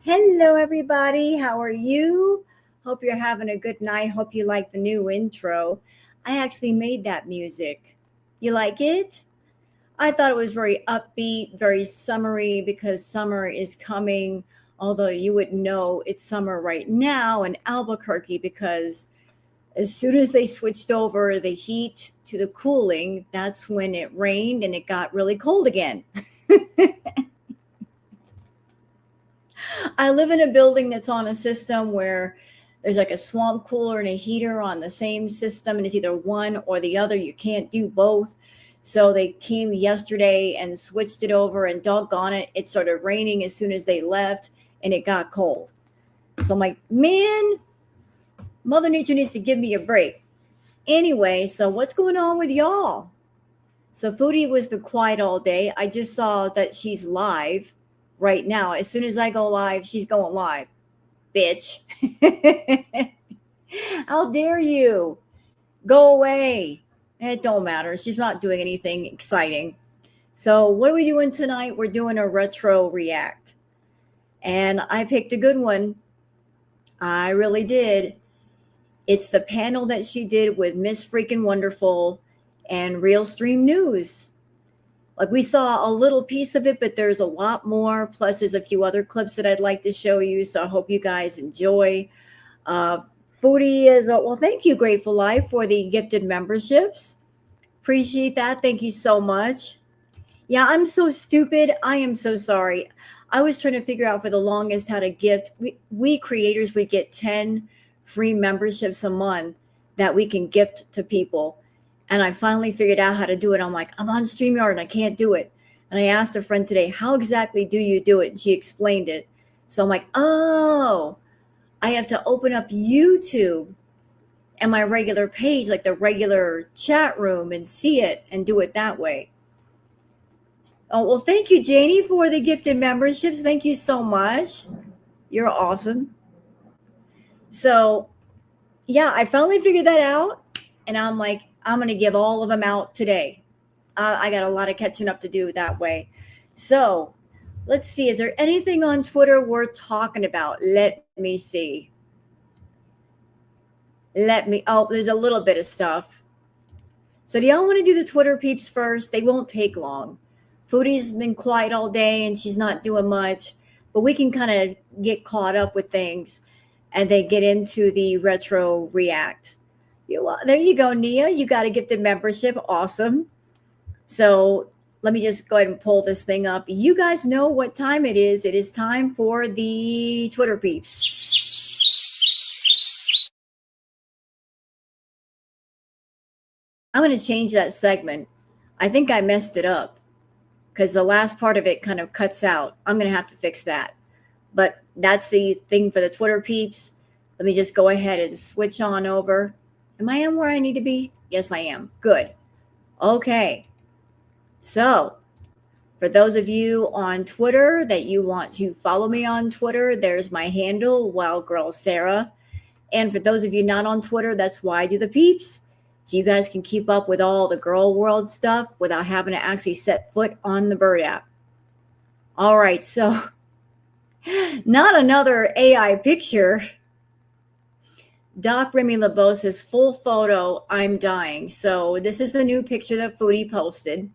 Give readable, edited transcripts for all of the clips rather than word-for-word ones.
Hello, everybody. How are you? Hope you're having a good night. Hope you like the new intro. I actually made that music. You like it? I thought it was very upbeat, very summery because summer is coming. Although you would know it's summer right now in Albuquerque because as soon as they switched over the heat to the cooling, that's when it rained and it got really cold again. I live in a building that's on a system where there's like a swamp cooler and a heater on the same system, and it's either one or the other. You can't do both. So they came yesterday and switched it over, and doggone it, it started raining as soon as they left, and it got cold. So I'm like, man, Mother Nature needs to give me a break. Anyway, so what's going on with y'all? So Foodie was been quiet all day. I just saw that she's live right now. As soon as I go live, she's going live. Bitch. How dare you? Go away. It don't matter. She's not doing anything exciting. So, what are we doing tonight? We're doing a retro react. And I picked a good one. I really did. It's the panel that she did with Miss Freaking Wonderful and Real Stream News. Like we saw a little piece of it, but there's a lot more. Plus, there's a few other clips that I'd like to show you. So I hope you guys enjoy. Uh, Foodie is, well, thank you, Grateful Life, for the gifted memberships. Appreciate that. Thank you so much. Yeah, I'm so stupid. I am so sorry. I was trying to figure out for the longest how to gift. We creators, we get 10 free memberships a month that we can gift to people. And I finally figured out how to do it. I'm like, I'm on StreamYard and I can't do it. And I asked a friend today, how exactly do you do it? And she explained it. So I'm like, oh, I have to open up YouTube and my regular page, like the regular chat room, and see it and do it that way. Oh, well, thank you, Janie, for the gifted memberships. Thank you so much. You're awesome. So, yeah, I finally figured that out. And I'm like, I'm going to give all of them out today. I got a lot of catching up to do that way. So, let's see. Is there anything on Twitter worth talking about? Let me see. There's a little bit of stuff. So do y'all want to do the Twitter peeps first? They won't take long. Foodie's been quiet all day and she's not doing much, but we can kind of get caught up with things and then get into the retro react. There you go, Nia. You got a gifted membership. Awesome. So let me just go ahead and pull this thing up. You guys know what time it is. It is time for the Twitter peeps. I'm going to change that segment. I think I messed it up because the last part of it kind of cuts out. I'm going to have to fix that. But that's the thing for the Twitter peeps. Let me just go ahead and switch on over. Am I where I need to be? Yes, I am. Good. Okay. So, for those of you on Twitter that you want to follow me on Twitter, there's my handle, Wild Girl Sarah. And for those of you not on Twitter, that's why I do the peeps. So you guys can keep up with all the girl world stuff without having to actually set foot on the Bird app. All right, so not another AI picture. Doc Remy LeBeau's full photo, I'm dying. So this is the new picture that Foodie posted.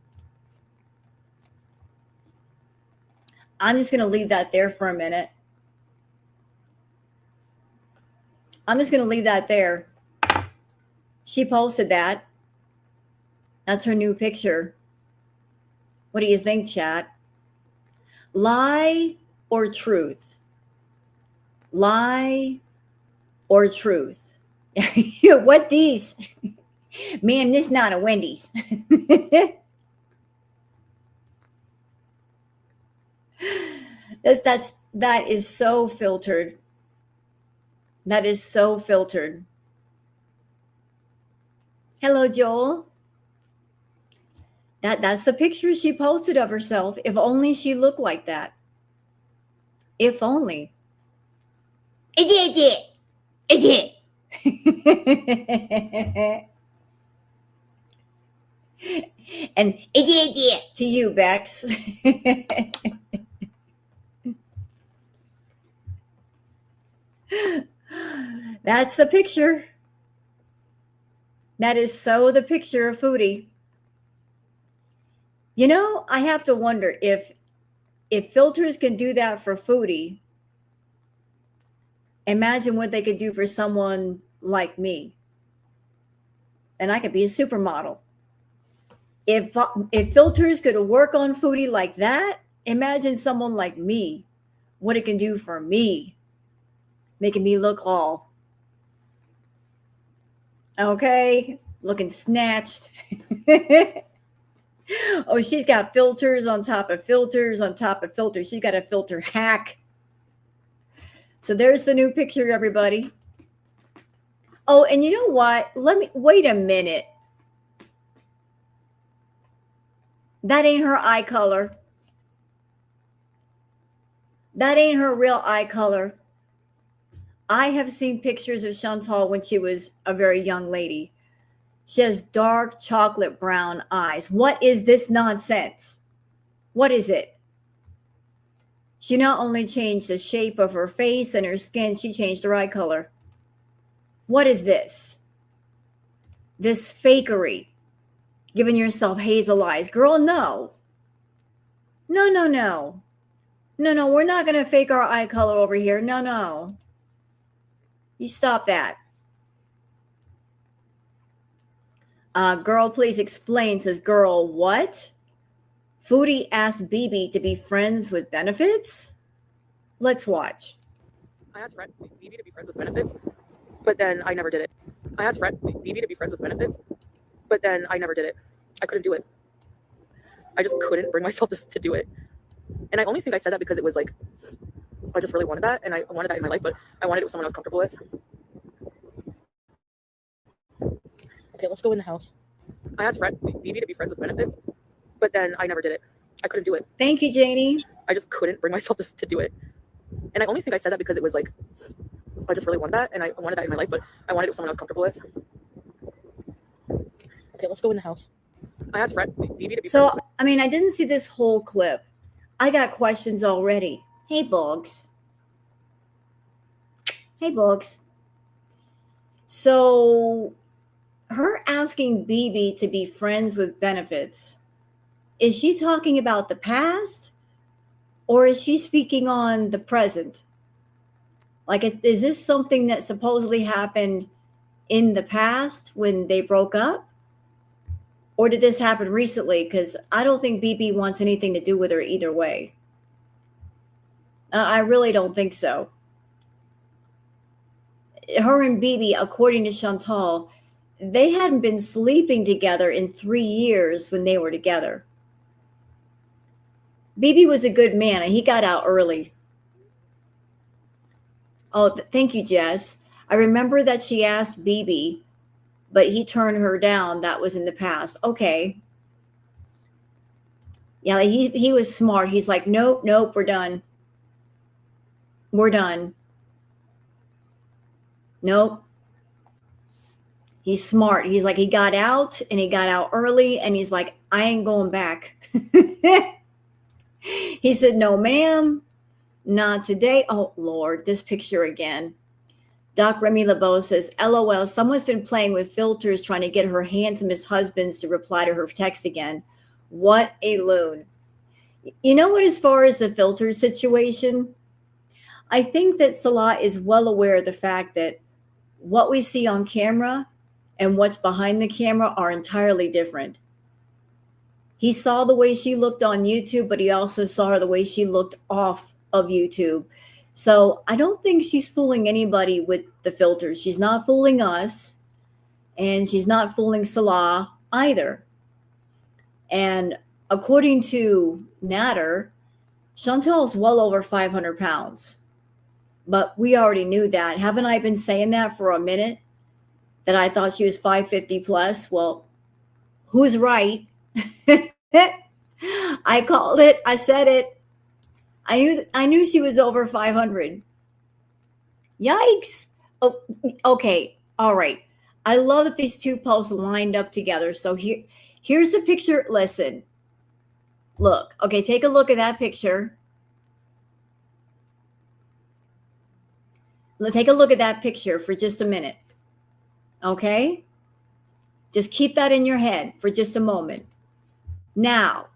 I'm just going to leave that there for a minute. I'm just going to leave that there. She posted that. That's her new picture. What do you think, chat? Lie or truth? Lie or truth? What these? Man, this not a Wendy's. That is so filtered. That is so filtered. Hello, Joel. That's the picture she posted of herself. If only she looked like that. If only. It did. It did. And it did to you, Bex. That's the picture. That is so the picture of Foodie. You know, I have to wonder if filters can do that for Foodie, imagine what they could do for someone like me. And I could be a supermodel. If filters could work on Foodie like that, imagine someone like me, what it can do for me, making me look all okay, looking snatched. Oh, she's got filters on top of filters on top of filters. She's got a filter hack. So there's the new picture, everybody. Oh, and you know what? Let me wait a minute. That ain't her eye color. That ain't her real eye color. I have seen pictures of Chantal when she was a very young lady. She has dark chocolate brown eyes. What is this nonsense? What is it? She not only changed the shape of her face and her skin, she changed her eye color. What is this? This fakery. Giving yourself hazel eyes. Girl, no. No, no, no. No, no, we're not going to fake our eye color over here. No, no. You stop that. Girl, please explain. Says, girl, what? Foodie asked BB to be friends with benefits? Let's watch. I asked BB to be friends with benefits, but then I never did it. I asked BB to be friends with benefits, but then I never did it. I couldn't do it. I just couldn't bring myself to do it. And I only think I said that because it was like, I just really wanted that, and I wanted that in my life, but I wanted it with someone I was comfortable with. Okay, let's go in the house. I asked BB to be friends with benefits, but then I never did it. I couldn't do it. Thank you, Janie. I just couldn't bring myself to do it. And I only think I said that because it was like, I just really wanted that, and I wanted that in my life, but I wanted it with someone I was comfortable with. Okay, let's go in the house. I asked BB to be So, I mean, I didn't see this whole clip. I got questions already. Hey, Bugs. Hey, Bugs. So, her asking BB to be friends with benefits, is she talking about the past or is she speaking on the present? Like, is this something that supposedly happened in the past when they broke up? Or did this happen recently? Because I don't think BB wants anything to do with her either way. I really don't think so. Her and BB, according to Chantal, they hadn't been sleeping together in 3 years when they were together. BB was a good man and he got out early. Oh, thank you, Jess. I remember that she asked BB, but he turned her down. That was in the past. Okay. Yeah, he was smart. He's like, nope, nope, we're done. We're done. Nope. He's smart. He's like, he got out and he got out early and he's like, I ain't going back. He said, no, ma'am, not today. Oh, Lord, this picture again. Doc Remy LeBeau says, LOL, someone's been playing with filters trying to get her handsomest husbands to reply to her text again. What a loon. You know what, as far as the filter situation, I think that Salah is well aware of the fact that what we see on camera and what's behind the camera are entirely different. He saw the way she looked on YouTube, but he also saw her the way she looked off of YouTube. So I don't think she's fooling anybody with the filters. She's not fooling us, and she's not fooling Salah either. And according to Natter, Chantal's well over 500 pounds. But we already knew that. Haven't I been saying that for a minute? That I thought she was 550 plus? Well, who's right? I called it. I said it. I knew she was over 500. Yikes. Oh, okay. All right. I love that these two posts lined up together. So here's the picture. Listen. Look. Okay, take a look at that picture. Take a look at that picture for just a minute. Okay? Just keep that in your head for just a moment. Now,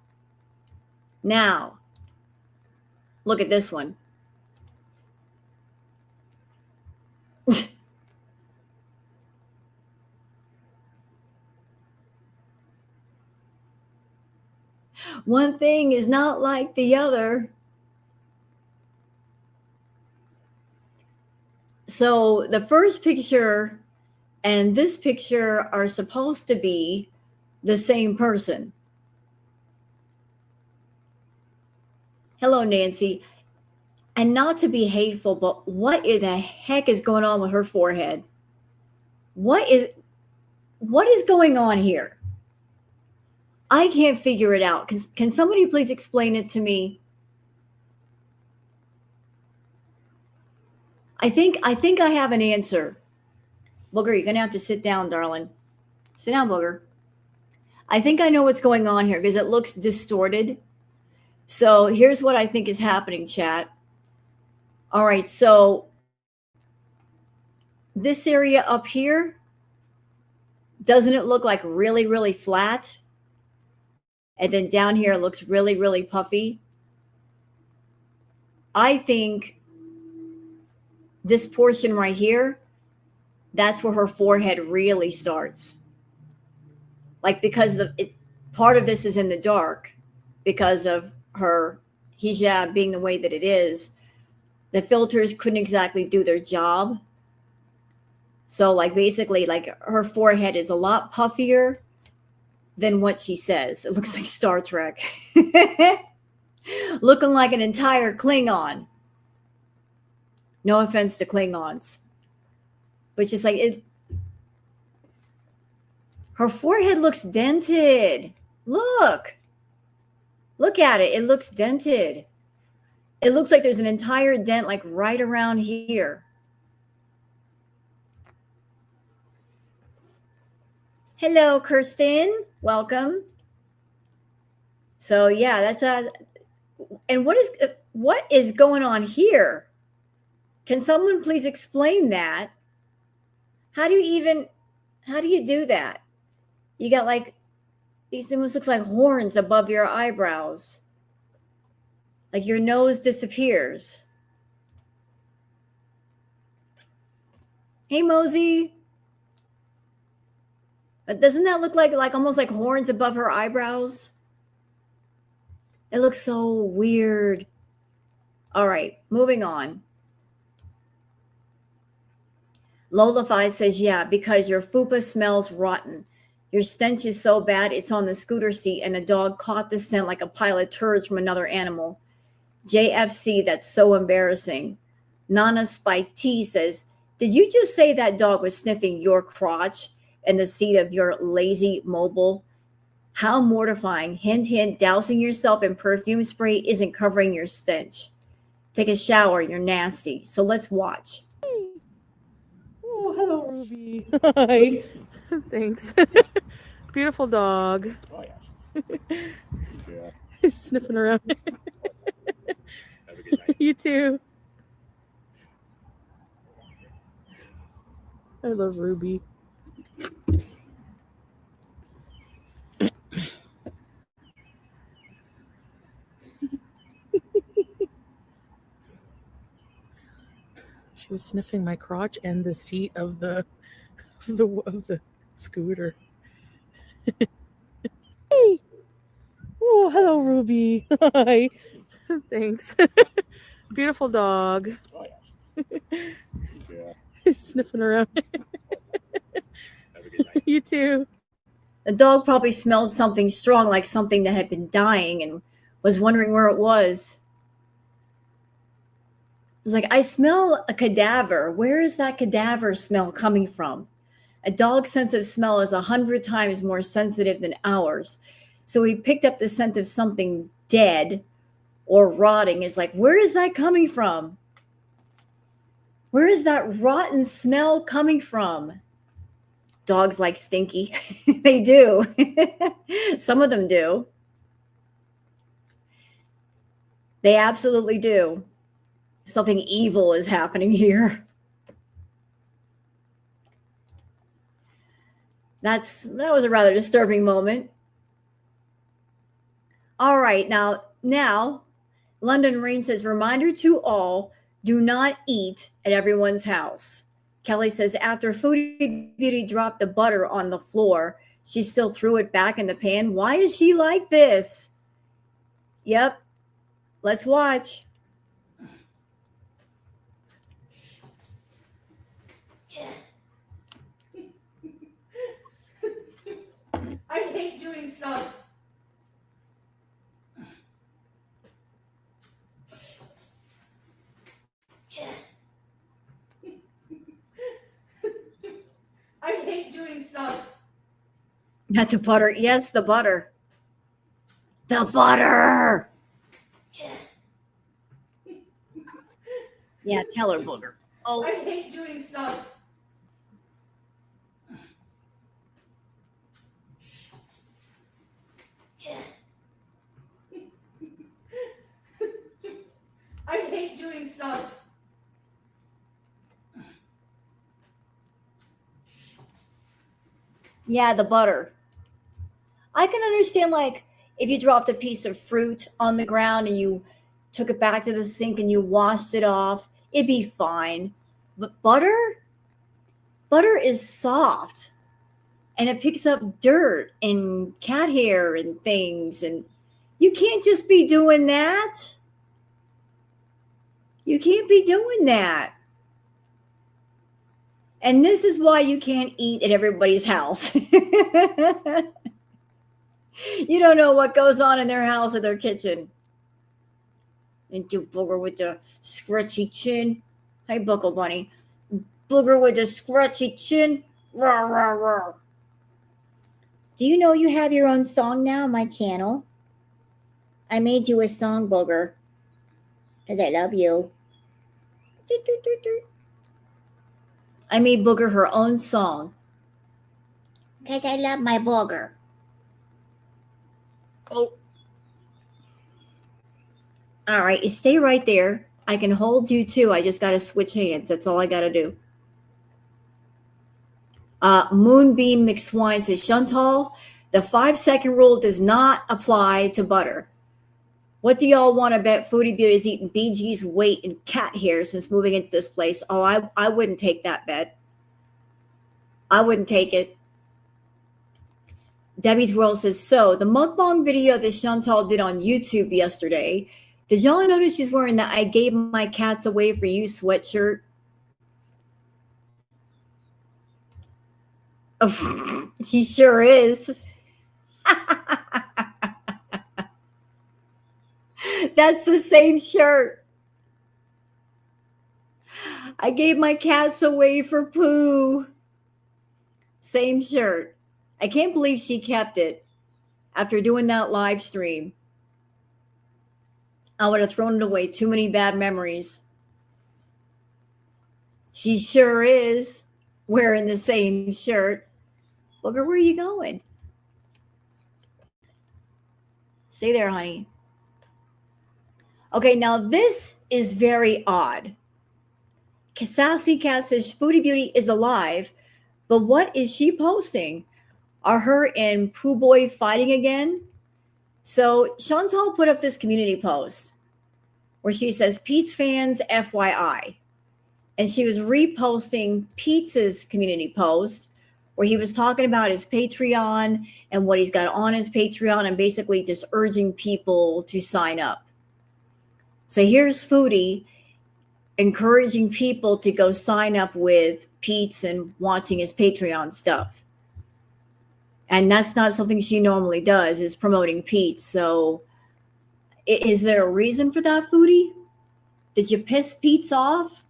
look at this one. One thing is not like the other. So the first picture and this picture are supposed to be the same person. Hello, Nancy. And not to be hateful, but what in the heck is going on with her forehead? What is going on here? I can't figure it out. Can somebody please explain it to me? I think I have an answer. Booger, you're gonna have to sit down, darling. Sit down, Booger. I think I know what's going on here because it looks distorted. So here's what I think is happening, chat. All right, so this area up here, doesn't it look like really, really flat? And then down here it looks really, really puffy. I think this portion right here, that's where her forehead really starts. Like because part of this is in the dark because of her hijab being the way that it is. The filters couldn't exactly do their job. So like basically like her forehead is a lot puffier than what she says. It looks like Star Trek. Looking like an entire Klingon. No offense to Klingons. But just like her forehead looks dented. Look at it. It looks dented. It looks like there's an entire dent like right around here. Hello, Kirsten. Welcome. So yeah, that's and what is going on here? Can someone please explain that? How do you do that? You got like these almost looks like horns above your eyebrows. Like your nose disappears. Hey, Mosey. But doesn't that look like almost like horns above her eyebrows? It looks so weird. All right, moving on. Lolafy says, yeah, because your fupa smells rotten. Your stench is so bad, it's on the scooter seat, and a dog caught the scent like a pile of turds from another animal. JFC, that's so embarrassing. Nana Spike T says, did you just say that dog was sniffing your crotch in the seat of your lazy mobile? How mortifying. Hint, hint, dousing yourself in perfume spray isn't covering your stench. Take a shower, you're nasty. So let's watch. Oh, hello, Ruby. Hi. Thanks. Beautiful dog. Oh, yeah. He's sniffing around. Have a good night. You too. I love Ruby. She was sniffing my crotch and the seat of the scooter. Hey. Oh, hello, Ruby. Hi. Thanks. Beautiful dog. Oh, yeah. He's sniffing around. Have a good night. You too. The dog probably smelled something strong, like something that had been dying, and was wondering where it was. It's like, I smell a cadaver. Where is that cadaver smell coming from? A dog's sense of smell is 100 times more sensitive than ours. So we picked up the scent of something dead or rotting. Is like, where is that coming from? Where is that rotten smell coming from? Dogs like stinky. They do. Some of them do. They absolutely do. Something evil is happening here. That was a rather disturbing moment. All right, now London Rain says, reminder to all, do not eat at everyone's house. Kelly says, after Foodie Beauty dropped the butter on the floor, she still threw it back in the pan. Why is she like this? Yep, let's watch. I hate doing stuff. I hate doing stuff. Not the butter. Yes, the butter. The butter. Yeah, tell her, booger. Oh, I hate doing stuff. I hate doing stuff. yeah, the butter. I can understand, like, if you dropped a piece of fruit on the ground and you took it back to the sink and you washed it off, it'd be fine. But butter is soft and it picks up dirt and cat hair and things. And you can't just be doing that. You can't be doing that. And this is why you can't eat at everybody's house. You don't know what goes on in their house or their kitchen. And you booger with the scratchy chin. Hey, Buckle Bunny. Booger with the scratchy chin. Rah, rah, rah. Do you know you have your own song now on my channel? I made you a song, Booger. Because I love you. Doot, doot, doot, doot. I made Booger her own song. Because I love my Booger. Oh. All right, you stay right there. I can hold you too. I just got to switch hands. That's all I got to do. Moonbeam McSwine says, Chantal, the 5-second rule does not apply to butter. What do y'all want to bet Foodie Beauty is eating BG's weight in cat hair since moving into this place? Oh, I wouldn't take that bet. I wouldn't take it. Debbie's World says, so the mukbang video that Chantal did on YouTube yesterday, did y'all notice she's wearing the I gave my cats away for you sweatshirt? Oh, she sure is. That's the same shirt. I gave my cats away for poo. Same shirt. I can't believe she kept it after doing that live stream. I would have thrown it away. Too many bad memories. She sure is wearing the same shirt. Booger, where are you going? Stay there, honey. Okay, now this is very odd. Sassy Cat says Foodie Beauty is alive, but what is she posting? Are her and Pooh Boy fighting again? So Chantal put up this community post where she says, Pete's fans, FYI. And she was reposting Pete's community post where he was talking about his Patreon and what he's got on his Patreon and basically just urging people to sign up. So here's Foodie encouraging people to go sign up with Pete's and watching his Patreon stuff. And that's not something she normally does, is promoting Pete's. So is there a reason for that, Foodie? Did you piss Pete's off?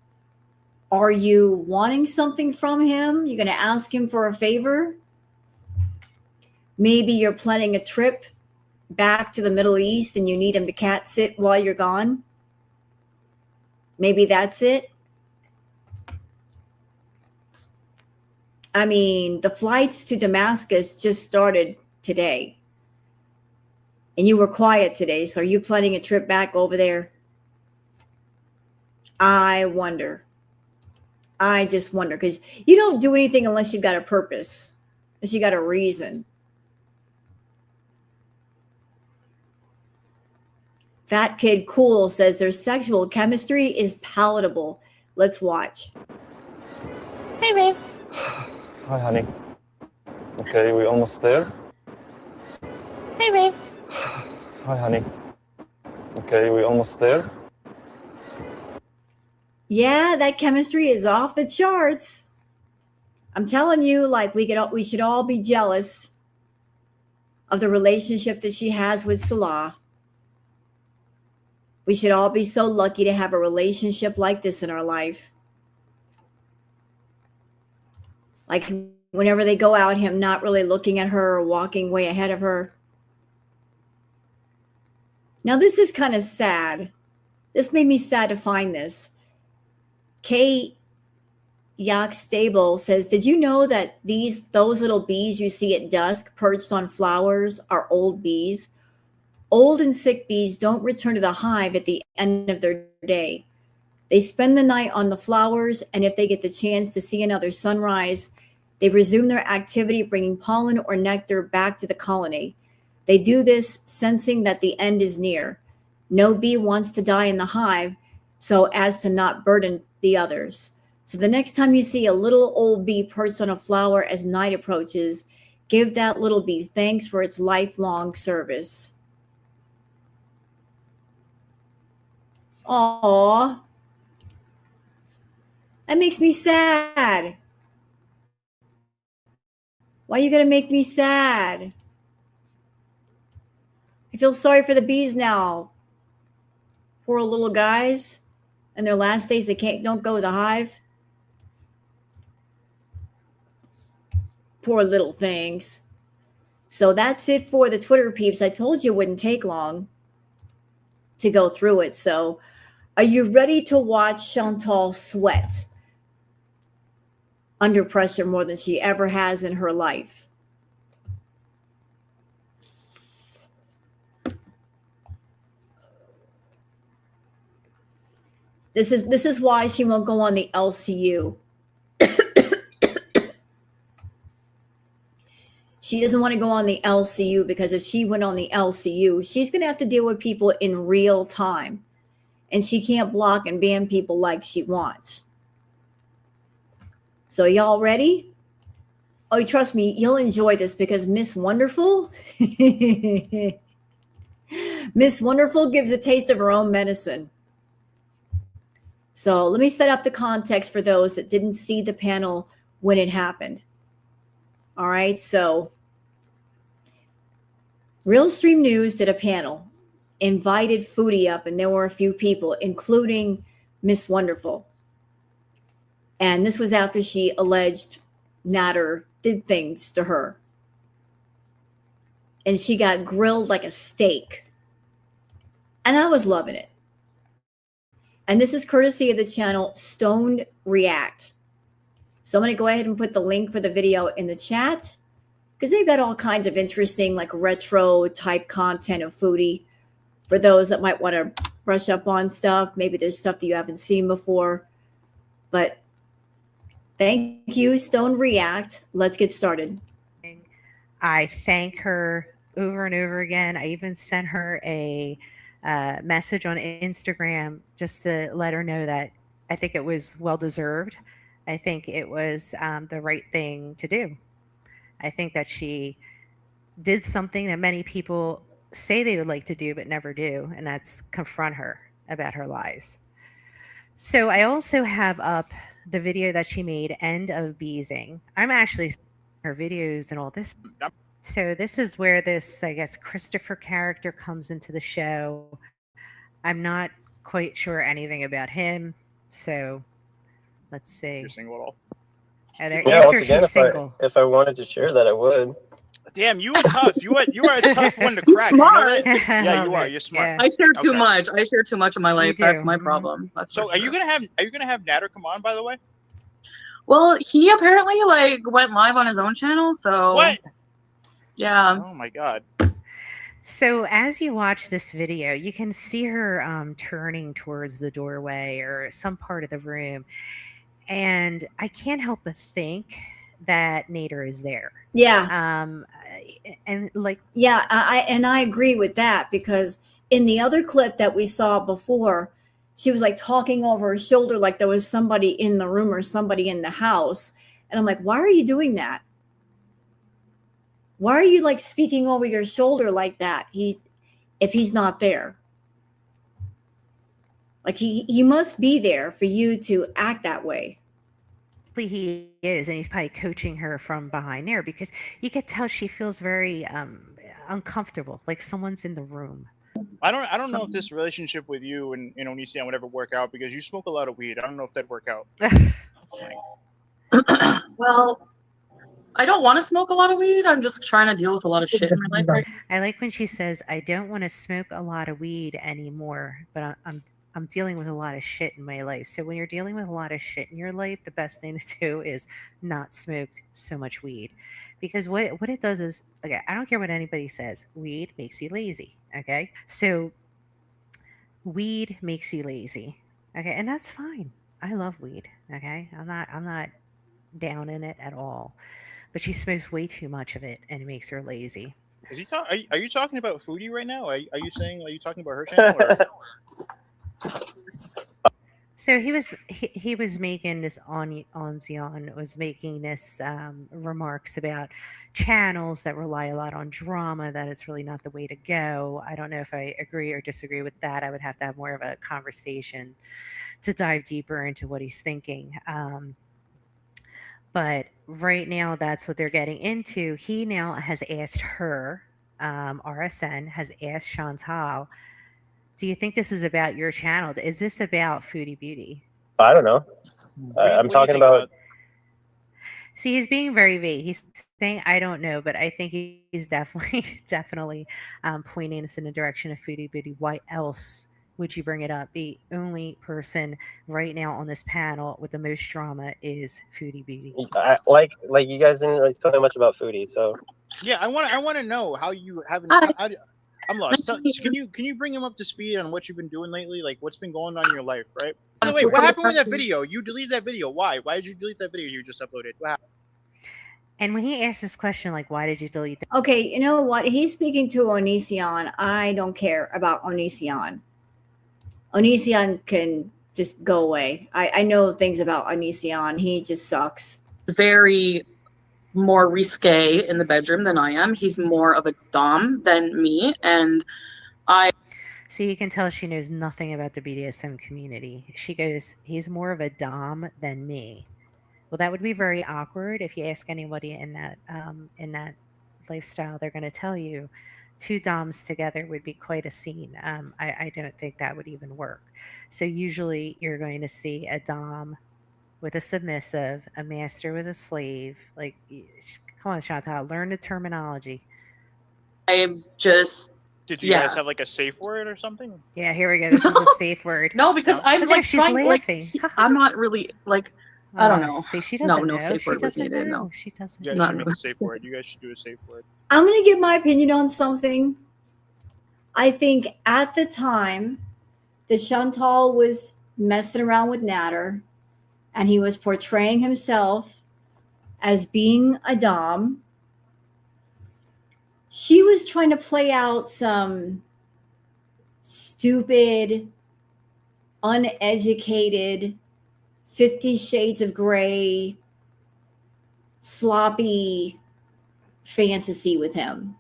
Are you wanting something from him? You're going to ask him for a favor? Maybe you're planning a trip back to the Middle East and you need him to cat sit while you're gone? Maybe that's it. I mean, the flights to Damascus just started today. And you were quiet today. So are you planning a trip back over there? I wonder. I just wonder, because you don't do anything unless you've got a purpose. She got a reason. Fat Kid Cool says their sexual chemistry is palatable. Let's watch. Hey, babe. Hi, honey. Okay, we almost there? Hey, babe. Hi, honey. Okay, we almost there? Yeah, that chemistry is off the charts. I'm telling you, like we should all be jealous of the relationship that she has with Salah. We should all be so lucky to have a relationship like this in our life. Like whenever they go out, him not really looking at her or walking way ahead of her. Now, this is kind of sad. This made me sad to find this. Kate Yak Stable says, did you know that those little bees you see at dusk perched on flowers are old bees? Old and sick bees don't return to the hive at the end of their day. They spend the night on the flowers, and if they get the chance to see another sunrise, they resume their activity, bringing pollen or nectar back to the colony. They do this sensing that the end is near. No bee wants to die in the hive so as to not burden the others. So the next time you see a little old bee perched on a flower as night approaches, give that little bee thanks for its lifelong service. Aww. That makes me sad. Why are you going to make me sad? I feel sorry for the bees now. Poor little guys. And their last days, don't go to the hive. Poor little things. So that's it for the Twitter peeps. I told you it wouldn't take long to go through it. So are you ready to watch Chantal sweat under pressure more than she ever has in her life? This is why she won't go on the LCU. She doesn't want to go on the LCU because if she went on the LCU, she's going to have to deal with people in real time. And she can't block and ban people like she wants. So y'all ready? Oh, trust me, you'll enjoy this because Miss Wonderful, Miss Wonderful gives a taste of her own medicine. So let me set up the context for those that didn't see the panel when it happened. All right, so Real Stream News did a panel, invited Foodie up, and there were a few people, including Miss Wonderful. And this was after she alleged Natter did things to her. And she got grilled like a steak. And I was loving it. And this is courtesy of the channel Stoned React. So I'm going to go ahead and put the link for the video in the chat because they've got all kinds of interesting like retro type content of Foodie for those that might want to brush up on stuff. Maybe there's stuff that you haven't seen before. But thank you, Stoned React. Let's get started. I thank her over and over again. I even sent her a message on Instagram just to let her know that I think it was well deserved. I think it was the right thing to do. I think that she did something that many people say they would like to do but never do, and that's confront her about her lies. So I also have up the video that she made, End of Beesing. I'm actually her videos and all this. So this is where this, I guess, Christopher character comes into the show. I'm not quite sure anything about him. So let's see. You're single at all? Yeah, once again, if I wanted to share that, I would. Damn, you were tough. You are a tough one to crack. Smart. You know that? Yeah, you are. You're smart. Yeah. I share too much. I share too much in my life. That's my Mhm. problem. That's So for are you sure. gonna have Natter come on, by the way? Well, he apparently like went live on his own channel, so What? yeah. Oh my god. So as you watch this video, you can see her turning towards the doorway or some part of the room. And I can't help but think that Nader is there. Yeah. And like, yeah, I agree with that, because in the other clip that we saw before, she was like talking over her shoulder like there was somebody in the room or somebody in the house. And I'm like, why are you doing that? Why are you like speaking over your shoulder like that? If he's not there. Like he must be there for you to act that way. he is, and he's probably coaching her from behind there, because you could tell she feels very uncomfortable, like someone's in the room. I don't know if this relationship with you and Onision would ever work out, because you smoke a lot of weed. I don't know if that'd work out. Well, I don't want to smoke a lot of weed. I'm just trying to deal with a lot of shit in my life right now. I like when she says, I don't want to smoke a lot of weed anymore, but I'm dealing with a lot of shit in my life. So when you're dealing with a lot of shit in your life, the best thing to do is not smoke so much weed. Because what it does is, okay, I don't care what anybody says, weed makes you lazy. Okay? So weed makes you lazy. Okay, and that's fine. I love weed. Okay? I'm not down in it at all. But she smokes way too much of it, and it makes her lazy. Is he are you talking about Foodie right now? Are you talking about her channel? Or? So he was making this Onzion was making this remarks about channels that rely a lot on drama, that it's really not the way to go. I don't know if I agree or disagree with that. I would have to have more of a conversation to dive deeper into what he's thinking. But right now, that's what they're getting into. He now has asked her, RSN has asked Chantal, do you think this is about your channel? Is this about Foodie Beauty? I don't know. I'm talking about. See, he's being very vague. He's saying, I don't know, but I think he's definitely pointing us in the direction of Foodie Beauty. Why else would you bring it up? The only person right now on this panel with the most drama is Foodie Beauty. Like you guys didn't really talk much about Foodie, so. Yeah, I want to know how you haven't. I'm lost. So, can you bring him up to speed on what you've been doing lately? Like, what's been going on in your life, right? By the way, what happened with that video? You deleted that video. Why? Why did you delete that video you just uploaded? What happened? And when he asked this question, like, why did you delete that? Okay, you know what? He's speaking to Onision. I don't care about Onision. Onision can just go away. I know things about Onision. He just sucks. Very more risque in the bedroom than I am. He's more of a dom than me, and I see, you can tell she knows nothing about the BDSM community. She goes, he's more of a dom than me. Well, that would be very awkward. If you ask anybody in that lifestyle, they're going to tell you 2 doms together would be quite a scene. I don't think that would even work. So usually you're going to see a dom with a submissive, a master with a slave. Like, come on, Chantal, learn the terminology. I just. Did you guys have like a safe word or something? Yeah, here we go. This is a safe word. No, because I'm like she's trying. laughing. Like, I'm not really like. I don't know. See, she doesn't know. Safe word was needed. No, she doesn't. You guys should make a safe word. You guys should do a safe word. I'm going to give my opinion on something. I think at the time that Chantal was messing around with Nader, and he was portraying himself as being a dom, she was trying to play out some stupid, uneducated, 50 Shades of Grey, sloppy fantasy with him.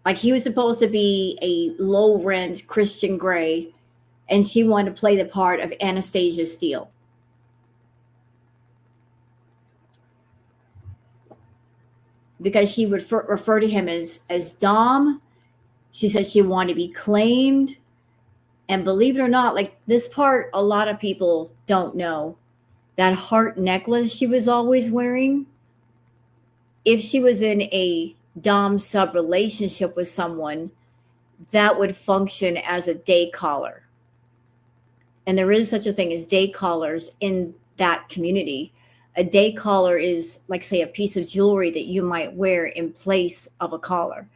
Like, he was supposed to be a low-rent Christian Grey, and she wanted to play the part of Anastasia Steele. Because she would refer to him as Dom. She said she wanted to be claimed. And believe it or not, like, this part, a lot of people don't know. That heart necklace she was always wearing, if she was in a Dom sub relationship with someone, that would function as a day collar. And there is such a thing as day collars in that community. A day collar is, like, say, a piece of jewelry that you might wear in place of a collar.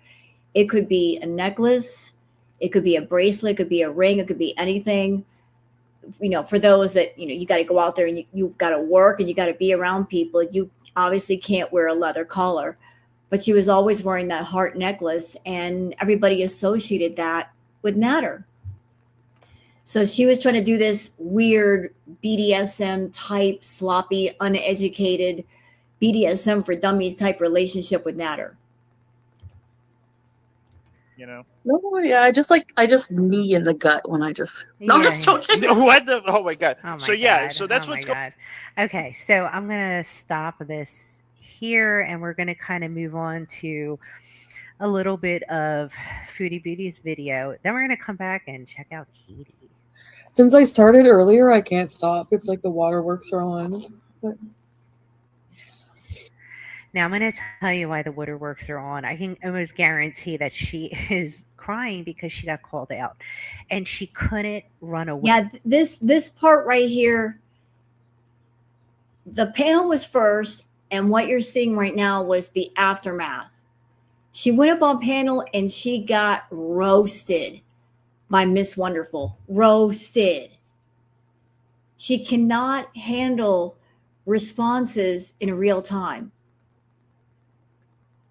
It could be a necklace, it could be a bracelet, it could be a ring, it could be anything. for those that, you got to go out there and you got to work and you got to be around people. You obviously can't wear a leather collar, but she was always wearing that heart necklace, and everybody associated that with Natter. So she was trying to do this weird BDSM type, sloppy, uneducated BDSM for dummies type relationship with Natter. No, yeah, I just knee in the gut when I just. No, I'm just joking. What the? Oh my god. Oh my So yeah, God. so that's Oh what's my going. God. Okay, so I'm gonna stop this here, and we're gonna kind of move on to a little bit of Foodie Beauty's video. Then we're gonna come back and check out Katie. Since I started earlier, I can't stop. It's like the waterworks are on. But... Now I'm going to tell you why the waterworks are on. I can almost guarantee that she is crying because she got called out and she couldn't run away. Yeah, this part right here, the panel was first, and what you're seeing right now was the aftermath. She went up on panel and she got roasted by Miss Wonderful. Roasted. She cannot handle responses in real time.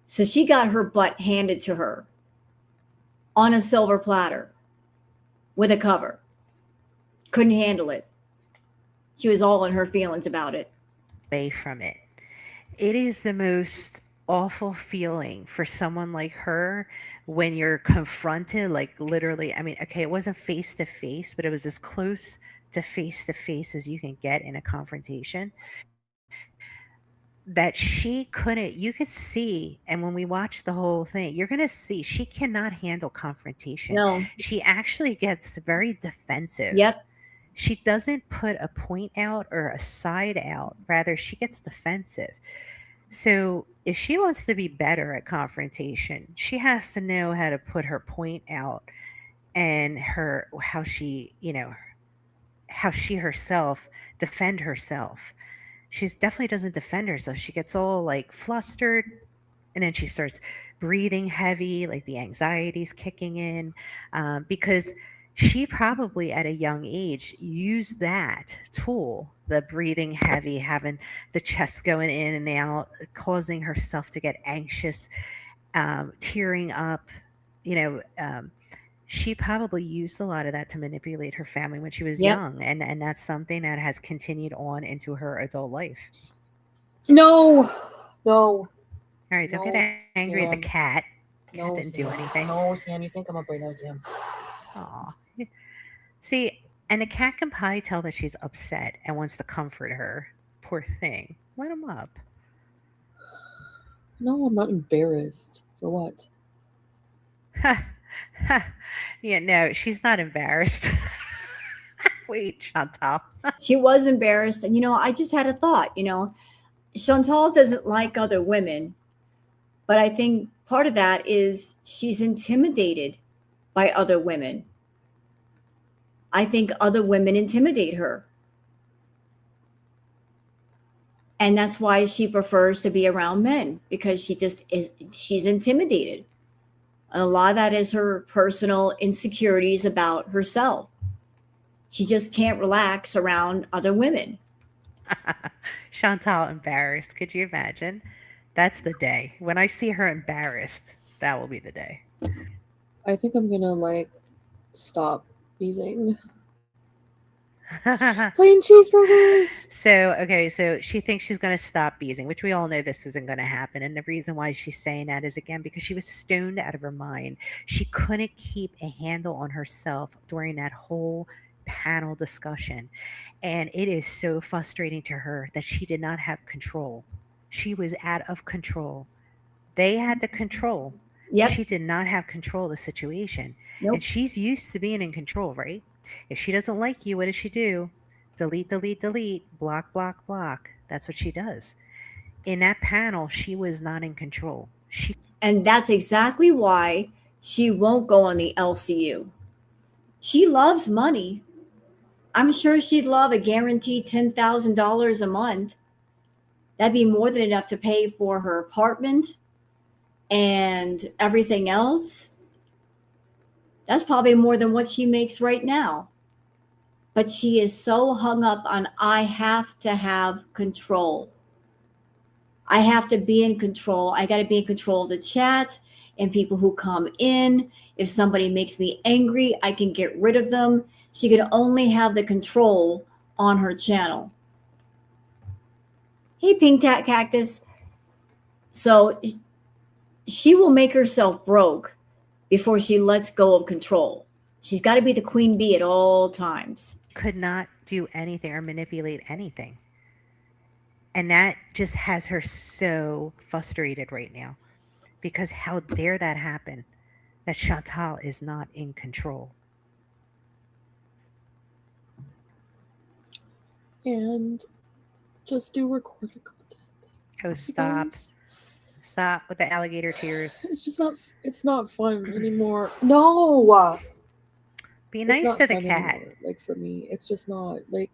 So she got her butt handed to her on a silver platter with a cover. Couldn't handle it. She was all in her feelings about it. Away from it. It is the most awful feeling for someone like her when you're confronted, like literally. I mean, okay, it wasn't face to face, but it was as close to face as you can get in a confrontation. That she couldn't, you could see, and when we watch the whole thing, you're going to see she cannot handle confrontation. No. She actually gets very defensive. Yep. She doesn't put a point out or a side out. Rather, she gets defensive. So if she wants to be better at confrontation, she has to know how to put her point out and how she herself defend herself. She definitely doesn't defend herself. She gets all like flustered, and then she starts breathing heavy, like the anxiety's kicking in, because she probably at a young age used that tool, the breathing heavy, having the chest going in and out, causing herself to get anxious, tearing up, she probably used a lot of that to manipulate her family when she was young, and that's something that has continued on into her adult life. No. All right, don't get angry at the cat. Cat didn't do anything. No, Sam, you can come up right now, Sam. Aw. See, and the cat can probably tell that she's upset and wants to comfort her. Poor thing. Let him up. No, I'm not embarrassed. For what? Yeah, no, she's not embarrassed. Wait, Chantal. She was embarrassed. And, I just had a thought, Chantal doesn't like other women, but I think part of that is she's intimidated by other women. I think other women intimidate her. And that's why she prefers to be around men, because she's intimidated. And a lot of that is her personal insecurities about herself. She just can't relax around other women. Chantal embarrassed. Could you imagine? That's the day. When I see her embarrassed, that will be the day. I think I'm going to stop using plain cheeseburgers. So she thinks she's going to stop beezing, which we all know this isn't going to happen. And the reason why she's saying that is, again, because she was stoned out of her mind. She couldn't keep a handle on herself during that whole panel discussion. And it is so frustrating to her that she did not have control. She was out of control. They had the control. Yep. She did not have control of the situation. Nope. And she's used to being in control, right? If she doesn't like you, what does she do? Delete, block, block, block. That's what she does. In that panel, she was not in control. And that's exactly why she won't go on the LCU. She loves money. I'm sure she'd love a guaranteed $10,000 a month. That'd be more than enough to pay for her apartment and everything else. That's probably more than what she makes right now. but she is so hung up on, I have to have control. I have to be in control. I got to be in control of the chat and people who come in. If somebody makes me angry, I can get rid of them. She can only have the control on her channel. Hey, Pink Tat Cactus. So she will make herself broke before she lets go of control. She's got to be the queen bee at all times. Could not do anything or manipulate anything. And that just has her so frustrated right now. Because how dare that happen? That Chantal is not in control. And just do recorded content. Oh, stop. Because Stop with the alligator tears. it's not fun anymore. No. Be nice to the cat. Anymore. Like for me, it's just not like.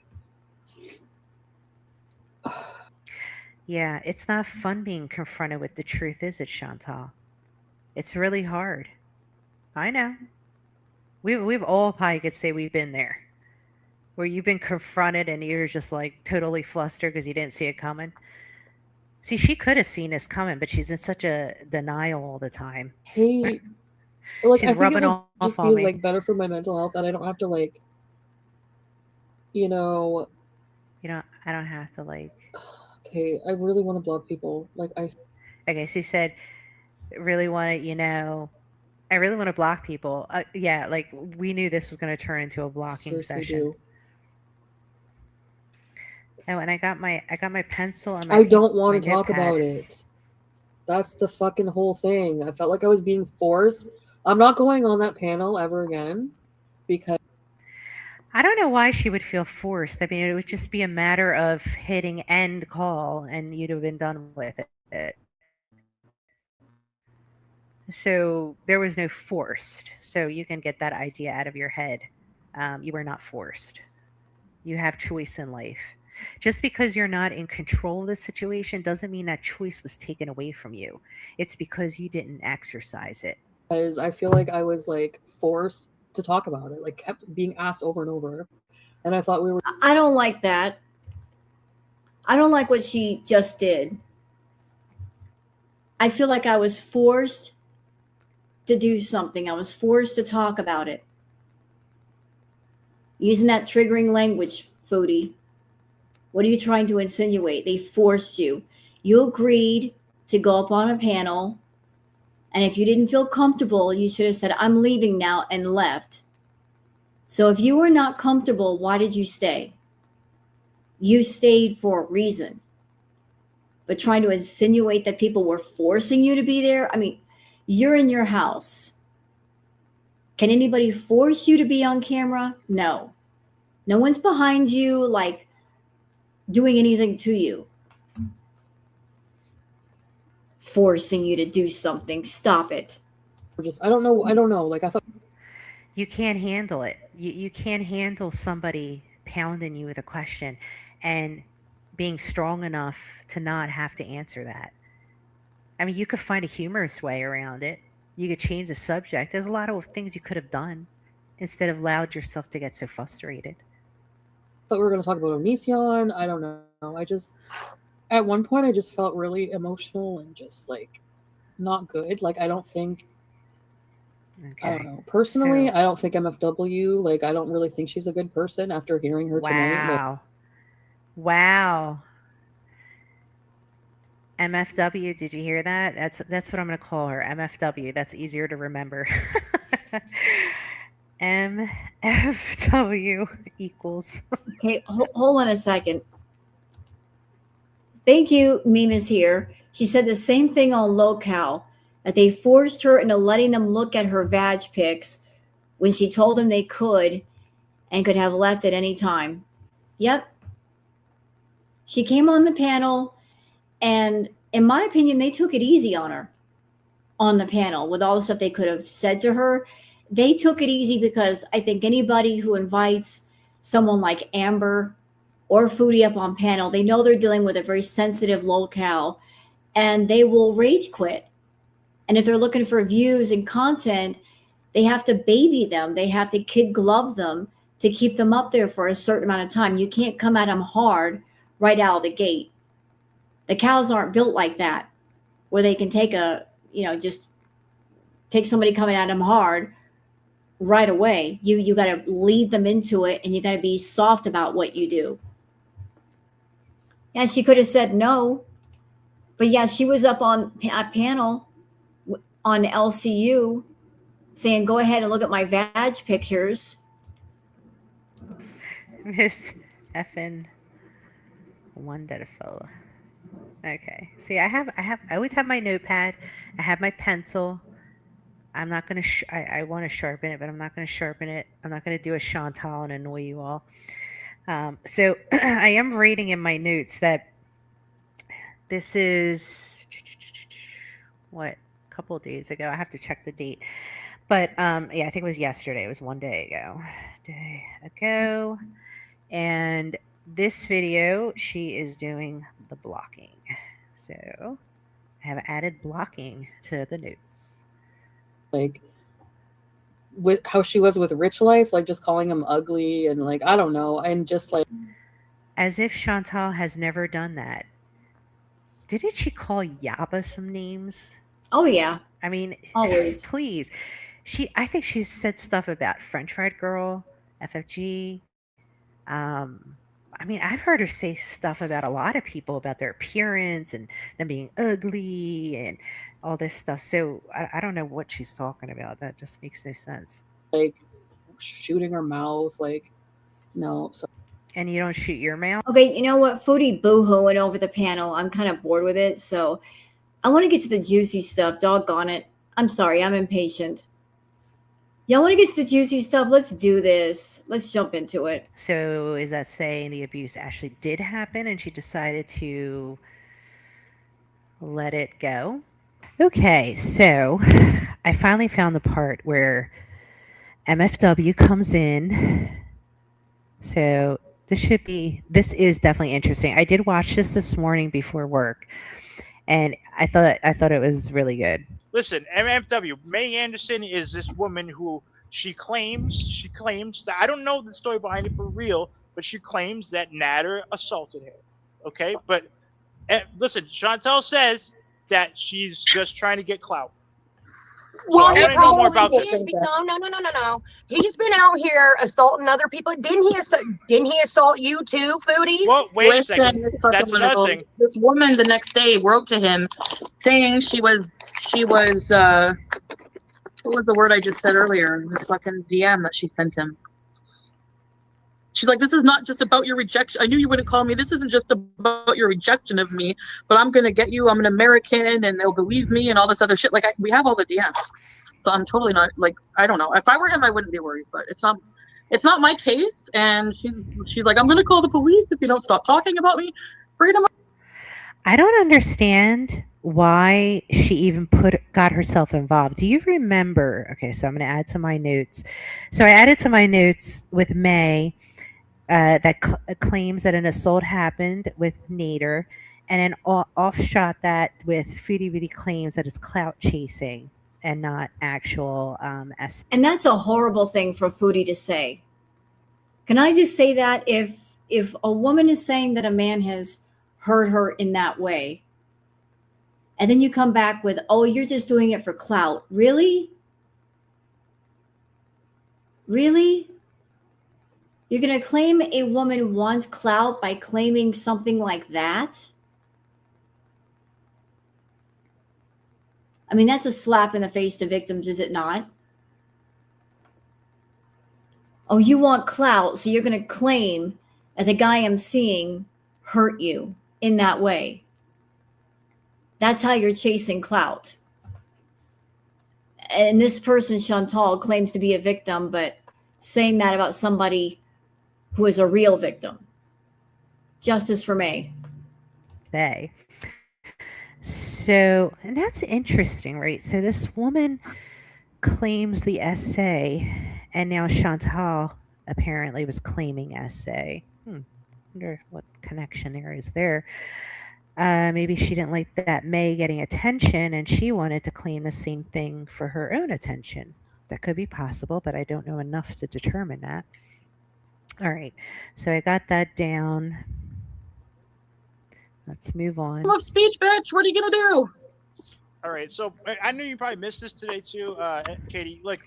Yeah, it's not fun being confronted with the truth, is it, Chantal? It's really hard. I know. We've all probably could say we've been there. Where you've been confronted and you're just like totally flustered because you didn't see it coming. See, she could have seen this coming, but she's in such a denial all the time. Hey, like She's I think rubbing it would off just on be me. like better for my mental health that I don't have to like, you know. I don't have to like. Okay, I really want to block people. Like Okay, she said, really want to, I really want to block people. Yeah, like we knew this was going to turn into a blocking session. do. Oh, and I got my pencil and I don't want to talk about it. That's the fucking whole thing. I felt like I was being forced. I'm not going on that panel ever again because I don't know why she would feel forced. I mean, it would just be a matter of hitting end call and you'd have been done with it. So there was no forced. So you can get that idea out of your head. You were not forced. You have choice in life. Just because you're not in control of the situation doesn't mean that choice was taken away from you. It's because you didn't exercise it. Because I feel like I was like forced to talk about it, like kept being asked over and over. And I thought we were. I don't like that. I don't like what she just did. I feel like I was forced to do something. I was forced to talk about it. Using that triggering language, Foodie. What are you trying to insinuate? They forced you. You agreed to go up on a panel. And if you didn't feel comfortable, you should have said, I'm leaving now, and left. So if you were not comfortable, why did you stay? You stayed for a reason. But trying to insinuate that people were forcing you to be there, I mean, you're in your house. Can anybody force you to be on camera? No. No one's behind you, like, doing anything to you. Forcing you to do something. Stop it. I don't know. Like I thought. You can't handle it. You can't handle somebody pounding you with a question and being strong enough to not have to answer that. I mean, you could find a humorous way around it. You could change the subject. There's a lot of things you could have done instead of allowed yourself to get so frustrated. I thought we were going to talk about Onision. I don't know. At one point, I just felt really emotional and just like not good. Like, I don't think, I don't know. Personally, I don't think MFW, like, I don't really think she's a good person after hearing her tonight. Wow. MFW, did you hear that? That's what I'm going to call her, MFW. That's easier to remember. MFW equals. Okay, hold on a second. Thank you, Meme is here. She said the same thing on Locale, that they forced her into letting them look at her vag pics when she told them they could and could have left at any time. Yep. She came on the panel, and in my opinion, they took it easy on her on the panel with all the stuff they could have said to her. They took it easy because I think anybody who invites someone like Amber or Foodie up on panel, they know they're dealing with a very sensitive locale, and they will rage quit. And if they're looking for views and content, they have to baby them. They have to kid glove them to keep them up there for a certain amount of time. You can't come at them hard right out of the gate. The cows aren't built like that, where they can take just take somebody coming at them hard right away. You got to lead them into it, and you got to be soft about what you do. Yeah, she could have said no, but yeah, she was up on a panel on LCU saying, "Go ahead and look at my vag pictures." Miss effin wonderful. Okay. See, I always have my notepad. I have my pencil. I'm not gonna. I want to sharpen it, but I'm not gonna sharpen it. I'm not gonna do a Chantal and annoy you all. So I am reading in my notes that this is what, a couple of days ago. I have to check the date, but yeah, I think it was yesterday. It was one day ago. And this video, she is doing the blocking. So I have added blocking to the notes. Like with how she was with Rich Life, like just calling him ugly and like, I don't know. And just like, as if Chantal has never done that. Didn't she call Yaba some names? Oh yeah. I mean, always. Please. I think she said stuff about French Fried Girl, FFG. I mean, I've heard her say stuff about a lot of people, about their appearance and them being ugly and all this stuff. So I don't know what she's talking about. That just makes no sense. Like shooting her mouth, like no. So. And you don't shoot your mouth? Okay, you know what? Foodie boo-hooing over the panel. I'm kind of bored with it. So I want to get to the juicy stuff. Doggone it. I'm sorry. I'm impatient. Y'all want to get to the juicy stuff? Let's do this. Let's jump into it. So is that saying the abuse actually did happen and she decided to let it go? Okay, so I finally found the part where MFW comes in. So this is definitely interesting. I did watch this morning before work, and I thought it was really good. Listen, MFW, May Anderson is this woman who she claims that, I don't know the story behind it for real, but she claims that Natter assaulted her. Okay, but listen, Chantal says that she's just trying to get clout. So well, I want to know more about this. No. He's been out here assaulting other people. Didn't he assault you too, Foodie? Well, wait a second. That's another thing. This woman the next day wrote to him saying she was what was the word I just said earlier in the fucking DM that she sent him? She's like, this is not just about your rejection. I knew you wouldn't call me. This isn't just about your rejection of me, but I'm going to get you. I'm an American and they'll believe me and all this other shit. Like, we have all the DMs. So I'm totally not, like, I don't know. If I were him, I wouldn't be worried, but it's not my case. And she's like, I'm going to call the police if you don't stop talking about me. Freedom. I don't understand why she even got herself involved. Do you remember? Okay, so I'm going to add to my notes. So I added to my notes with May that claims that an assault happened with Nader, and an offshot that with Foodie claims that it's clout chasing and not actual And that's a horrible thing for Foodie to say. Can I just say that if a woman is saying that a man has hurt her in that way, and then you come back with, oh, you're just doing it for clout. Really? Really? You're going to claim a woman wants clout by claiming something like that? I mean, that's a slap in the face to victims, is it not? Oh, you want clout, so you're going to claim that the guy I'm seeing hurt you in that way. That's how you're chasing clout. And this person, Chantal, claims to be a victim, but saying that about somebody who is a real victim. Justice for May. So, and that's interesting, right? So this woman claims the essay, and now Chantal apparently was claiming essay. Wonder what connection there is there. Maybe she didn't like that May getting attention, and she wanted to claim the same thing for her own attention. That could be possible, but I don't know enough to determine that. All right. So I got that down. Let's move on. Love speech, bitch. What are you gonna do? All right. So I know you probably missed this today too, Katie. Like,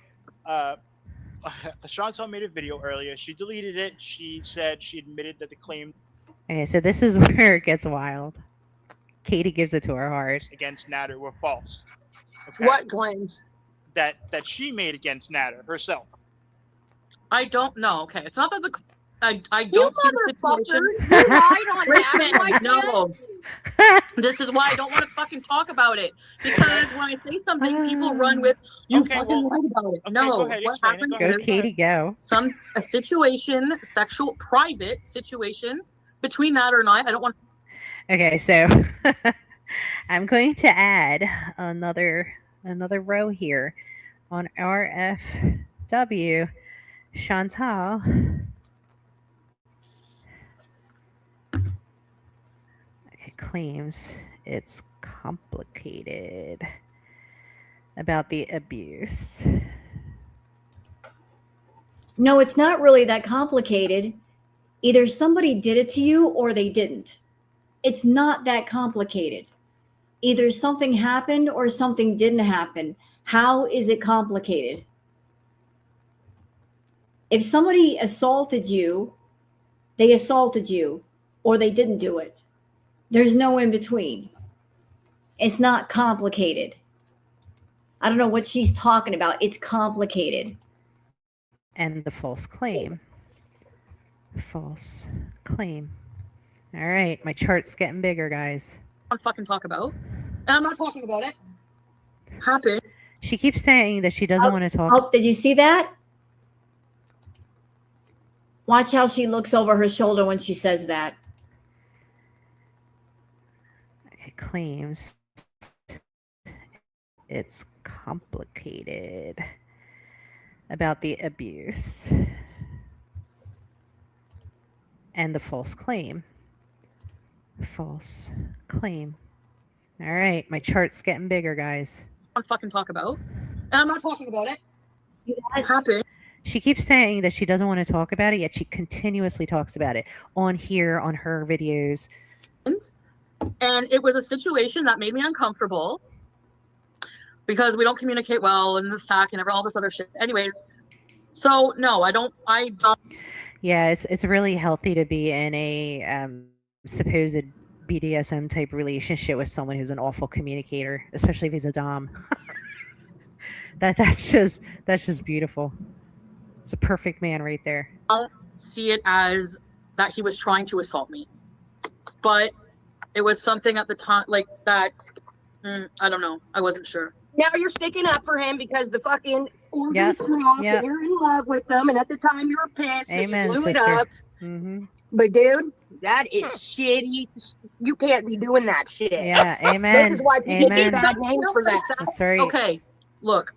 Chantal made a video earlier. She deleted it. She said she admitted that the claim Okay, so this is where it gets wild. Katie gives it to her heart. against Natter were false. Okay? What claims? That she made against Natter herself. I don't know. Okay, it's not that the I don't see the situation. You lied on that. Listen, no. This is why I don't want to fucking talk about it, because when I say something, people run with you Okay, fucking lied about it. okay, No, go ahead, what explain it. happened Go Go, ahead. is Katie, go. a situation, sexual, private situation between Natter and I don't want. Okay, so I'm going to add another row here on RFW. Chantal. Okay, claims it's complicated about the abuse. No, it's not really that complicated. Either somebody did it to you or they didn't. It's not that complicated. Either something happened or something didn't happen. How is it complicated? If somebody assaulted you, they assaulted you or they didn't do it. There's no in between. It's not complicated. I don't know what she's talking about. It's complicated. And the false claim. False claim. All right, my chart's getting bigger, guys. to fucking talk about, and I'm not talking about it. Happened. She keeps saying that she doesn't want to talk. Oh, did you see that? Watch how she looks over her shoulder when she says that. Okay, claims it's complicated about the abuse and the false claim. False claim. All right, my chart's getting bigger, guys. I'm fucking talk about, and I'm not talking about it. See that? Happened. She keeps saying that she doesn't want to talk about it, yet she continuously talks about it on here, on her videos. And it was a situation that made me uncomfortable because we don't communicate well and this talk and all this other shit. Anyways, so no, I don't. Yeah, it's really healthy to be in a supposed BDSM type relationship with someone who's an awful communicator, especially if he's a dom. that's just beautiful. It's a perfect man right there. I don't see it as that he was trying to assault me, but it was something at the time like that. I don't know. I wasn't sure. Now you're sticking up for him because the fucking organs Yep. off Yep. and you're in love with them, and at the time you were pissed and Amen, you blew sister. it up. Mm-hmm. But dude, that is shitty. You can't be doing that shit. Yeah, amen. This is why people Amen. get bad names for that. That's right. Okay, look.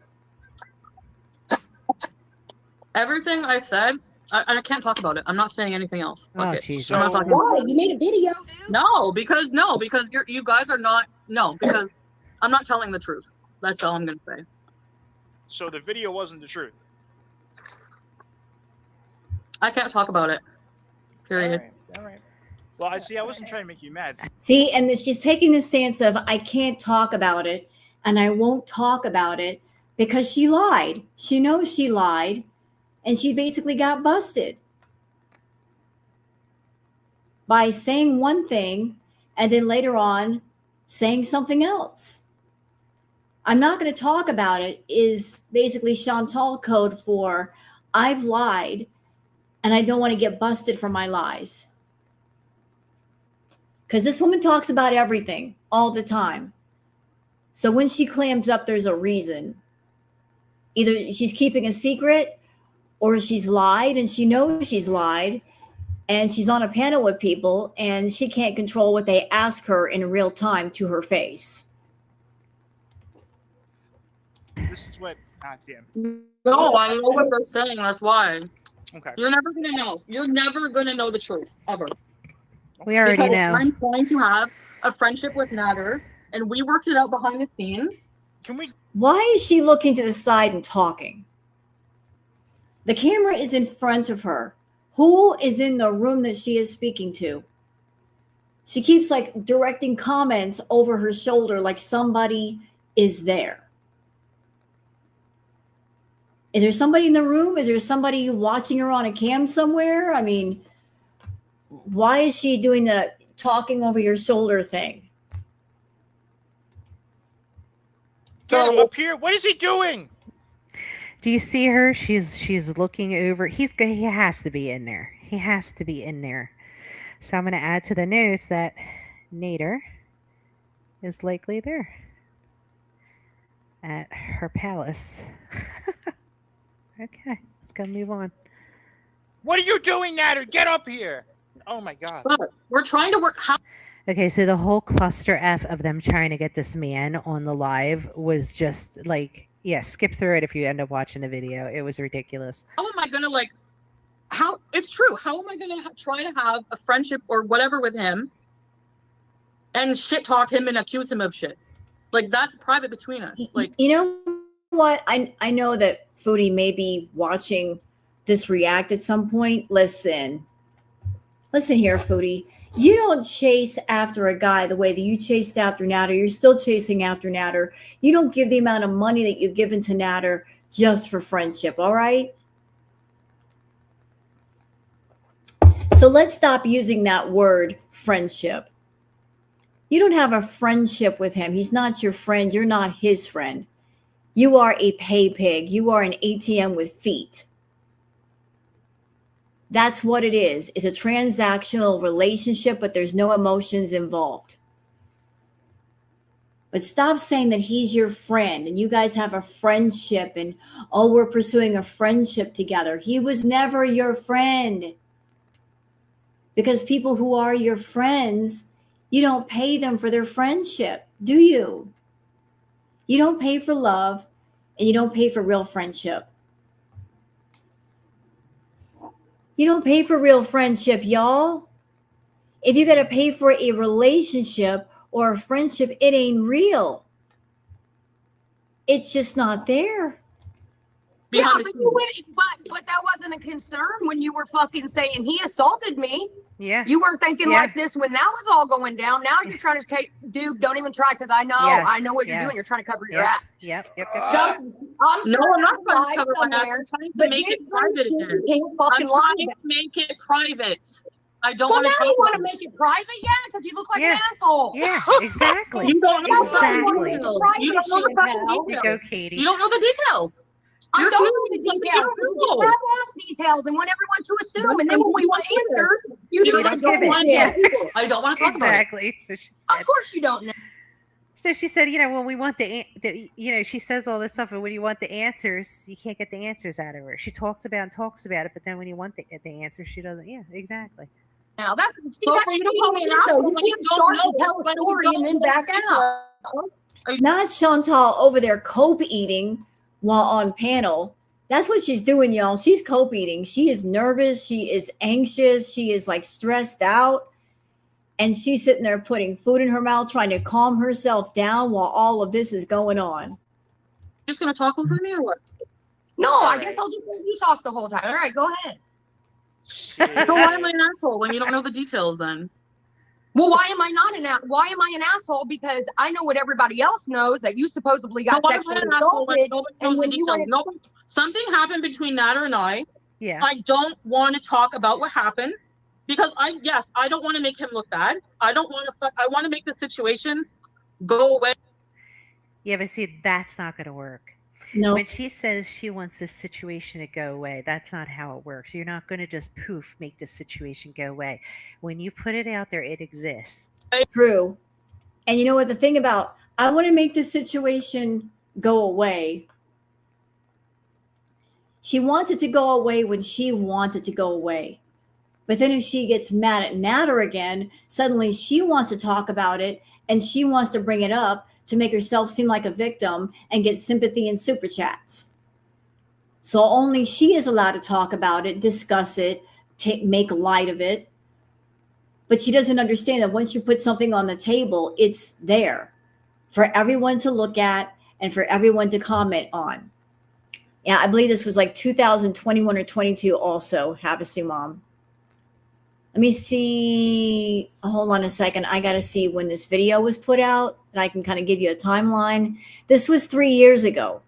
Everything I said, I can't talk about it. I'm not saying anything else. Fuck Oh, it. Jesus. I'm not talking Why? You made a video, dude. No, because you guys are not. No, because I'm not telling the truth. That's all I'm gonna say. So the video wasn't the truth. I can't talk about it. Period. All right. Well, I wasn't trying to make you mad. See, and she's taking the stance of, I can't talk about it and I won't talk about it because she lied. She knows she lied and she basically got busted by saying one thing and then later on saying something else. I'm not going to talk about it is basically Chantal code for I've lied and I don't want to get busted for my lies. Because this woman talks about everything all the time. So when she clams up, there's a reason. Either she's keeping a secret or she's lied and she knows she's lied and she's on a panel with people and she can't control what they ask her in real time to her face. This is what. Damn. No, I know what they're saying. That's why. Okay. You're never gonna know. You're never gonna know the truth ever. We already Because know. I'm trying to have a friendship with Natter, and we worked it out behind the scenes. Can we? Why is she looking to the side and talking? The camera is in front of her. Who is in the room that she is speaking to? She keeps like directing comments over her shoulder like somebody is there. Is there somebody in the room? Is there somebody watching her on a cam somewhere? I mean, why is she doing the talking over your shoulder thing? Get him up here. What is he doing? Do you see her? She's looking over. He has to be in there. He has to be in there. So I'm going to add to the notes that Nader is likely there at her palace. Okay, let's go move on. What are you doing, Nader? Get up here. Oh my God. We're trying to work. Okay, so the whole cluster F of them trying to get this man on the live was just like, yeah, skip through it if you end up watching the video. It was ridiculous. How am I going to how it's true. How am I going to try to have a friendship or whatever with him and shit talk him and accuse him of shit? Like, that's private between us. Like, you know what? I know that Foodie may be watching this react at some point. Listen here, Foodie. You don't chase after a guy the way that you chased after Nader. You're still chasing after Nader. You don't give the amount of money that you've given to Nader just for friendship, all right? So let's stop using that word friendship. You don't have a friendship with him. He's not your friend. You're not his friend. You are a pay pig. You are an ATM with feet. That's what it is. It's a transactional relationship, but there's no emotions involved. But stop saying that he's your friend and you guys have a friendship and, oh, we're pursuing a friendship together. He was never your friend. Because people who are your friends, you don't pay them for their friendship, do you? You don't pay for love and you don't pay for real friendship. You don't pay for real friendship, y'all. If you got to pay for a relationship or a friendship, it ain't real. It's just not there. Yeah, but that wasn't a concern when you were fucking saying he assaulted me. Yeah. You weren't thinking like this when that was all going down. Now you're trying to take, dude, don't even try because I know what you're doing. You're trying to cover your ass. Yep. So, I'm not trying to cover my ass. I'm trying to make it private again. I'm trying to make it private. I don't want to. Now you want to make it private, because you look like an asshole. Yeah, exactly. You don't know exactly. You don't know the fucking details. Go, Katie. You don't know the details. I don't know the details. You have ass details and want everyone to assume, and then when we want answers, you don't want to. I don't want to talk about it. Exactly. So she said. Of course you don't know. So she said, when we want she says all this stuff, and when you want the answers, you can't get the answers out of her. She talks about it, but then when you want the answer, she doesn't. Yeah, exactly. Now that's So for you to call me an asshole when you don't know, tell a story and then back out. Not Chantal over there cope eating while on panel. That's what she's doing, y'all. She's cope eating. She is nervous. She is anxious. She is like stressed out. And she's sitting there putting food in her mouth, trying to calm herself down while all of this is going on. Just going to talk over me or what? No, I guess I'll just let you talk the whole time. All right, go ahead. So why am I an asshole when you don't know the details then? Well, why am I an asshole? Because I know what everybody else knows, that you supposedly got sexually assaulted. And when you something happened between Nader and I. Yeah. I don't want to talk about what happened because I don't want to make him look bad. I want to make the situation go away. Yeah, but see, that's not going to work. No. When she says she wants this situation to go away, that's not how it works. You're not going to just poof make the situation go away. When you put it out there, it exists. True. And you know what? The thing about, I want to make this situation go away. She wants it to go away when she wants it to go away. But then if she gets mad at Nader again, suddenly she wants to talk about it and she wants to bring it up to make herself seem like a victim and get sympathy and super chats. So only she is allowed to talk about it, discuss it, make light of it. But she doesn't understand that once you put something on the table, it's there for everyone to look at and for everyone to comment on. Yeah, I believe this was like 2021 or 22 also, Havasu Mom. Let me see. Hold on a second. I got to see when this video was put out, and I can kind of give you a timeline. This was 3 years ago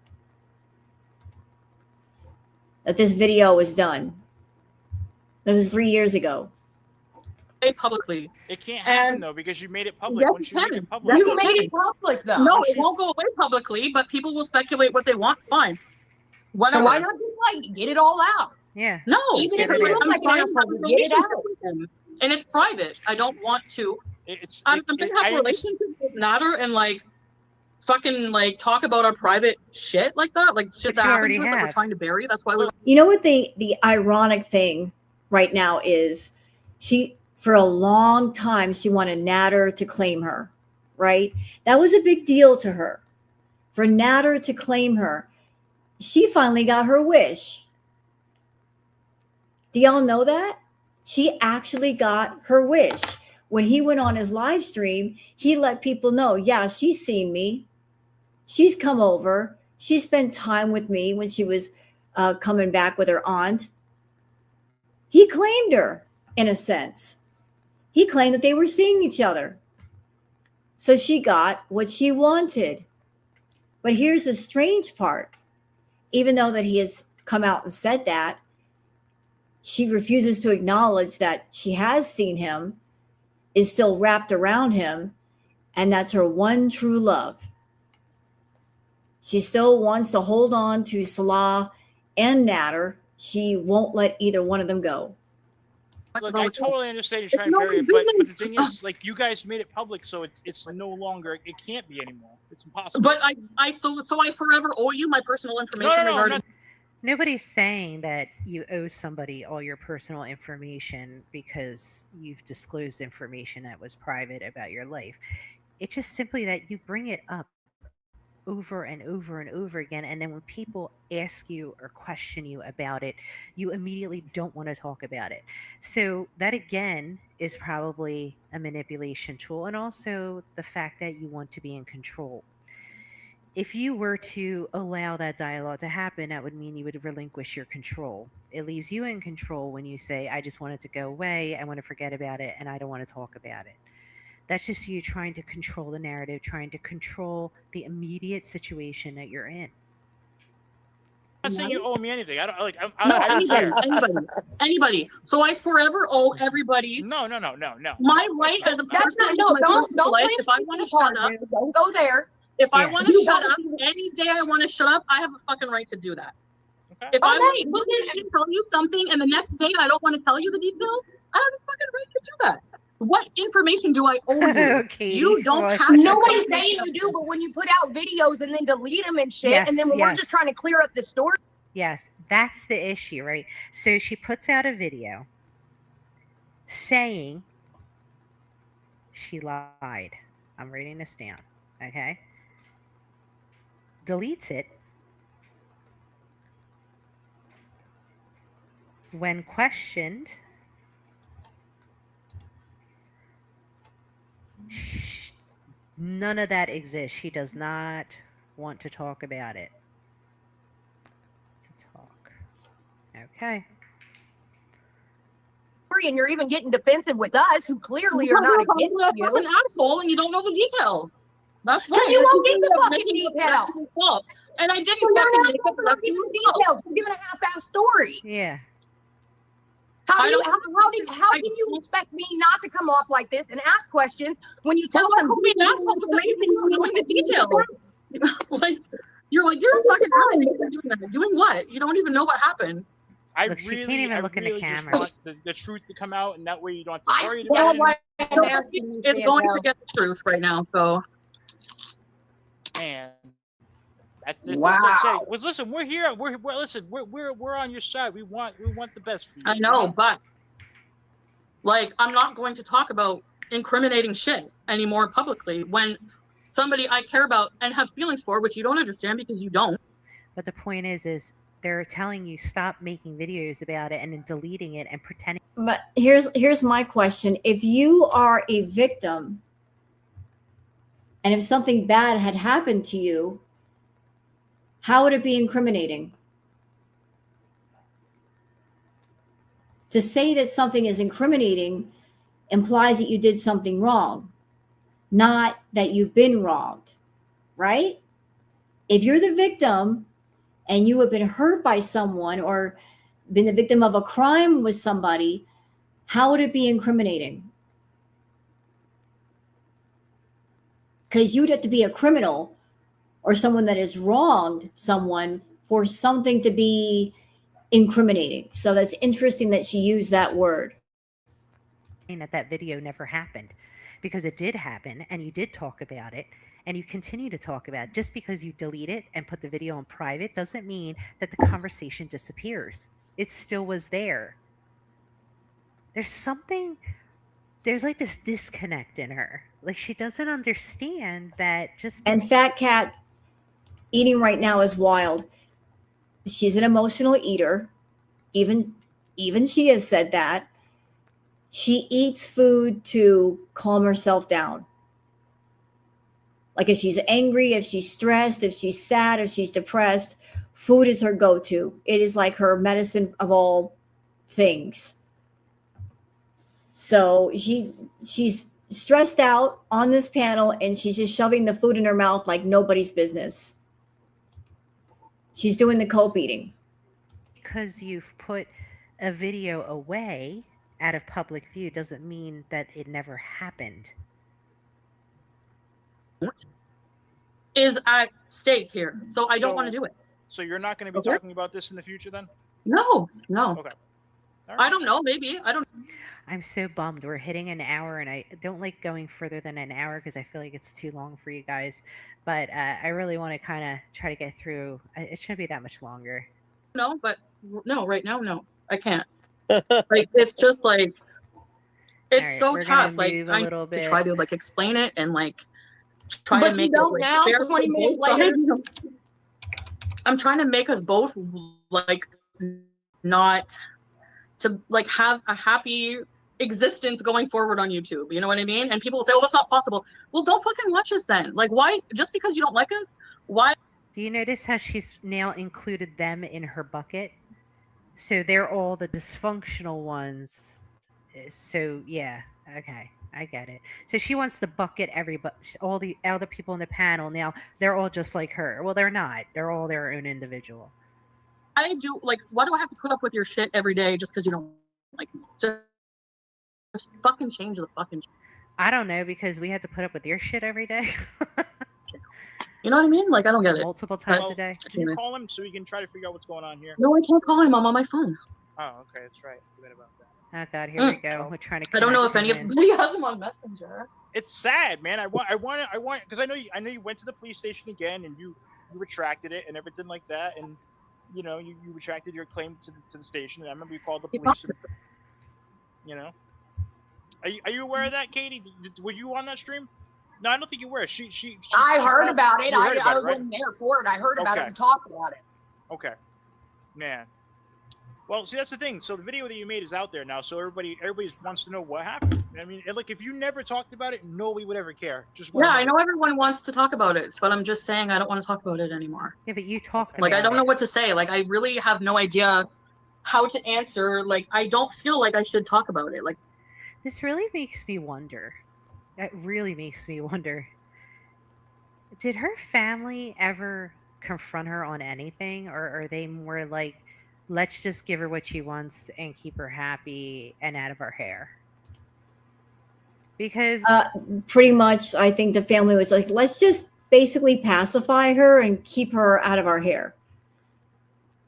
that this video was done. That was 3 years ago. Publicly. It can't happen though because you made it public. Yes, Once it you make can. it public, You made it public though. No, it won't go away publicly, but people will speculate what they want. Fine. Whatever. So why not just like get it all out? Yeah. No, Even if because it looks I'm like an trying to asshole, have a get it relationship out. with him, and it's private. I don't want to. I'm gonna have a relationship with Nader and like fucking like talk about our private shit like that, like shit that happens to us that we're trying to bury. That's why we. You know what the ironic thing right now is? She, for a long time, she wanted Nader to claim her, right? That was a big deal to her. For Nader to claim her, she finally got her wish. Do y'all know that? She actually got her wish. When he went on his live stream, he let people know, yeah, she's seen me. She's come over. She spent time with me when she was coming back with her aunt. He claimed her, in a sense. He claimed that they were seeing each other. So she got what she wanted. But here's the strange part. Even though that he has come out and said that, she refuses to acknowledge that she has seen him, is still wrapped around him, and that's her one true love. She still wants to hold on to Salah and Nader. She won't let either one of them go. Look, I totally understand you're trying to bury it, but the thing is, like, you guys made it public, so it's no longer, it can't be anymore. It's impossible. But I forever owe you my personal information regarding. Nobody's saying that you owe somebody all your personal information because you've disclosed information that was private about your life. It's just simply that you bring it up over and over and over again, and then when people ask you or question you about it, you immediately don't want to talk about it. So that again is probably a manipulation tool, and also the fact that you want to be in control. If you were to allow that dialogue to happen, that would mean you would relinquish your control. It leaves you in control when you say, I just want it to go away, I want to forget about it, and I don't want to talk about it. That's just you trying to control the narrative, trying to control the immediate situation that you're in. I'm not saying you owe me anything. I don't like. Anybody. So I forever owe everybody. No. My right as a person. Don't if I want to shut up, don't go there. If I want to shut up, any day I want to shut up, I have a fucking right to do that. Okay. If I want to look in and tell you something, and the next day I don't want to tell you the details, I have a fucking right to do that. What information do I owe you? Okay. You don't have. Nobody's saying you do, but when you put out videos and then delete them and shit, and then when we're just trying to clear up the story. Yes, that's the issue, right? So she puts out a video saying she lied. I'm writing this down, okay? Deletes it. When questioned, none of that exists. She does not want to talk about it. To talk. Okay. And you're even getting defensive with us, who clearly are not against you. You're an asshole, and you don't know the details. That's why you won't get the fucking details. And I didn't fucking make up the details. You're giving a half-ass story. Yeah. How can you expect me not to come off like this and ask questions when you tell some be an asshole without even knowing the details? Like, you're a fucking asshole doing that. Doing what? You don't even know what happened. Look, she can't even look in the camera. Just want the truth to come out, and that way you don't have to worry about it. It's going to get the truth right now, so. And that's wow. That's well, listen, we're here. We're on your side. We want the best for you. I know, but like, I'm not going to talk about incriminating shit anymore publicly when somebody I care about and have feelings for, which you don't understand because you don't. But the point is they're telling you stop making videos about it and then deleting it and pretending. But here's my question. If you are a victim and if something bad had happened to you, how would it be incriminating? To say that something is incriminating implies that you did something wrong, not that you've been wronged, right? If you're the victim and you have been hurt by someone or been the victim of a crime with somebody, how would it be incriminating? Because you'd have to be a criminal or someone that has wronged someone for something to be incriminating. So that's interesting that she used that word. That video never happened, because it did happen and you did talk about it and you continue to talk about it. Just because you delete it and put the video on private doesn't mean that the conversation disappears. It still was there. There's like this disconnect in her. Like, she doesn't understand that just. And Fat Cat eating right now is wild. She's an emotional eater. Even she has said that. She eats food to calm herself down. Like if she's angry, if she's stressed, if she's sad, if she's depressed, food is her go-to. It is like her medicine of all things. So she's stressed out on this panel and she's just shoving the food in her mouth like nobody's business. She's doing the cope eating. Because you've put a video away out of public view doesn't mean that it never happened. Is at stake here, so I don't want to do it. So you're not going to be talking about this in the future then? No. Okay. Right. I don't know. Maybe I don't. I'm so bummed. We're hitting an hour, and I don't like going further than an hour because I feel like it's too long for you guys. But I really want to kind of try to get through. It shouldn't be that much longer. No, but no, right now, no, I can't. Like, it's just like, it's right, so tough. Like, I need to try to like explain it and like try to make it like now, fair 20 minutes later. I'm trying to make us both like not to like have a happy existence going forward on YouTube. You know what I mean? And people will say, "Oh, it's not possible." Well, don't fucking watch us then. Like, why? Just because you don't like us, why? Do you notice how she's now included them in her bucket? So they're all the dysfunctional ones. So yeah, okay, I get it. So she wants to bucket everybody, all the other people in the panel. Now they're all just like her. Well, they're not. They're all their own individual. I do like. Why do I have to put up with your shit every day just because you don't like me? Just fucking change the fucking. I don't know, because we had to put up with your shit every day. You know what I mean? Like, I don't get it. Multiple times a day. Can you call him so we can try to figure out what's going on here? No, I can't call him. I'm on my phone. Oh, okay, that's right. Forget about that. Oh God, here we go. We're trying to. I don't know if anybody has him on Messenger. It's sad, man. I want, because I know you went to the police station again and you retracted it and everything like that, and you know you retracted your claim to the station. And I remember you called the police. And, you know, are you aware of that, Katie? Were you on that stream? No, I don't think you were. I heard about it. I right? wasn't there for it. I heard about it and talked about it. Okay. Man. Well, see, that's the thing. So the video that you made is out there now, so everybody wants to know what happened. I mean, like, if you never talked about it, nobody would ever care. Yeah, I know everyone wants to talk about it, but I'm just saying I don't want to talk about it anymore. Yeah, but you talked about like, I don't know what to say. Like, I really have no idea how to answer. Like, I don't feel like I should talk about it. Like, this really makes me wonder. It really makes me wonder. Did her family ever confront her on anything, or are they more like, let's just give her what she wants and keep her happy and out of our hair? Because pretty much, I think the family was like, let's just basically pacify her and keep her out of our hair.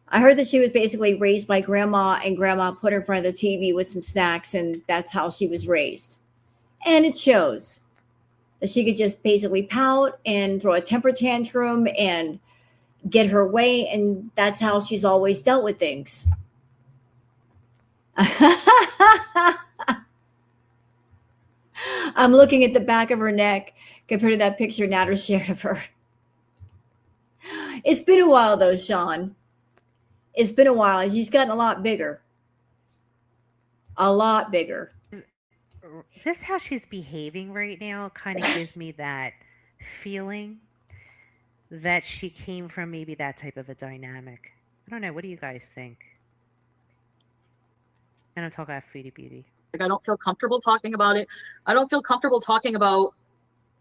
I heard that she was basically raised by grandma, and grandma put her in front of the TV with some snacks, and that's how she was raised. And it shows that she could just basically pout and throw a temper tantrum and get her way, and that's how she's always dealt with things. I'm looking at the back of her neck compared to that picture Natter shared of her. It's been a while though, Sean. It's been a while. She's gotten a lot bigger. A lot bigger. Just how she's behaving right now kind of gives me that feeling that she came from maybe that type of a dynamic. I don't know. What do you guys think? And I'm talking about Foodie Beauty. Like, I don't feel comfortable talking about it. I don't feel comfortable talking about,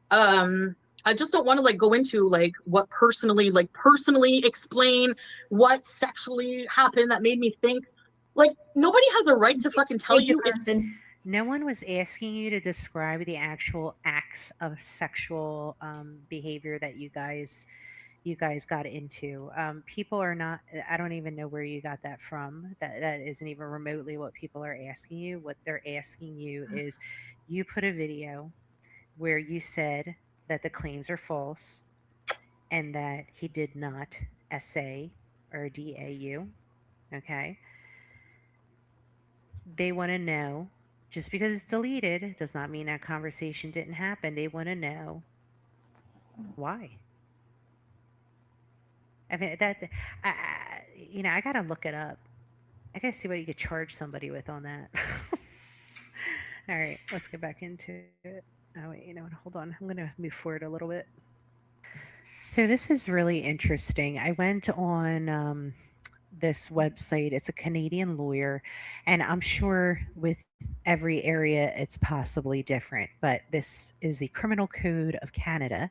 I just don't want to like go into like what personally explain what sexually happened that made me think. Like, nobody has a right to fucking tell you it's. No one was asking you to describe the actual acts of sexual behavior that you guys got into. People are not. I don't even know where you got that from. That isn't even remotely what people are asking you. What they're asking you is, you put a video where you said that the claims are false and that he did not SA or DAU. Okay. They want to know, just because it's deleted does not mean that conversation didn't happen. They want to know why. I mean, I gotta look it up. I gotta see what you could charge somebody with on that. All right, let's get back into it. Oh wait, you know what? Hold on. I'm gonna move forward a little bit. So this is really interesting. I went on this website. It's a Canadian lawyer, and I'm sure with every area it's possibly different, but this is the Criminal Code of Canada.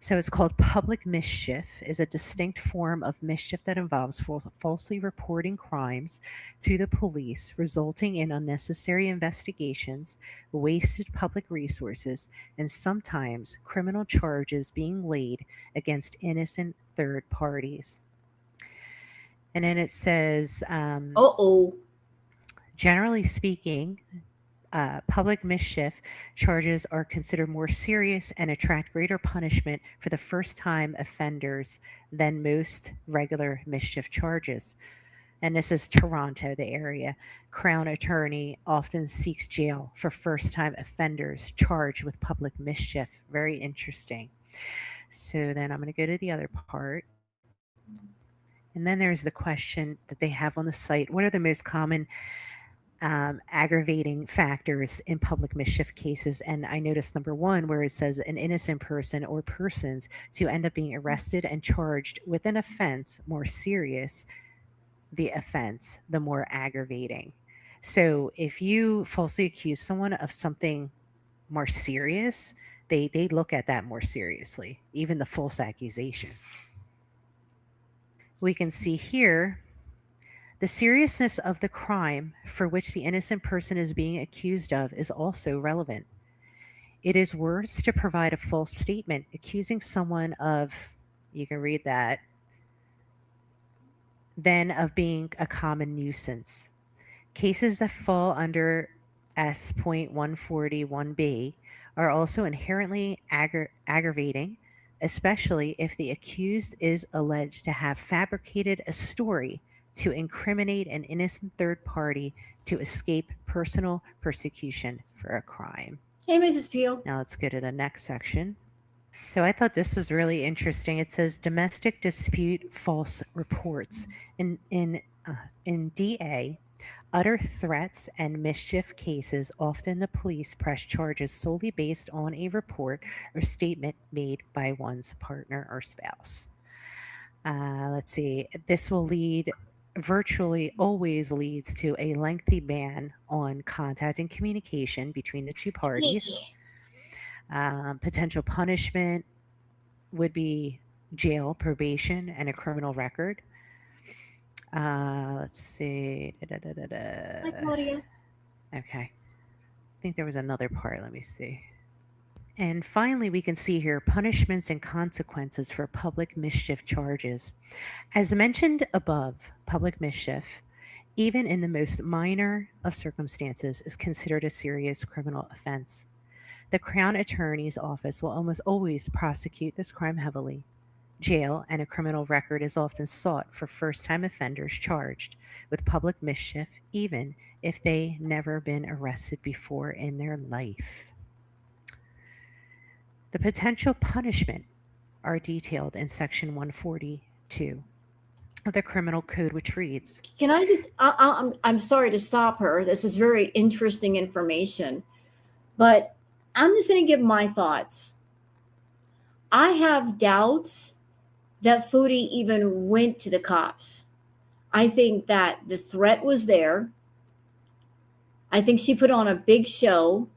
So it's called public mischief, is a distinct form of mischief that involves falsely reporting crimes to the police, resulting in unnecessary investigations, wasted public resources, and sometimes criminal charges being laid against innocent third parties. And then it says, generally speaking, public mischief charges are considered more serious and attract greater punishment for the first-time offenders than most regular mischief charges. And this is Toronto, the area. Crown attorney often seeks jail for first-time offenders charged with public mischief. Very interesting. So then I'm going to go to the other part. And then there's the question that they have on the site. What are the most common aggravating factors in public mischief cases? And I noticed number one, where it says an innocent person or persons to end up being arrested and charged with an offense more serious, the offense, the more aggravating. So if you falsely accuse someone of something more serious, they look at that more seriously, even the false accusation. We can see here the seriousness of the crime for which the innocent person is being accused of is also relevant. It is worse to provide a false statement accusing someone of, you can read that, than of being a common nuisance. Cases that fall under S.141b are also inherently aggravating, especially if the accused is alleged to have fabricated a story to incriminate an innocent third party to escape personal persecution for a crime. Hey, Mrs. Peel. Now let's go to the next section. So I thought this was really interesting. It says domestic dispute false reports. In DA, utter threats and mischief cases, often the police press charges solely based on a report or statement made by one's partner or spouse. Let's see. This will virtually always leads to a lengthy ban on contact and communication between the two parties. Potential punishment would be jail, probation, and a criminal record. Let's see. Hi, Claudia. Okay. I think there was another part. Let me see. And finally, we can see here punishments and consequences for public mischief charges. As mentioned above, public mischief, even in the most minor of circumstances, is considered a serious criminal offense. The Crown Attorney's Office will almost always prosecute this crime heavily. Jail and a criminal record is often sought for first-time offenders charged with public mischief, even if they never been arrested before in their life. The potential punishment are detailed in Section 142 of the Criminal Code, which reads... Can I just... I'm sorry to stop her. This is very interesting information. But I'm just going to give my thoughts. I have doubts that Foodie even went to the cops. I think that the threat was there. I think she put on a big show.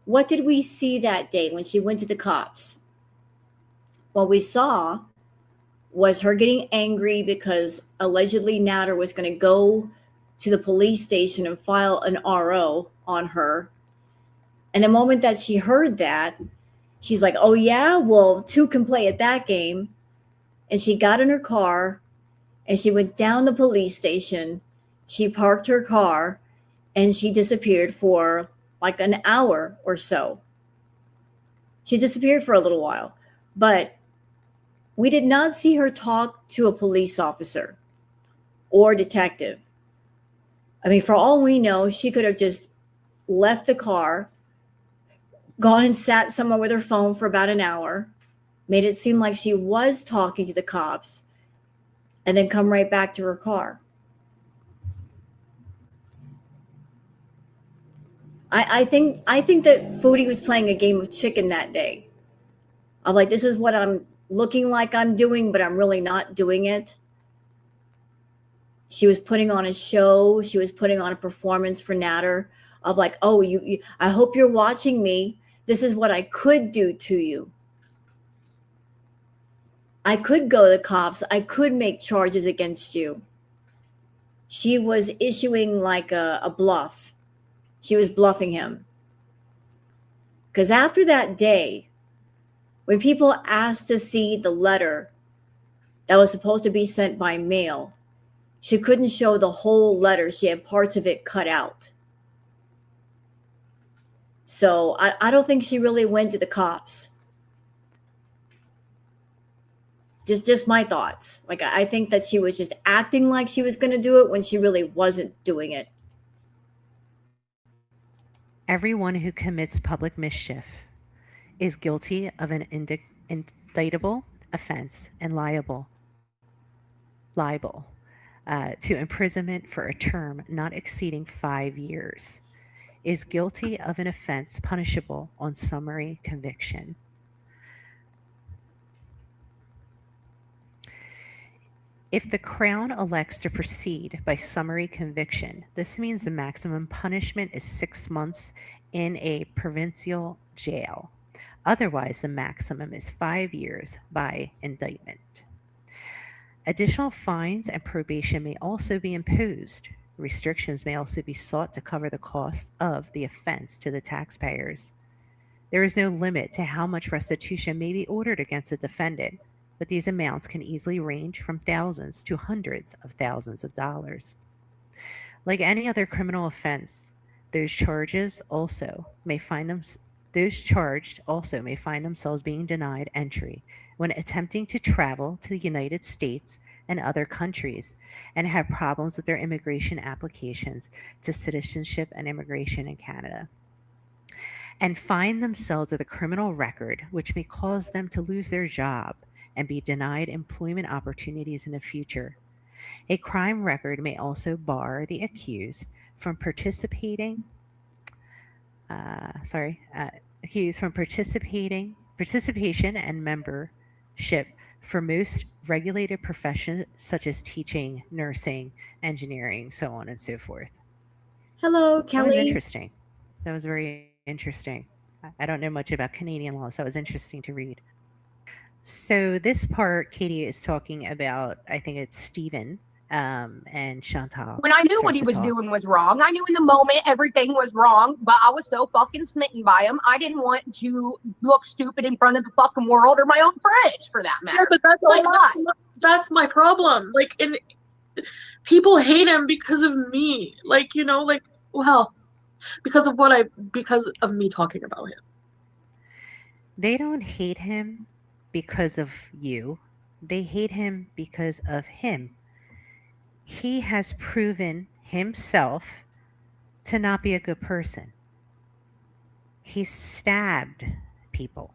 What did we see that day when she went to the cops? What we saw was her getting angry because allegedly Natter was going to go to the police station and file an RO on her. And the moment that she heard that, she's like, oh, yeah, well, two can play at that game. And she got in her car and she went down the police station. She parked her car and she disappeared for like an hour or so. She disappeared for a little while, but we did not see her talk to a police officer or detective. I mean, for all we know, she could have just left the car, gone and sat somewhere with her phone for about an hour, made it seem like she was talking to the cops, and then come right back to her car. I think that Foodie was playing a game of chicken that day. I'm like, this is what I'm looking like I'm doing, but I'm really not doing it. She was putting on a show. She was putting on a performance for Natter of like, oh, you I hope you're watching me. This is what I could do to you. I could go to the cops. I could make charges against you. She was issuing like a bluff. She was bluffing him. Because after that day, when people asked to see the letter that was supposed to be sent by mail, she couldn't show the whole letter. She had parts of it cut out. So I don't think she really went to the cops. Just my thoughts. Like, I think that she was just acting like she was going to do it when she really wasn't doing it. Everyone who commits public mischief is guilty of an indictable offense and liable to imprisonment for a term not exceeding 5 years, is guilty of an offense punishable on summary conviction. If the Crown elects to proceed by summary conviction, this means the maximum punishment is 6 months in a provincial jail. Otherwise, the maximum is 5 years by indictment. Additional fines and probation may also be imposed. Restrictions may also be sought to cover the cost of the offense to the taxpayers. There is no limit to how much restitution may be ordered against a defendant, but these amounts can easily range from thousands to hundreds of thousands of dollars. Like any other criminal offense, those charged also may find themselves being denied entry when attempting to travel to the United States and other countries and have problems with their immigration applications to citizenship and immigration in Canada, and find themselves with a criminal record which may cause them to lose their job and be denied employment opportunities in the future. A crime record may also bar the accused from participation and membership for most regulated professions such as teaching, nursing, engineering, so on and so forth. Hello, That was Kelly. interesting. That was very interesting. I don't know much about Canadian law, so that was interesting to read. So this part, Katie is talking about, I think it's Stephen and Chantal. When I knew what he was doing was wrong, I knew in the moment everything was wrong, but I was so fucking smitten by him. I didn't want to look stupid in front of the fucking world or my own fridge, for that matter. Yeah, but that's my problem. Like, and people hate him because of me. Like, you know, like, well, because of me talking about him. They don't hate him because of you. They hate him because of him. He has proven himself to not be a good person. He stabbed people,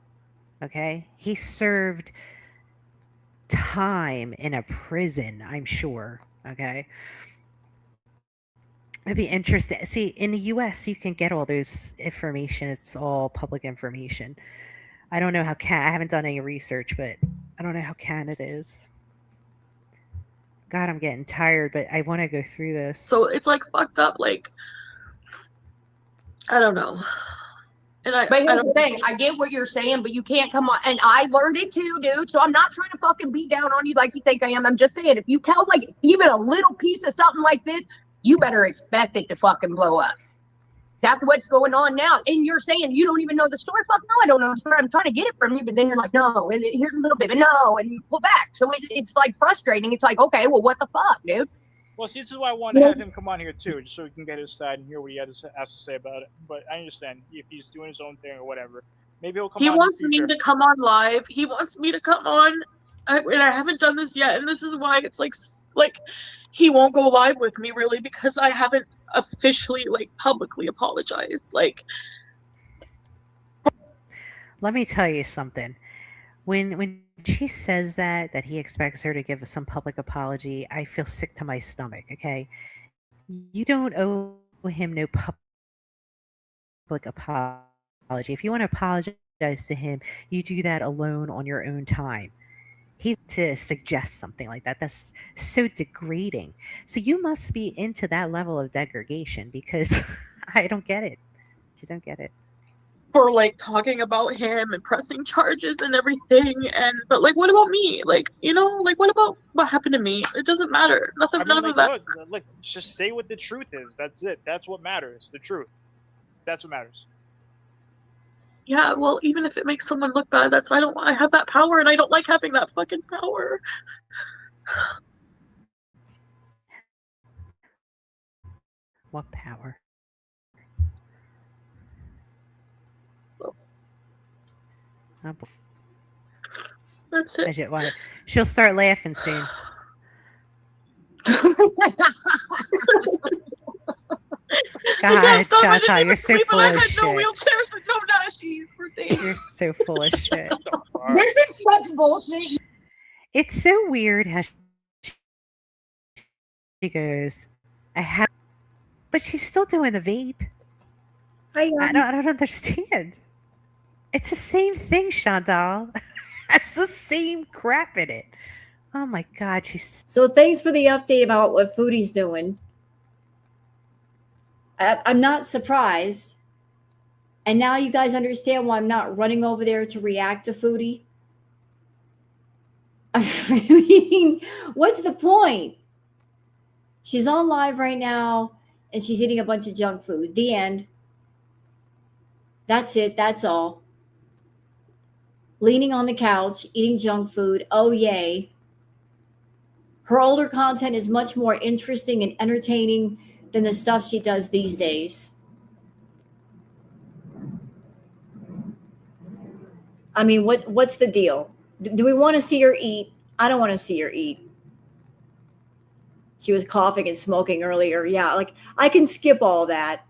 okay? He served time in a prison, I'm sure, okay? It'd be interesting. See, in the US, you can get all those information. It's all public information. I don't know how I haven't done any research, but I don't know how Canada is. God, I'm getting tired, but I want to go through this. So it's like fucked up. Like, I don't know. And But here's the thing, I get what you're saying, but you can't come on. And I learned it too, dude. So I'm not trying to fucking beat down on you like you think I am. I'm just saying, if you tell like even a little piece of something like this, you better expect it to fucking blow up. That's what's going on now. And you're saying you don't even know the story. Fuck no, I don't know the story. I'm trying to get it from you, but then you're like, no, and here's a little bit, but no, and you pull back. So it's like frustrating. It's like, okay, well, what the fuck, dude? Well, see, this is why I wanted to have him come on here too, just so we can get his side and hear what he has to say about it. But I understand if he's doing his own thing or whatever. Maybe he'll come He on. wants me to come on live. He wants me to come on, and I haven't done this yet. And this is why it's like he won't go live with me really because I haven't officially like publicly apologized. Like, let me tell you something. When she says that he expects her to give some public apology, I feel sick to my stomach, okay? You don't owe him no public apology. If you want to apologize to him, you do that alone on your own time. He's to suggest something like that. That's so degrading. So you must be into that level of degradation because I don't get it. I don't get it. For like talking about him and pressing charges and everything, but like, what about me? Like, you know, like what about what happened to me? It doesn't matter. Nothing. I mean, None like, of that. look, just say what the truth is. That's it. That's what matters. The truth. That's what matters. Yeah, well, even if it makes someone look bad, I have that power, and I don't like having that fucking power. What power? Oh, that's it. She'll start laughing soon. God, Chantal, you're so full of shit. No wheelchairs, but no dashies for days. You're so full of shit. This is such bullshit. It's so weird how she goes, I have, but she's still doing the vape. I don't understand. It's the same thing, Chantal. It's the same crap in it. Oh my God, she's so. Thanks for the update about what Foodie's doing. I'm not surprised. And now you guys understand why I'm not running over there to react to Foodie. I mean, what's the point? She's on live right now and she's eating a bunch of junk food. The end. That's it. That's all. Leaning on the couch, eating junk food. Oh, yay. Her older content is much more interesting and entertaining than the stuff she does these days. I mean, what's the deal? Do we want to see her eat? I don't want to see her eat. She was coughing and smoking earlier. Yeah, like I can skip all that.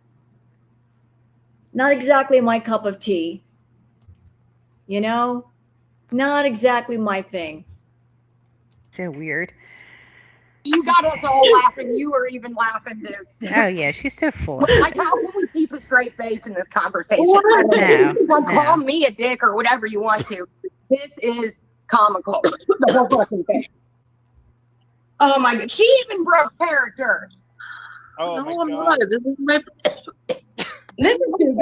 Not exactly my cup of tea. You know? Not exactly my thing. So weird. You got us all laughing. You were even laughing, dude. Oh yeah, she's so full. Like, how can we keep a straight face in this conversation? No. Call me a dick or whatever you want to. This is comical. The whole fucking thing. Oh my God, she even broke character. Oh no, my I'm God. not. This is my. This is too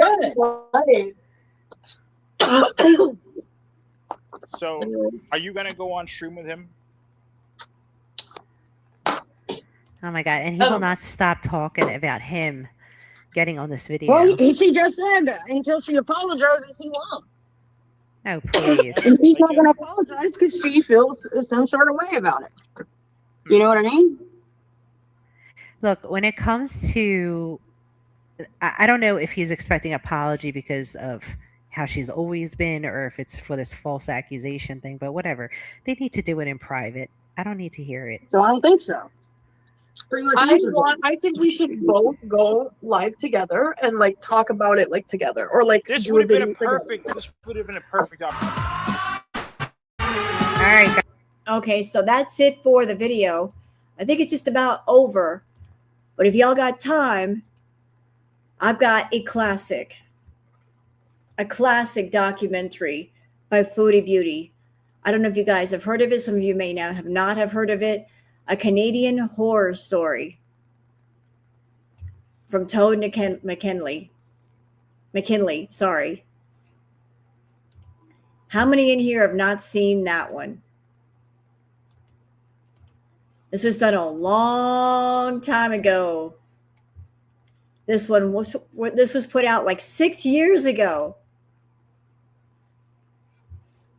good. So, are you gonna go on stream with him? Oh my God, and he will not stop talking about him getting on this video. Well, she just said until she apologizes, he won't. Oh, please. And she's not going to apologize because she feels some sort of way about it. You know what I mean? Look, when it comes to, I don't know if he's expecting apology because of how she's always been or if it's for this false accusation thing, but whatever. They need to do it in private. I don't need to hear it. So I don't think so. I think we should both go live together and like talk about it like together or like This would have been a perfect. This would have been a perfect opportunity. All right. Okay, so that's it for the video. I think it's just about over. But if y'all got time, I've got a classic documentary by Foodie Beauty. I don't know if you guys have heard of it. Some of you may not have heard of it. A Canadian horror story from Toad McKinley. McKinley, sorry. How many in here have not seen that one? This was done a long time ago. This was put out like 6 years ago.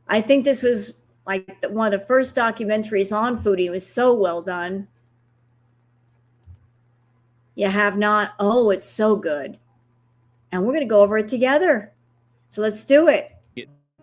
I think this was like one of the first documentaries on Foodie. It was so well done. You have not? Oh, it's so good. And we're going to go over it together. So let's do it.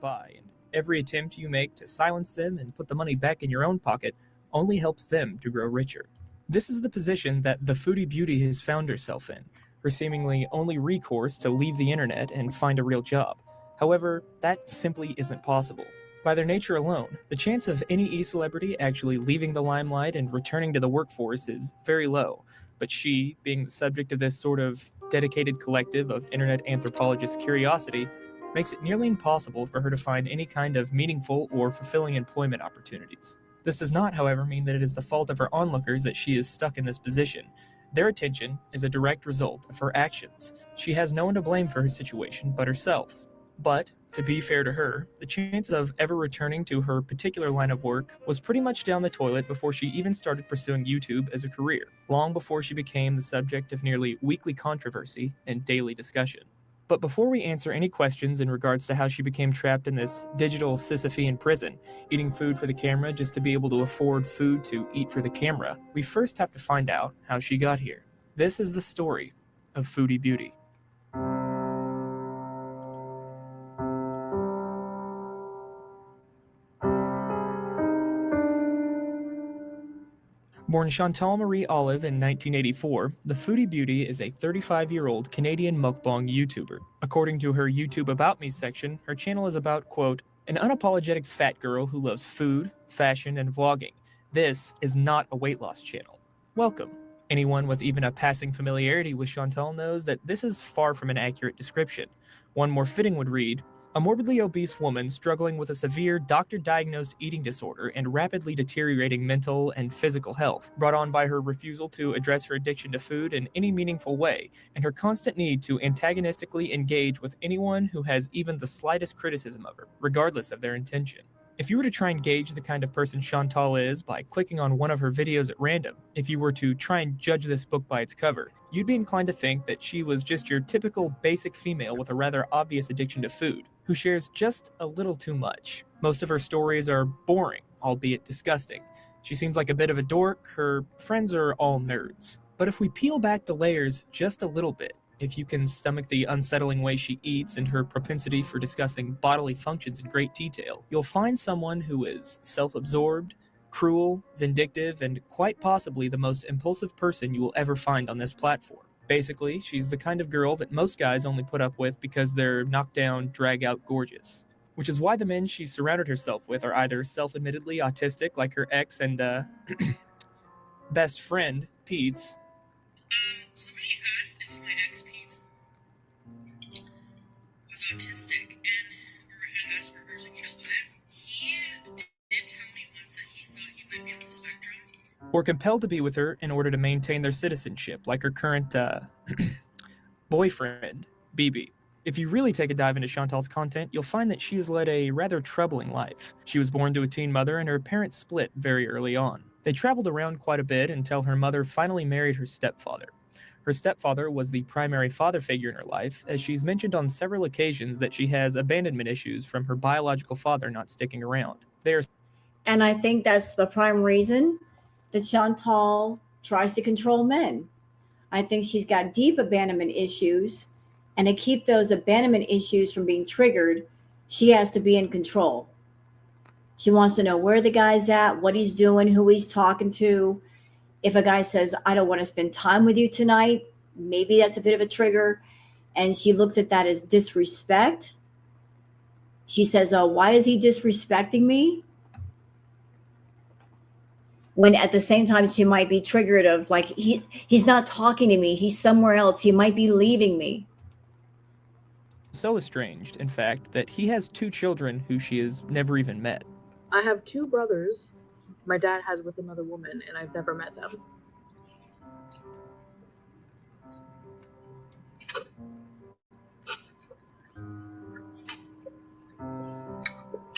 By, and every attempt you make to silence them and put the money back in your own pocket only helps them to grow richer. This is the position that the Foodie Beauty has found herself in, her seemingly only recourse to leave the internet and find a real job. However, that simply isn't possible. By their nature alone, the chance of any e-celebrity actually leaving the limelight and returning to the workforce is very low, but she, being the subject of this sort of dedicated collective of internet anthropologist curiosity, makes it nearly impossible for her to find any kind of meaningful or fulfilling employment opportunities. This does not, however, mean that it is the fault of her onlookers that she is stuck in this position. Their attention is a direct result of her actions. She has no one to blame for her situation but herself. But, to be fair to her, the chance of ever returning to her particular line of work was pretty much down the toilet before she even started pursuing YouTube as a career, long before she became the subject of nearly weekly controversy and daily discussion. But before we answer any questions in regards to how she became trapped in this digital Sisyphean prison, eating food for the camera just to be able to afford food to eat for the camera, we first have to find out how she got here. This is the story of Foodie Beauty. Born Chantal Marie Olive in 1984, the Foodie Beauty is a 35-year-old Canadian mukbang YouTuber. According to her YouTube About Me section, her channel is about, quote, an unapologetic fat girl who loves food, fashion, and vlogging. This is not a weight loss channel. Welcome. Anyone with even a passing familiarity with Chantal knows that this is far from an accurate description. One more fitting would read, a morbidly obese woman struggling with a severe doctor-diagnosed eating disorder and rapidly deteriorating mental and physical health, brought on by her refusal to address her addiction to food in any meaningful way, and her constant need to antagonistically engage with anyone who has even the slightest criticism of her, regardless of their intention. If you were to try and gauge the kind of person Chantal is by clicking on one of her videos at random, if you were to try and judge this book by its cover, you'd be inclined to think that she was just your typical basic female with a rather obvious addiction to food, who shares just a little too much. Most of her stories are boring, albeit disgusting. She seems like a bit of a dork, her friends are all nerds. But if we peel back the layers just a little bit, if you can stomach the unsettling way she eats and her propensity for discussing bodily functions in great detail, you'll find someone who is self-absorbed, cruel, vindictive, and quite possibly the most impulsive person you will ever find on this platform. Basically, she's the kind of girl that most guys only put up with because they're knockdown, drag-out gorgeous. Which is why the men she's surrounded herself with are either self-admittedly autistic like her ex and, best friend, Pete's. Somebody asked if my ex Pete was autistic or had Asperger's, and you know what? He did tell me once that he thought he might be on the spectrum. Or compelled to be with her in order to maintain their citizenship, like her current, boyfriend, BB. If you really take a dive into Chantal's content, you'll find that she has led a rather troubling life. She was born to a teen mother and her parents split very early on. They traveled around quite a bit until her mother finally married her stepfather. Her stepfather was the primary father figure in her life, as she's mentioned on several occasions that she has abandonment issues from her biological father not sticking around. And I think that's the prime reason that Chantal tries to control men. I think she's got deep abandonment issues, and to keep those abandonment issues from being triggered, she has to be in control. She wants to know where the guy's at, what he's doing, who he's talking to. If a guy says, I don't want to spend time with you tonight, maybe that's a bit of a trigger. And she looks at that as disrespect. She says, oh, why is he disrespecting me? When at the same time, she might be triggered of like, he's not talking to me. He's somewhere else. He might be leaving me. So estranged, in fact, that he has 2 children who she has never even met. I have 2 brothers my dad has with another woman, and I've never met them.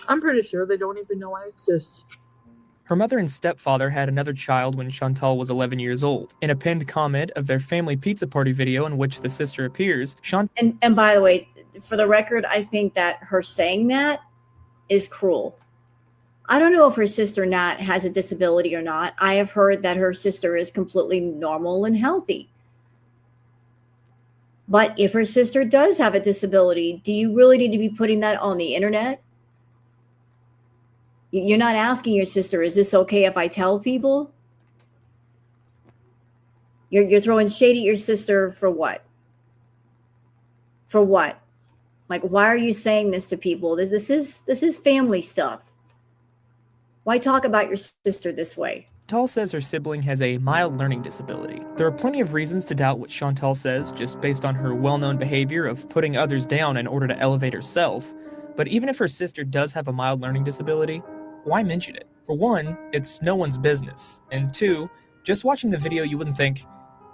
I'm pretty sure they don't even know I exist. Her mother and stepfather had another child when Chantal was 11 years old. In a pinned comment of their family pizza party video in which the sister appears, And by the way, for the record, I think that her saying that is cruel. I don't know if her sister Nat has a disability or not. I have heard that her sister is completely normal and healthy. But if her sister does have a disability, do you really need to be putting that on the internet? You're not asking your sister, is this okay if I tell people? You're throwing shade at your sister for what? For what? Like, why are you saying this to people? This is family stuff. Why talk about your sister this way? Chantal says her sibling has a mild learning disability. There are plenty of reasons to doubt what Chantal says just based on her well-known behavior of putting others down in order to elevate herself. But even if her sister does have a mild learning disability, why mention it? For one, it's no one's business. And two, just watching the video you wouldn't think,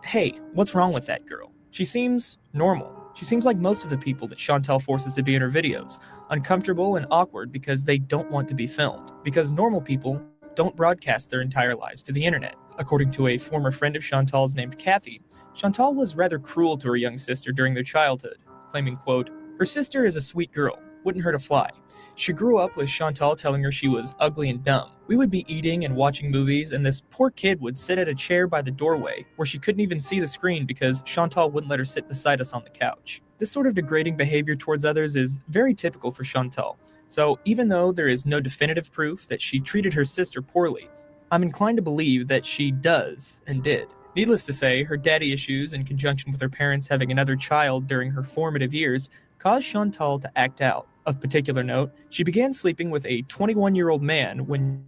hey, what's wrong with that girl? She seems normal. She seems like most of the people that Chantal forces to be in her videos, uncomfortable and awkward because they don't want to be filmed. Because normal people don't broadcast their entire lives to the internet. According to a former friend of Chantal's named Kathy, Chantal was rather cruel to her young sister during their childhood, claiming, quote, her sister is a sweet girl, wouldn't hurt a fly. She grew up with Chantal telling her she was ugly and dumb. We would be eating and watching movies, and this poor kid would sit at a chair by the doorway where she couldn't even see the screen because Chantal wouldn't let her sit beside us on the couch. This sort of degrading behavior towards others is very typical for Chantal. So even though there is no definitive proof that she treated her sister poorly, I'm inclined to believe that she does and did. Needless to say, her daddy issues in conjunction with her parents having another child during her formative years caused Chantal to act out. Of particular note, she began sleeping with a 21-year-old man when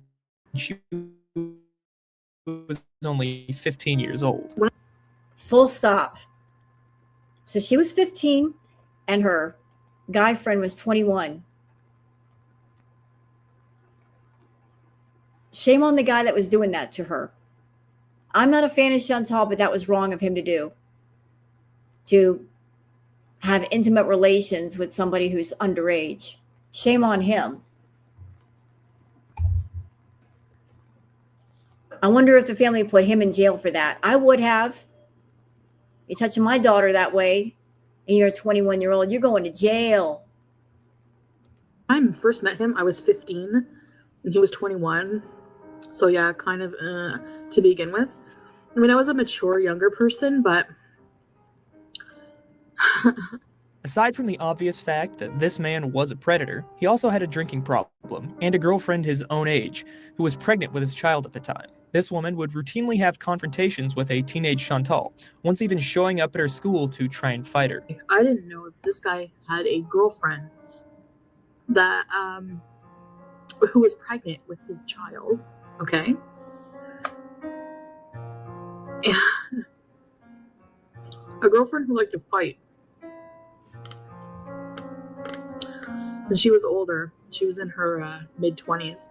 she was only 15 years old. Full stop. So she was 15 and her guy friend was 21. Shame on the guy that was doing that to her. I'm not a fan of Chantal, but that was wrong of him to do. To have intimate relations with somebody who's underage. Shame on him. I wonder if the family put him in jail for that. I would have. You're touching my daughter that way, and you're a 21-year-old, you're going to jail. I first met him, I was 15, and he was 21. So yeah, kind of to begin with. I mean, I was a mature, younger person, but... Aside from the obvious fact that this man was a predator, he also had a drinking problem and a girlfriend his own age who was pregnant with his child at the time. This woman would routinely have confrontations with a teenage Chantal, once even showing up at her school to try and fight her. I didn't know this guy had a girlfriend that who was pregnant with his child. Okay. A girlfriend who liked to fight. And she was older. She was in her mid-20s.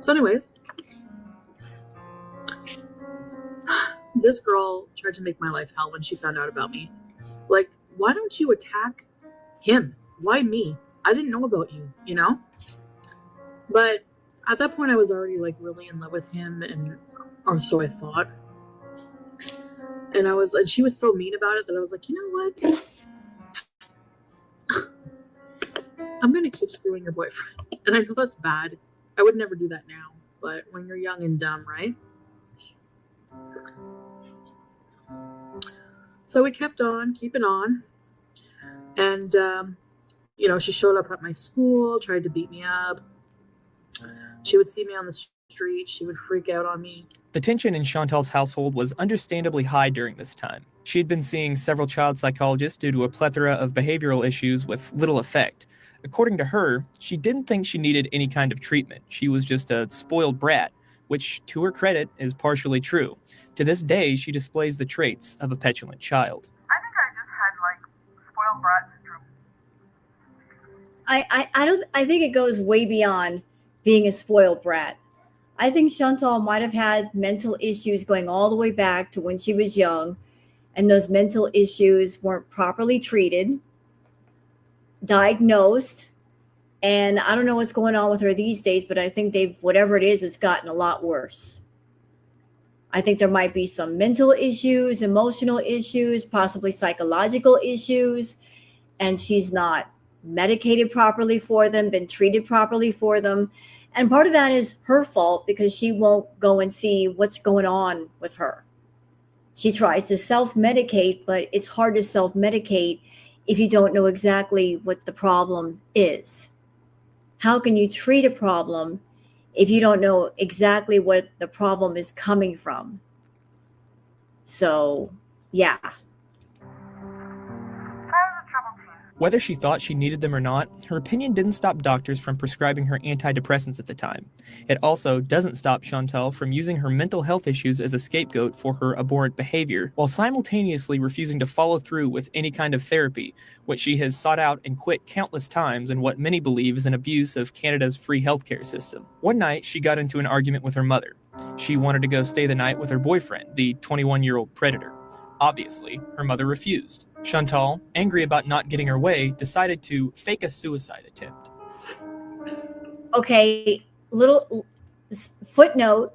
So anyways, this girl tried to make my life hell when she found out about me. Like, why don't you attack him? Why me? I didn't know about you, you know? But at that point, I was already like really in love with him, or so I thought. And she was so mean about it that I was like, you know what? I'm going to keep screwing your boyfriend. And I know that's bad. I would never do that now. But when you're young and dumb, right? So we kept on, keeping on. And, you know, she showed up at my school, tried to beat me up. She would see me on the street. She would freak out on me. The tension in Chantal's household was understandably high during this time. She had been seeing several child psychologists due to a plethora of behavioral issues with little effect. According to her, she didn't think she needed any kind of treatment. She was just a spoiled brat, which, to her credit, is partially true. To this day, she displays the traits of a petulant child. I think I just had, like, spoiled brat syndrome. I think it goes way beyond being a spoiled brat. I think Chantal might have had mental issues going all the way back to when she was young, and those mental issues weren't properly treated, diagnosed, And I don't know what's going on with her these days, but I think whatever it is, it's gotten a lot worse. I think there might be some mental issues, emotional issues, possibly psychological issues, and she's not medicated properly for them, been treated properly for them. And part of that is her fault because she won't go and see what's going on with her. She tries to self-medicate, but it's hard to self-medicate if you don't know exactly what the problem is. How can you treat a problem if you don't know exactly what the problem is coming from? So, yeah. Whether she thought she needed them or not, her opinion didn't stop doctors from prescribing her antidepressants at the time. It also doesn't stop Chantal from using her mental health issues as a scapegoat for her abhorrent behavior, while simultaneously refusing to follow through with any kind of therapy, which she has sought out and quit countless times in what many believe is an abuse of Canada's free healthcare system. One night, she got into an argument with her mother. She wanted to go stay the night with her boyfriend, the 21-year-old predator. Obviously, her mother refused. Chantal, angry about not getting her way, decided to fake a suicide attempt. Okay, little footnote.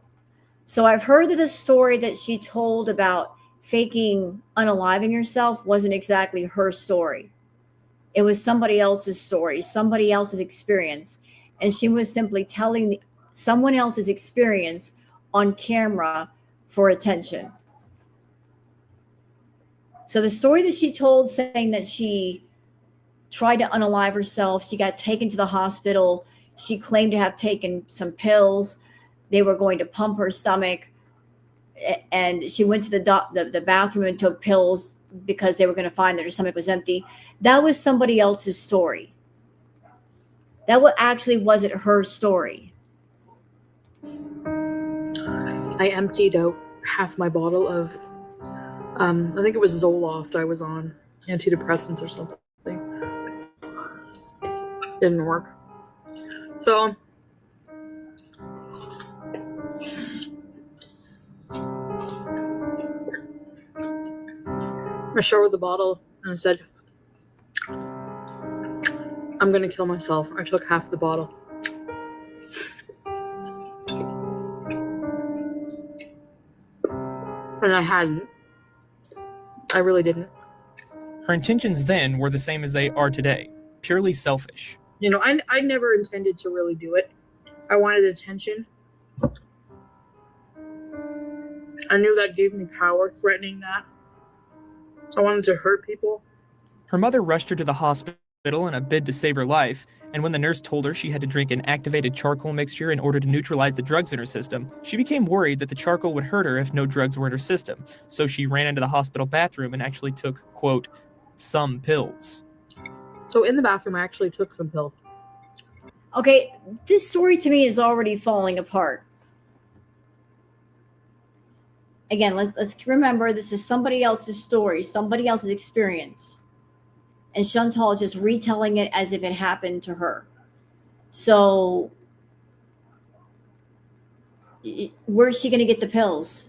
So I've heard of the story that she told about faking unaliving herself wasn't exactly her story. It was somebody else's story, somebody else's experience. And she was simply telling someone else's experience on camera for attention. So the story that she told, saying that she tried to unalive herself, she got taken to the hospital, she claimed to have taken some pills, they were going to pump her stomach, and she went to the bathroom and took pills because they were going to find that her stomach was empty. That was somebody else's story. That actually wasn't her story. I emptied out half my bottle of I think it was Zoloft I was on, antidepressants or something. Didn't work. So I showed the bottle and I said, I'm gonna kill myself. I took half the bottle. And I hadn't. I really didn't. Her intentions then were the same as they are today, purely selfish. You know, I never intended to really do it. I wanted attention. I knew that gave me power, threatening that. I wanted to hurt people. Her mother rushed her to the hospital in a bid to save her life, and when the nurse told her she had to drink an activated charcoal mixture in order to neutralize the drugs in her system, she became worried that the charcoal would hurt her if no drugs were in her system, so she ran into the hospital bathroom and actually took, quote, some pills. So in the bathroom, I actually took some pills. Okay, this story to me is already falling apart. Again, let's remember this is somebody else's story, somebody else's experience. And Chantal is just retelling it as if it happened to her. So where's she going to get the pills?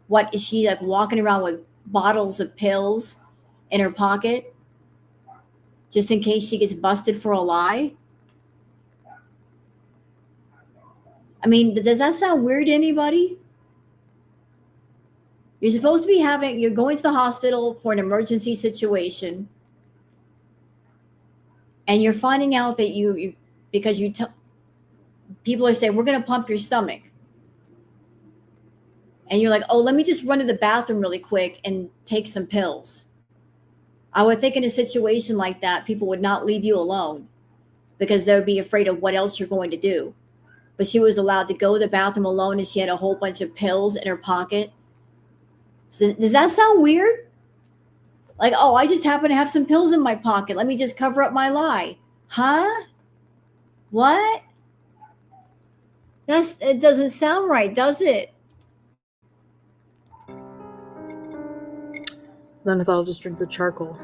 What, is she like walking around with bottles of pills in her pocket just in case she gets busted for a lie? I mean, does that sound weird to anybody? You're supposed to be you're going to the hospital for an emergency situation, and you're finding out that because people are saying, we're going to pump your stomach. And you're like, oh, let me just run to the bathroom really quick and take some pills. I would think in a situation like that, people would not leave you alone because they would be afraid of what else you're going to do. But she was allowed to go to the bathroom alone, and she had a whole bunch of pills in her pocket. So does that sound weird? Like, oh, I just happen to have some pills in my pocket. Let me just cover up my lie. Huh? What? It doesn't sound right, does it? Then I thought I'll just drink the charcoal.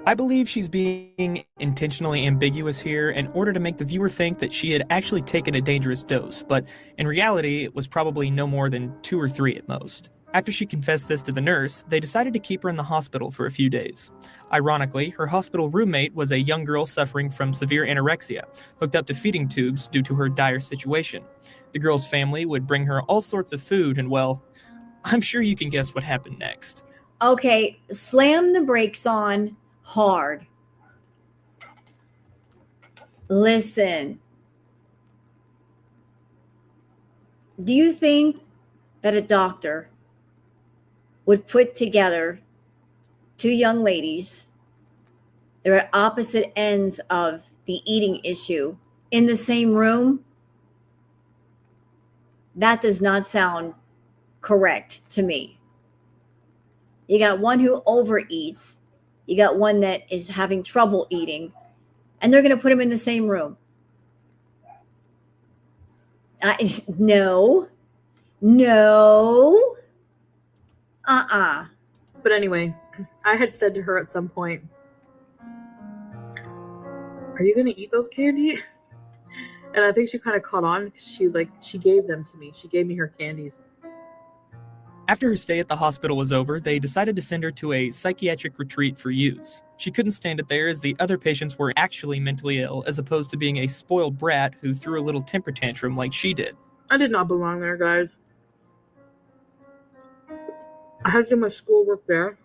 I believe she's being intentionally ambiguous here in order to make the viewer think that she had actually taken a dangerous dose, but in reality, it was probably no more than 2 or 3 at most. After she confessed this to the nurse, they decided to keep her in the hospital for a few days. Ironically, her hospital roommate was a young girl suffering from severe anorexia, hooked up to feeding tubes due to her dire situation. The girl's family would bring her all sorts of food, and well, I'm sure you can guess what happened next. Okay, slam the brakes on hard. Listen. Do you think that a doctor would put together two young ladies that are at opposite ends of the eating issue in the same room? That does not sound correct to me. You got one who overeats, you got one that is having trouble eating, and they're going to put them in the same room. No. But anyway, I had said to her at some point, "Are you gonna eat those candy?" And I think she kind of caught on because she gave them to me. She gave me her candies. After her stay at the hospital was over, they decided to send her to a psychiatric retreat for youths. She couldn't stand it there as the other patients were actually mentally ill, as opposed to being a spoiled brat who threw a little temper tantrum like she did. I did not belong there, guys. I had to do my schoolwork there.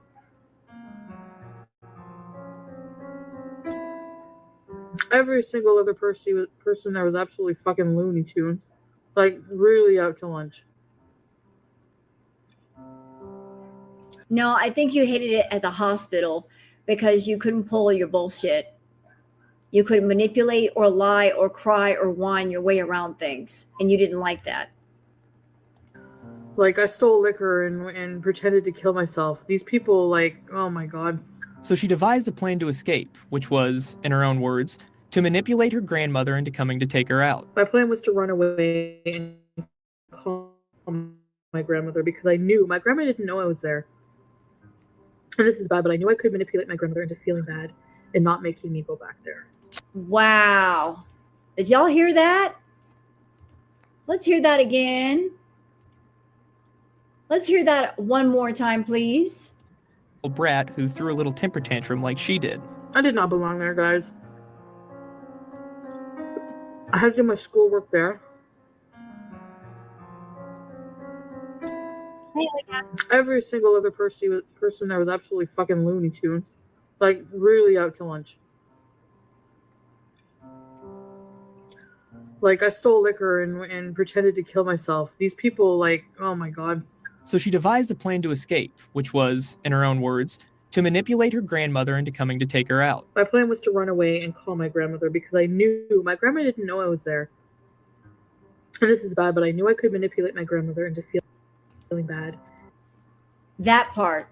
Every single other person there was absolutely fucking Looney Tunes. Like, really out to lunch. No, I think you hated it at the hospital because you couldn't pull your bullshit. You couldn't manipulate or lie or cry or whine your way around things, and you didn't like that. Like, I stole liquor and pretended to kill myself. These people, like, oh my god. So she devised a plan to escape, which was, in her own words, to manipulate her grandmother into coming to take her out. My plan was to run away and call my grandmother because I knew my grandma didn't know I was there. And this is bad, but I knew I could manipulate my grandmother into feeling bad and not making me go back there. Wow. Did y'all hear that? Let's hear that again. Let's hear that one more time, please. Brat who threw a little temper tantrum like she did. I did not belong there, guys. I had to do my schoolwork there. Every single other person there was absolutely fucking Looney Tunes. Like, really out to lunch. Like, I stole liquor and pretended to kill myself. These people, like, oh my god. So she devised a plan to escape, which was, in her own words, to manipulate her grandmother into coming to take her out. My plan was to run away and call my grandmother because I knew my grandma didn't know I was there. And this is bad, but I knew I could manipulate my grandmother into feeling bad. That part.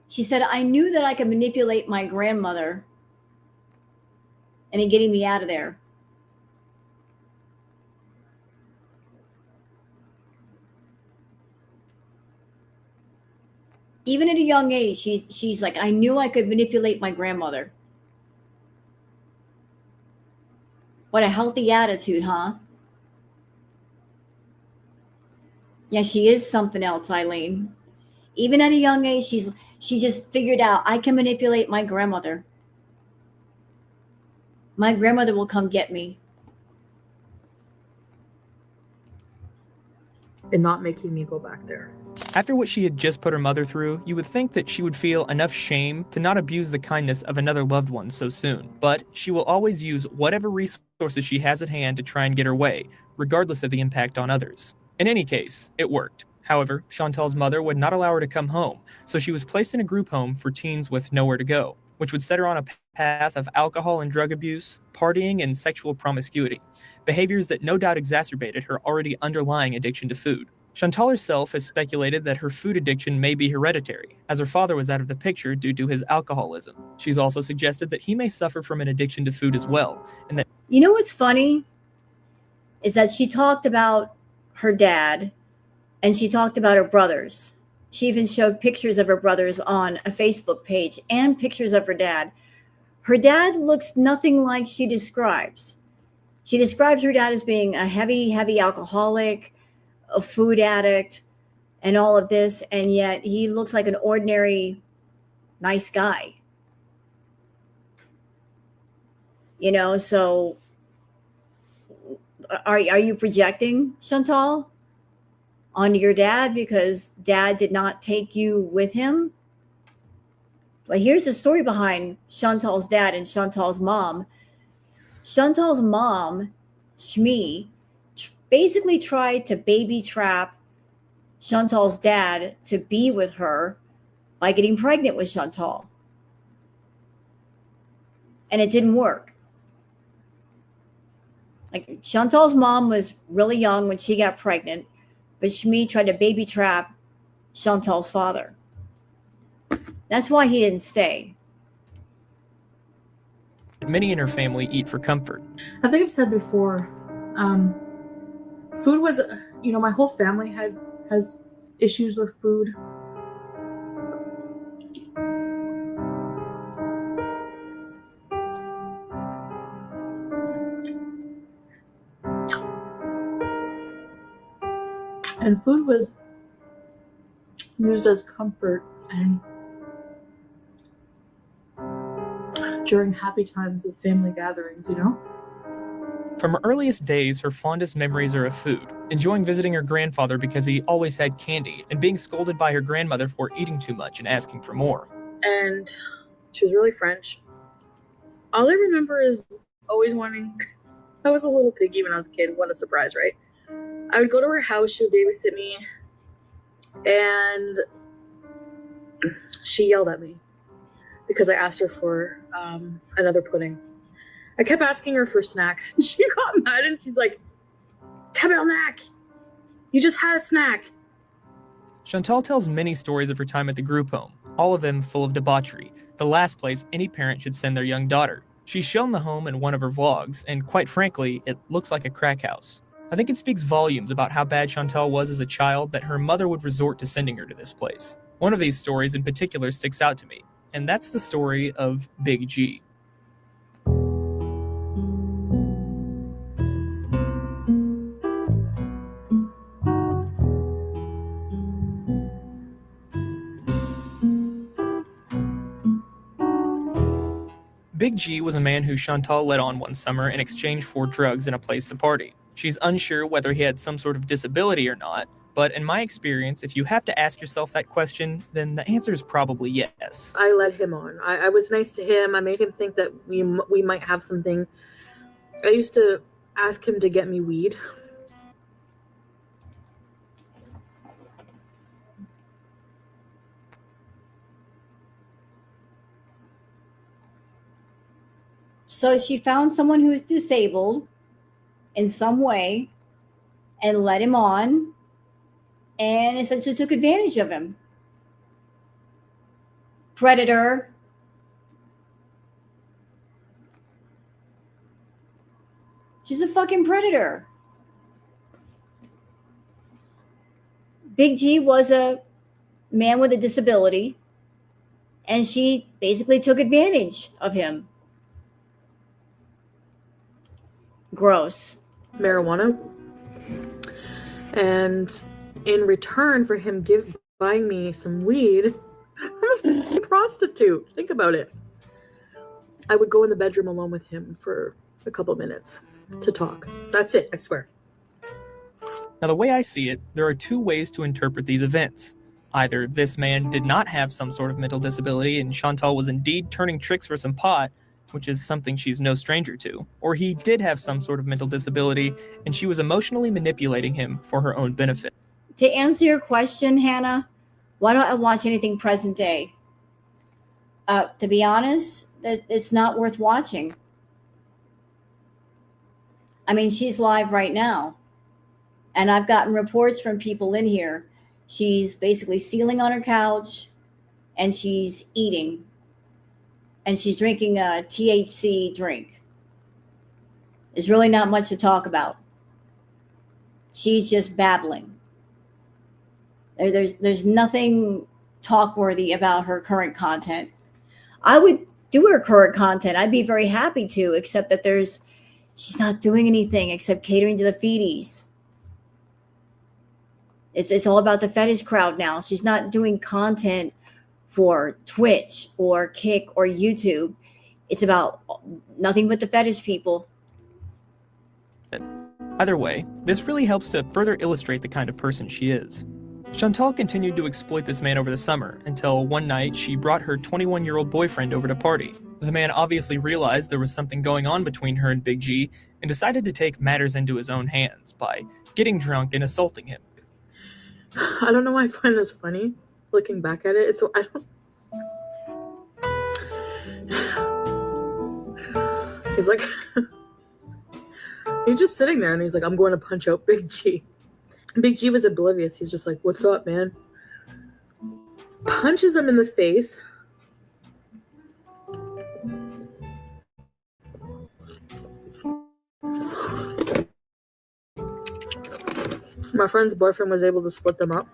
She said, I knew that I could manipulate my grandmother into getting me out of there. Even at a young age, she's like, I knew I could manipulate my grandmother. What a healthy attitude, huh? Yeah, she is something else, Eileen. Even at a young age, she just figured out, I can manipulate my grandmother. My grandmother will come get me. And not making me go back there. After what she had just put her mother through, you would think that she would feel enough shame to not abuse the kindness of another loved one so soon. But she will always use whatever resources she has at hand to try and get her way, regardless of the impact on others. In any case, it worked. However, Chantal's mother would not allow her to come home, so she was placed in a group home for teens with nowhere to go, which would set her on a path of alcohol and drug abuse, partying, and sexual promiscuity, behaviors that no doubt exacerbated her already underlying addiction to food. Chantal herself has speculated that her food addiction may be hereditary, as her father was out of the picture due to his alcoholism. She's also suggested that he may suffer from an addiction to food as well, and that— You know what's funny? Is that she talked about her dad, and she talked about her brothers. She even showed pictures of her brothers on a Facebook page and pictures of her dad. Her dad looks nothing like she describes. She describes her dad as being a heavy alcoholic, a food addict, and all of this, and yet he looks like an ordinary, nice guy. You know, so are you projecting, Chantal, onto your dad because dad did not take you with him? But here's the story behind Chantal's dad and Chantal's mom. Chantal's mom, Shmi, basically tried to baby trap Chantal's dad to be with her by getting pregnant with Chantal. And it didn't work. Like, Chantal's mom was really young when she got pregnant, but Shmi tried to baby trap Chantal's father. That's why he didn't stay. Many in her family eat for comfort. I think I've said before, food was, my whole family has issues with food. And food was used as comfort and during happy times of family gatherings, From her earliest days, her fondest memories are of food, enjoying visiting her grandfather because he always had candy, and being scolded by her grandmother for eating too much and asking for more. And she was really French. All I remember is always wanting... I was a little piggy when I was a kid. What a surprise, right? I would go to her house, she would babysit me, and she yelled at me because I asked her for another pudding. I kept asking her for snacks. She got mad and she's like, "Tabernacle, you just had a snack." Chantal tells many stories of her time at the group home, all of them full of debauchery, the last place any parent should send their young daughter. She's shown the home in one of her vlogs, and quite frankly, it looks like a crack house. I think it speaks volumes about how bad Chantal was as a child that her mother would resort to sending her to this place. One of these stories in particular sticks out to me, and that's the story of Big G. Big G was a man who Chantal let on one summer in exchange for drugs and a place to party. She's unsure whether he had some sort of disability or not, but in my experience, if you have to ask yourself that question, then the answer is probably yes. I led him on. I was nice to him. I made him think that we might have something. I used to ask him to get me weed. So she found someone who was disabled in some way and led him on and essentially took advantage of him. Predator. She's a fucking predator. Big G was a man with a disability, and she basically took advantage of him. Gross. Marijuana. And in return for him buying me some weed, I'm a prostitute. Think about it. I would go in the bedroom alone with him for a couple minutes to talk. That's it, I swear. Now, the way I see it, there are two ways to interpret these events. Either this man did not have some sort of mental disability and Chantal was indeed turning tricks for some pot, which is something she's no stranger to, or he did have some sort of mental disability and she was emotionally manipulating him for her own benefit. To answer your question, Hannah, why don't I watch anything present day? To be honest, it's not worth watching. I mean, she's live right now, and I've gotten reports from people in here. She's basically sealing on her couch, and she's eating, and she's drinking a THC drink. There's really not much to talk about. She's just babbling. There's nothing talk-worthy about her current content. I would do her current content. I'd be very happy to, except that She's not doing anything except catering to the feedies. It's all about the fetish crowd now. She's not doing content for Twitch or Kick or YouTube. It's about nothing but the fetish people. Either way, this really helps to further illustrate the kind of person she is. Chantal continued to exploit this man over the summer, until one night she brought her 21-year-old boyfriend over to party. The man obviously realized there was something going on between her and Big G, and decided to take matters into his own hands by getting drunk and assaulting him. I don't know why I find this funny, looking back at it. He's like, he's just sitting there and he's like, I'm going to punch out Big G. Big G was oblivious. He's just like, what's up, man? Punches him in the face. My friend's boyfriend was able to split them up.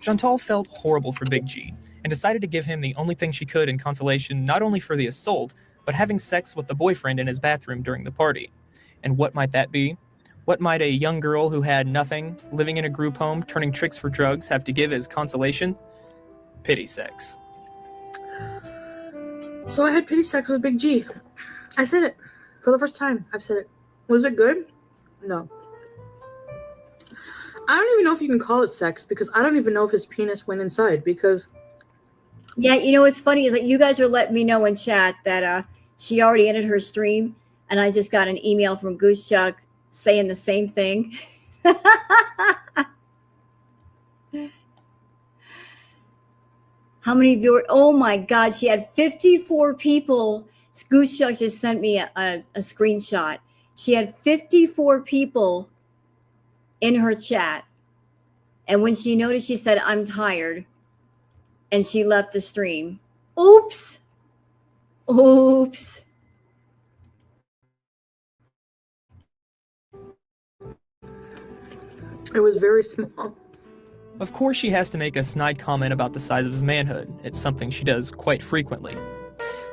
Chantal felt horrible for Big G, and decided to give him the only thing she could in consolation, not only for the assault, but having sex with the boyfriend in his bathroom during the party. And what might that be? What might a young girl who had nothing, living in a group home, turning tricks for drugs, have to give as consolation? Pity sex. So I had pity sex with Big G. I said it. For the first time, I've said it. Was it good? No. I don't even know if you can call it sex, because I don't even know if his penis went inside, because... Yeah, you know what's funny is that you guys are letting me know in chat that she already ended her stream, and I just got an email from Goose Chuck saying the same thing. How many viewers? Oh my God, she had 54 people. Goose Chuck just sent me a screenshot. She had 54 people in her chat. And when she noticed, she said, I'm tired. And she left the stream. Oops. Oops. It was very small. Of course she has to make a snide comment about the size of his manhood. It's something she does quite frequently.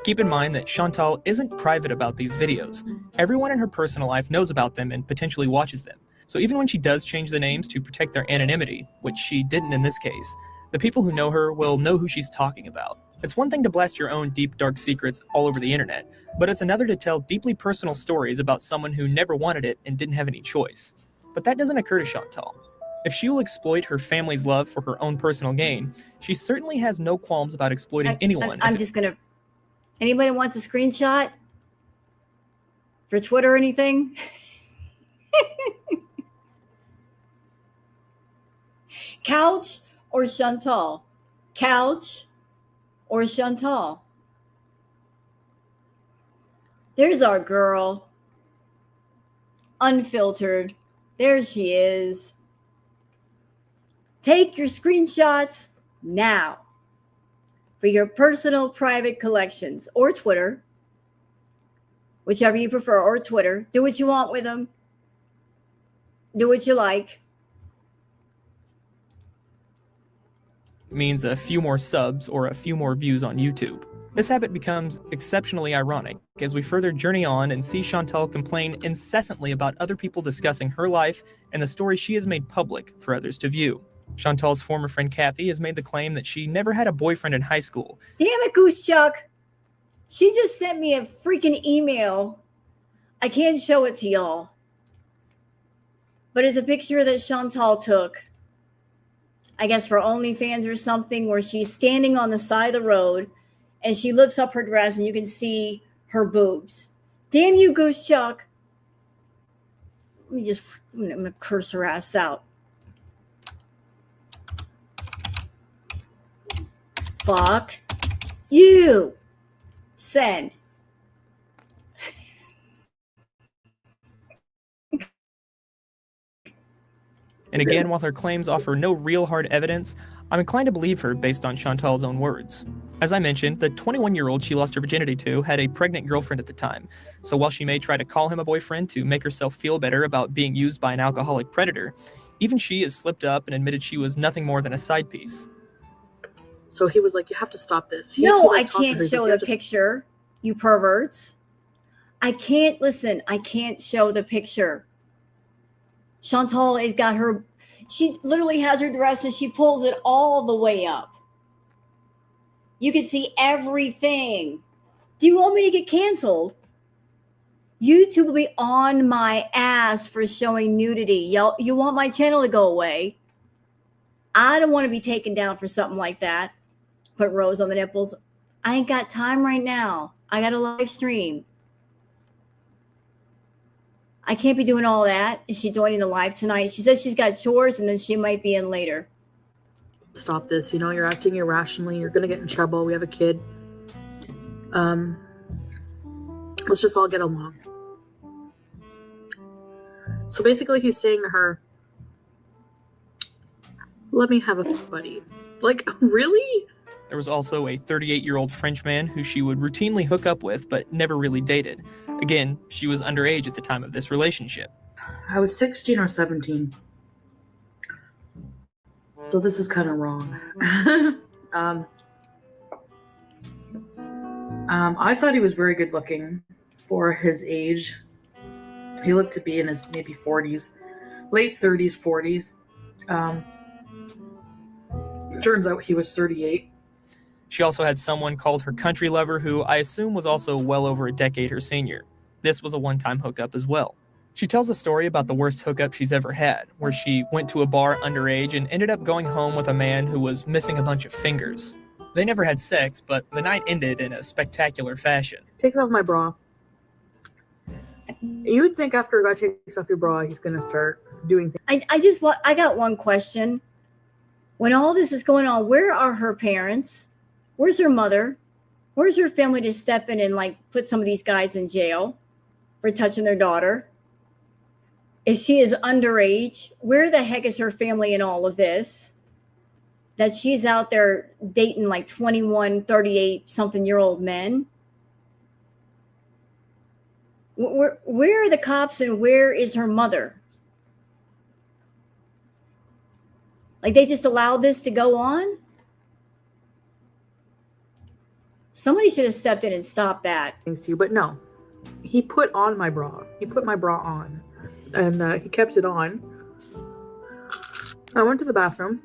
Keep in mind that Chantal isn't private about these videos. Everyone in her personal life knows about them and potentially watches them. So even when she does change the names to protect their anonymity, which she didn't in this case, the people who know her will know who she's talking about. It's one thing to blast your own deep, dark secrets all over the internet, but it's another to tell deeply personal stories about someone who never wanted it and didn't have any choice. But that doesn't occur to Chantal. If she will exploit her family's love for her own personal gain, she certainly has no qualms about exploiting anyone. I'm just going to... Anybody wants a screenshot? For Twitter or anything? Couch or Chantal? Couch or Chantal? There's our girl. Unfiltered. There she is. Take your screenshots now for your personal private collections, or Twitter, whichever you prefer, or Twitter. Do what you want with them. Do what you like. Means a few more subs or a few more views on YouTube. This habit becomes exceptionally ironic as we further journey on and see Chantal complain incessantly about other people discussing her life and the story she has made public for others to view. Chantal's former friend Kathy has made the claim that she never had a boyfriend in high school. Damn it, Goose Chuck. She just sent me a freaking email. I can't show it to y'all. But it's a picture that Chantal took, I guess for OnlyFans or something, where she's standing on the side of the road and she lifts up her dress and you can see her boobs. Damn you, Goose Chuck. I'm going to curse her ass out. Fuck you. Send. And again, while her claims offer no real hard evidence, I'm inclined to believe her based on Chantal's own words. As I mentioned, the 21-year-old she lost her virginity to had a pregnant girlfriend at the time, so while she may try to call him a boyfriend to make herself feel better about being used by an alcoholic predator, even she has slipped up and admitted she was nothing more than a side piece. So he was like, you have to stop this. No, I can't show the picture, you perverts. I can't listen. I can't show the picture. Chantal has got her, she literally has her dress and she pulls it all the way up. You can see everything. Do you want me to get canceled? YouTube will be on my ass for showing nudity. You want my channel to go away? I don't want to be taken down for something like that. Put rose on the nipples. I ain't got time right now. I got a live stream. I can't be doing all that. Is she joining the live tonight? She says she's got chores and then she might be in later. Stop this. You know, you're acting irrationally. You're going to get in trouble. We have a kid. Let's just all get along. So basically he's saying to her, let me have a buddy. Like, really? There was also a 38-year-old French man who she would routinely hook up with but never really dated. Again, she was underage at the time of this relationship. I was 16 or 17. So this is kind of wrong. I thought he was very good looking for his age. He looked to be in his maybe 40s, late 30s, 40s. Turns out he was 38. She also had someone called her country lover who I assume was also well over a decade her senior. This was a one-time hookup as well. She tells a story about the worst hookup she's ever had, where she went to a bar underage and ended up going home with a man who was missing a bunch of fingers. They never had sex, but the night ended in a spectacular fashion. Takes off my bra. You would think after a guy takes off your bra, he's going to start doing things. I got one question. When all this is going on, where are her parents? Where's her mother? Where's her family to step in and like put some of these guys in jail for touching their daughter? If she is underage, where the heck is her family in all of this? That she's out there dating like 21, 38 something year old men. Where are the cops and where is her mother? Like they just allowed this to go on? Somebody should have stepped in and stopped that. Things to you, but no. He put on my bra. He put my bra on. And he kept it on. I went to the bathroom.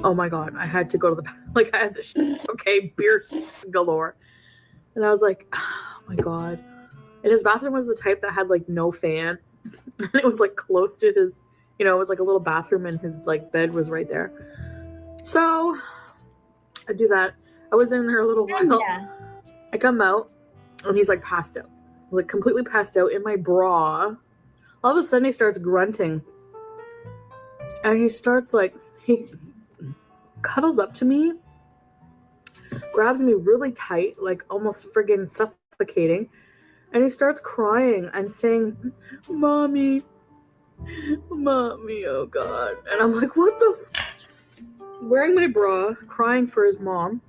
Oh my god, I had to go to the bathroom. Like I had the okay, beer galore. And I was like, oh my god. And his bathroom was the type that had like no fan. And it was like close to his, you know, it was like a little bathroom and his like bed was right there. So I do that. I was in there a little while. Yeah. I come out and he's like passed out. Like completely passed out in my bra. All of a sudden he starts grunting. And he starts like, he cuddles up to me, grabs me really tight, like almost friggin' suffocating. And he starts crying and saying, Mommy, oh God. And I'm like, what the wearing my bra, crying for his mom.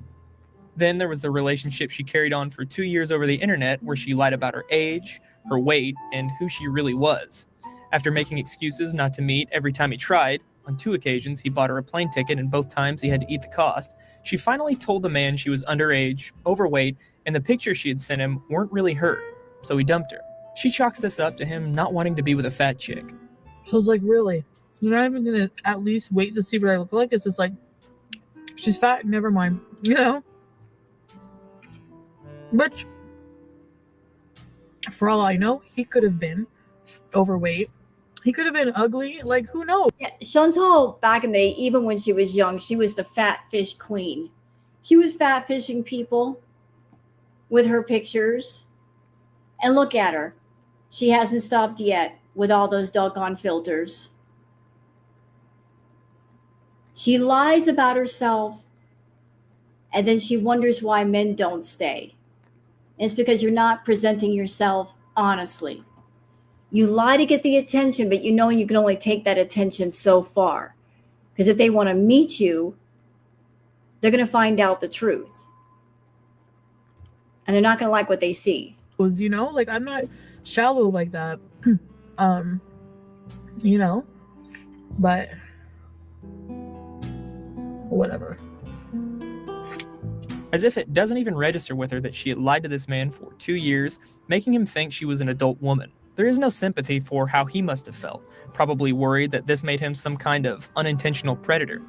Then there was the relationship she carried on for 2 years over the internet, where she lied about her age, her weight, and who she really was. After making excuses not to meet every time he tried, on 2 occasions he bought her a plane ticket and both times he had to eat the cost, she finally told the man she was underage, overweight, and the pictures she had sent him weren't really her, so he dumped her. She chalks this up to him not wanting to be with a fat chick. So I was like, really? You're not even going to at least wait to see what I look like? It's just like, she's fat, never mind. You know? Which, for all I know, he could have been overweight. He could have been ugly. Like, who knows? Yeah, Chantal, back in the day, even when she was young, she was the fat fish queen. She was fat fishing people with her pictures. And look at her. She hasn't stopped yet with all those doggone filters. She lies about herself, and then she wonders why men don't stay. And it's because you're not presenting yourself honestly. You lie to get the attention, but you know you can only take that attention so far. Because if they want to meet you, they're going to find out the truth. And they're not going to like what they see. Was, you know, like, I'm not shallow like that. You know, but whatever. As if it doesn't even register with her that she had lied to this man for 2 years, making him think she was an adult woman. There is no sympathy for how he must have felt, probably worried that this made him some kind of unintentional predator.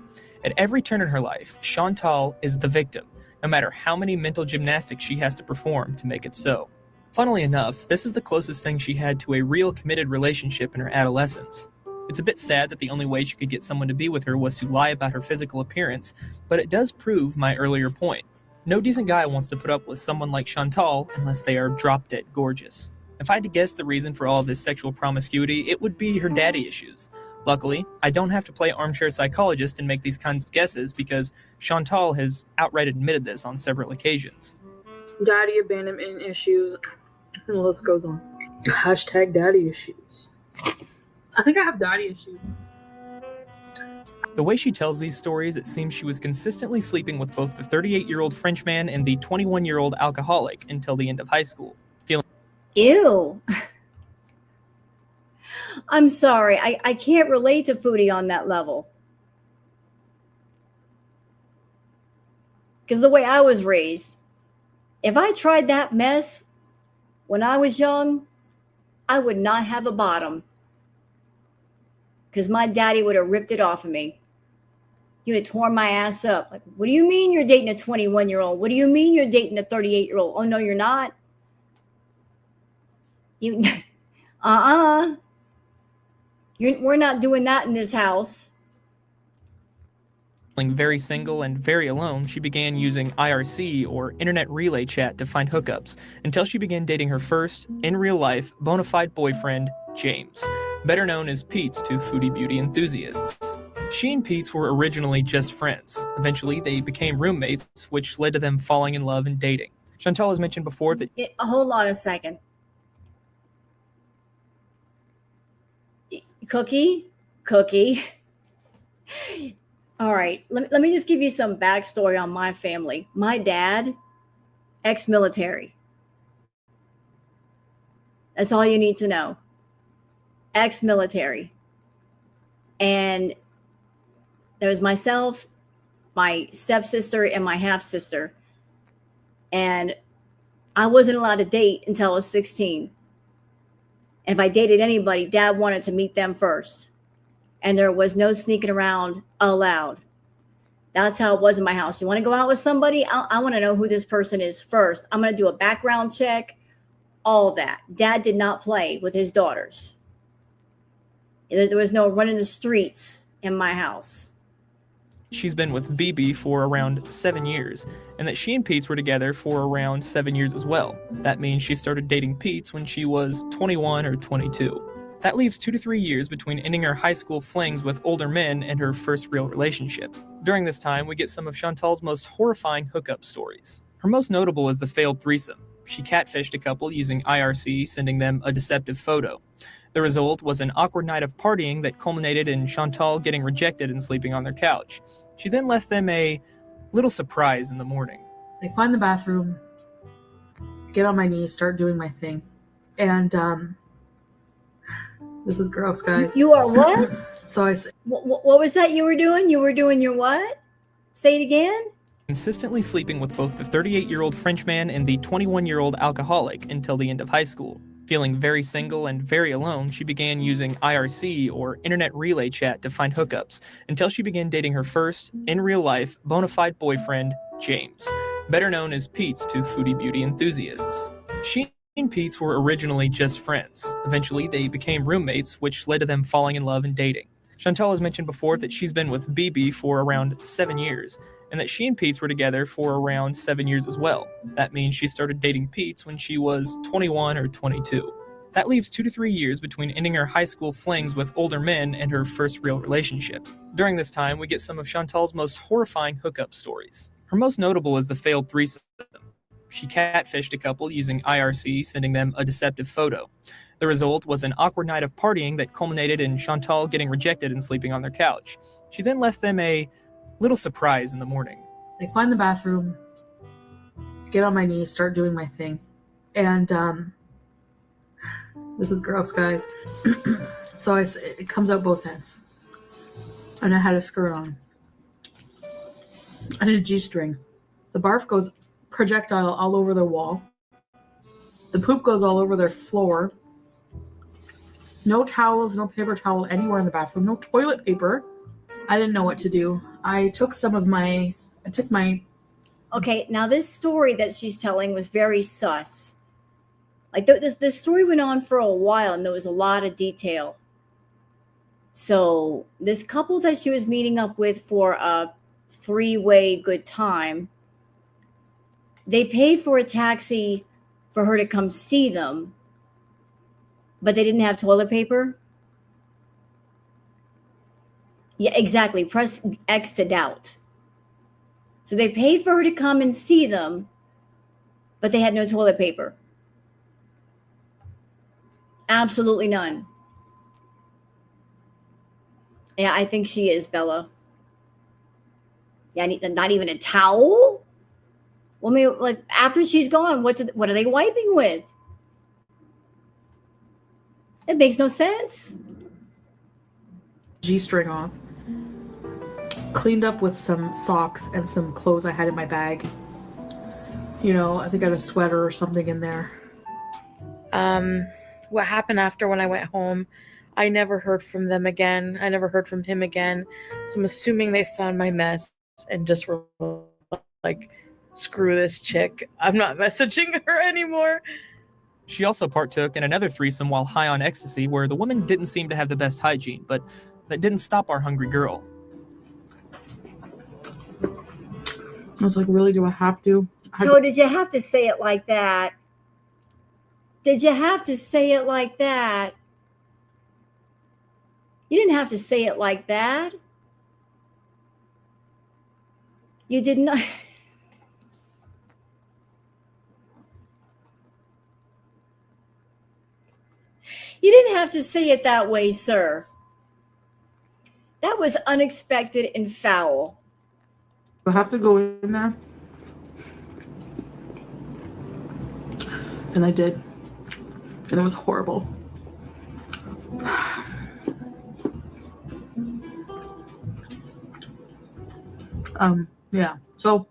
At every turn in her life, Chantal is the victim, no matter how many mental gymnastics she has to perform to make it so. Funnily enough, this is the closest thing she had to a real committed relationship in her adolescence. It's a bit sad that the only way she could get someone to be with her was to lie about her physical appearance, but it does prove my earlier point. No decent guy wants to put up with someone like Chantal unless they are drop-dead gorgeous. If I had to guess the reason for all of this sexual promiscuity, it would be her daddy issues. Luckily, I don't have to play armchair psychologist and make these kinds of guesses because Chantal has outright admitted this on several occasions. Daddy abandonment issues. And the list goes on. Hashtag daddy issues. I think I have daddy issues. The way she tells these stories, it seems she was consistently sleeping with both the 38-year-old Frenchman and the 21-year-old alcoholic until the end of high school. Ew. I'm sorry. I can't relate to Foodie on that level. Because the way I was raised, if I tried that mess when I was young, I would not have a bottom. Because my daddy would have ripped it off of me. He would have torn my ass up. Like, what do you mean you're dating a 21-year-old? What do you mean you're dating a 38-year-old? Oh, no, you're not. We're not doing that in this house. Feeling very single and very alone, she began using IRC or internet relay chat to find hookups until she began dating her first, in real life, bona fide boyfriend, James, better known as Pete's to Foodie beauty enthusiasts. She and Pete's were originally just friends. Eventually, they became roommates, which led to them falling in love and dating. Chantal has mentioned before that... Hold on a second. Cookie. All right, let me just give you some backstory on my family. My dad, ex-military. That's all you need to know. Ex-military. And there was myself, my stepsister, and my half-sister. And I wasn't allowed to date until I was 16. And if I dated anybody, Dad wanted to meet them first. And there was no sneaking around allowed. That's how it was in my house. You want to go out with somebody? I want to know who this person is first. I'm going to do a background check, all that. Dad did not play with his daughters. There was no running the streets in my house. She's been with BB for around 7 years, and that she and Pete's were together for around 7 years as well. That means she started dating Pete's when she was 21 or 22. That leaves 2 to 3 years between ending her high school flings with older men and her first real relationship. During this time, we get some of Chantal's most horrifying hookup stories. Her most notable is the failed threesome. She catfished a couple using IRC, sending them a deceptive photo. The result was an awkward night of partying that culminated in Chantal getting rejected and sleeping on their couch. She then left them a little surprise in the morning. I find the bathroom, get on my knees, start doing my thing. And this is gross, guys. You are what? So what was that you were doing? You were doing your what? Say it again? Consistently sleeping with both the 38-year-old Frenchman and the 21-year-old alcoholic until the end of high school. Feeling very single and very alone, she began using IRC or internet relay chat to find hookups until she began dating her first, in real life, bona fide boyfriend, James, better known as Pete's to Foodie beauty enthusiasts. She and Pete's were originally just friends. Eventually, they became roommates, which led to them falling in love and dating. Chantal has mentioned before that she's been with BB for around 7 years, and that she and Pete's were together for around 7 years as well. That means she started dating Pete's when she was 21 or 22. That leaves 2 to 3 years between ending her high school flings with older men and her first real relationship. During this time, we get some of Chantal's most horrifying hookup stories. Her most notable is the failed threesome. She catfished a couple using IRC, sending them a deceptive photo. The result was an awkward night of partying that culminated in Chantal getting rejected and sleeping on their couch. She then left them a little surprise in the morning. I find the bathroom, get on my knees, start doing my thing. And this is gross, guys. So it comes out both ends. And I had a skirt on. I had a G-string. The barf goes projectile all over their wall. The poop goes all over their floor. No towels, no paper towel anywhere in the bathroom. No toilet paper. I didn't know what to do. I took my Okay, now this story that she's telling was very sus. Like the story went on for a while and there was a lot of detail. So this couple that she was meeting up with for a 3-way good time, they paid for a taxi for her to come see them, but they didn't have toilet paper. Yeah, exactly. Press X to doubt. So they paid for her to come and see them, but they had no toilet paper. Absolutely none. Yeah, I think she is, Bella. Yeah, not even a towel? Well, I mean, like, after she's gone, what are they wiping with? It makes no sense. G-string off. Cleaned up with some socks and some clothes I had in my bag. You know, I think I had a sweater or something in there. What happened after when I went home, I never heard from them again. I never heard from him again. So I'm assuming they found my mess and just were like, screw this chick. I'm not messaging her anymore. She also partook in another threesome while high on ecstasy where the woman didn't seem to have the best hygiene, but that didn't stop our hungry girl. I was like, really, do I have to? So did you have to say it like that? Did you have to say it like that? You didn't have to say it like that. You did not. You didn't have to say it that way, sir. That was unexpected and foul. Do I have to go in there? And I did. And it was horrible. Yeah. So.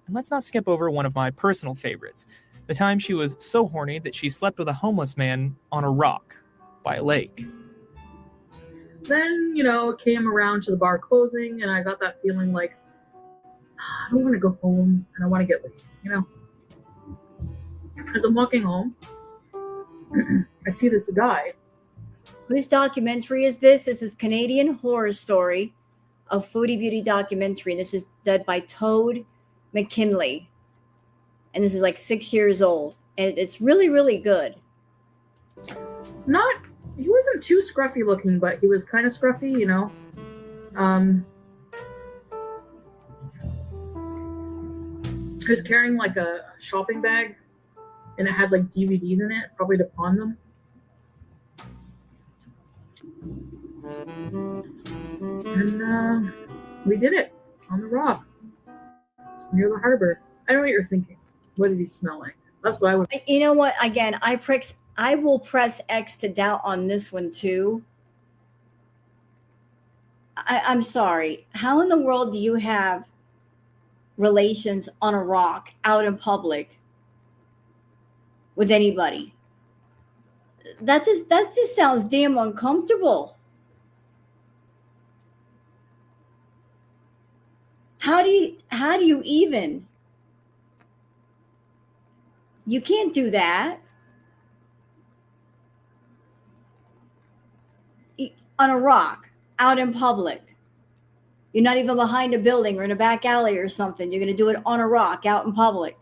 And let's not skip over one of my personal favorites. The time she was so horny that she slept with a homeless man on a rock by a lake. Then, you know, it came around to the bar closing, and I got that feeling like, I don't want to go home, and I want to get laid, you know? As I'm walking home, I see this guy. Whose documentary is this? This is Canadian Horror Story, a Foodie Beauty documentary. And this is done by Toad McKinley. And this is like 6 years old. And it's really, really good. He wasn't too scruffy looking, but he was kind of scruffy, you know? He was carrying like a shopping bag, and it had like DVDs in it, probably to pawn them. And we did it on the rock near the harbor. I know what you're thinking. What did he smell like? That's what I would. You know what? Again, I will press X to doubt on this one too. I'm sorry. How in the world do you have relations on a rock out in public with anybody? That just sounds damn uncomfortable. How do you even? You can't do that. On a rock, out in public. You're not even behind a building or in a back alley or something. You're going to do it on a rock, out in public.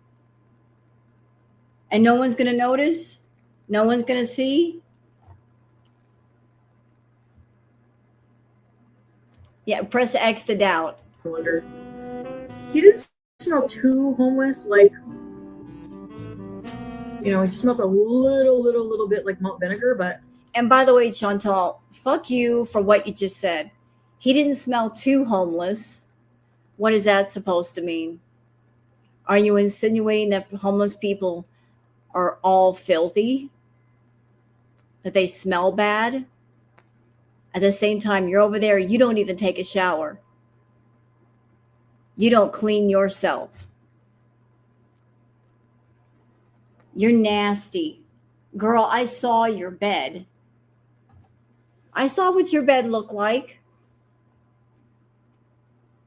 And no one's going to notice? No one's going to see? Yeah, press X to doubt. He didn't smell too homeless, like, you know, he smelled a little bit like malt vinegar, but. And by the way, Chantal, fuck you for what you just said. He didn't smell too homeless. What is that supposed to mean? Are you insinuating that homeless people are all filthy? That they smell bad? At the same time, you're over there, you don't even take a shower. You don't clean yourself. You're nasty. Girl, I saw your bed. I saw what your bed looked like.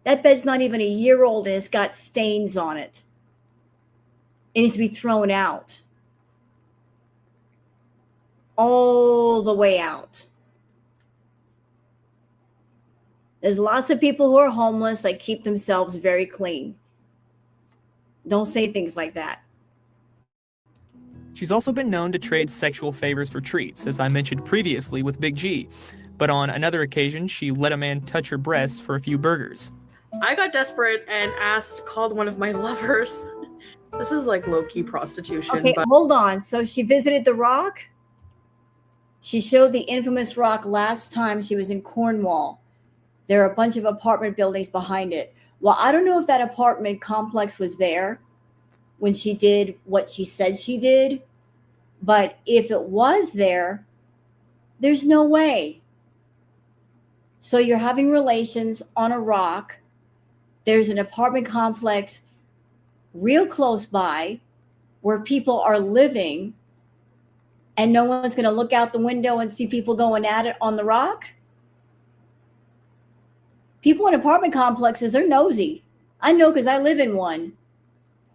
That bed's not even a year old and it's got stains on it. It needs to be thrown out. All the way out. There's lots of people who are homeless that keep themselves very clean. Don't say things like that. She's also been known to trade sexual favors for treats, as I mentioned previously with Big G. But on another occasion, she let a man touch her breasts for a few burgers. I got desperate and called one of my lovers. This is like low-key prostitution. Okay, but hold on. So she visited the Rock? She showed the infamous Rock last time she was in Cornwall. There are a bunch of apartment buildings behind it. Well, I don't know if that apartment complex was there when she did what she said she did, but if it was there, there's no way. So you're having relations on a rock. There's an apartment complex real close by where people are living, and no one's going to look out the window and see people going at it on the rock? People in apartment complexes, they're nosy. I know because I live in one.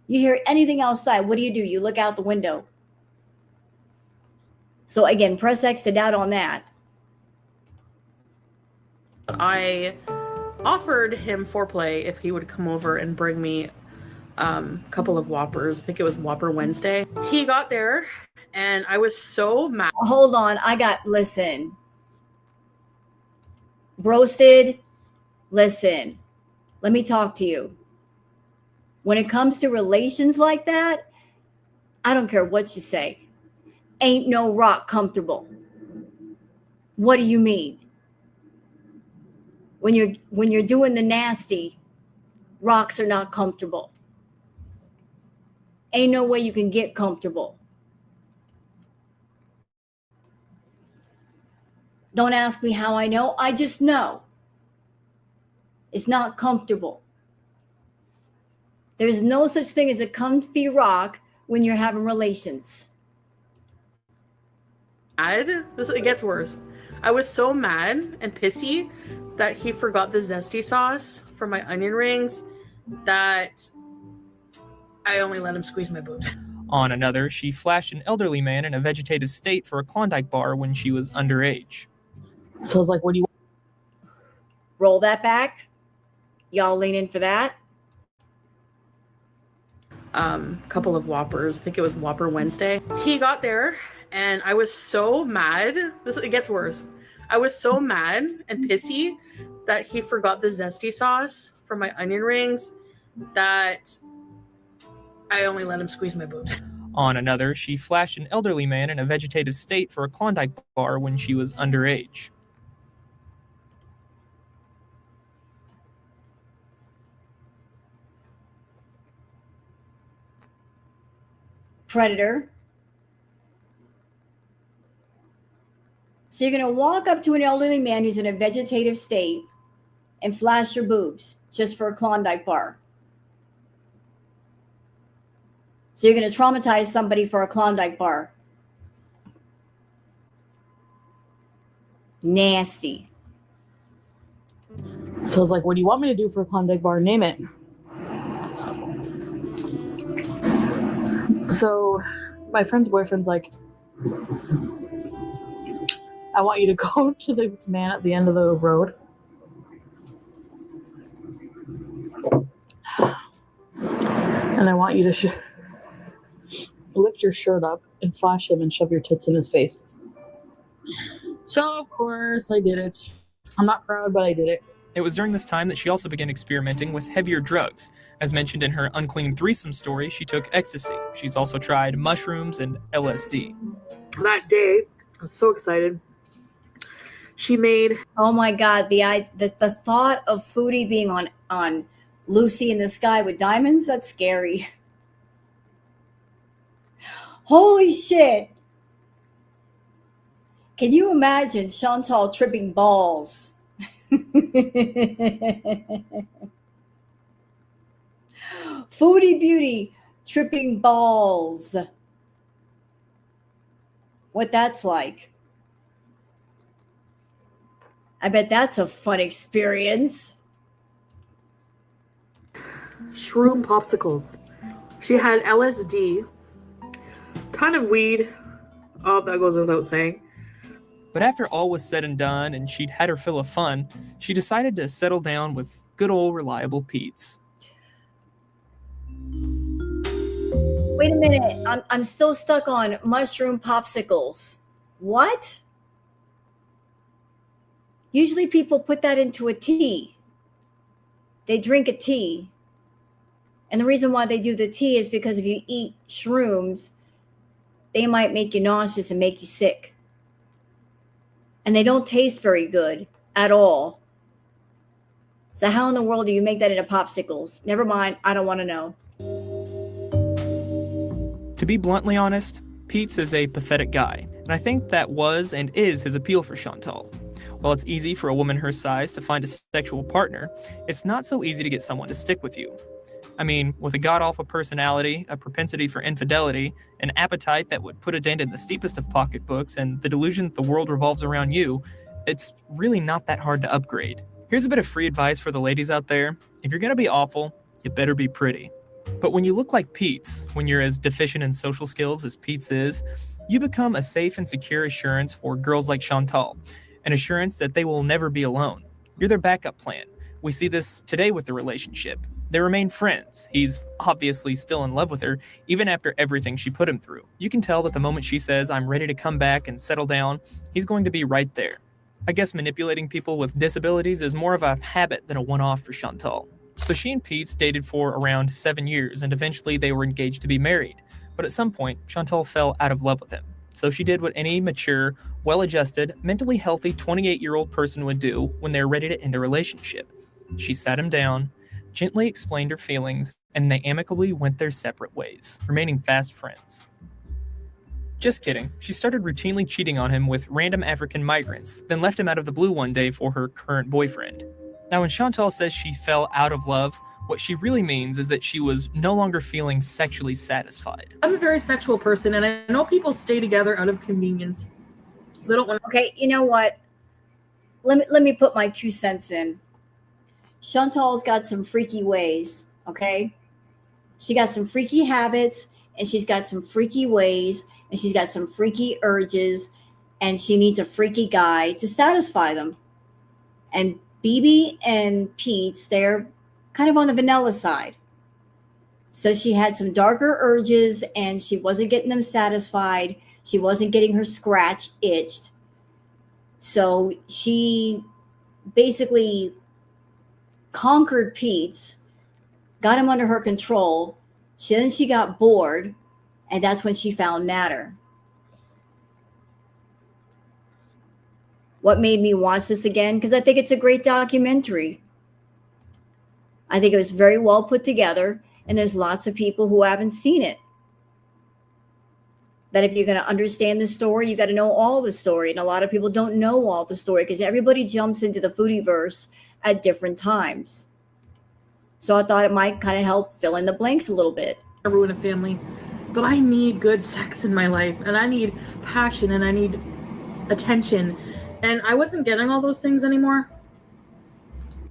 You hear anything outside, what do? You look out the window. So again, press X to doubt on that. I offered him foreplay if he would come over and bring me a couple of Whoppers. I think it was Whopper Wednesday. He got there and I was so mad. Hold on. Listen. Broasted, listen. Let me talk to you. When it comes to relations like that, I don't care what you say. Ain't no rock comfortable. What do you mean? When you're doing the nasty, rocks are not comfortable. Ain't no way you can get comfortable. Don't ask me how I know. I just know. It's not comfortable. There's no such thing as a comfy rock when you're having relations. It gets worse. I was so mad and pissy that he forgot the zesty sauce for my onion rings that I only let him squeeze my boobs. On another, she flashed an elderly man in a vegetative state for a Klondike bar when she was underage. So I was like, what do you... Roll that back. Y'all lean in for that. Couple of Whoppers. I think it was Whopper Wednesday. He got there and I was so mad. It gets worse. I was so mad and pissy that he forgot the zesty sauce for my onion rings that I only let him squeeze my boobs. On another, she flashed an elderly man in a vegetative state for a Klondike bar when she was underage. Predator. So you're going to walk up to an elderly man who's in a vegetative state and flash your boobs just for a Klondike bar. So you're going to traumatize somebody for a Klondike bar. Nasty. So I was like, what do you want me to do for a Klondike bar? Name it. So my friend's boyfriend's like, I want you to go to the man at the end of the road. And I want you to lift your shirt up and flash him and shove your tits in his face. So, of course, I did it. I'm not proud, but I did it. It was during this time that she also began experimenting with heavier drugs. As mentioned in her unclean threesome story, she took ecstasy. She's also tried mushrooms and LSD. That day, I was so excited. She made... Oh my God, the thought of Foodie being on Lucy in the Sky with Diamonds, that's scary. Holy shit. Can you imagine Chantal tripping balls? Foodie Beauty tripping balls. what that's like. I bet that's a fun experience. Shroom popsicles. She had LSD, ton of weed. Oh, that goes without saying. But after all was said and done and she'd had her fill of fun, she decided to settle down with good old reliable Pete's. Wait a minute. I'm still stuck on mushroom popsicles. What? Usually people put that into a tea. They drink a tea. And the reason why they do the tea is because if you eat shrooms, they might make you nauseous and make you sick. And they don't taste very good at all. So how in the world do you make that into popsicles? Never mind. I don't want to know. To be bluntly honest, Pete's is a pathetic guy, and I think that was and is his appeal for Chantal. While it's easy for a woman her size to find a sexual partner, it's not so easy to get someone to stick with you. I mean, with a god-awful personality, a propensity for infidelity, an appetite that would put a dent in the steepest of pocketbooks, and the delusion that the world revolves around you, it's really not that hard to upgrade. Here's a bit of free advice for the ladies out there. If you're gonna be awful, you better be pretty. But when you look like Pete's, when you're as deficient in social skills as Pete's is, you become a safe and secure assurance for girls like Chantal, an assurance that they will never be alone. You're their backup plan. We see this today with the relationship. They remain friends. He's obviously still in love with her, even after everything she put him through. You can tell that the moment she says, "I'm ready to come back and settle down," he's going to be right there. I guess manipulating people with disabilities is more of a habit than a one-off for Chantal. So she and Pete's dated for around 7 years, and eventually they were engaged to be married. But at some point, Chantal fell out of love with him. So she did what any mature, well-adjusted, mentally healthy 28-year-old person would do when they're ready to end a relationship. She sat him down, gently explained her feelings, and they amicably went their separate ways, remaining fast friends. Just kidding. She started routinely cheating on him with random African migrants, then left him out of the blue one day for her current boyfriend. Now, when Chantal says she fell out of love, what she really means is that she was no longer feeling sexually satisfied. I'm a very sexual person, and I know people stay together out of convenience. They don't want. Okay, you know what? Let me put my 2 cents in. Chantal's got some freaky ways, okay? She got some freaky habits, and she's got some freaky ways, and she's got some freaky urges, and she needs a freaky guy to satisfy them. And BB and Pete's, they're kind of on the vanilla side. So she had some darker urges, and she wasn't getting them satisfied. She wasn't getting her scratch itched. So she basically conquered Pete's, got him under her control. Then she got bored, and that's when she found Natter. What made me watch this again? Because I think it's a great documentary. I think it was very well put together, and there's lots of people who haven't seen it. That if you're going to understand the story, you got to know all the story. And a lot of people don't know all the story because everybody jumps into the Foodieverse at different times. So I thought it might kind of help fill in the blanks a little bit. I ruin a family, but I need good sex in my life, and I need passion, and I need attention. And I wasn't getting all those things anymore.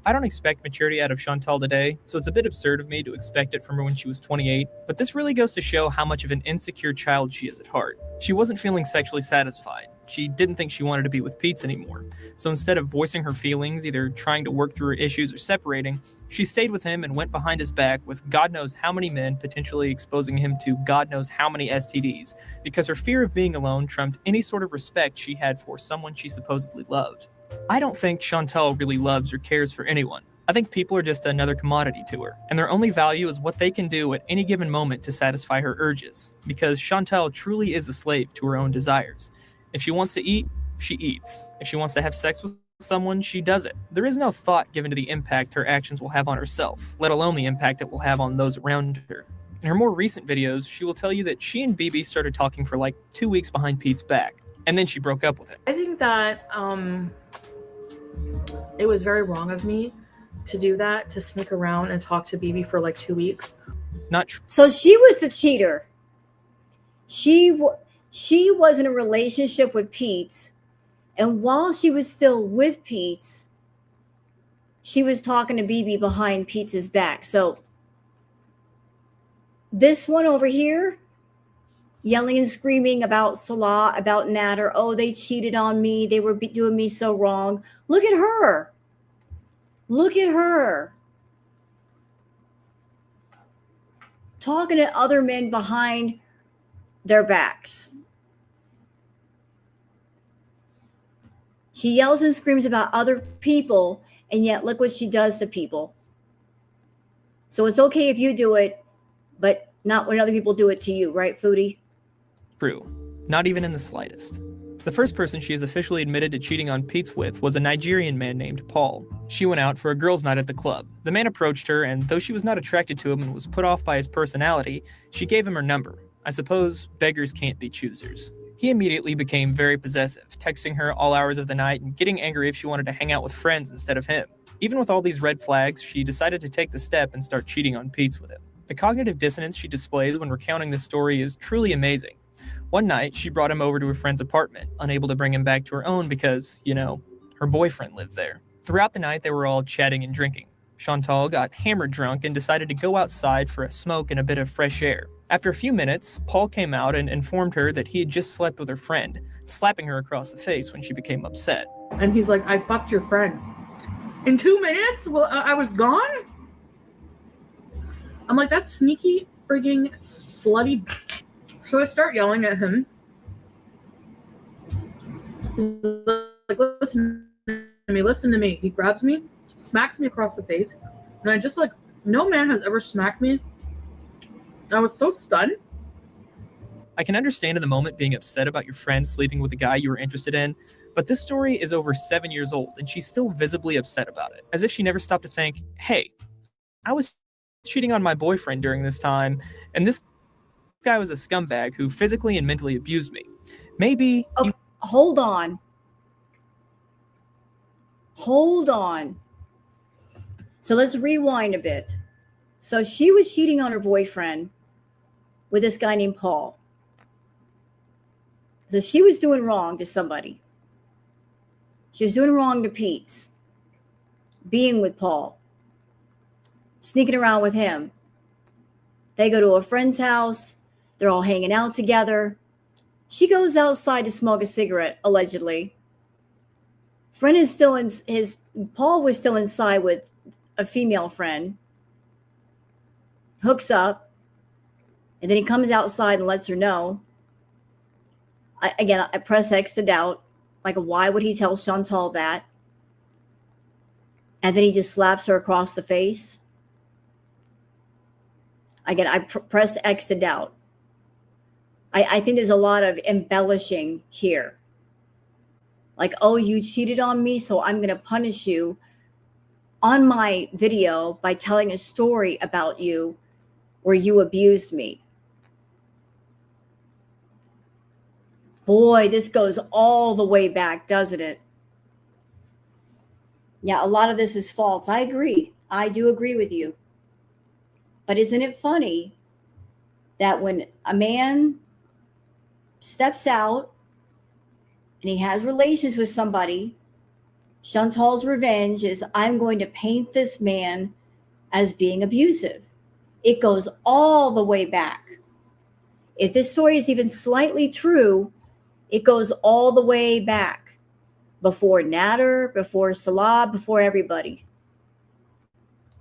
I don't expect maturity out of Chantal today, so it's a bit absurd of me to expect it from her when she was 28, but this really goes to show how much of an insecure child she is at heart. She wasn't feeling sexually satisfied. She didn't think she wanted to be with Pete's anymore. So instead of voicing her feelings, either trying to work through her issues or separating, she stayed with him and went behind his back with God knows how many men, potentially exposing him to God knows how many STDs, because her fear of being alone trumped any sort of respect she had for someone she supposedly loved. I don't think Chantal really loves or cares for anyone. I think people are just another commodity to her, and their only value is what they can do at any given moment to satisfy her urges, because Chantal truly is a slave to her own desires. If she wants to eat, she eats. If she wants to have sex with someone, she does it. There is no thought given to the impact her actions will have on herself, let alone the impact it will have on those around her. In her more recent videos, she will tell you that she and BB started talking for like 2 weeks behind Pete's back, and then she broke up with him. I think that it was very wrong of me to do that, to sneak around and talk to BB for like 2 weeks. Not true. So she was the cheater. She She was in a relationship with Pete's, and while she was still with Pete's, she was talking to BB behind Pete's back. So this one over here, yelling and screaming about Salah, about Nader. Oh, they cheated on me. They were doing me so wrong. Look at her. Look at her. Talking to other men behind their backs. She yells and screams about other people, and yet look what she does to people. So it's okay if you do it, but not when other people do it to you, right, Foodie? True. Not even in the slightest. The first person she has officially admitted to cheating on Pete's with was a Nigerian man named Paul. She went out for a girls' night at the club. The man approached her, and though she was not attracted to him and was put off by his personality, she gave him her number. I suppose beggars can't be choosers. He immediately became very possessive, texting her all hours of the night and getting angry if she wanted to hang out with friends instead of him. Even with all these red flags, she decided to take the step and start cheating on Pete's with him. The cognitive dissonance she displays when recounting this story is truly amazing. One night, she brought him over to a friend's apartment, unable to bring him back to her own because, her boyfriend lived there. Throughout the night, they were all chatting and drinking. Chantal got hammered drunk and decided to go outside for a smoke and a bit of fresh air. After a few minutes, Paul came out and informed her that he had just slept with her friend, slapping her across the face when she became upset. And he's like, I fucked your friend. In 2 minutes? Well, I was gone? I'm like, that's sneaky, frigging, slutty. So I start yelling at him. He's like, listen to me. He grabs me, smacks me across the face. And I just no man has ever smacked me. I was so stunned. I can understand in the moment being upset about your friend sleeping with a guy you were interested in, but this story is over 7 years old and she's still visibly upset about it, as if she never stopped to think, hey, I was cheating on my boyfriend during this time, and this guy was a scumbag who physically and mentally abused me. Maybe Hold on. So let's rewind a bit. So she was cheating on her boyfriend with this guy named Paul. So she was doing wrong to somebody. She was doing wrong to Pete's, being with Paul, sneaking around with him. They go to a friend's house. They're all hanging out together. She goes outside to smoke a cigarette, allegedly. Friend is still Paul was still inside with a female friend. Hooks up. And then he comes outside and lets her know. I press X to doubt. Like, why would he tell Chantal that? And then he just slaps her across the face. Again, I press X to doubt. I think there's a lot of embellishing here. Like, oh, you cheated on me, so I'm going to punish you on my video by telling a story about you where you abused me. Boy, this goes all the way back, doesn't it? Yeah, a lot of this is false. I agree. I do agree with you. But isn't it funny that when a man steps out and he has relations with somebody, Chantal's revenge is, I'm going to paint this man as being abusive. It goes all the way back. If this story is even slightly true, it goes all the way back. Before Nader, before Salah, before everybody.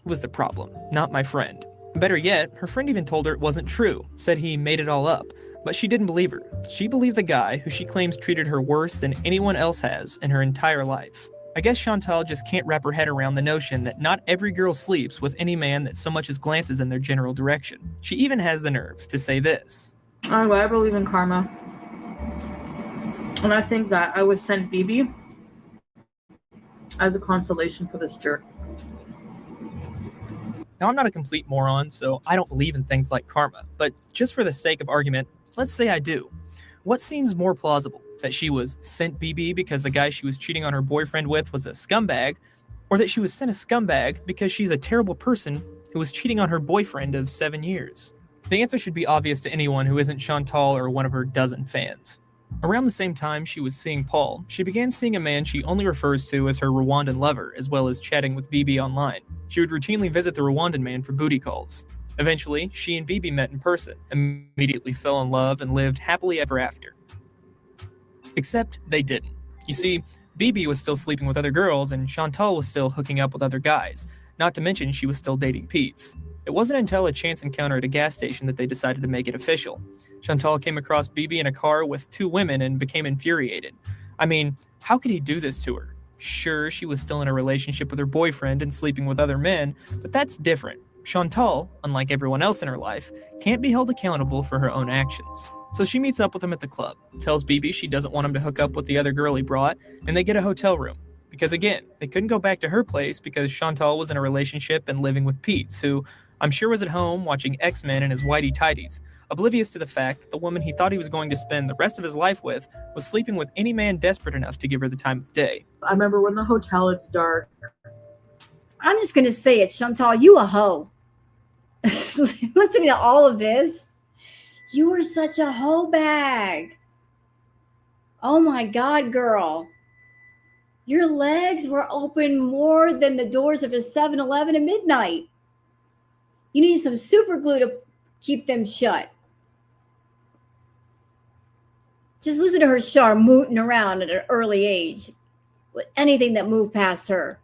Was the problem, not my friend. Better yet, her friend even told her it wasn't true, said he made it all up, but she didn't believe her. She believed the guy who she claims treated her worse than anyone else has in her entire life. I guess Chantal just can't wrap her head around the notion that not every girl sleeps with any man that so much as glances in their general direction. She even has the nerve to say this. I believe in karma. And I think that I was sent BB as a consolation for this jerk. Now, I'm not a complete moron, so I don't believe in things like karma, but just for the sake of argument, let's say I do. What seems more plausible? That she was sent BB because the guy she was cheating on her boyfriend with was a scumbag, or that she was sent a scumbag because she's a terrible person who was cheating on her boyfriend of 7 years? The answer should be obvious to anyone who isn't Chantal or one of her dozen fans. Around the same time she was seeing Paul, she began seeing a man she only refers to as her Rwandan lover, as well as chatting with Bibi online. She would routinely visit the Rwandan man for booty calls. Eventually, she and Bibi met in person, immediately fell in love, and lived happily ever after. Except they didn't. You see, Bibi was still sleeping with other girls, and Chantal was still hooking up with other guys, not to mention she was still dating Pete's. It wasn't until a chance encounter at a gas station that they decided to make it official. Chantal came across Bibi in a car with two women and became infuriated. I mean, how could he do this to her? Sure, she was still in a relationship with her boyfriend and sleeping with other men, but that's different. Chantal, unlike everyone else in her life, can't be held accountable for her own actions. So she meets up with him at the club, tells Bibi she doesn't want him to hook up with the other girl he brought, and they get a hotel room. Because again, they couldn't go back to her place because Chantal was in a relationship and living with Pete, who I'm sure was at home watching X-Men in his whitey tighties, oblivious to the fact that the woman he thought he was going to spend the rest of his life with was sleeping with any man desperate enough to give her the time of day. I remember when the hotel, it's dark. I'm just going to say it, Chantal, you a hoe. Listening to all of this, you were such a hoe bag. Oh my God, girl. Your legs were open more than the doors of a 7-Eleven at midnight. You need some super glue to keep them shut. Just listen to her charmooting around at an early age with anything that moved past her.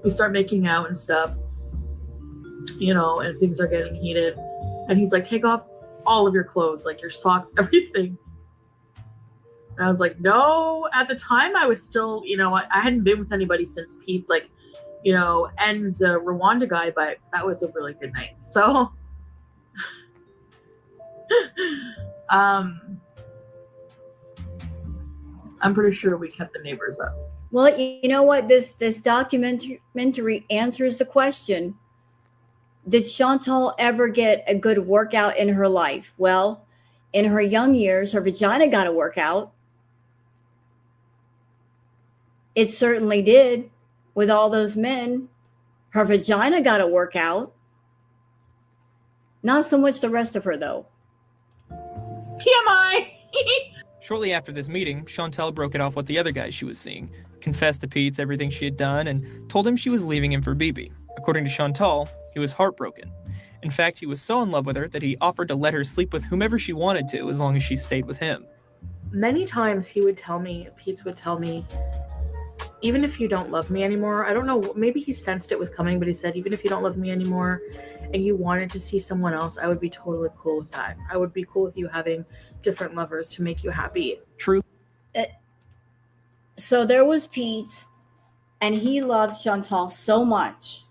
We start making out and stuff, you know, and things are getting heated. And he's like, take off all of your clothes, like your socks, everything. And I was like, no. At the time, I was still, you know, I hadn't been with anybody since Pete's, like, you know, and the Rwanda guy, but that was a really good night. So, I'm pretty sure we kept the neighbors up. Well, you know what? This documentary answers the question. Did Chantal ever get a good workout in her life? Well, in her young years, her vagina got a workout. It certainly did. With all those men, her vagina got a workout. Not so much the rest of her, though. TMI! Shortly after this meeting, Chantal broke it off with the other guys she was seeing, confessed to Pete's everything she had done, and told him she was leaving him for Bibi. According to Chantal, he was heartbroken. In fact, he was so in love with her that he offered to let her sleep with whomever she wanted to as long as she stayed with him. Many times he would tell me, Pete would tell me, even if you don't love me anymore, I don't know, maybe he sensed it was coming, but he said, even if you don't love me anymore and you wanted to see someone else, I would be totally cool with that. I would be cool with you having different lovers to make you happy. True. So there was Pete, and he loved Chantal so much.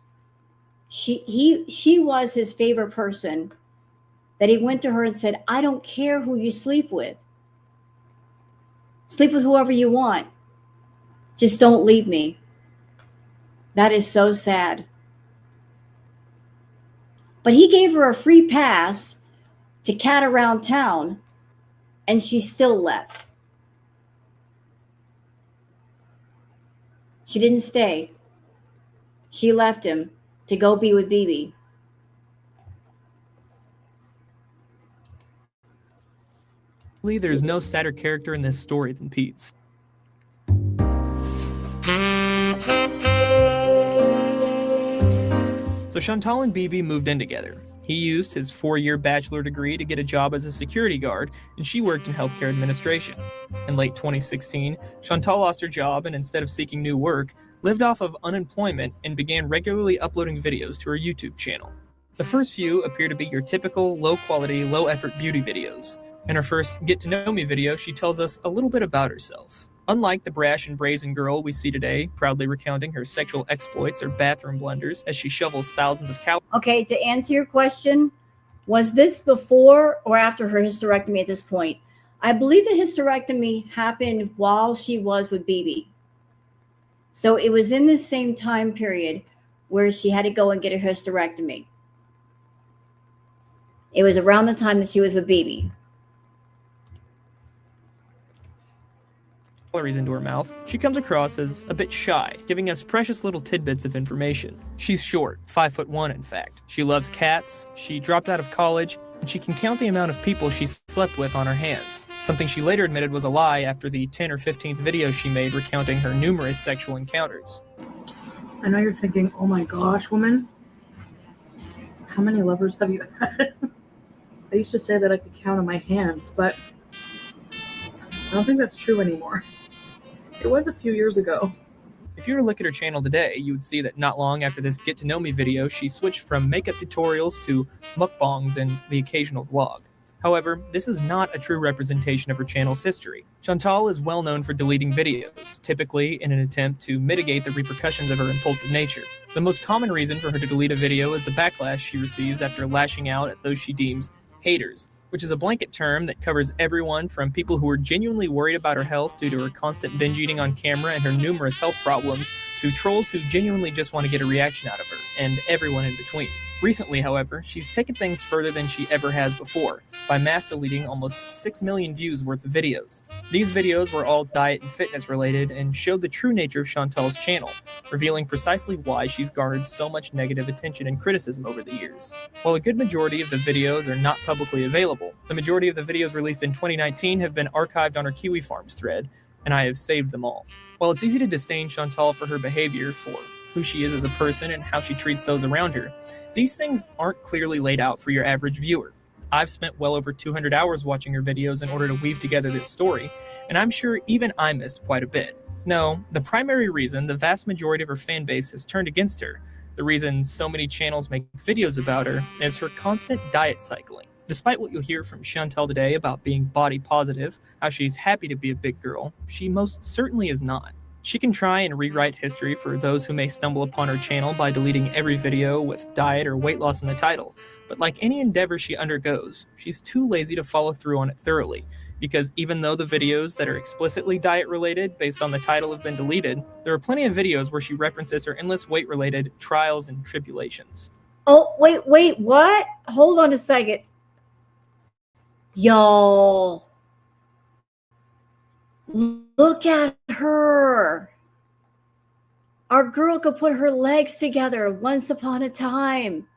She was his favorite person that he went to her and said, I don't care who you sleep with. Sleep with whoever you want. Just don't leave me. That is so sad. But he gave her a free pass to cat around town, and she still left. She didn't stay. She left him to go be with Bibi. There's no sadder character in this story than Pete's. So Chantal and Bibi moved in together. He used his 4-year bachelor degree to get a job as a security guard, and she worked in healthcare administration. In late 2016, Chantal lost her job and instead of seeking new work, lived off of unemployment and began regularly uploading videos to her YouTube channel. The first few appear to be your typical low-quality, low-effort beauty videos. In her first Get to Know Me video, she tells us a little bit about herself. Unlike the brash and brazen girl we see today, proudly recounting her sexual exploits or bathroom blunders as she shovels thousands of calories. Okay, to answer your question, was this before or after her hysterectomy at this point? I believe the hysterectomy happened while she was with Bibi. So it was in the same time period where she had to go and get a hysterectomy. It was around the time that she was with Bibi. calories into her mouth, she comes across as a bit shy, giving us precious little tidbits of information. She's short, 5'1" in fact. She loves cats, she dropped out of college, and she can count the amount of people she's slept with on her hands, something she later admitted was a lie after the 10th or 15th video she made recounting her numerous sexual encounters. I know you're thinking, oh my gosh, woman, how many lovers have you had? I used to say that I could count on my hands, but I don't think that's true anymore. It was a few years ago. If you were to look at her channel today, you would see that not long after this Get to Know Me video, she switched from makeup tutorials to mukbangs and the occasional vlog. However, this is not a true representation of her channel's history. Chantal is well known for deleting videos, typically in an attempt to mitigate the repercussions of her impulsive nature. The most common reason for her to delete a video is the backlash she receives after lashing out at those she deems haters, which is a blanket term that covers everyone from people who are genuinely worried about her health due to her constant binge eating on camera and her numerous health problems, to trolls who genuinely just want to get a reaction out of her, and everyone in between. Recently, however, she's taken things further than she ever has before, by mass deleting almost 6 million views worth of videos. These videos were all diet and fitness related and showed the true nature of Chantal's channel, revealing precisely why she's garnered so much negative attention and criticism over the years. While a good majority of the videos are not publicly available, the majority of the videos released in 2019 have been archived on her Kiwi Farms thread, and I have saved them all. While it's easy to disdain Chantal for her behavior, for who she is as a person and how she treats those around her, these things aren't clearly laid out for your average viewer. I've spent well over 200 hours watching her videos in order to weave together this story, and I'm sure even I missed quite a bit. No, the primary reason the vast majority of her fan base has turned against her, the reason so many channels make videos about her, is her constant diet cycling. Despite what you'll hear from Chantal today about being body positive, how she's happy to be a big girl, she most certainly is not. She can try and rewrite history for those who may stumble upon her channel by deleting every video with diet or weight loss in the title, but like any endeavor she undergoes, she's too lazy to follow through on it thoroughly, because even though the videos that are explicitly diet related based on the title have been deleted, there are plenty of videos where she references her endless weight related trials and tribulations. Oh, wait, what? Hold on a second. Y'all, look at her. Our girl could put her legs together once upon a time.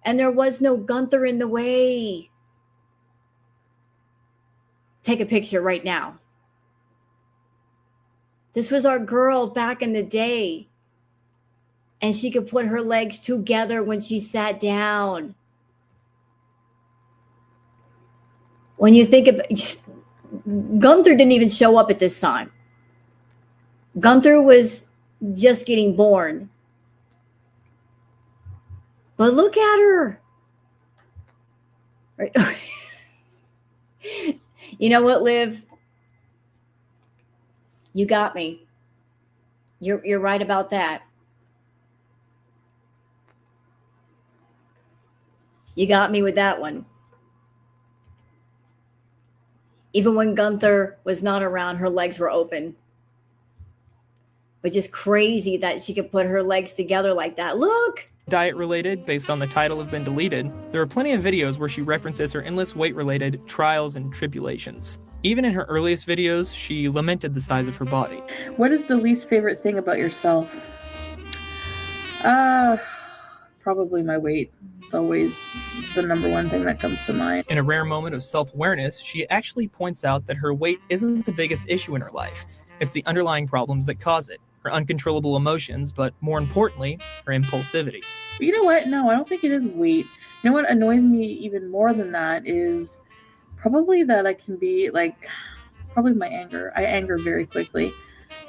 And there was no Gunther in the way. Take a picture right now. This was our girl back in the day. And she could put her legs together when she sat down. When you think about Gunther didn't even show up at this time. Gunther was just getting born. But look at her. Right. You know what, Liv? You got me. You're right about that. You got me with that one. Even when Gunther was not around, her legs were open. But just crazy that she could put her legs together like that. Look! Diet related, based on the title, have been deleted. There are plenty of videos where she references her endless weight related trials and tribulations. Even in her earliest videos, she lamented the size of her body. What is the least favorite thing about yourself? Probably my weight. It's always the number one thing that comes to mind. In a rare moment of self-awareness, she actually points out that her weight isn't the biggest issue in her life. It's the underlying problems that cause it. Her uncontrollable emotions, but more importantly, her impulsivity. You know what? No, I don't think it is weight. You know what annoys me even more than that is probably that I can be probably my anger. I anger very quickly.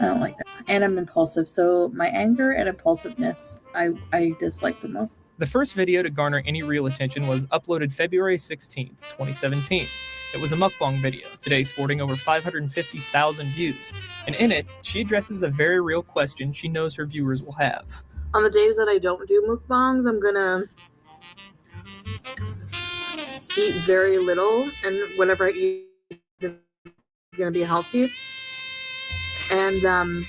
I don't like that. And I'm impulsive. So my anger and impulsiveness, I dislike the most. The first video to garner any real attention was uploaded February 16th, 2017. It was a mukbang video, today sporting over 550,000 views, and in it, she addresses the very real question she knows her viewers will have. On the days that I don't do mukbangs, I'm gonna eat very little, and whatever I eat is gonna be healthy. And I'm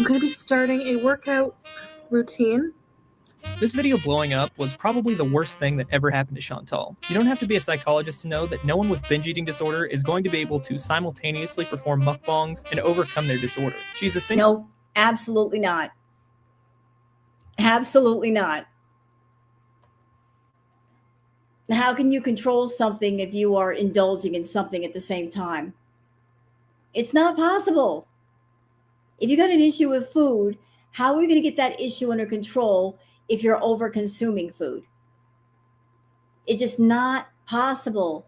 gonna be starting a workout routine This video blowing up was probably the worst thing that ever happened to Chantal. You don't have to be a psychologist to know that no one with binge eating disorder is going to be able to simultaneously perform mukbangs and overcome their disorder. She's essentially— No, absolutely not. Absolutely not. How can you control something if you are indulging in something at the same time? It's not possible. If you got an issue with food, how are we going to get that issue under control if you're over consuming food? It's just not possible.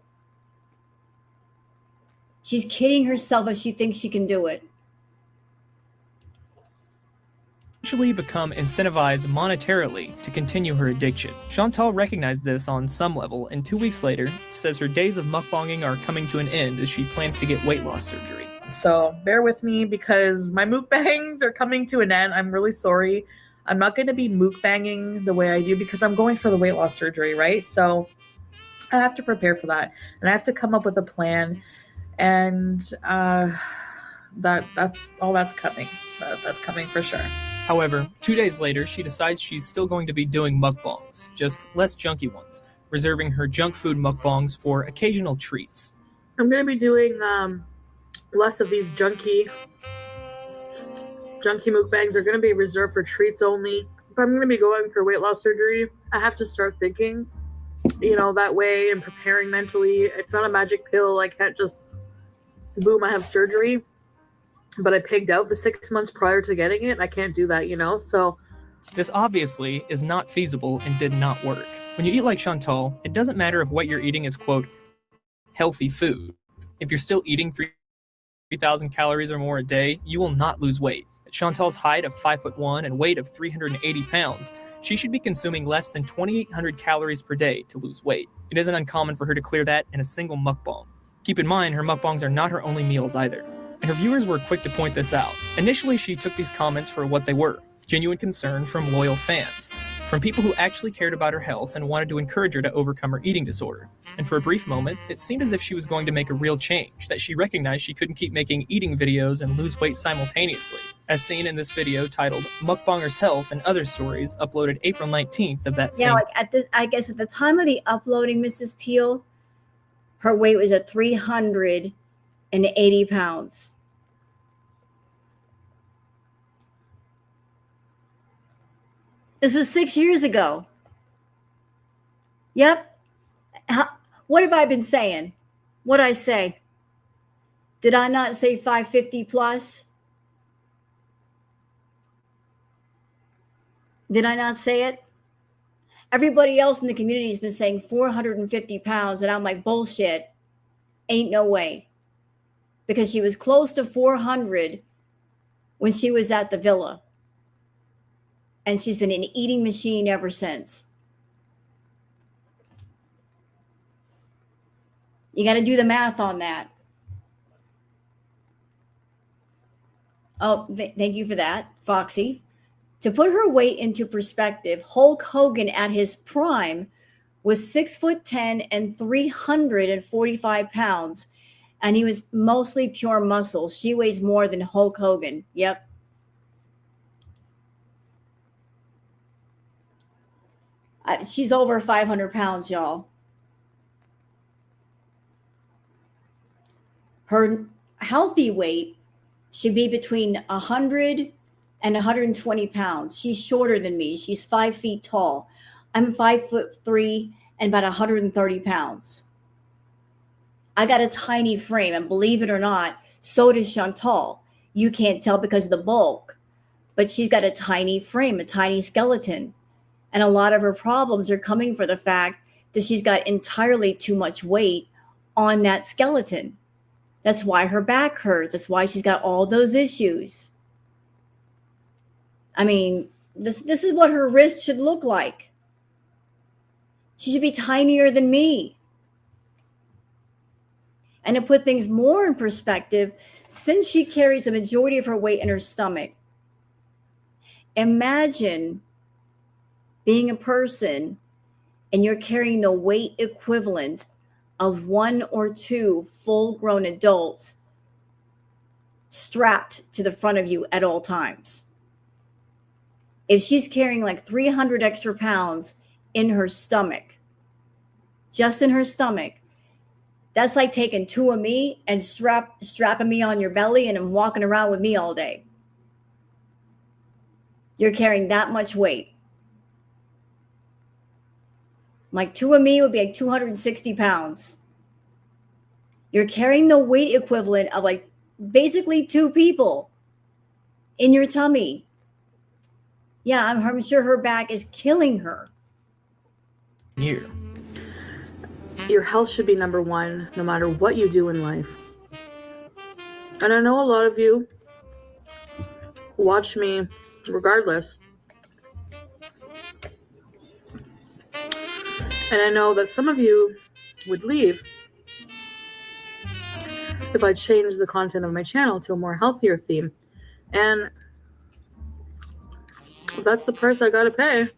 She's kidding herself if she thinks she can do it. become incentivized monetarily to continue her addiction. Chantal recognized this on some level, and 2 weeks later says her days of mukbanging are coming to an end as she plans to get weight loss surgery. So bear with me because my mukbangs are coming to an end. I'm really sorry. I'm not going to be mukbanging the way I do because I'm going for the weight loss surgery, right? So I have to prepare for that, and I have to come up with a plan, and that's all that's coming. That's coming for sure. However, 2 days later, she decides she's still going to be doing mukbangs, just less junky ones, reserving her junk food mukbangs for occasional treats. I'm going to be doing less of these junky mukbangs. Are going to be reserved for treats only. If I'm going to be going for weight loss surgery, I have to start thinking, that way and preparing mentally. It's not a magic pill. I can't just, boom, I have surgery. But I pigged out the 6 months prior to getting it. I can't do that, so. This obviously is not feasible and did not work. When you eat like Chantal, it doesn't matter if what you're eating is, quote, healthy food. If you're still eating 3,000 calories or more a day, you will not lose weight. At Chantal's height of 5'1" and weight of 380 pounds, she should be consuming less than 2,800 calories per day to lose weight. It isn't uncommon for her to clear that in a single mukbang. Keep in mind, her mukbangs are not her only meals either. And her viewers were quick to point this out. Initially, she took these comments for what they were: genuine concern from loyal fans, from people who actually cared about her health and wanted to encourage her to overcome her eating disorder. And for a brief moment, it seemed as if she was going to make a real change, that she recognized she couldn't keep making eating videos and lose weight simultaneously, as seen in this video titled Mukbanger's Health and Other Stories, uploaded April 19th of that same year. I guess at the time of the uploading, Mrs. Peel, her weight was at 380 pounds. This was 6 years ago. Yep. What have I been saying? What'd I say? Did I not say 550 plus? Did I not say it? Everybody else in the community has been saying 450 pounds, and I'm like, bullshit. Ain't no way. Because she was close to 400 when she was at the villa. And she's been an eating machine ever since. You got to do the math on that. Oh, thank you for that, Foxy. To put her weight into perspective, Hulk Hogan at his prime was 6'10" and 345 pounds, and he was mostly pure muscle. She weighs more than Hulk Hogan. Yep. She's over 500 pounds, y'all. Her healthy weight should be between 100 and 120 pounds. She's shorter than me. She's 5 feet tall. I'm 5'3" and about 130 pounds. I got a tiny frame, and believe it or not, so does Chantal. You can't tell because of the bulk, but she's got a tiny frame, a tiny skeleton. And a lot of her problems are coming from the fact that she's got entirely too much weight on that skeleton. That's why her back hurts. That's why she's got all those issues. I mean, this is what her wrist should look like. She should be tinier than me. And to put things more in perspective, since she carries the majority of her weight in her stomach, imagine being a person and you're carrying the weight equivalent of 1 or 2 full-grown adults strapped to the front of you at all times. if she's carrying like 300 extra pounds in her stomach, just in her stomach, that's like taking two of me and strapping me on your belly and I'm walking around with me all day. You're carrying that much weight. Like two of me would be like 260 pounds. You're carrying the weight equivalent of like basically two people in your tummy. Yeah, I'm sure her back is killing her. Year. Your health should be number one, no matter what you do in life. And I know a lot of you watch me regardless. And I know that some of you would leave if I changed the content of my channel to a more healthier theme. And that's the price I gotta pay.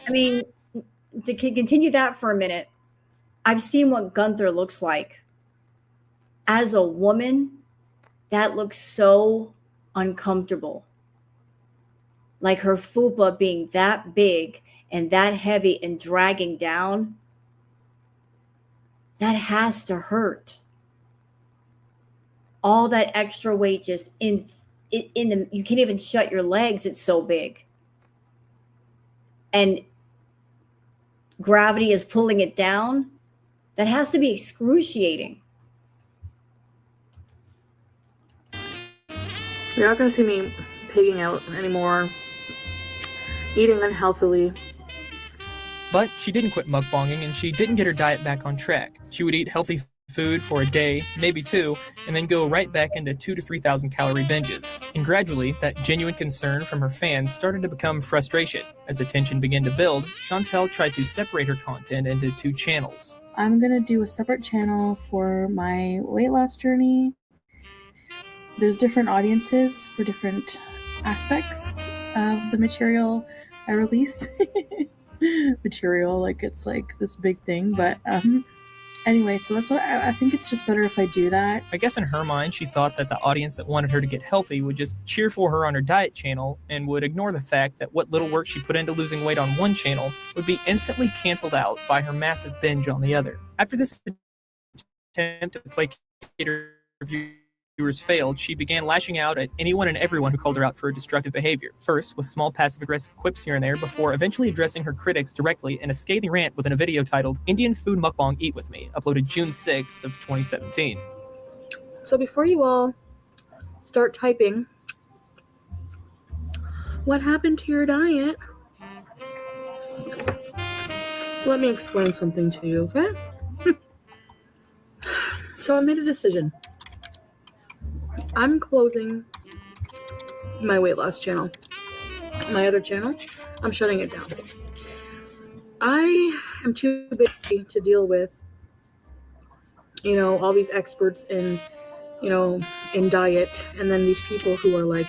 I mean, to continue that for a minute, I've seen what Gunther looks like. As a woman, that looks so uncomfortable. Like her fupa being that big and that heavy and dragging down, that has to hurt. All that extra weight just in the, you can't even shut your legs, it's so big. And gravity is pulling it down. That has to be excruciating. You're not going to see me pigging out anymore, eating unhealthily. But she didn't quit mukbanging, and she didn't get her diet back on track. She would eat healthy food for a day, maybe two, and then go right back into 2,000 to 3,000 calorie binges. And gradually, that genuine concern from her fans started to become frustration. As the tension began to build, Chantel tried to separate her content into two channels. I'm going to do a separate channel for my weight loss journey. There's different audiences for different aspects of the material I release. Material, like it's like this big thing, but anyway, so that's what I think. It's just better if I do that. I guess in her mind, she thought that the audience that wanted her to get healthy would just cheer for her on her diet channel and would ignore the fact that what little work she put into losing weight on one channel would be instantly canceled out by her massive binge on the other. After this attempt to placate her viewers failed, she began lashing out at anyone and everyone who called her out for her destructive behavior. First, with small passive-aggressive quips here and there, before eventually addressing her critics directly in a scathing rant within a video titled Indian Food Mukbang Eat With Me, uploaded June 6th of 2017. So before you all start typing, what happened to your diet? Let me explain something to you, okay? So I made a decision. I'm closing my weight loss channel. My other channel, I'm shutting it down. I am too busy to deal with, all these experts in, in diet, and then these people who are like,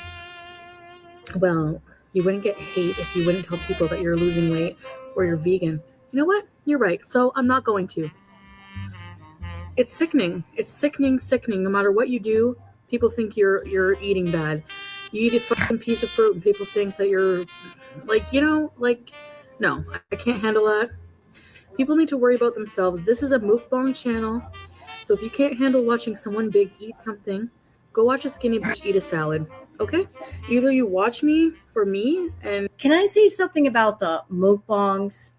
well, you wouldn't get hate if you wouldn't tell people that you're losing weight or you're vegan. You know what? You're right. So I'm not going to. It's sickening. It's sickening. No matter what you do, people think you're eating bad. You eat a fucking piece of fruit and people think that you're no, I can't handle that. People need to worry about themselves. This is a mukbang channel. So if you can't handle watching someone big eat something, go watch a skinny bitch eat a salad. Okay? Either you watch me for me and... Can I say something about the mukbangs?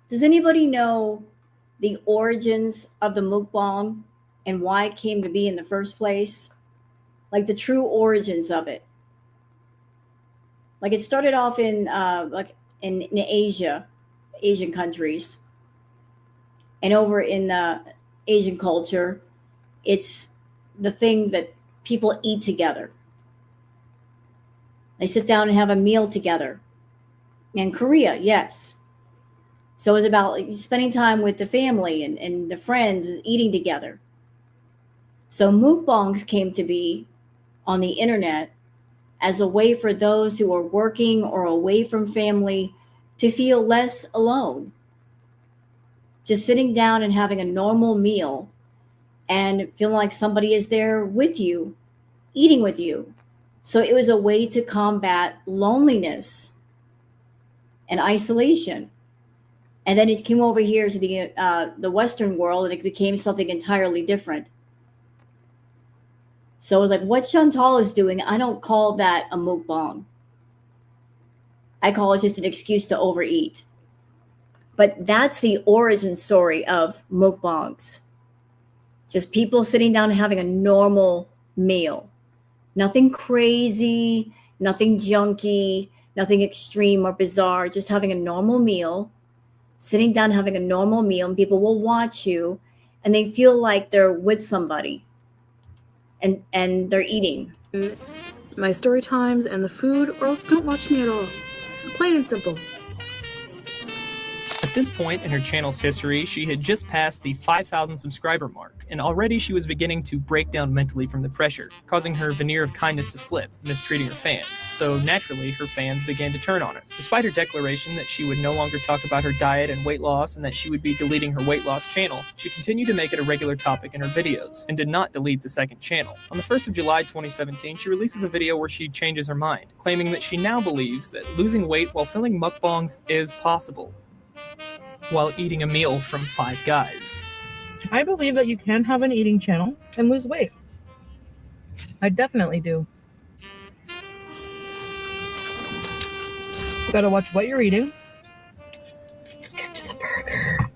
Does anybody know the origins of the mukbang and why it came to be in the first place? Like the true origins of it. Like it started off in in Asia, Asian countries. And over in Asian culture, it's the thing that people eat together. They sit down and have a meal together. In Korea, yes. So it's about like spending time with the family and the friends, eating together. So mukbangs came to be on the internet as a way for those who are working or away from family to feel less alone. Just sitting down and having a normal meal and feeling like somebody is there with you, eating with you. So it was a way to combat loneliness and isolation. And then it came over here to the Western world, and it became something entirely different. So I was like, what Chantal is doing, I don't call that a mukbang. I call it just an excuse to overeat. But that's the origin story of mukbangs. Just people sitting down and having a normal meal. Nothing crazy, nothing junky, nothing extreme or bizarre, just having a normal meal, sitting down having a normal meal, and people will watch you and they feel like they're with somebody and they're eating. My story times and the food, or else don't watch me at all. Plain and simple. At this point in her channel's history, she had just passed the 5,000 subscriber mark, and already she was beginning to break down mentally from the pressure, causing her veneer of kindness to slip, mistreating her fans. So naturally, her fans began to turn on her. Despite her declaration that she would no longer talk about her diet and weight loss and that she would be deleting her weight loss channel, she continued to make it a regular topic in her videos, and did not delete the second channel. On the 1st of July 2017, she releases a video where she changes her mind, claiming that she now believes that losing weight while filming mukbangs is possible, while eating a meal from Five Guys. I believe that you can have an eating channel and lose weight. I definitely do. You gotta watch what you're eating. Let's get to the burger.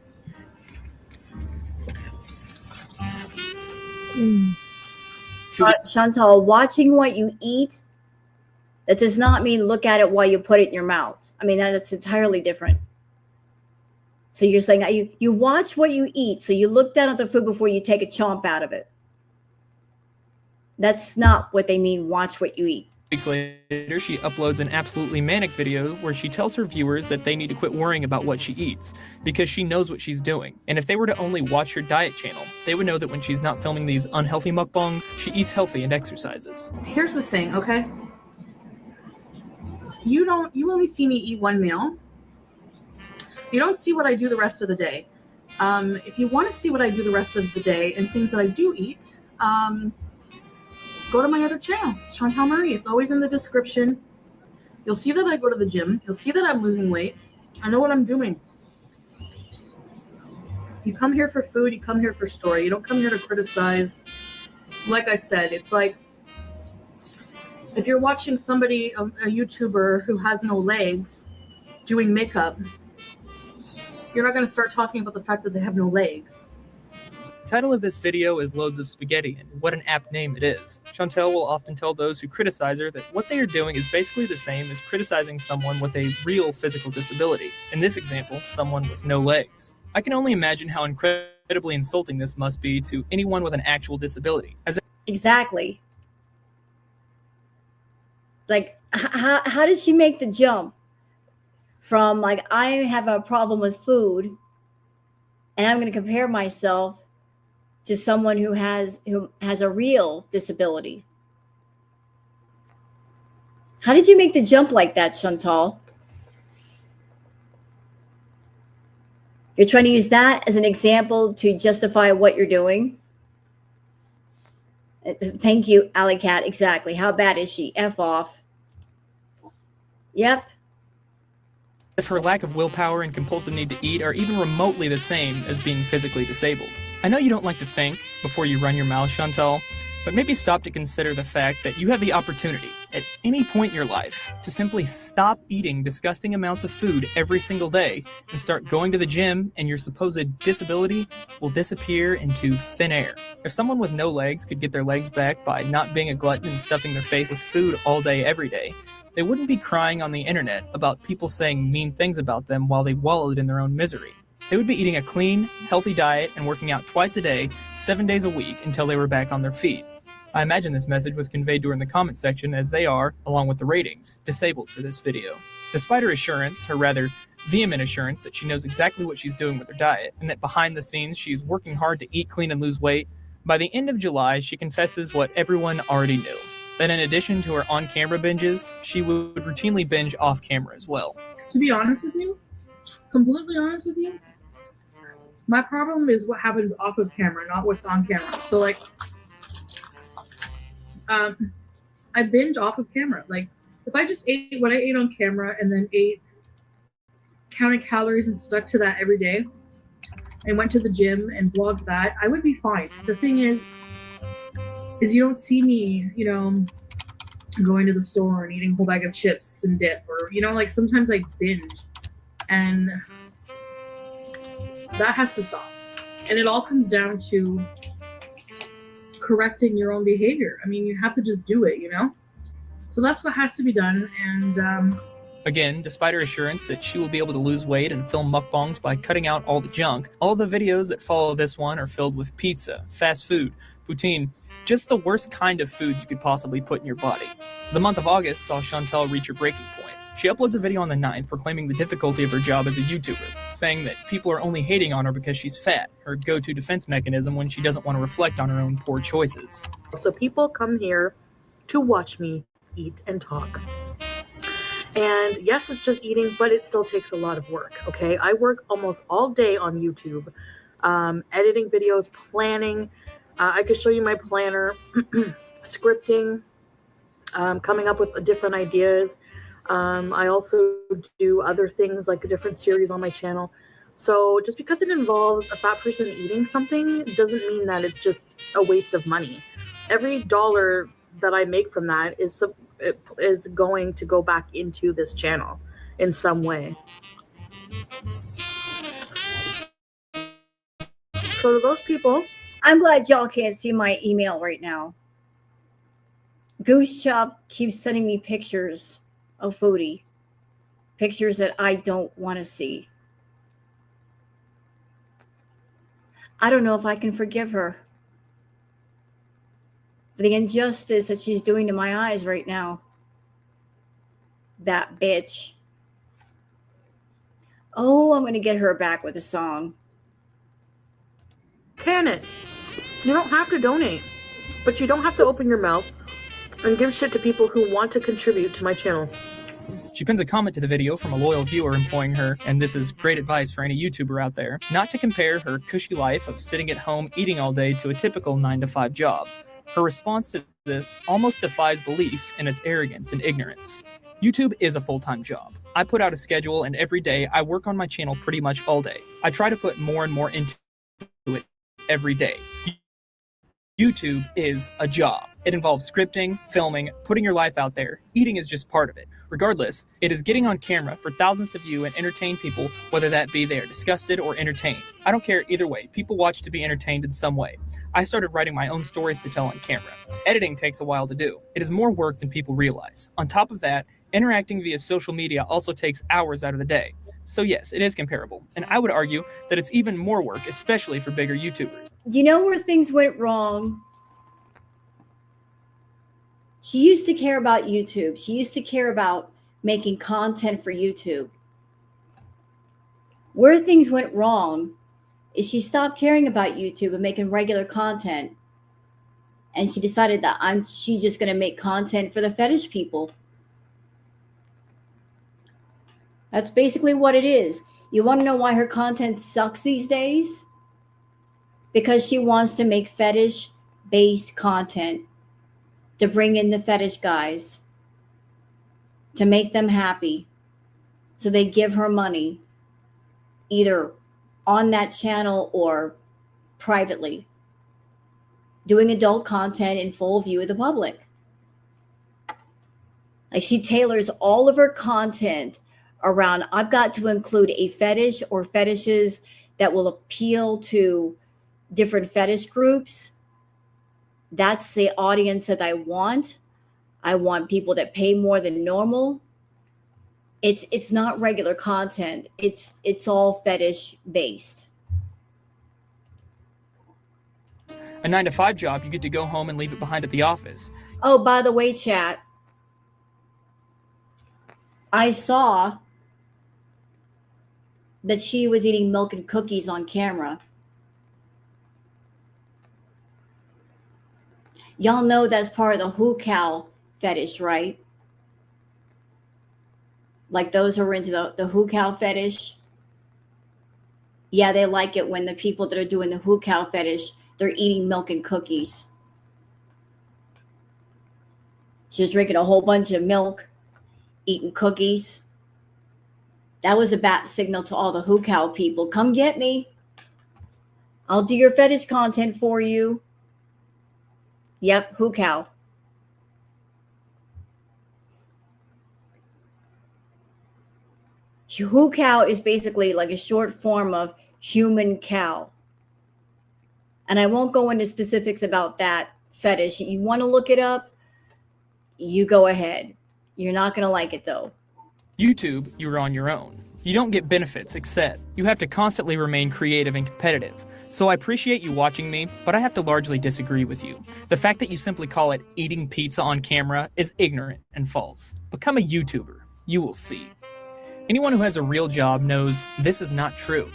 Chantal, watching what you eat, that does not mean look at it while you put it in your mouth. I mean, that's entirely different. So you're saying you watch what you eat. So you look down at the food before you take a chomp out of it. That's not what they mean, watch what you eat. Weeks later, she uploads an absolutely manic video where she tells her viewers that they need to quit worrying about what she eats, because she knows what she's doing. And if they were to only watch her diet channel, they would know that when she's not filming these unhealthy mukbangs, she eats healthy and exercises. Here's the thing, okay? You only see me eat one meal. You don't see what I do the rest of the day. If you want to see what I do the rest of the day and things that I do eat, go to my other channel, Chantal Marie. It's always in the description. You'll see that I go to the gym. You'll see that I'm losing weight. I know what I'm doing. You come here for food. You come here for story. You don't come here to criticize. Like I said, it's like if you're watching somebody, a YouTuber who has no legs, doing makeup, you're not going to start talking about the fact that they have no legs. The title of this video is Loads of Spaghetti, and what an apt name it is. Chantal will often tell those who criticize her that what they are doing is basically the same as criticizing someone with a real physical disability. In this example, someone with no legs. I can only imagine how incredibly insulting this must be to anyone with an actual disability. Exactly. Like, how did she make the jump from like, I have a problem with food and I'm going to compare myself to someone who has a real disability? How did you make the jump like that, Chantal? You're trying to use that as an example to justify what you're doing? Thank you, Alley Cat. Exactly. How bad is she? F off. Yep. If her lack of willpower and compulsive need to eat are even remotely the same as being physically disabled. I know you don't like to think before you run your mouth, Chantal, but maybe stop to consider the fact that you have the opportunity, at any point in your life, to simply stop eating disgusting amounts of food every single day and start going to the gym, and your supposed disability will disappear into thin air. If someone with no legs could get their legs back by not being a glutton and stuffing their face with food all day every day, they wouldn't be crying on the internet about people saying mean things about them while they wallowed in their own misery. They would be eating a clean, healthy diet and working out twice a day, 7 days a week until they were back on their feet. I imagine this message was conveyed during the comment section, as they are, along with the ratings, disabled for this video. Despite her assurance, her rather vehement assurance that she knows exactly what she's doing with her diet, and that behind the scenes she's working hard to eat clean and lose weight, by the end of July she confesses what everyone already knew. That in addition to her on-camera binges, she would routinely binge off-camera as well. To be honest with you, completely honest with you, my problem is what happens off of camera, not what's on camera. So like, I binge off of camera. Like if I just ate what I ate on camera and then counted calories and stuck to that every day and went to the gym and vlogged that, I would be fine. The thing is you don't see me, you know, going to the store and eating a whole bag of chips and dip, or, you know, like sometimes I binge, and that has to stop. And it all comes down to correcting your own behavior. I mean, you have to just do it, you know? So that's what has to be done. And Again, despite her assurance that she will be able to lose weight and film mukbangs by cutting out all the junk, all the videos that follow this one are filled with pizza, fast food, poutine, just the worst kind of foods you could possibly put in your body. The month of August saw Chantel reach her breaking point. She uploads a video on the 9th proclaiming the difficulty of her job as a YouTuber, saying that people are only hating on her because she's fat, her go-to defense mechanism when she doesn't want to reflect on her own poor choices. So people come here to watch me eat and talk. And yes, it's just eating, but it still takes a lot of work, okay? I work almost all day on YouTube, editing videos, planning. I could show you my planner, scripting, coming up with different ideas. I also do other things like a different series on my channel. So just because it involves a fat person eating something doesn't mean that it's just a waste of money. Every dollar that I make from that is going to go back into this channel in some way. So to those people, I'm glad y'all can't see my email right now. Goose Chop keeps sending me pictures of Foodie, pictures that I don't want to see. I don't know if I can forgive her for the injustice that she's doing to my eyes right now. That bitch. Oh, I'm going to get her back with a song. can it? You don't have to donate, but you don't have to open your mouth and give shit to people who want to contribute to my channel. She pins a comment to the video from a loyal viewer imploring her, and this is great advice for any YouTuber out there, not to compare her cushy life of sitting at home eating all day to a typical 9-to-5 job. Her response to this almost defies belief in its arrogance and ignorance. YouTube is a full-time job. I put out a schedule, and every day I work on my channel pretty much all day. I try to put more and more into it every day. YouTube is a job. It involves scripting, filming, putting your life out there. Eating is just part of it. Regardless, it is getting on camera for thousands to view and entertain people, whether that be they are disgusted or entertained. I don't care either way. People watch to be entertained in some way. I started writing my own stories to tell on camera. Editing takes a while to do. It is more work than people realize. On top of that, interacting via social media also takes hours out of the day. So yes, it is comparable. And I would argue that it's even more work, especially for bigger YouTubers. You know where things went wrong? She used to care about YouTube. She used to care about making content for YouTube. Where things went wrong is she stopped caring about YouTube and making regular content. And she decided that she's just going to make content for the fetish people. That's basically what it is. You want to know why her content sucks these days? Because she wants to make fetish-based content to bring in the fetish guys, to make them happy. So they give her money, either on that channel or privately, doing adult content in full view of the public. Like, she tailors all of her content around, I've got to include a fetish or fetishes that will appeal to different fetish groups. That's the audience that I want. I want people that pay more than normal. It's not regular content. It's all fetish based. A 9-to-5 job, you get to go home and leave it behind at the office. Oh, by the way, chat, I saw that she was eating milk and cookies on camera. Y'all know that's part of the who cow fetish, right? Like those who are into the who cow fetish. Yeah, they like it when the people that are doing the who cow fetish, they're eating milk and cookies. She was drinking a whole bunch of milk, eating cookies. That was a bat signal to all the Who Cow people. Come get me. I'll do your fetish content for you. Yep, Who Cow. Who Cow is basically like a short form of human cow. And I won't go into specifics about that fetish. You want to look it up, you go ahead. You're not going to like it though. YouTube, you're on your own. You don't get benefits, except you have to constantly remain creative and competitive. So I appreciate you watching me, but I have to largely disagree with you. The fact that you simply call it eating pizza on camera is ignorant and false. Become a YouTuber. You will see. Anyone who has a real job knows this is not true.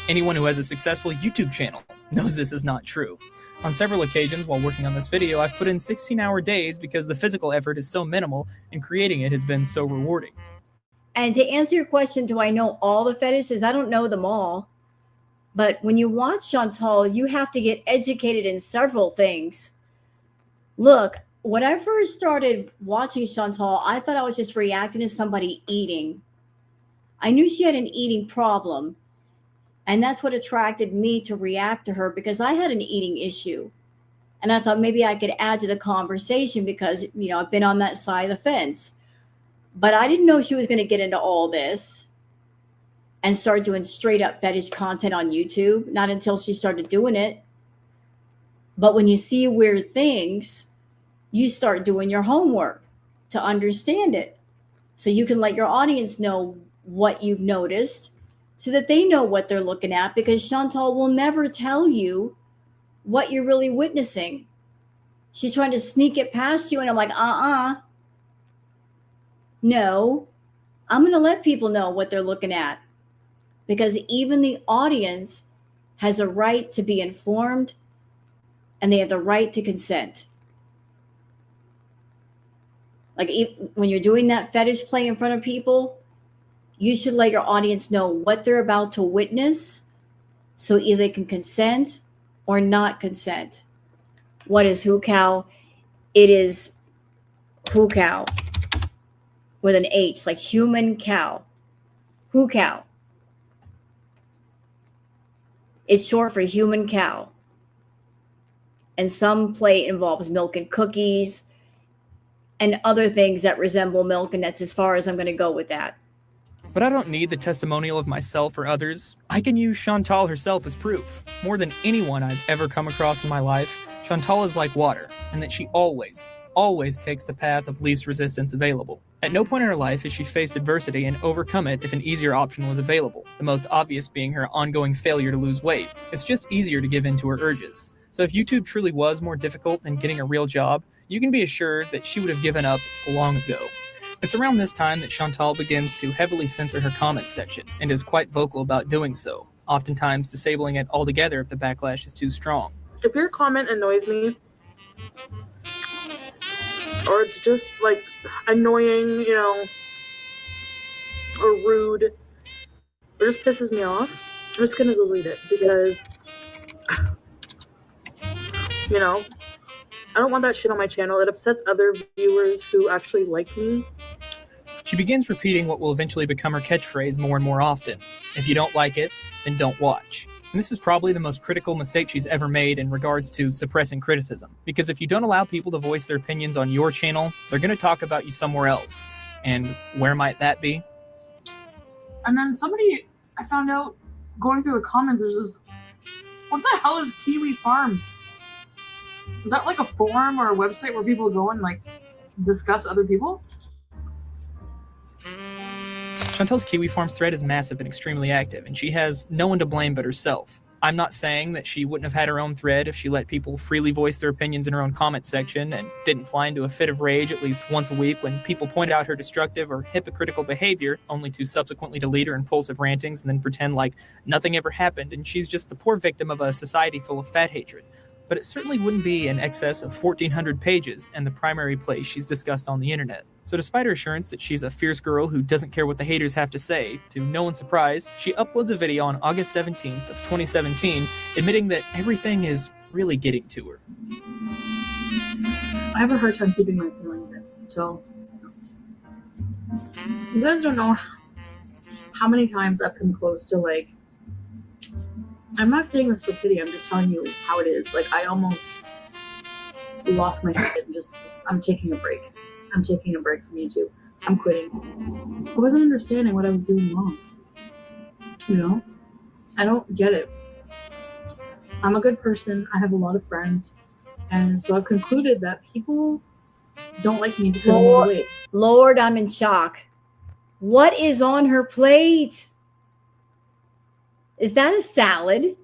Anyone who has a successful YouTube channel knows this is not true. On several occasions while working on this video, I've put in 16-hour days because the physical effort is so minimal and creating it has been so rewarding. And to answer your question, do I know all the fetishes? I don't know them all. But when you watch Chantal, you have to get educated in several things. Look, when I first started watching Chantal, I thought I was just reacting to somebody eating. I knew she had an eating problem. And that's what attracted me to react to her, because I had an eating issue. And I thought maybe I could add to the conversation because, you know, I've been on that side of the fence. But I didn't know she was going to get into all this and start doing straight up fetish content on YouTube. Not until she started doing it. But when you see weird things, you start doing your homework to understand it. So you can let your audience know what you've noticed so that they know what they're looking at, because Chantal will never tell you what you're really witnessing. She's trying to sneak it past you. And I'm like, no, I'm going to let people know what they're looking at, because even the audience has a right to be informed and they have the right to consent. Like when you're doing that fetish play in front of people, you should let your audience know what they're about to witness so either they can consent or not consent. What is Who Cow? It is Who Cow with an H, like human cow. Who Cow. It's short for human cow. And some play involves milk and cookies and other things that resemble milk, and that's as far as I'm going to go with that. But I don't need the testimonial of myself or others. I can use Chantal herself as proof. More than anyone I've ever come across in my life, Chantal is like water, and that she always takes the path of least resistance available. At no point in her life has she faced adversity and overcome it if an easier option was available, the most obvious being her ongoing failure to lose weight. It's just easier to give in to her urges. So if YouTube truly was more difficult than getting a real job, you can be assured that she would have given up long ago. It's around this time that Chantal begins to heavily censor her comments section, and is quite vocal about doing so, oftentimes disabling it altogether if the backlash is too strong. If your comment annoys me, or it's just like annoying, you know, or rude, or just pisses me off, I'm just gonna delete it, because, you know, I don't want that shit on my channel. It upsets other viewers who actually like me. She begins repeating what will eventually become her catchphrase more and more often. If you don't like it, then don't watch. And this is probably the most critical mistake she's ever made in regards to suppressing criticism. Because if you don't allow people to voice their opinions on your channel, they're going to talk about you somewhere else. And where might that be? And then somebody, I found out, going through the comments, there's this, what the hell is Kiwi Farms? Is that like a forum or a website where people go and like discuss other people? Chantal's Kiwi Farms thread is massive and extremely active, and she has no one to blame but herself. I'm not saying that she wouldn't have had her own thread if she let people freely voice their opinions in her own comment section and didn't fly into a fit of rage at least once a week when people pointed out her destructive or hypocritical behavior, only to subsequently delete her impulsive rantings and then pretend like nothing ever happened and she's just the poor victim of a society full of fat hatred. But it certainly wouldn't be in excess of 1,400 pages and the primary place she's discussed on the internet. So despite her assurance that she's a fierce girl who doesn't care what the haters have to say, to no one's surprise, she uploads a video on August 17th of 2017 admitting that everything is really getting to her. I have a hard time keeping my feelings in. So you guys don't know how many times I've come close to like, I'm not saying this for pity, I'm just telling you how it is. Like I almost lost my head and just, I'm taking a break. I'm taking a break from YouTube. I'm quitting. I wasn't understanding what I was doing wrong. You know? I don't get it. I'm a good person. I have a lot of friends. And so I've concluded that people don't like me because I'm overweight. Lord, I'm in shock. What is on her plate? Is that a salad?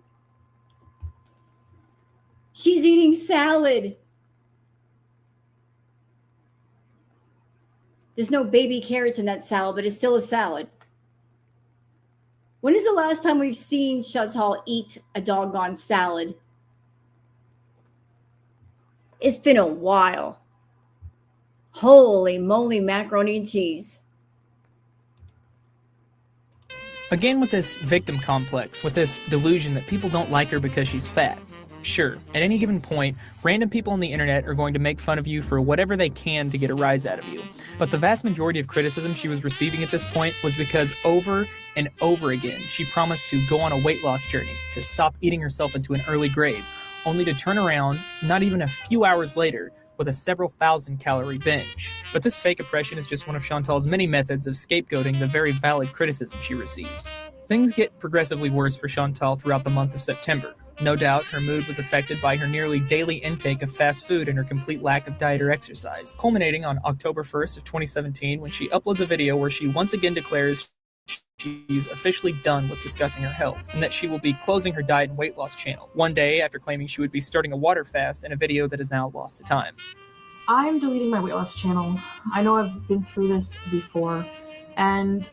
She's eating salad. There's no baby carrots in that salad, but it's still a salad. When is the last time we've seen Chantal eat a doggone salad? It's been a while. Holy moly, macaroni and cheese. Again with this victim complex, with this delusion that people don't like her because she's fat. Sure, at any given point, random people on the internet are going to make fun of you for whatever they can to get a rise out of you. But the vast majority of criticism she was receiving at this point was because over and over again, she promised to go on a weight loss journey, to stop eating herself into an early grave, only to turn around, not even a few hours later, with a several thousand calorie binge. But this fake oppression is just one of Chantal's many methods of scapegoating the very valid criticism she receives. Things get progressively worse for Chantal throughout the month of September. No doubt, her mood was affected by her nearly daily intake of fast food and her complete lack of diet or exercise, culminating on October 1st of 2017 when she uploads a video where she once again declares she's officially done with discussing her health, and that she will be closing her diet and weight loss channel, one day after claiming she would be starting a water fast in a video that is now lost to time. I'm deleting my weight loss channel. I know I've been through this before, and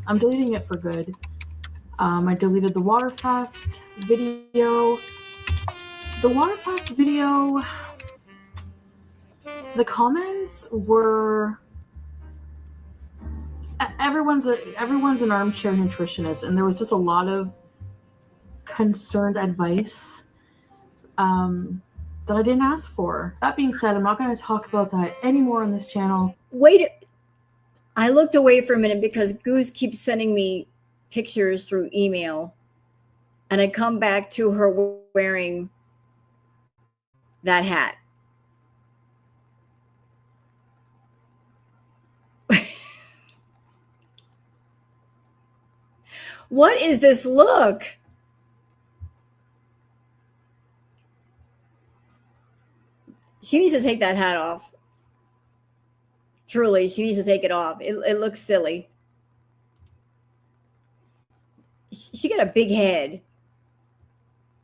I'm deleting it for good. I deleted the water fast video. The water fast video, the comments were, everyone's an armchair nutritionist, and there was just a lot of concerned advice that I didn't ask for. That being said, I'm not going to talk about that anymore on this channel. Wait, I looked away for a minute because Goose keeps sending me pictures through email, and I come back to her wearing that hat. What is this look? She needs to take that hat off. Truly, she needs to take it off. It looks silly. She got a big head.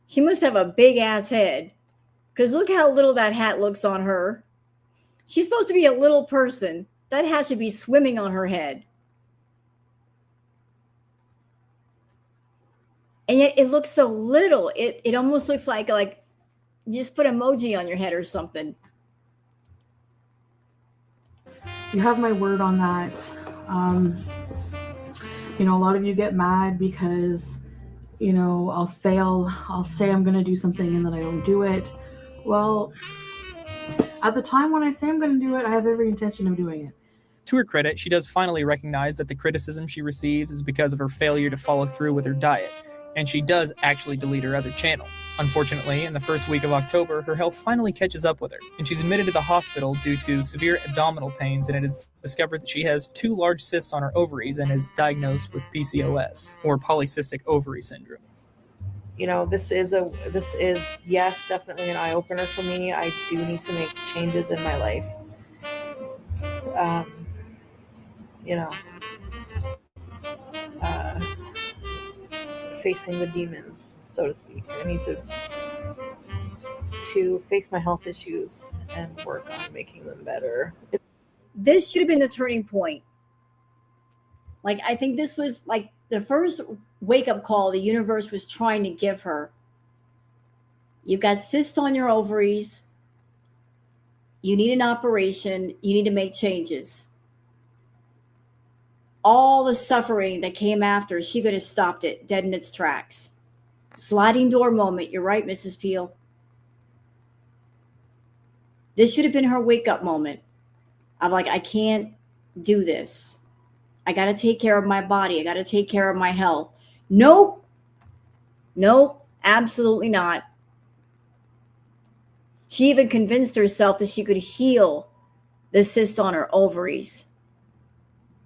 She must have a big ass head. Because look how little that hat looks on her. She's supposed to be a little person. That hat should be swimming on her head. And yet it looks so little. It almost looks like you just put emoji on your head or something. You have my word on that. You know, a lot of you get mad because, you know, I'll fail. I'll say I'm going to do something and then I don't do it. Well, at the time when I say I'm going to do it, I have every intention of doing it. To her credit, she does finally recognize that the criticism she receives is because of her failure to follow through with her diet, and she does actually delete her other channel. Unfortunately, in the first week of October, her health finally catches up with her, and she's admitted to the hospital due to severe abdominal pains, and it is discovered that she has 2 large cysts on her ovaries and is diagnosed with PCOS, or polycystic ovary syndrome. You know, this is yes, definitely an eye-opener for me. I do need to make changes in my life. You know, facing the demons, so to speak. I need to face my health issues and work on making them better. This should have been the turning point. Like, I think this was like the first wake-up call the universe was trying to give her. You've got cysts on your ovaries. You need an operation. You need to make changes. All the suffering that came after, she could have stopped it dead in its tracks. Sliding door moment. You're right, Mrs. Peel. This should have been her wake-up moment. I'm like, I can't do this. I got to take care of my body. I got to take care of my health. Nope. Nope. Absolutely not. She even convinced herself that she could heal the cyst on her ovaries.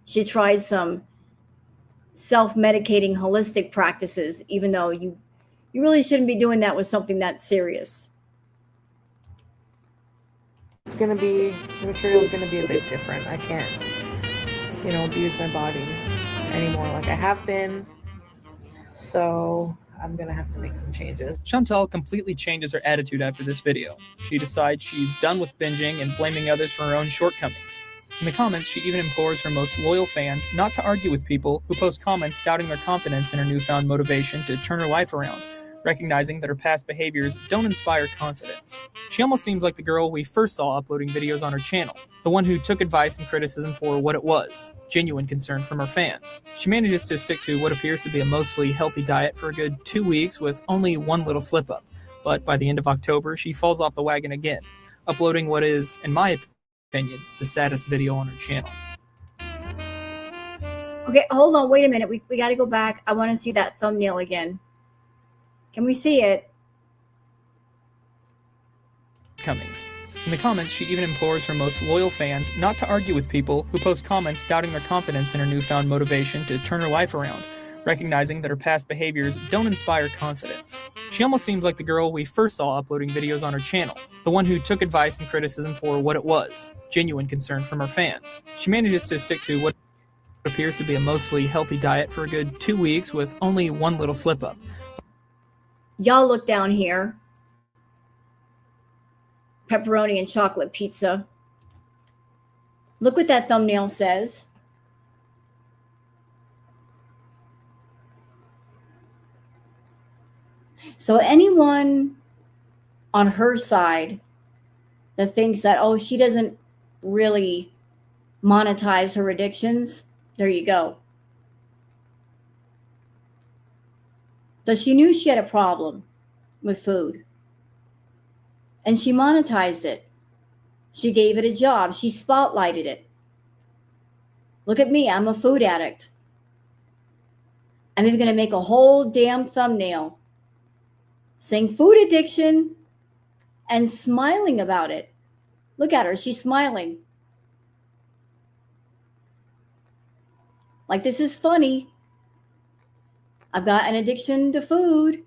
She tried some self-medicating holistic practices, even though you really shouldn't be doing that with something that serious. It's gonna be, the material is gonna be a bit different. I can't, abuse my body anymore like I have been. So I'm gonna have to make some changes. Chantal completely changes her attitude after this video. She decides she's done with binging and blaming others for her own shortcomings. In the comments, she even implores her most loyal fans not to argue with people who post comments doubting their confidence in her newfound motivation to turn her life around, recognizing that her past behaviors don't inspire confidence. She almost seems like the girl we first saw uploading videos on her channel, the one who took advice and criticism for what it was, genuine concern from her fans. She manages to stick to what appears to be a mostly healthy diet for a good 2 weeks with only one little slip-up, but by the end of October, she falls off the wagon again, uploading what is, in my opinion, the saddest video on her channel. Okay, hold on, wait a minute. We got to go back. I want to see that thumbnail again. Can we see it? Cummings. In the comments, she even implores her most loyal fans not to argue with people who post comments doubting their confidence in her newfound motivation to turn her life around, recognizing that her past behaviors don't inspire confidence. She almost seems like the girl we first saw uploading videos on her channel, the one who took advice and criticism for what it was, genuine concern from her fans. She manages to stick to what appears to be a mostly healthy diet for a good 2 weeks with only one little slip-up. Y'all look down here. Pepperoni and chocolate pizza. Look what that thumbnail says. So anyone on her side that thinks that, oh, she doesn't really monetize her addictions, there you go. So she knew she had a problem with food. And she monetized it. She gave it a job. She spotlighted it. Look at me. I'm a food addict. I'm even going to make a whole damn thumbnail saying food addiction and smiling about it. Look at her. She's smiling. Like, this is funny. I've got an addiction to food.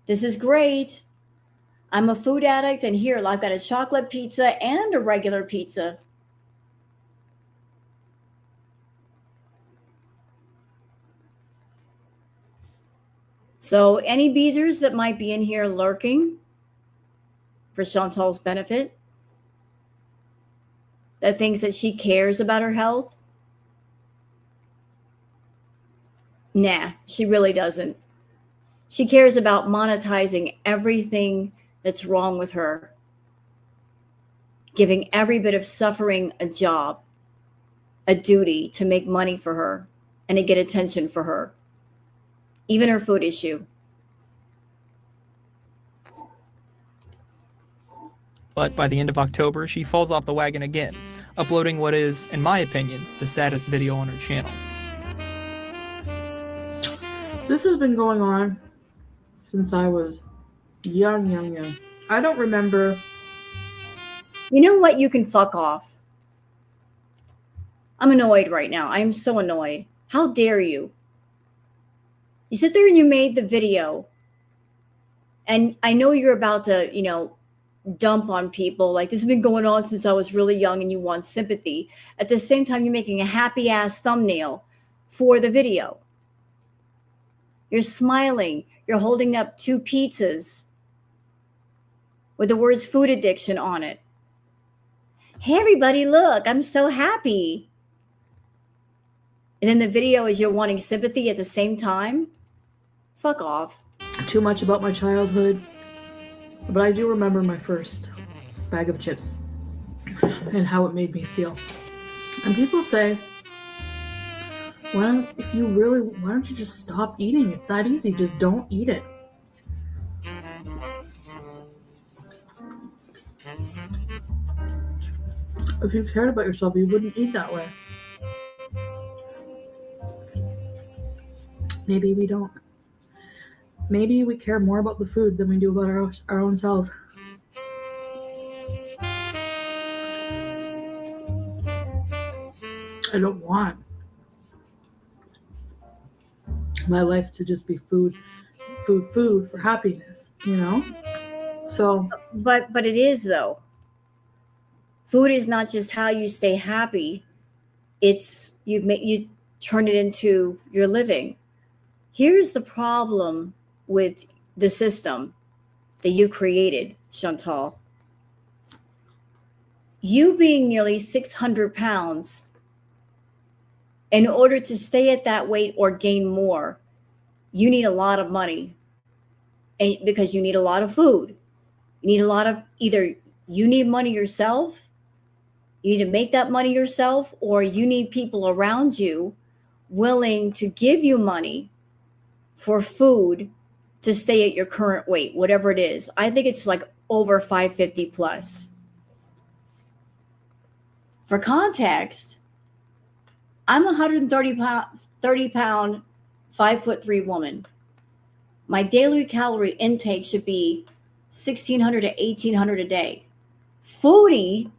This is great. I'm a food addict, and here I've got a chocolate pizza and a regular pizza. So any beezers that might be in here lurking for Chantal's benefit, that thinks that she cares about her health, nah, she really doesn't. She cares about monetizing everything that's wrong with her, giving every bit of suffering a job, a duty to make money for her and to get attention for her, even her food issue. But by the end of October, she falls off the wagon again, uploading what is, in my opinion, the saddest video on her channel. This has been going on since I was young. I don't remember. You know what? You can fuck off. I'm annoyed right now. I am so annoyed. How dare you? You sit there and you made the video. And I know you're about to, dump on people. Like, this has been going on since I was really young and you want sympathy. At the same time, you're making a happy ass thumbnail for the video. You're smiling. You're holding up 2 pizzas with the words food addiction on it. Hey, everybody, look, I'm so happy. And then the video is you're wanting sympathy at the same time? Fuck off. Too much about my childhood, but I do remember my first bag of chips and how it made me feel. And people say, why don't you just stop eating? It's that easy. Just don't eat it. If you cared about yourself, you wouldn't eat that way. Maybe we don't. Maybe we care more about the food than we do about our own selves. I don't want my life to just be food for happiness, you know? So but it is though. Food is not just how you stay happy. It's you turn it into your living. Here's the problem with the system that you created, Chantal. You being nearly 600 pounds, in order to stay at that weight or gain more, you need a lot of money. And because you need a lot of food. You need a lot of either you need money yourself, you need to make that money yourself, or you need people around you willing to give you money for food to stay at your current weight, whatever it is. I think it's like over 550 plus. For context, I'm a 130 pound, 5'3" woman. My daily calorie intake should be 1,600 to 1,800 a day. Foodie,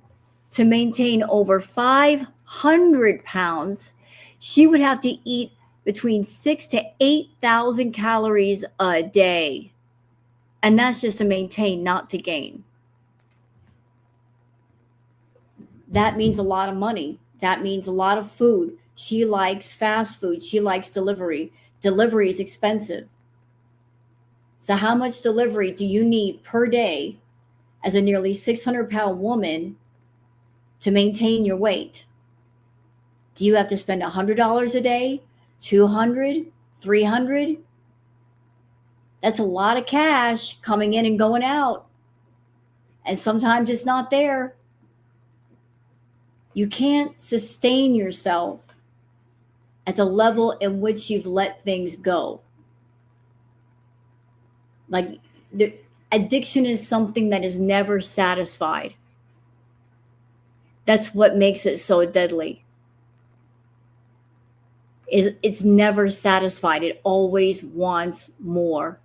to maintain over 500 pounds, she would have to eat between 6,000 to 8,000 calories a day. And that's just to maintain, not to gain. That means a lot of money. That means a lot of food. She likes fast food. She likes delivery. Delivery is expensive. So how much delivery do you need per day as a nearly 600-pound woman to maintain your weight? Do you have to spend $100 a day? $200? $300? That's a lot of cash coming in and going out. And sometimes it's not there. You can't sustain yourself at the level in which you've let things go. Like, the addiction is something that is never satisfied. That's what makes it so deadly. It's never satisfied. It always wants more.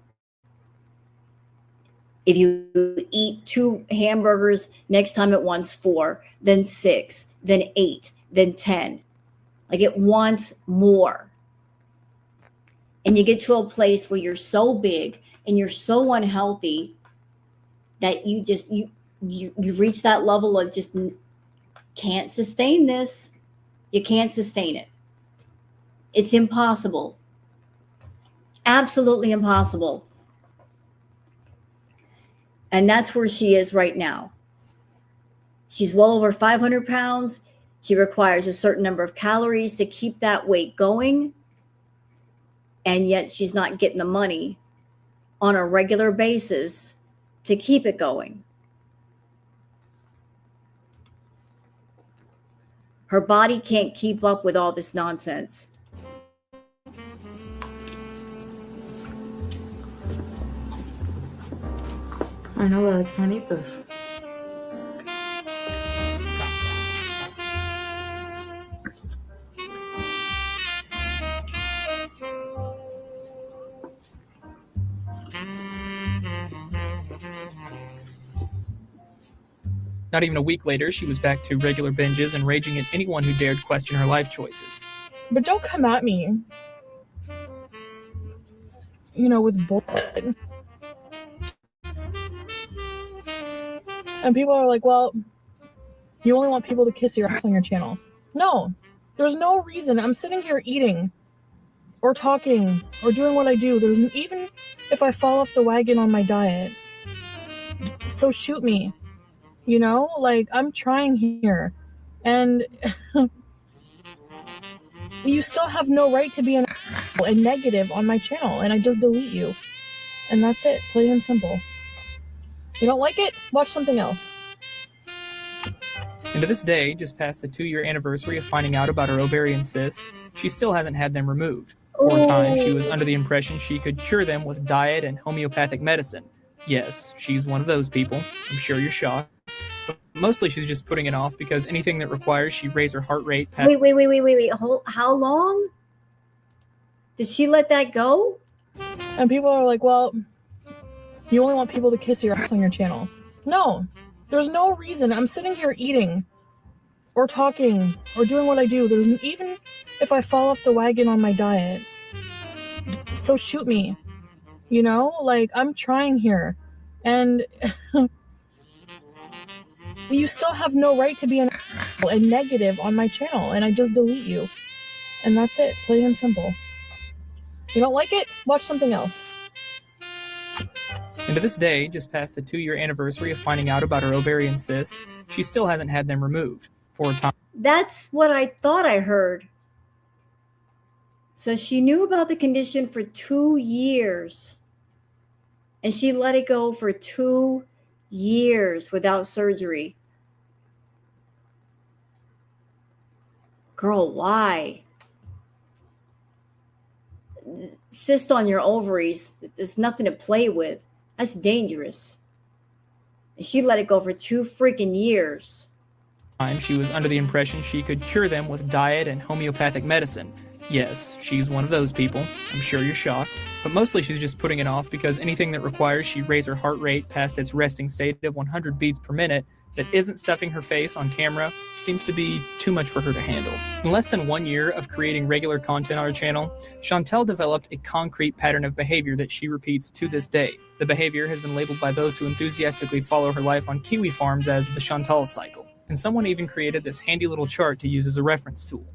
If you eat 2 hamburgers, next time it wants 4, then 6, then 8, then 10. Like, it wants more. And you get to a place where you're so big and you're so unhealthy that you just you reach that level of just can't sustain this. You can't sustain it. It's impossible. Absolutely impossible. And that's where she is right now. She's well over 500 pounds. She requires a certain number of calories to keep that weight going. And yet she's not getting the money on a regular basis to keep it going. Her body can't keep up with all this nonsense. I know that I can't eat this. Not even a week later, she was back to regular binges and raging at anyone who dared question her life choices. But don't come at me, with bullshit. And people are like, well, you only want people to kiss your ass on your channel. No, there's no reason. I'm sitting here eating or talking or doing what I do. Even if I fall off the wagon on my diet, so shoot me. I'm trying here. And you still have no right to be and negative on my channel, and I just delete you. And that's it, plain and simple. You don't like it? Watch something else. And to this day, just past the 2-year anniversary of finding out about her ovarian cysts, she still hasn't had them removed. For a time, she was under the impression she could cure them with diet and homeopathic medicine. Yes, she's one of those people. I'm sure you're shocked. Mostly she's just putting it off because anything that requires she raise her heart rate past... Wait. How long? Did she let that go? And people are like, well, you only want people to kiss your ass on your channel. No, there's no reason. I'm sitting here eating or talking or doing what I do. Even if I fall off the wagon on my diet, so shoot me. You know, like, I'm trying here. And you still have no right to be a negative on my channel, and I just delete you. And that's it, plain and simple. You don't like it? Watch something else. And to this day, just past the 2-year anniversary of finding out about her ovarian cysts, she still hasn't had them removed. For a time. That's what I thought I heard. So she knew about the condition for 2 years. And she let it go for 2 years without surgery. Girl, why? Cyst on your ovaries, there's nothing to play with. That's dangerous. And she let it go for 2 freaking years. She was under the impression she could cure them with diet and homeopathic medicine. Yes, she's one of those people. I'm sure you're shocked. But mostly she's just putting it off because anything that requires she raise her heart rate past its resting state of 100 beats per minute that isn't stuffing her face on camera seems to be too much for her to handle. In less than 1 year of creating regular content on her channel, Chantel developed a concrete pattern of behavior that she repeats to this day. The behavior has been labeled by those who enthusiastically follow her life on kiwi farms as the Chantal cycle. And someone even created this handy little chart to use as a reference tool.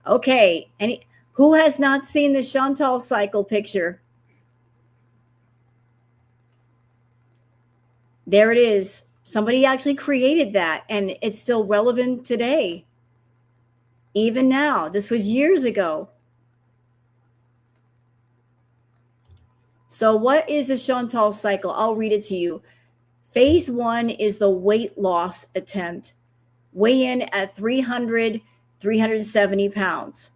Okay, who has not seen the Chantal cycle picture? There it is. Somebody actually created that, and it's still relevant today. Even now. This was years ago. So what is the Chantal cycle? I'll read it to you. Phase 1 is the weight loss attempt. Weigh in at 300, 370 pounds.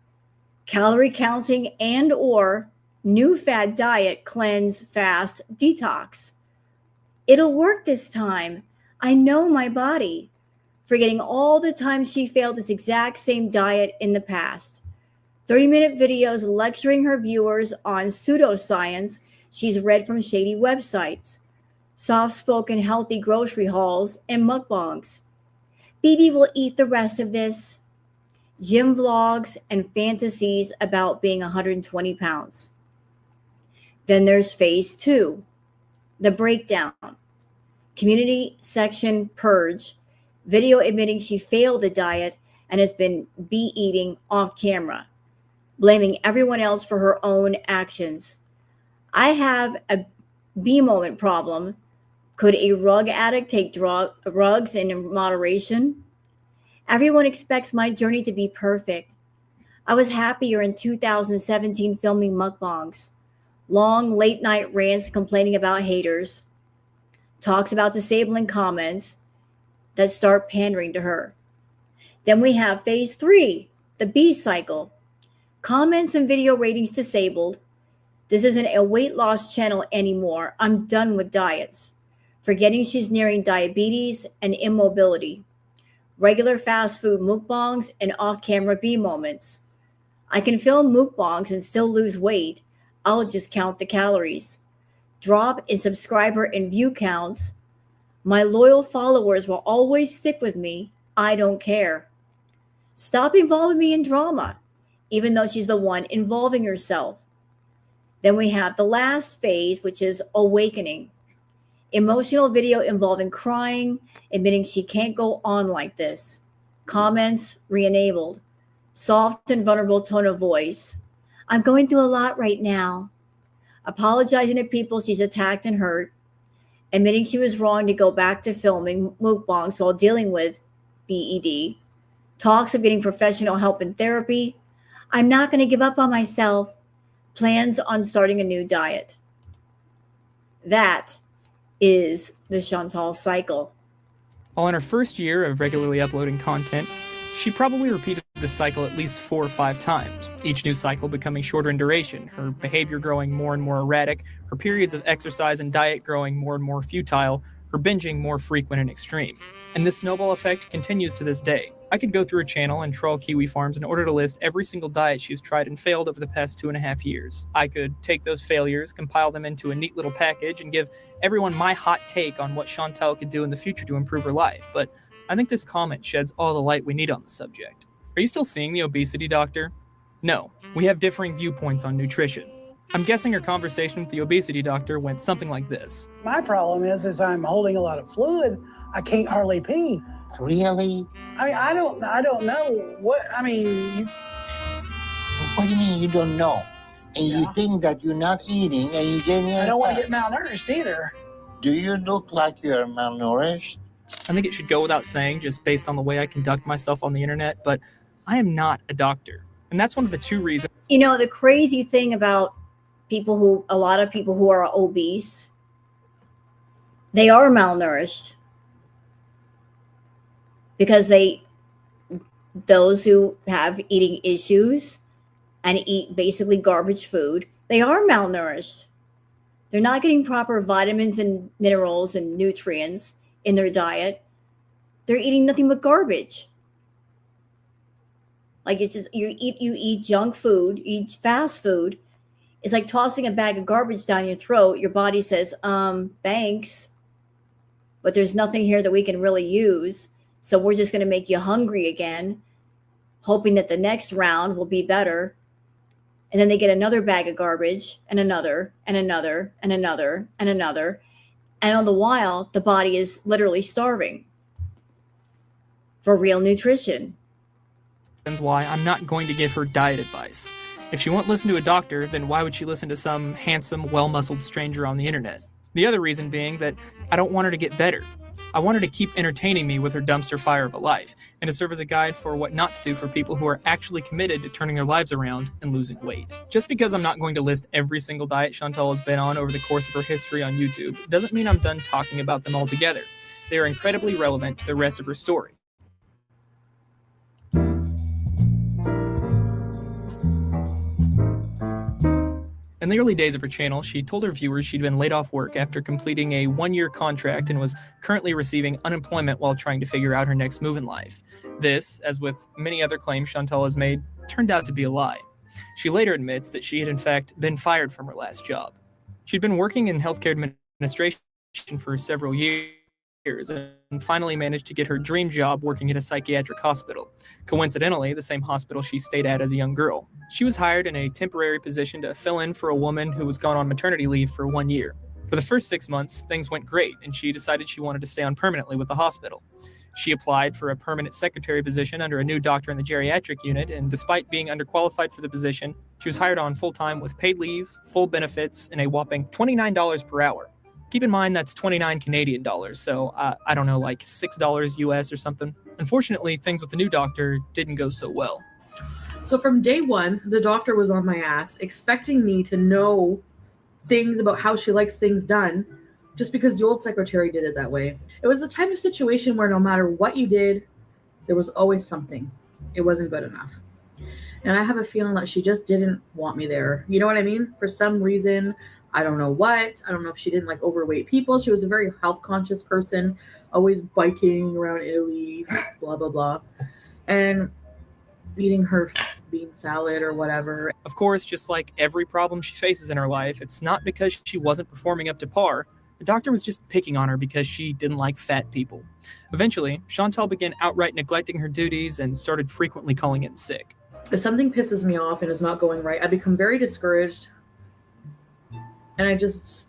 Calorie counting and or new fad diet, cleanse, fast, detox. It'll work this time. I know my body. Forgetting all the times she failed this exact same diet in the past. 30-minute videos lecturing her viewers on pseudoscience she's read from shady websites. Soft-spoken healthy grocery hauls and mukbangs. BB will eat the rest of this. Gym vlogs and fantasies about being 120 pounds. Then there's phase 2, the breakdown. Community section purge, video admitting she failed the diet and has been eating off camera, blaming everyone else for her own actions. I have a B moment problem. Could a rug addict take drugs in moderation? Everyone expects my journey to be perfect. I was happier in 2017 filming mukbangs, long late night rants complaining about haters, talks about disabling comments that start pandering to her. Then we have phase 3, the B cycle. Comments and video ratings disabled. This isn't a weight loss channel anymore. I'm done with diets. Forgetting she's nearing diabetes and immobility. Regular fast food mukbangs and off-camera B moments. I can film mukbangs and still lose weight. I'll just count the calories. Drop in subscriber and view counts. My loyal followers will always stick with me. I don't care. Stop involving me in drama, even though she's the one involving herself. Then we have the last phase, which is awakening. Emotional video involving crying, admitting she can't go on like this. Comments re-enabled. Soft and vulnerable tone of voice. I'm going through a lot right now. Apologizing to people she's attacked and hurt. Admitting she was wrong to go back to filming mukbangs while dealing with BED. Talks of getting professional help in therapy. I'm not going to give up on myself. Plans on starting a new diet. That is the Chantal cycle. While in her first year of regularly uploading content, she probably repeated this cycle at least 4 or 5 times, each new cycle becoming shorter in duration, her behavior growing more and more erratic, her periods of exercise and diet growing more and more futile, her binging more frequent and extreme. And this snowball effect continues to this day. I could go through her channel and troll Kiwi Farms in order to list every single diet she's tried and failed over the past 2.5 years. I could take those failures, compile them into a neat little package, and give everyone my hot take on what Chantel could do in the future to improve her life, but I think this comment sheds all the light we need on the subject. Are you still seeing the obesity doctor? No, we have differing viewpoints on nutrition. I'm guessing her conversation with the obesity doctor went something like this. My problem is I'm holding a lot of fluid. I can't hardly pee. Really? I mean, I don't know what, I mean. What do you mean you don't know? And you think that you're not eating and you're getting I don't want to get malnourished either. Do you look like you're malnourished? I think it should go without saying, just based on the way I conduct myself on the internet, but I am not a doctor. And that's one of the 2 reasons. You know, the crazy thing about a lot of people who are obese, they are malnourished because those who have eating issues and eat basically garbage food, they are malnourished. They're not getting proper vitamins and minerals and nutrients in their diet. They're eating nothing but garbage. Like you eat junk food, you eat fast food. It's like tossing a bag of garbage down your throat. Your body says, thanks, but there's nothing here that we can really use. So we're just going to make you hungry again, hoping that the next round will be better. And then they get another bag of garbage and another and another and another and another. And all the while, the body is literally starving for real nutrition. That's why I'm not going to give her diet advice. If she won't listen to a doctor, then why would she listen to some handsome, well-muscled stranger on the internet? The other reason being that I don't want her to get better. I want her to keep entertaining me with her dumpster fire of a life, and to serve as a guide for what not to do for people who are actually committed to turning their lives around and losing weight. Just because I'm not going to list every single diet Chantal has been on over the course of her history on YouTube doesn't mean I'm done talking about them altogether. They are incredibly relevant to the rest of her story. In the early days of her channel, she told her viewers she'd been laid off work after completing a 1-year contract and was currently receiving unemployment while trying to figure out her next move in life. This, as with many other claims Chantal has made, turned out to be a lie. She later admits that she had in fact been fired from her last job. She'd been working in healthcare administration for several years and finally managed to get her dream job working at a psychiatric hospital. Coincidentally, the same hospital she stayed at as a young girl. She was hired in a temporary position to fill in for a woman who was gone on maternity leave for 1 year. For the first 6 months, things went great, and she decided she wanted to stay on permanently with the hospital. She applied for a permanent secretary position under a new doctor in the geriatric unit, and despite being underqualified for the position, she was hired on full-time with paid leave, full benefits, and a whopping $29 per hour. Keep in mind that's 29 Canadian dollars, so I don't know, like $6 US or something. Unfortunately, things with the new doctor didn't go so well. So from day one, the doctor was on my ass, expecting me to know things about how she likes things done, just because the old secretary did it that way. It was the type of situation where no matter what you did, there was always something. It wasn't good enough. And I have a feeling that she just didn't want me there. You know what I mean? For some reason, I don't know what. I don't know if she didn't like overweight people. She was a very health conscious person, always biking around Italy, blah, blah, blah. And eating her bean salad or whatever. Of course, just like every problem she faces in her life, it's not because she wasn't performing up to par. The doctor was just picking on her because she didn't like fat people. Eventually, Chantal began outright neglecting her duties and started frequently calling in sick. If something pisses me off and is not going right, I become very discouraged. And I just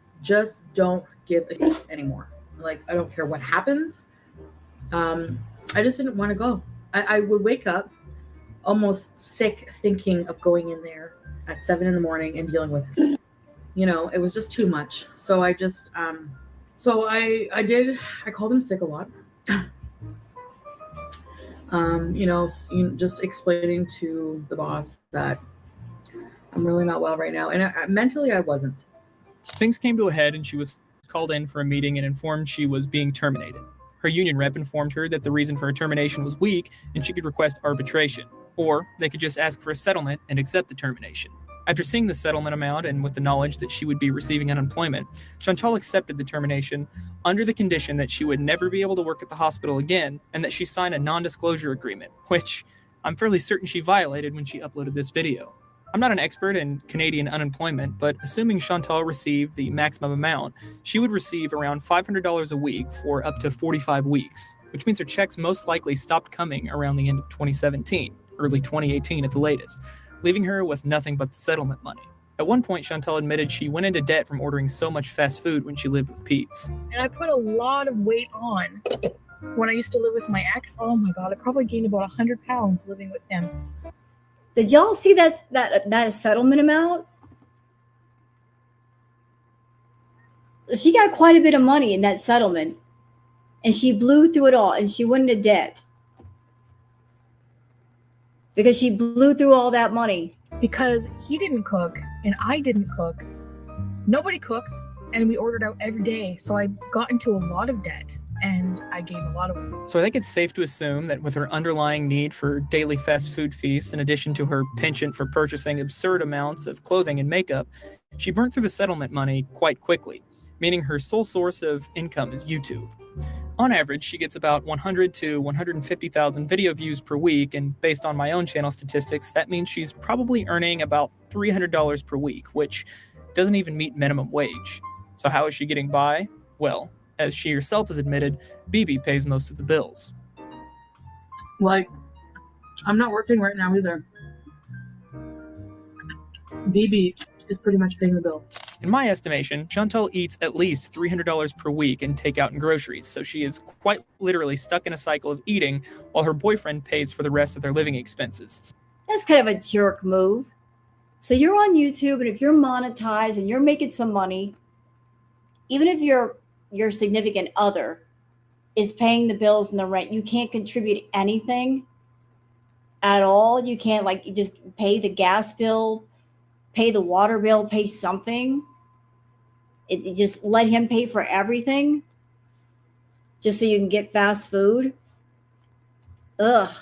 don't give a shit anymore. Like, I don't care what happens. I just didn't want to go. I would wake up almost sick thinking of going in there at 7 a.m. and dealing with it. You know, it was just too much. So I just, I called in sick a lot. Just explaining to the boss that I'm really not well right now. And mentally, I wasn't. Things came to a head and she was called in for a meeting and informed she was being terminated. Her union rep informed her that the reason for her termination was weak and she could request arbitration, or they could just ask for a settlement and accept the termination. After seeing the settlement amount and with the knowledge that she would be receiving unemployment, Chantal accepted the termination under the condition that she would never be able to work at the hospital again and that she sign a non-disclosure agreement, which I'm fairly certain she violated when she uploaded this video. I'm not an expert in Canadian unemployment, but assuming Chantal received the maximum amount, she would receive around $500 a week for up to 45 weeks, which means her checks most likely stopped coming around the end of 2017, early 2018 at the latest, leaving her with nothing but the settlement money. At one point, Chantal admitted she went into debt from ordering so much fast food when she lived with Pete's. And I put a lot of weight on when I used to live with my ex. Oh my God, I probably gained about 100 pounds living with him. Did y'all see that settlement amount? She got quite a bit of money in that settlement, and she blew through it all, and she went into debt because she blew through all that money. Because he didn't cook and I didn't cook. Nobody cooked, and we ordered out every day. So I got into a lot of debt and I gained a lot of weight. So I think it's safe to assume that with her underlying need for daily fast food feasts, in addition to her penchant for purchasing absurd amounts of clothing and makeup, she burnt through the settlement money quite quickly, meaning her sole source of income is YouTube. On average, she gets about 100 to 150,000 video views per week, and based on my own channel statistics, that means she's probably earning about $300 per week, which doesn't even meet minimum wage. So how is she getting by? Well, as she herself has admitted, BB pays most of the bills. Like, I'm not working right now either. BB is pretty much paying the bill. In my estimation, Chantal eats at least $300 per week in takeout and groceries, so she is quite literally stuck in a cycle of eating while her boyfriend pays for the rest of their living expenses. That's kind of a jerk move. So you're on YouTube, and if you're monetized and you're making some money, even if your significant other is paying the bills and the rent, you can't contribute anything at all. You can't, like, you just pay the gas bill, pay the water bill, pay something. You just let him pay for everything just so you can get fast food. Ugh.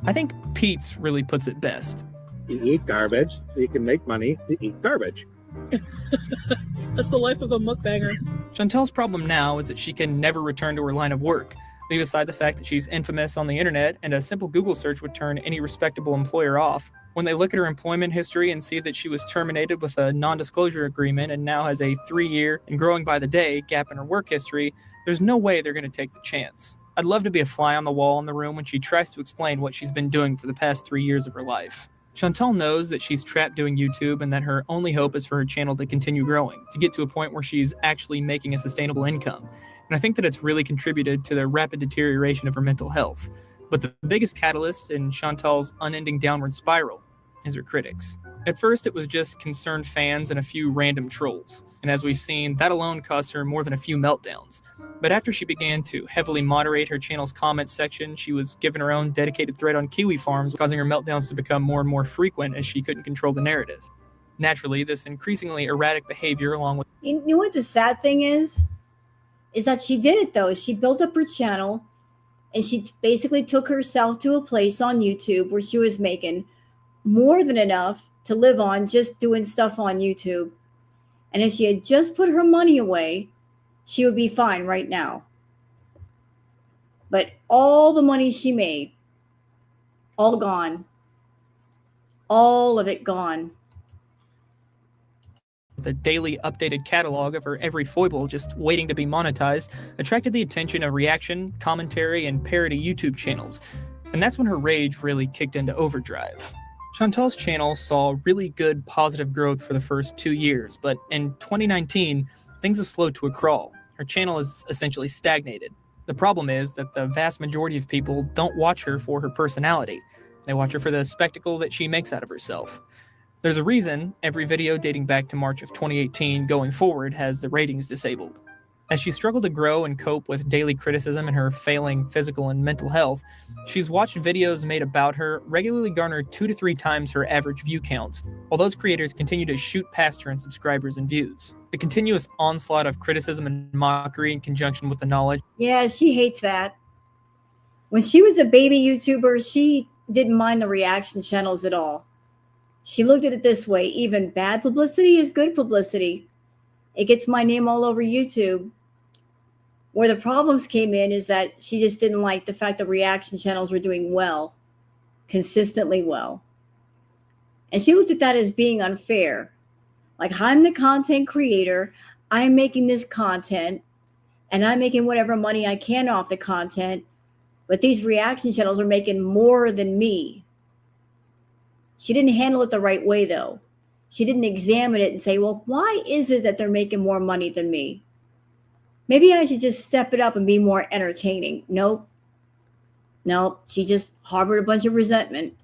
I think Pete's really puts it best. You eat garbage so you can make money to eat garbage. That's the life of a mukbanger. Chantal's problem now is that she can never return to her line of work. Leave aside the fact that she's infamous on the internet, and a simple Google search would turn any respectable employer off. When they look at her employment history and see that she was terminated with a non-disclosure agreement and now has a 3-year and growing by the day gap in her work history, there's no way they're going to take the chance. I'd love to be a fly on the wall in the room when she tries to explain what she's been doing for the past 3 years of her life. Chantal knows that she's trapped doing YouTube and that her only hope is for her channel to continue growing, to get to a point where she's actually making a sustainable income. And I think that it's really contributed to the rapid deterioration of her mental health. But the biggest catalyst in Chantal's unending downward spiral is her critics. At first, it was just concerned fans and a few random trolls. And as we've seen, that alone cost her more than a few meltdowns. But after she began to heavily moderate her channel's comment section, she was given her own dedicated thread on kiwi farms, causing her meltdowns to become more and more frequent as she couldn't control the narrative. Naturally, this increasingly erratic behavior, along with... You know what the sad thing is? Is that she did it, though. She built up her channel, and she basically took herself to a place on YouTube where she was making more than enough to live on just doing stuff on YouTube. And if she had just put her money away, she would be fine right now. But all the money she made, all gone. All of it gone. The daily updated catalog of her every foible just waiting to be monetized attracted the attention of reaction, commentary, and parody YouTube channels. And that's when her rage really kicked into overdrive. Chantal's channel saw really good positive growth for the first 2 years, but in 2019, things have slowed to a crawl. Her channel is essentially stagnated. The problem is that the vast majority of people don't watch her for her personality. They watch her for the spectacle that she makes out of herself. There's a reason every video dating back to March of 2018 going forward has the ratings disabled. As she struggled to grow and cope with daily criticism and her failing physical and mental health, she's watched videos made about her regularly garner 2 to 3 times her average view counts, while those creators continue to shoot past her in subscribers and views. The continuous onslaught of criticism and mockery in conjunction with the knowledge... Yeah, she hates that. When she was a baby YouTuber, she didn't mind the reaction channels at all. She looked at it this way: even bad publicity is good publicity. It gets my name all over YouTube. Where the problems came in is that she just didn't like the fact that reaction channels were doing well, consistently well. And she looked at that as being unfair. Like, I'm the content creator, I'm making this content, and I'm making whatever money I can off the content, but these reaction channels are making more than me. She didn't handle it the right way, though. She didn't examine it and say, well, why is it that they're making more money than me? Maybe I should just step it up and be more entertaining. Nope. She just harbored a bunch of resentment.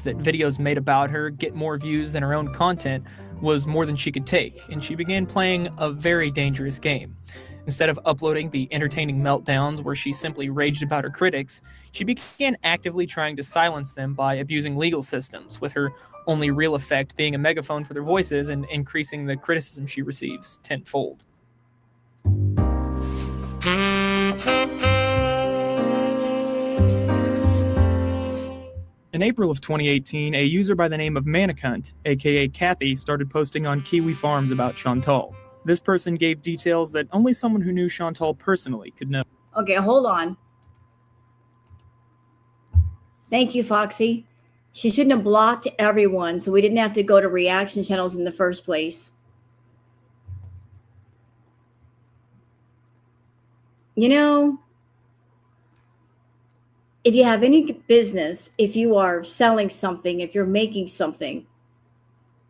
That videos made about her get more views than her own content was more than she could take, and she began playing a very dangerous game. Instead of uploading the entertaining meltdowns where she simply raged about her critics, she began actively trying to silence them by abusing legal systems, with her only real effect being a megaphone for their voices and increasing the criticism she receives tenfold. In April of 2018, a user by the name of Manicunt, aka Kathy, started posting on Kiwi Farms about Chantal. This person gave details that only someone who knew Chantal personally could know. Okay, hold on. Thank you, Foxy. She shouldn't have blocked everyone, so we didn't have to go to reaction channels in the first place. You know, if you have any business, if you are selling something, if you're making something,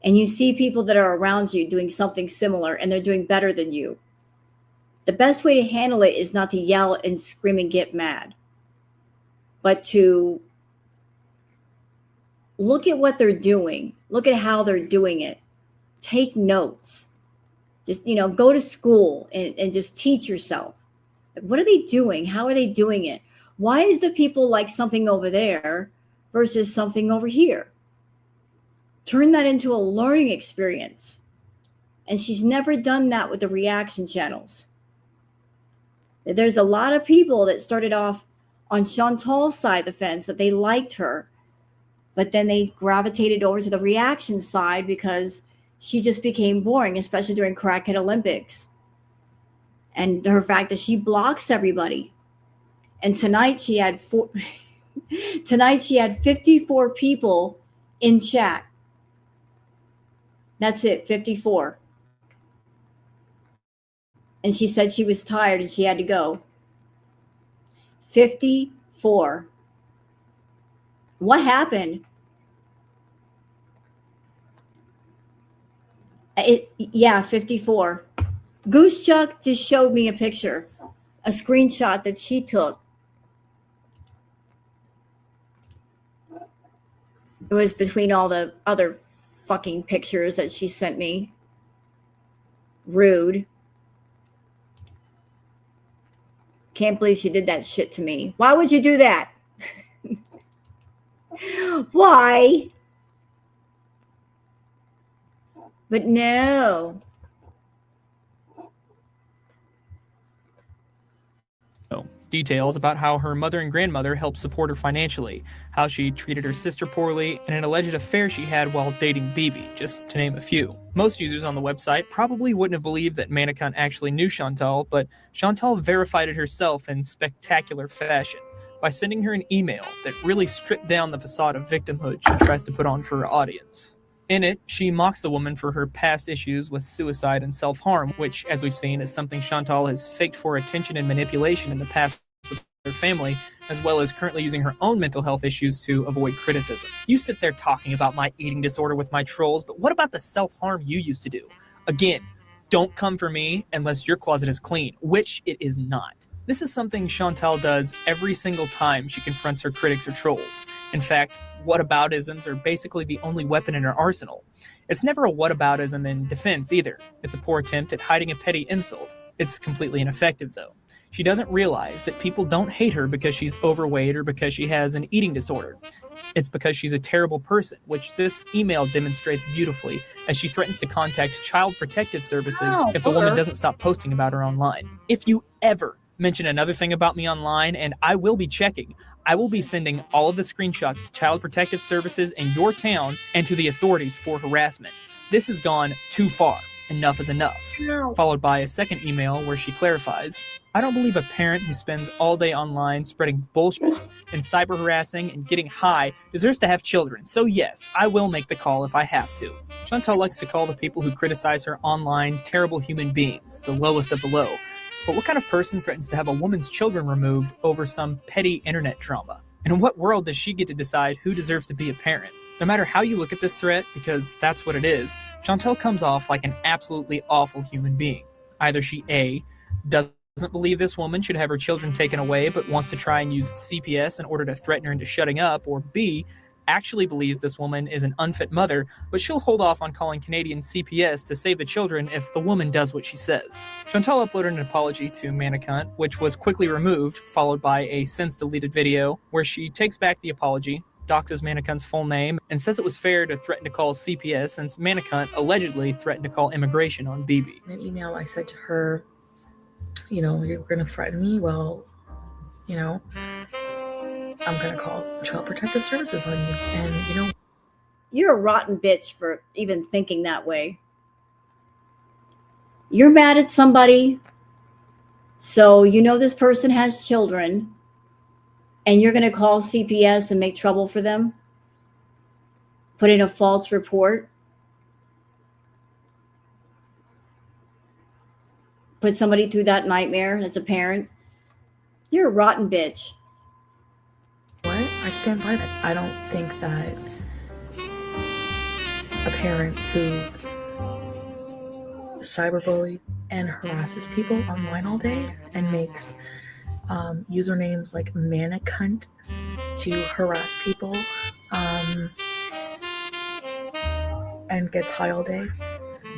and you see people that are around you doing something similar and they're doing better than you, the best way to handle it is not to yell and scream and get mad, but to look at what they're doing, look at how they're doing it, take notes, just, go to school and just teach yourself. What are they doing? How are they doing it? Why is the people like something over there versus something over here? Turn that into a learning experience. And she's never done that with the reaction channels. There's a lot of people that started off on Chantal's side of the fence that they liked her, but then they gravitated over to the reaction side because she just became boring, especially during Crackhead Olympics. And her fact that she blocks everybody. And tonight she had 54 people in chat. That's it, 54. And she said she was tired and she had to go. 54. What happened? Yeah, 54. Goose Chuck just showed me a picture, a screenshot that she took. It was between all the other fucking pictures that she sent me. Rude. Can't believe she did that shit to me. Why would you do that? Why? But no. Details about how her mother and grandmother helped support her financially, how she treated her sister poorly, and an alleged affair she had while dating BB, just to name a few. Most users on the website probably wouldn't have believed that Manicunt actually knew Chantal, but Chantal verified it herself in spectacular fashion by sending her an email that really stripped down the facade of victimhood she tries to put on for her audience. In it, she mocks the woman for her past issues with suicide and self-harm, which, as we've seen, is something Chantal has faked for attention and manipulation in the past with her family, as well as currently using her own mental health issues to avoid criticism. You sit there talking about my eating disorder with my trolls, but what about the self-harm you used to do? Again, don't come for me unless your closet is clean, which it is not. This is something Chantal does every single time she confronts her critics or trolls. In fact, whataboutisms are basically the only weapon in her arsenal. It's never a whataboutism in defense either. It's a poor attempt at hiding a petty insult. It's completely ineffective though. She doesn't realize that people don't hate her because she's overweight or because she has an eating disorder. It's because she's a terrible person, which this email demonstrates beautifully as she threatens to contact Child Protective Services if the woman doesn't stop posting about her online. If you ever Mention another thing about me online, and I will be checking. I will be sending all of the screenshots to Child Protective Services in your town and to the authorities for harassment. This has gone too far. Enough is enough. No. Followed by a second email where she clarifies, I don't believe a parent who spends all day online spreading bullshit and cyber harassing and getting high deserves to have children. So yes, I will make the call if I have to. Chantal likes to call the people who criticize her online terrible human beings, the lowest of the low. But what kind of person threatens to have a woman's children removed over some petty internet drama? And in what world does she get to decide who deserves to be a parent? No matter how you look at this threat, because that's what it is, Chantal comes off like an absolutely awful human being. Either she A, doesn't believe this woman should have her children taken away but wants to try and use CPS in order to threaten her into shutting up, or B, actually believes this woman is an unfit mother, but she'll hold off on calling Canadian CPS to save the children if the woman does what she says. Chantal uploaded an apology to Manicunt, which was quickly removed, followed by a since-deleted video where she takes back the apology, doxes Manicunt's full name, and says it was fair to threaten to call CPS since Manicunt allegedly threatened to call immigration on BB. In an email, I said to her, you know, you're going to threaten me? Well, you know, I'm going to call Child Protective Services on you. And, you know, you're a rotten bitch for even thinking that way. You're mad at somebody, so you know this person has children, and you're going to call CPS and make trouble for them? Put in a false report? Put somebody through that nightmare as a parent? You're a rotten bitch. what? I stand by that. I don't think that a parent who cyberbullies and harasses people online all day and makes usernames like Manicunt to harass people and gets high all day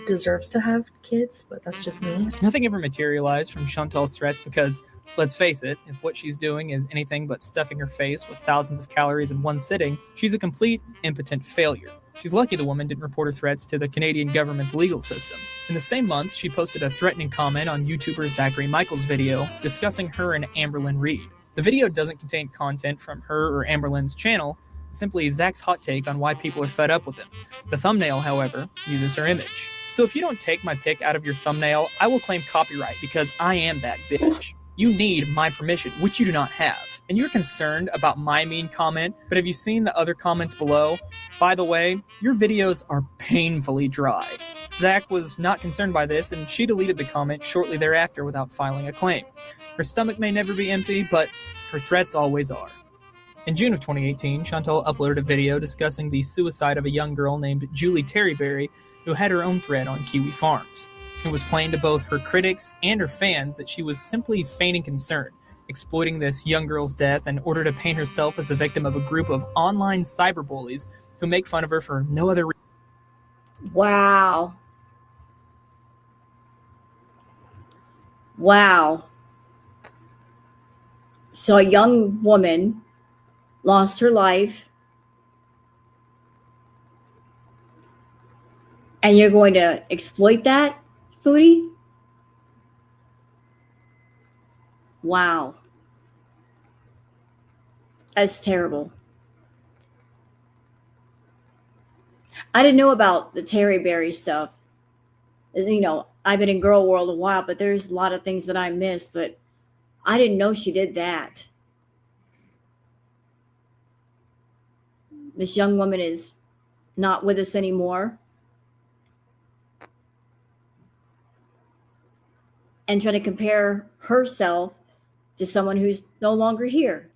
deserves to have kids, but that's just me. Nothing ever materialized from Chantal's threats because, let's face it, if what she's doing is anything but stuffing her face with thousands of calories in one sitting, she's a complete, impotent failure. She's lucky the woman didn't report her threats to the Canadian government's legal system. In the same month, she posted a threatening comment on YouTuber Zachary Michael's video discussing her and Amberlyn Reed. The video doesn't contain content from her or Amberlyn's channel, simply Zach's hot take on why people are fed up with him. The thumbnail, however, uses her image. So if you don't take my pic out of your thumbnail, I will claim copyright because I am that bitch. You need my permission, which you do not have. And you're concerned about my mean comment, but have you seen the other comments below? By the way, your videos are painfully dry. Zach was not concerned by this, and she deleted the comment shortly thereafter without filing a claim. Her stomach may never be empty, but her threats always are. In June of 2018, Chantal uploaded a video discussing the suicide of a young girl named Julie Terryberry, who had her own thread on Kiwi Farms. It was plain to both her critics and her fans that she was simply feigning concern, exploiting this young girl's death in order to paint herself as the victim of a group of online cyberbullies who make fun of her for no other reason. Wow. Wow. So a young woman lost her life, and you're going to exploit that, Foodie? Wow. That's terrible. I didn't know about the Terryberry stuff. You know, I've been in girl world a while, but there's a lot of things that I missed, but I didn't know she did that. This young woman is not with us anymore. And trying to compare herself to someone who's no longer here.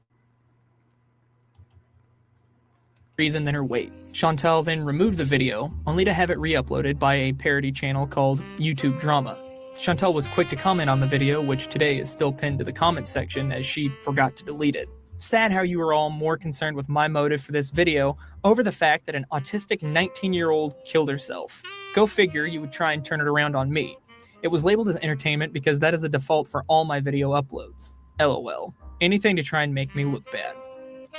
Reason than her weight. Chantal then removed the video, only to have it re-uploaded by a parody channel called YouTube Drama. Chantal was quick to comment on the video, which today is still pinned to the comments section as she forgot to delete it. Sad how you were all more concerned with my motive for this video over the fact that an autistic 19-year-old killed herself. Go figure you would try and turn it around on me. It was labeled as entertainment because that is the default for all my video uploads. LOL. Anything to try and make me look bad.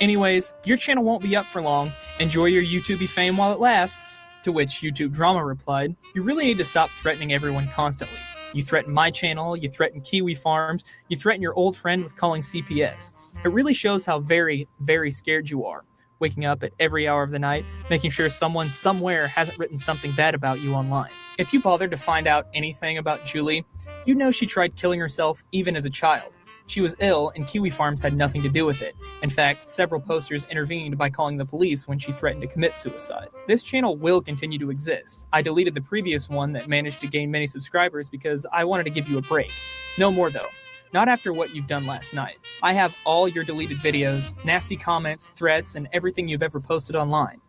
Anyways, your channel won't be up for long. Enjoy your YouTubey fame while it lasts. To which YouTube Drama replied, you really need to stop threatening everyone constantly. You threaten my channel, you threaten Kiwi Farms, you threaten your old friend with calling CPS. It really shows how very, very scared you are. Waking up at every hour of the night, making sure someone somewhere hasn't written something bad about you online. If you bothered to find out anything about Julie, you know she tried killing herself even as a child. She was ill, and Kiwi Farms had nothing to do with it. In fact, several posters intervened by calling the police when she threatened to commit suicide. This channel will continue to exist. I deleted the previous one that managed to gain many subscribers because I wanted to give you a break. No more though. Not after what you've done last night. I have all your deleted videos, nasty comments, threats, and everything you've ever posted online.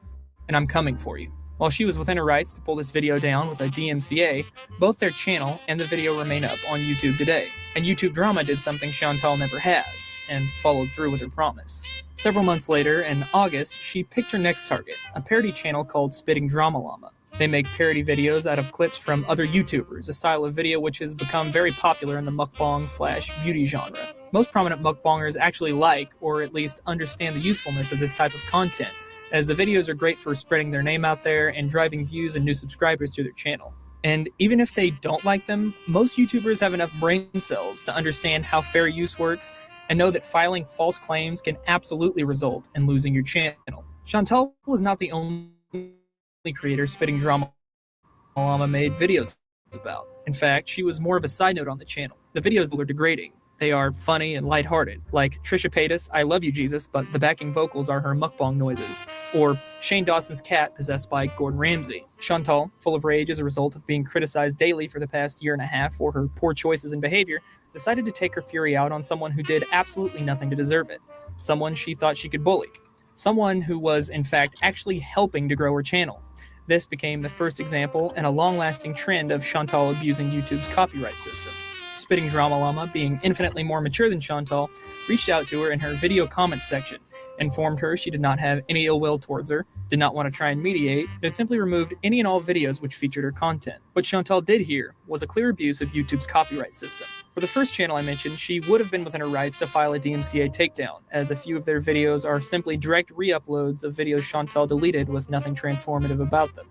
And I'm coming for you. While she was within her rights to pull this video down with a DMCA, both their channel and the video remain up on YouTube today. And YouTube Drama did something Chantal never has, and followed through with her promise. Several months later, in August, she picked her next target, a parody channel called Spitting Drama Llama. They make parody videos out of clips from other YouTubers, a style of video which has become very popular in the mukbang/beauty genre. Most prominent mukbangers actually like, or at least understand the usefulness of this type of content, as the videos are great for spreading their name out there and driving views and new subscribers to their channel. And even if they don't like them, most YouTubers have enough brain cells to understand how fair use works and know that filing false claims can absolutely result in losing your channel. Chantal was not the only creator Spitting Drama Llama made videos about. In fact, she was more of a side note on the channel. The videos are degrading. They are funny and lighthearted, like Trisha Paytas' I Love You Jesus, but the backing vocals are her mukbang noises, or Shane Dawson's cat possessed by Gordon Ramsay. Chantal, full of rage as a result of being criticized daily for the past year and a half for her poor choices and behavior, decided to take her fury out on someone who did absolutely nothing to deserve it, someone she thought she could bully, someone who was, in fact, actually helping to grow her channel. This became the first example and a long-lasting trend of Chantal abusing YouTube's copyright system. Spitting Drama Llama, being infinitely more mature than Chantal, reached out to her in her video comments section, informed her she did not have any ill will towards her, did not want to try and mediate, and had simply removed any and all videos which featured her content. What Chantal did here was a clear abuse of YouTube's copyright system. For the first channel I mentioned, she would have been within her rights to file a DMCA takedown, as a few of their videos are simply direct re-uploads of videos Chantal deleted with nothing transformative about them.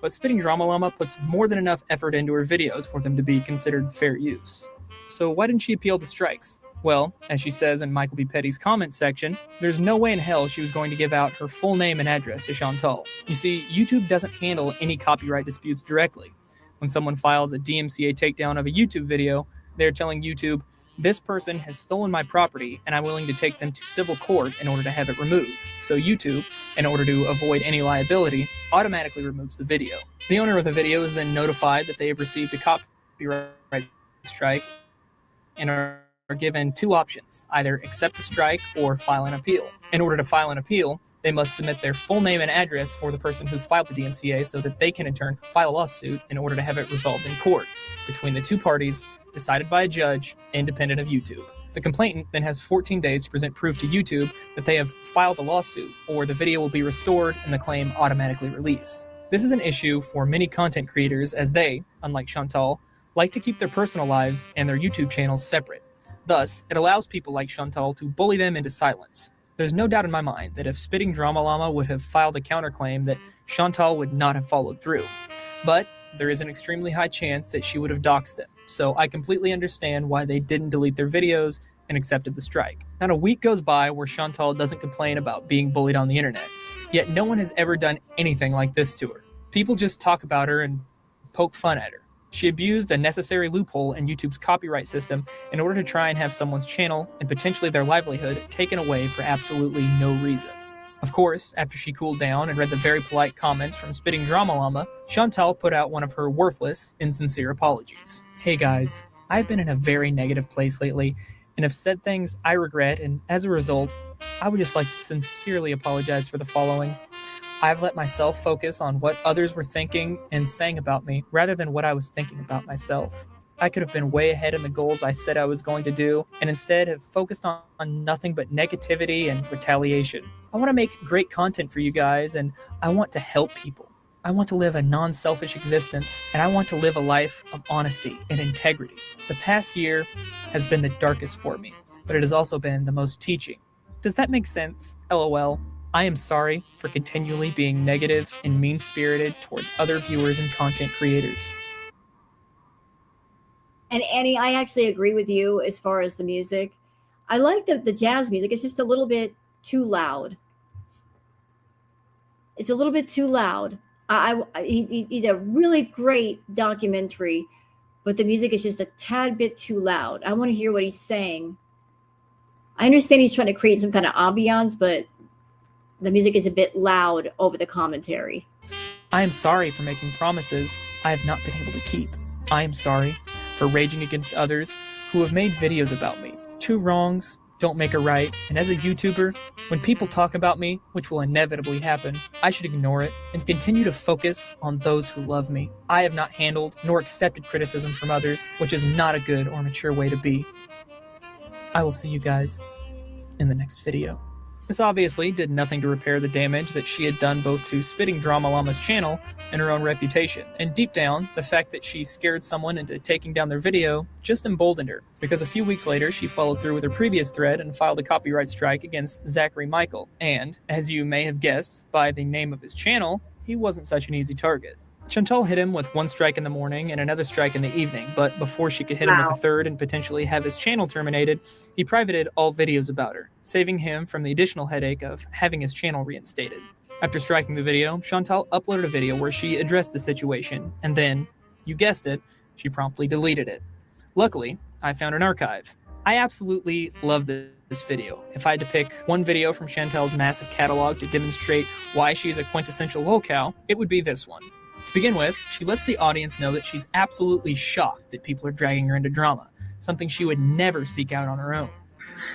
But Spitting Drama Llama puts more than enough effort into her videos for them to be considered fair use. So why didn't she appeal the strikes? Well, as she says in Michael B. Petty's comments section, there's no way in hell she was going to give out her full name and address to Chantal. You see, YouTube doesn't handle any copyright disputes directly. When someone files a DMCA takedown of a YouTube video, they're telling YouTube, this person has stolen my property and I'm willing to take them to civil court in order to have it removed. So YouTube, in order to avoid any liability, automatically removes the video. The owner of the video is then notified that they have received a copyright strike and are given two options, either accept the strike or file an appeal. In order to file an appeal, they must submit their full name and address for the person who filed the DMCA so that they can in turn file a lawsuit in order to have it resolved in court between the two parties, decided by a judge, independent of YouTube. The complainant then has 14 days to present proof to YouTube that they have filed a lawsuit, or the video will be restored and the claim automatically released. This is an issue for many content creators as they, unlike Chantal, like to keep their personal lives and their YouTube channels separate. Thus, it allows people like Chantal to bully them into silence. There's no doubt in my mind that if Spitting Drama Llama would have filed a counterclaim, that Chantal would not have followed through. But there is an extremely high chance that she would have doxed them. So I completely understand why they didn't delete their videos and accepted the strike. Not a week goes by where Chantal doesn't complain about being bullied on the internet, yet no one has ever done anything like this to her. People just talk about her and poke fun at her. She abused a necessary loophole in YouTube's copyright system in order to try and have someone's channel and potentially their livelihood taken away for absolutely no reason. Of course, after she cooled down and read the very polite comments from Spitting Drama Llama, Chantal put out one of her worthless, insincere apologies. Hey guys, I've been in a very negative place lately and have said things I regret, and as a result, I would just like to sincerely apologize for the following. I've let myself focus on what others were thinking and saying about me rather than what I was thinking about myself. I could have been way ahead in the goals I said I was going to do, and instead have focused on nothing but negativity and retaliation. I want to make great content for you guys, and I want to help people. I want to live a non-selfish existence, and I want to live a life of honesty and integrity. The past year has been the darkest for me, but it has also been the most teaching. Does that make sense? LOL. I am sorry for continually being negative and mean-spirited towards other viewers and content creators. And Annie, I actually agree with you as far as the music. I like the jazz music. It's just a little bit too loud. It's a little bit too loud. He did a really great documentary, but the music is just a tad bit too loud. I want to hear what he's saying. I understand he's trying to create some kind of ambiance, but the music is a bit loud over the commentary. I am sorry for making promises I have not been able to keep. I am sorry for raging against others who have made videos about me. Two wrongs don't make a right, and as a YouTuber, when people talk about me, which will inevitably happen, I should ignore it and continue to focus on those who love me. I have not handled nor accepted criticism from others, which is not a good or mature way to be. I will see you guys in the next video. This obviously did nothing to repair the damage that she had done both to Spitting Drama Llama's channel and her own reputation. And deep down, the fact that she scared someone into taking down their video just emboldened her, because a few weeks later she followed through with her previous thread and filed a copyright strike against Zachary Michael. And, as you may have guessed by the name of his channel, he wasn't such an easy target. Chantal hit him with one strike in the morning and another strike in the evening, but before she could hit him with a third and potentially have his channel terminated, he privated all videos about her, saving him from the additional headache of having his channel reinstated. After striking the video, Chantal uploaded a video where she addressed the situation, and then, you guessed it, she promptly deleted it. Luckily, I found an archive. I absolutely love this video. If I had to pick one video from Chantal's massive catalog to demonstrate why she is a quintessential lolcow, it would be this one. To begin with, she lets the audience know that she's absolutely shocked that people are dragging her into drama, something she would never seek out on her own.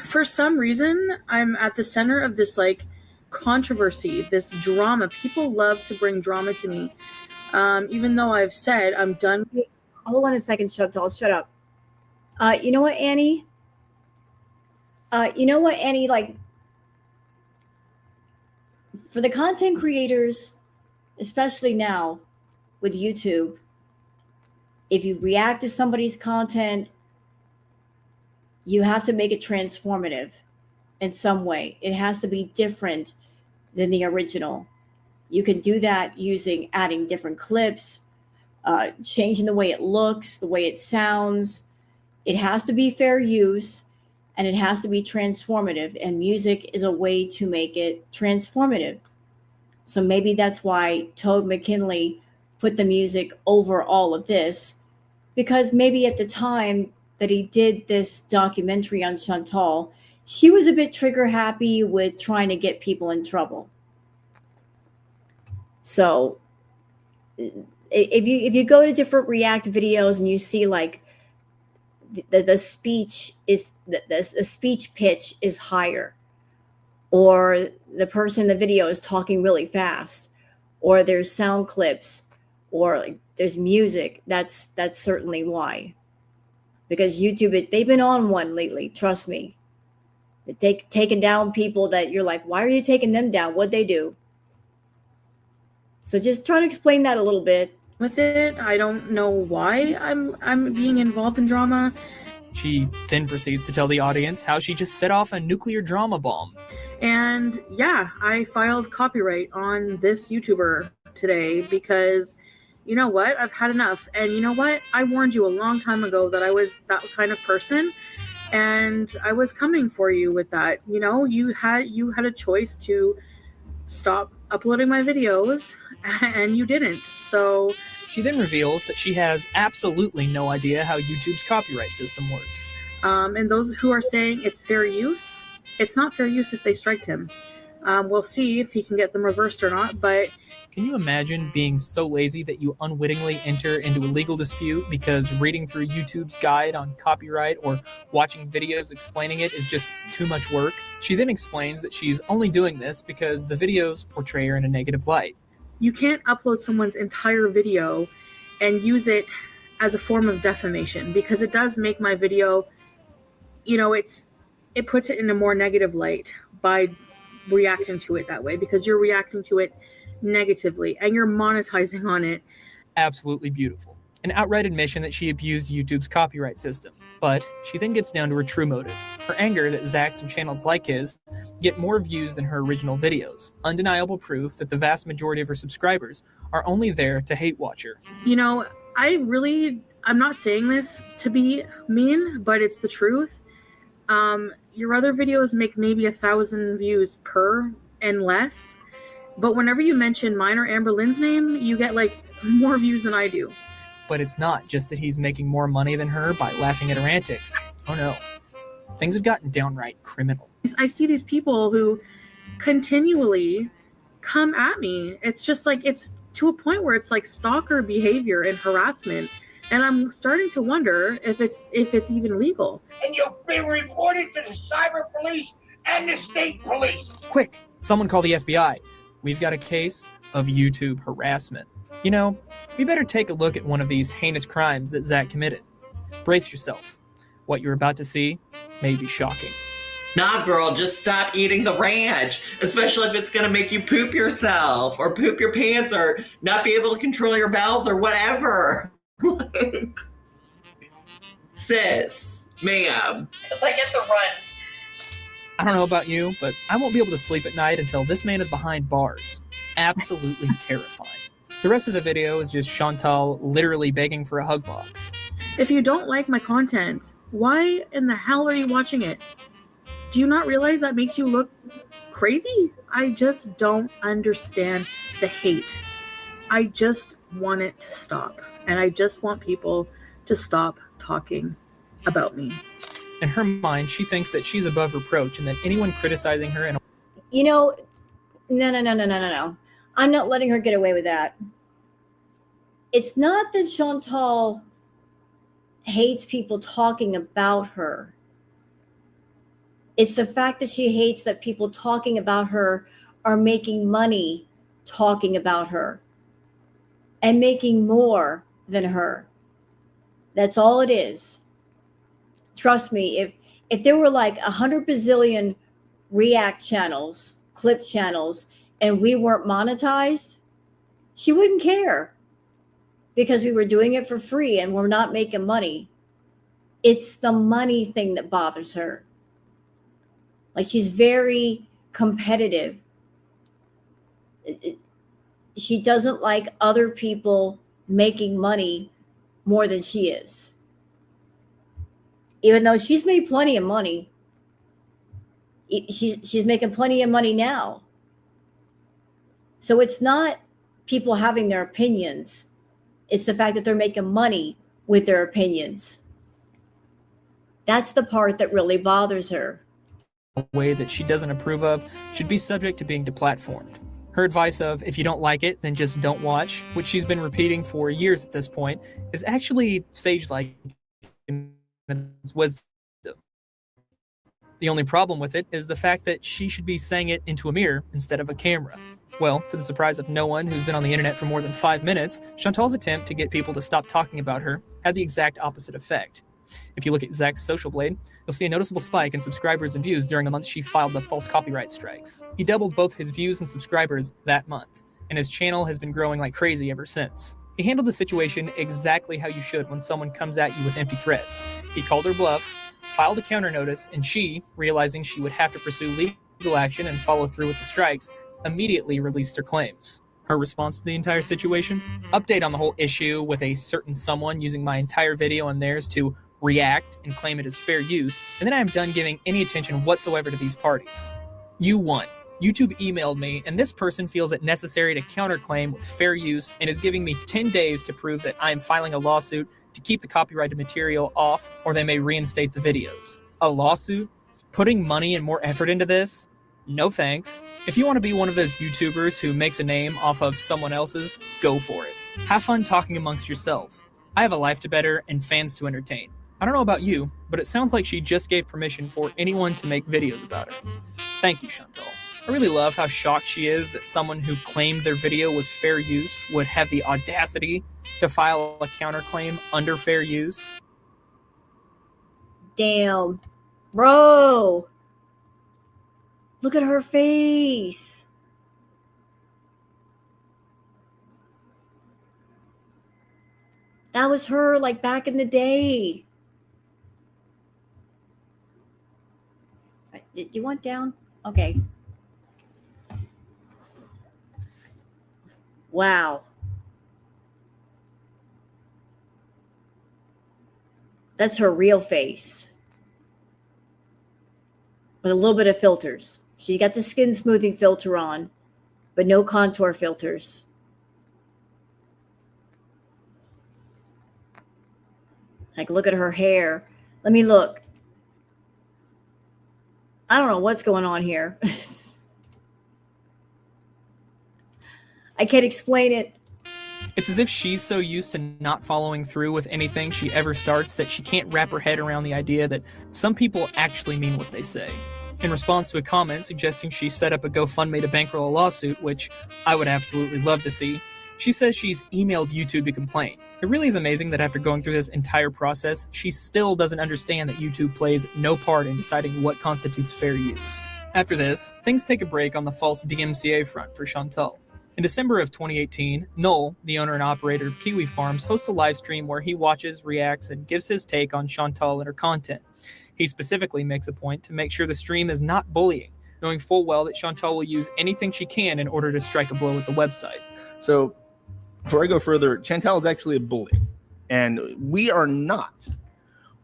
For some reason, I'm at the center of this like controversy, this drama. People love to bring drama to me, even though I've said I'm done. Hold on a second, Chantal. Shut up. You know what, Annie? Like, for the content creators, especially now with YouTube, if you react to somebody's content, you have to make it transformative in some way. It has to be different than the original. You can do that using adding different clips, changing the way it looks, the way it sounds. It has to be fair use, and it has to be transformative, and music is a way to make it transformative. So maybe that's why Toad McKinley put the music over all of this, because maybe at the time that he did this documentary on Chantal, she was a bit trigger happy with trying to get people in trouble. So if you go to different React videos and you see like the speech is the speech pitch is higher, or the person in the video is talking really fast, or there's sound clips, or like there's music, that's certainly why. Because YouTube, they've been on one lately, trust me. They've taken down people that you're like, why are you taking them down? What'd they do? So just try to explain that a little bit. With it, I don't know why I'm being involved in drama. She then proceeds to tell the audience how she just set off a nuclear drama bomb. And yeah, I filed copyright on this YouTuber today because, you know what, I've had enough. And you know what, I warned you a long time ago that I was that kind of person, and I was coming for you with that. You know, you had a choice to stop uploading my videos, and you didn't. So she then reveals that she has absolutely no idea how YouTube's copyright system works. And those who are saying it's fair use, it's not fair use if they striked him. We'll see if he can get them reversed or not, but... Can you imagine being so lazy that you unwittingly enter into a legal dispute because reading through YouTube's guide on copyright or watching videos explaining it is just too much work? She then explains that she's only doing this because the videos portray her in a negative light. You can't upload someone's entire video and use it as a form of defamation, because it does make my video, you know, it puts it in a more negative light by reacting to it that way, because you're reacting to it negatively and you're monetizing on it. Absolutely beautiful. An outright admission that she abused YouTube's copyright system. But she then gets down to her true motive, her anger that Zach's and channels like his get more views than her original videos. Undeniable proof that the vast majority of her subscribers are only there to hate watch her. You know, I'm not saying this to be mean, but it's the truth. Your other videos make maybe 1,000 views per and less, but whenever you mention mine or Amber Lynn's name, you get like more views than I do. But it's not just that he's making more money than her by laughing at her antics. Oh no. Things have gotten downright criminal. I see these people who continually come at me. It's just like, it's to a point where it's like stalker behavior and harassment. And I'm starting to wonder if it's even legal. And you'll be reported to the cyber police and the state police. Quick, someone call the FBI. We've got a case of YouTube harassment. You know, we better take a look at one of these heinous crimes that Zach committed. Brace yourself. What you're about to see may be shocking. Nah, girl, just stop eating the ranch, especially if it's gonna make you poop yourself or poop your pants or not be able to control your bowels or whatever. Sis, ma'am. It's like get the runs. I don't know about you, but I won't be able to sleep at night until this man is behind bars. Absolutely terrifying. The rest of the video is just Chantal literally begging for a hug box. If you don't like my content, why in the hell are you watching it? Do you not realize that makes you look crazy? I just don't understand the hate. I just want it to stop. And I just want people to stop talking about me. In her mind, she thinks that she's above reproach and that anyone criticizing her in a... You know, no. I'm not letting her get away with that. It's not that Chantal hates people talking about her. It's the fact that she hates that people talking about her are making money talking about her and making more than her. That's all it is. Trust me, if there were like 100 bazillion React channels, clip channels, and we weren't monetized, she wouldn't care because we were doing it for free and we're not making money. It's the money thing that bothers her. Like, she's very competitive. She doesn't like other people making money more than she is. Even though she's made plenty of money. She's making plenty of money now. So it's not people having their opinions. It's the fact that they're making money with their opinions. That's the part that really bothers her. A way that she doesn't approve of should be subject to being deplatformed. Her advice of, if you don't like it, then just don't watch, which she's been repeating for years at this point, is actually sage-like in its wisdom. The only problem with it is the fact that she should be saying it into a mirror instead of a camera. Well, to the surprise of no one who's been on the internet for more than 5 minutes, Chantal's attempt to get people to stop talking about her had the exact opposite effect. If you look at Zach's social blade, you'll see a noticeable spike in subscribers and views during the month she filed the false copyright strikes. He doubled both his views and subscribers that month, and his channel has been growing like crazy ever since. He handled the situation exactly how you should when someone comes at you with empty threats. He called her bluff, filed a counter notice, and she, realizing she would have to pursue legal action and follow through with the strikes, immediately released her claims. Her response to the entire situation? Update on the whole issue with a certain someone using my entire video and theirs to react and claim it as fair use, and then I am done giving any attention whatsoever to these parties. You won. YouTube emailed me, and this person feels it necessary to counterclaim with fair use and is giving me 10 days to prove that I am filing a lawsuit to keep the copyrighted material off, or they may reinstate the videos. A lawsuit? Putting money and more effort into this? No thanks. If you want to be one of those YouTubers who makes a name off of someone else's, go for it. Have fun talking amongst yourselves. I have a life to better and fans to entertain. I don't know about you, but it sounds like she just gave permission for anyone to make videos about her. Thank you, Chantal. I really love how shocked she is that someone who claimed their video was fair use would have the audacity to file a counterclaim under fair use. Damn. Bro. Look at her face. That was her like back in the day. Do you want down? Okay. Wow. That's her real face. With a little bit of filters. She got the skin smoothing filter on, but no contour filters. Like, look at her hair. Let me look. I don't know what's going on here. I can't explain it. It's as if she's so used to not following through with anything she ever starts that she can't wrap her head around the idea that some people actually mean what they say. In response to a comment suggesting she set up a GoFundMe to bankroll a lawsuit, which I would absolutely love to see, she says she's emailed YouTube to complain. It really is amazing that after going through this entire process, she still doesn't understand that YouTube plays no part in deciding what constitutes fair use. After this, things take a break on the false DMCA front for Chantal. In December of 2018, Noel, the owner and operator of Kiwi Farms, hosts a live stream where he watches, reacts, and gives his take on Chantal and her content. He specifically makes a point to make sure the stream is not bullying, knowing full well that Chantal will use anything she can in order to strike a blow at the website. So, before I go further, Chantal is actually a bully, and we are not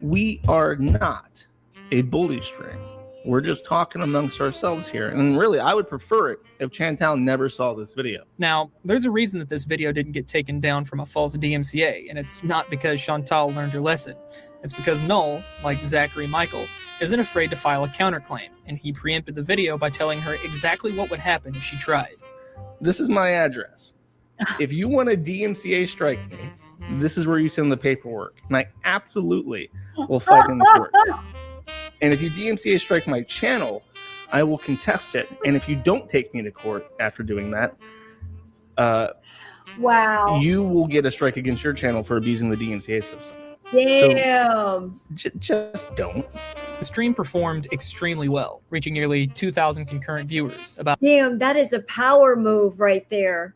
a bully stream. We're just talking amongst ourselves here, and really, I would prefer it if Chantal never saw this video. Now, there's a reason that this video didn't get taken down from a false DMCA, and it's not because Chantal learned her lesson. It's because Noel, like Zachary Michael, isn't afraid to file a counterclaim, and he preempted the video by telling her exactly what would happen if she tried. This is my address. If you want to DMCA strike me, this is where you send the paperwork, and I absolutely will fight in the court. And if you DMCA strike my channel, I will contest it. And if you don't take me to court after doing that, wow, you will get a strike against your channel for abusing the DMCA system. Damn. So, just don't. The stream performed extremely well, reaching nearly 2,000 concurrent viewers. Damn, that is a power move right there.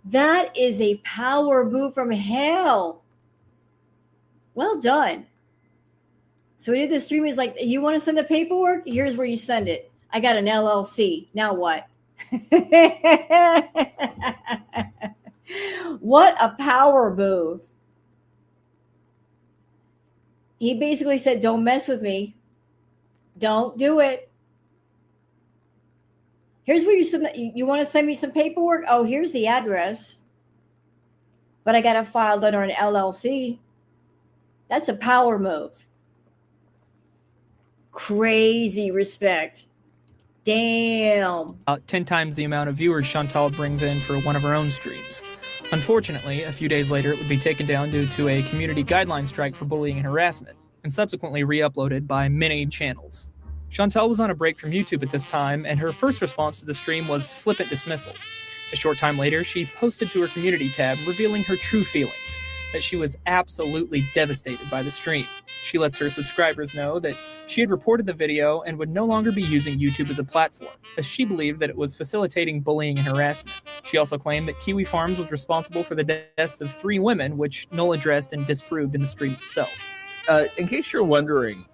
That is a power move from hell. Well done. So we did the stream. He's like, you want to send the paperwork? Here's where you send it. I got an LLC. Now what? What a power move. He basically said, don't mess with me. Don't do it. Here's where you want to send me some paperwork? Oh, here's the address. But I got it filed under an LLC. That's a power move. Crazy respect. Damn. 10 times the amount of viewers Chantal brings in for one of her own streams. Unfortunately, a few days later, it would be taken down due to a community guideline strike for bullying and harassment, and subsequently re-uploaded by many channels. Chantal was on a break from YouTube at this time, and her first response to the stream was flippant dismissal. A short time later, she posted to her community tab revealing her true feelings, that she was absolutely devastated by the stream. She lets her subscribers know that she had reported the video and would no longer be using YouTube as a platform, as she believed that it was facilitating bullying and harassment. She also claimed that Kiwi Farms was responsible for the deaths of 3 women, which Noel addressed and disproved in the stream itself. In case you're wondering,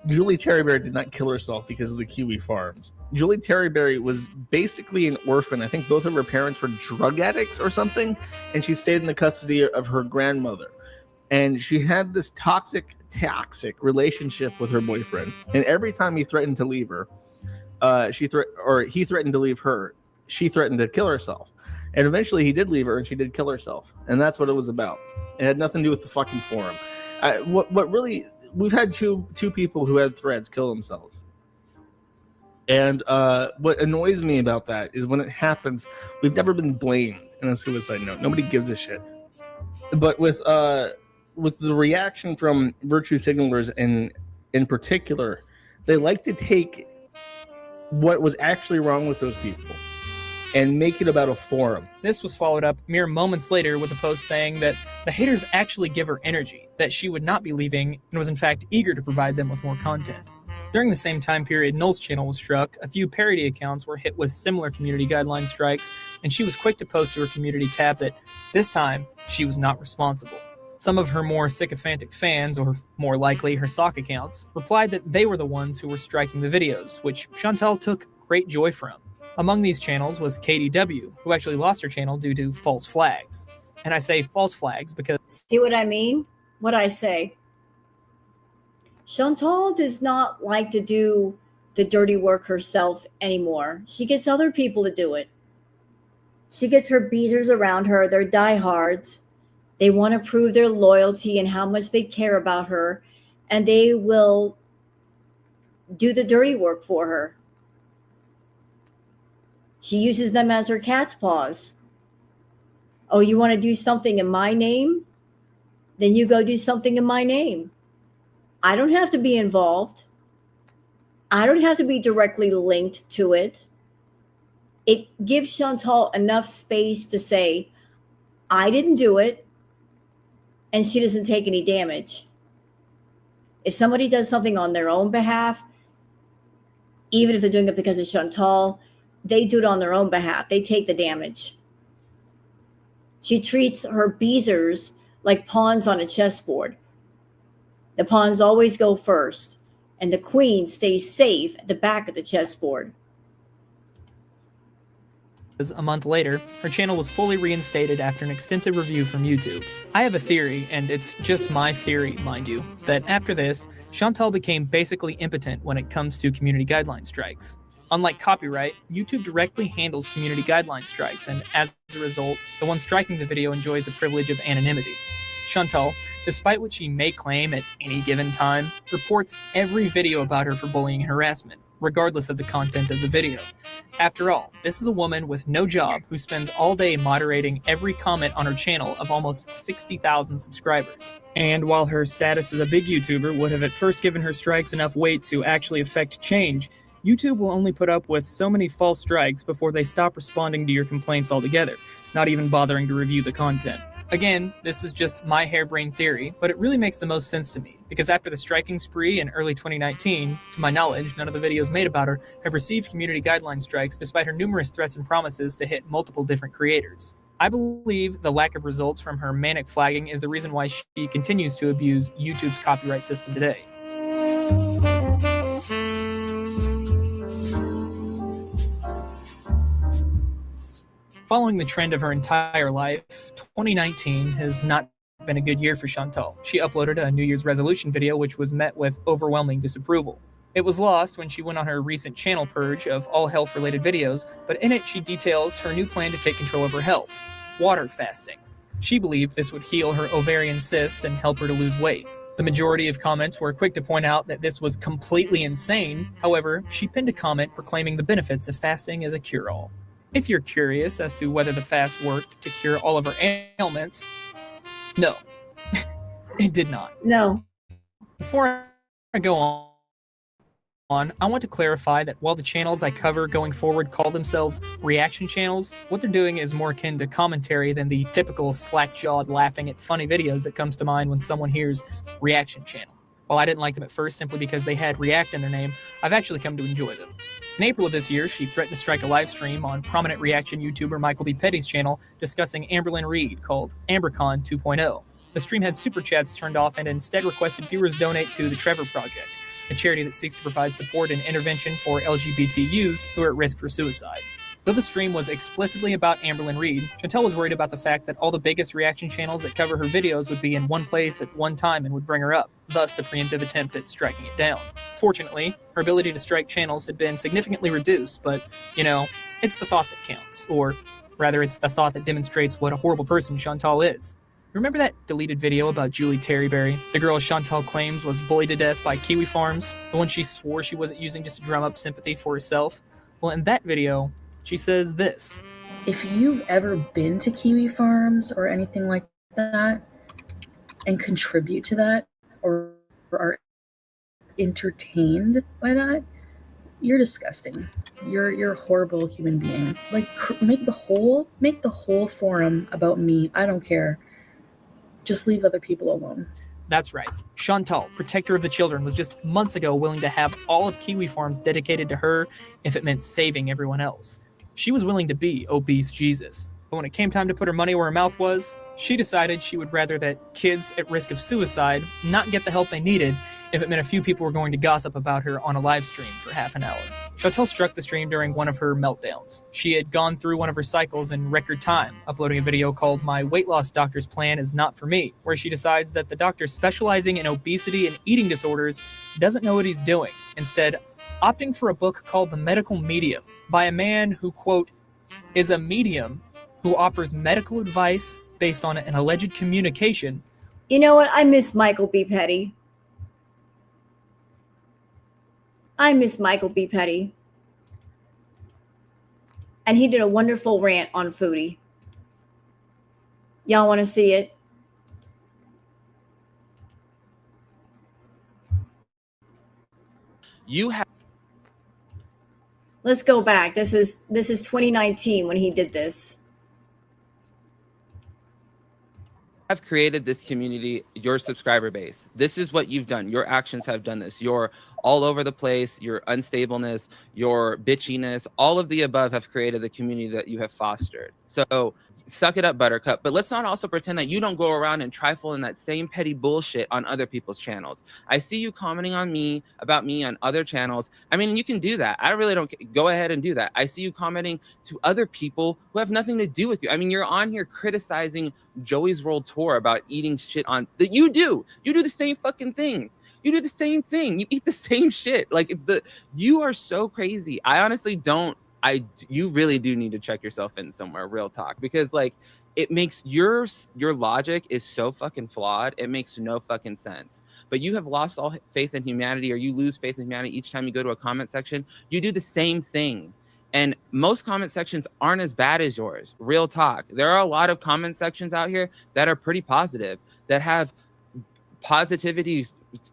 Julie Terryberry did not kill herself because of the Kiwi Farms. Julie Terryberry was basically an orphan. I think both of her parents were drug addicts or something, and she stayed in the custody of her grandmother. And she had this toxic relationship with her boyfriend. And every time he threatened to leave her, he threatened to leave her, she threatened to kill herself. And eventually he did leave her, and she did kill herself. And that's what it was about. It had nothing to do with the fucking forum. What really... We've had two people who had threads kill themselves. And what annoys me about that is when it happens, we've never been blamed in a suicide note. Nobody gives a shit. But with the reaction from virtue signalers in particular, they like to take what was actually wrong with those people and make it about a forum. This was followed up mere moments later with a post saying that the haters actually give her energy, that she would not be leaving, and was in fact eager to provide them with more content. During the same time period Noel's channel was struck, a few parody accounts were hit with similar community guideline strikes, and she was quick to post to her community tab that this time she was not responsible. Some of her more sycophantic fans, or more likely her sock accounts, replied that they were the ones who were striking the videos, which Chantal took great joy from. Among these channels was KDW, who actually lost her channel due to false flags. And I say false flags because... See what I mean? What I say? Chantal does not like to do the dirty work herself anymore. She gets other people to do it. She gets her beaters around her. They're diehards. They want to prove their loyalty and how much they care about her, and they will do the dirty work for her. She uses them as her cat's paws. Oh, you want to do something in my name? Then you go do something in my name. I don't have to be involved. I don't have to be directly linked to it. It gives Chantal enough space to say, I didn't do it, and she doesn't take any damage. If somebody does something on their own behalf, even if they're doing it because of Chantal, they do it on their own behalf. They take the damage. She treats her beezers like pawns on a chessboard. The pawns always go first, and the queen stays safe at the back of the chessboard. A month later, her channel was fully reinstated after an extensive review from YouTube. I have a theory, and it's just my theory, mind you, that after this, Chantal became basically impotent when it comes to community guideline strikes. Unlike copyright, YouTube directly handles community guideline strikes, and as a result, the one striking the video enjoys the privilege of anonymity. Chantal, despite what she may claim at any given time, reports every video about her for bullying and harassment, regardless of the content of the video. After all, this is a woman with no job who spends all day moderating every comment on her channel of almost 60,000 subscribers. And while her status as a big YouTuber would have at first given her strikes enough weight to actually affect change, YouTube will only put up with so many false strikes before they stop responding to your complaints altogether, not even bothering to review the content. Again, this is just my harebrained theory, but it really makes the most sense to me, because after the striking spree in early 2019, to my knowledge, none of the videos made about her have received community guideline strikes despite her numerous threats and promises to hit multiple different creators. I believe the lack of results from her manic flagging is the reason why she continues to abuse YouTube's copyright system today. Following the trend of her entire life, 2019 has not been a good year for Chantal. She uploaded a New Year's resolution video which was met with overwhelming disapproval. It was lost when she went on her recent channel purge of all health-related videos, but in it she details her new plan to take control of her health: water fasting. She believed this would heal her ovarian cysts and help her to lose weight. The majority of comments were quick to point out that this was completely insane. However, she pinned a comment proclaiming the benefits of fasting as a cure-all. If you're curious as to whether the fast worked to cure all of her ailments, no, it did not. No. Before I go on, I want to clarify that while the channels I cover going forward call themselves reaction channels, what they're doing is more akin to commentary than the typical slack-jawed laughing at funny videos that comes to mind when someone hears reaction channel. While I didn't like them at first simply because they had react in their name, I've actually come to enjoy them. In April of this year, she threatened to strike a live stream on prominent reaction YouTuber Michael B. Petty's channel discussing Amberlynn Reed, called AmberCon 2.0. The stream had super chats turned off and instead requested viewers donate to the Trevor Project, a charity that seeks to provide support and intervention for LGBT youths who are at risk for suicide. Though the stream was explicitly about Amberlynn Reed, Chantal was worried about the fact that all the biggest reaction channels that cover her videos would be in one place at one time and would bring her up, thus the preemptive attempt at striking it down. Fortunately, her ability to strike channels had been significantly reduced, but, you know, it's the thought that counts, or rather it's the thought that demonstrates what a horrible person Chantal is. Remember that deleted video about Julie Terryberry, the girl Chantal claims was bullied to death by Kiwi Farms, the one she swore she wasn't using just to drum up sympathy for herself? Well, in that video, she says this: if you've ever been to Kiwi Farms or anything like that and contribute to that or are entertained by that, you're disgusting. You're a horrible human being. Like, make the whole forum about me. I don't care. Just leave other people alone. That's right. Chantal, protector of the children, was just months ago willing to have all of Kiwi Farms dedicated to her if it meant saving everyone else. She was willing to be obese Jesus. But when it came time to put her money where her mouth was, She decided she would rather that kids at risk of suicide not get the help they needed if it meant a few people were going to gossip about her on a live stream for half an hour. Chantel struck the stream during one of her meltdowns. She had gone through one of her cycles in record time, uploading a video called My Weight Loss Doctor's Plan Is Not For Me, where she decides that the doctor specializing in obesity and eating disorders doesn't know what he's doing, instead opting for a book called The Medical Medium by a man who, quote, is a medium who offers medical advice based on an alleged communication. You know what? I miss Michael B. Petty. And he did a wonderful rant on Foodie. Y'all want to see it? You have. Let's go back. This is 2019 when he did this. Have created this community, your subscriber base. This is what you've done. Your actions have done this. You're all over the place, your unstableness, your bitchiness, all of the above have created the community that you have fostered. So suck it up, Buttercup. But let's not also pretend that you don't go around and trifle in that same petty bullshit on other people's channels. I see you commenting on me, about me on other channels. I mean, you can do that. I really don't. Go ahead and do that. I see you commenting to other people who have nothing to do with you. I mean, you're on here criticizing Joey's World Tour about eating shit on that you do. You do the same fucking thing. You do the same thing. You eat the same shit. Like you are so crazy. I honestly don't. You really do need to check yourself in somewhere, real talk, because like it makes your logic is so fucking flawed. It makes no fucking sense. But you have lost all faith in humanity, or you lose faith in humanity each time you go to a comment section. You do the same thing. And most comment sections aren't as bad as yours. Real talk. There are a lot of comment sections out here that are pretty positive, that have positivity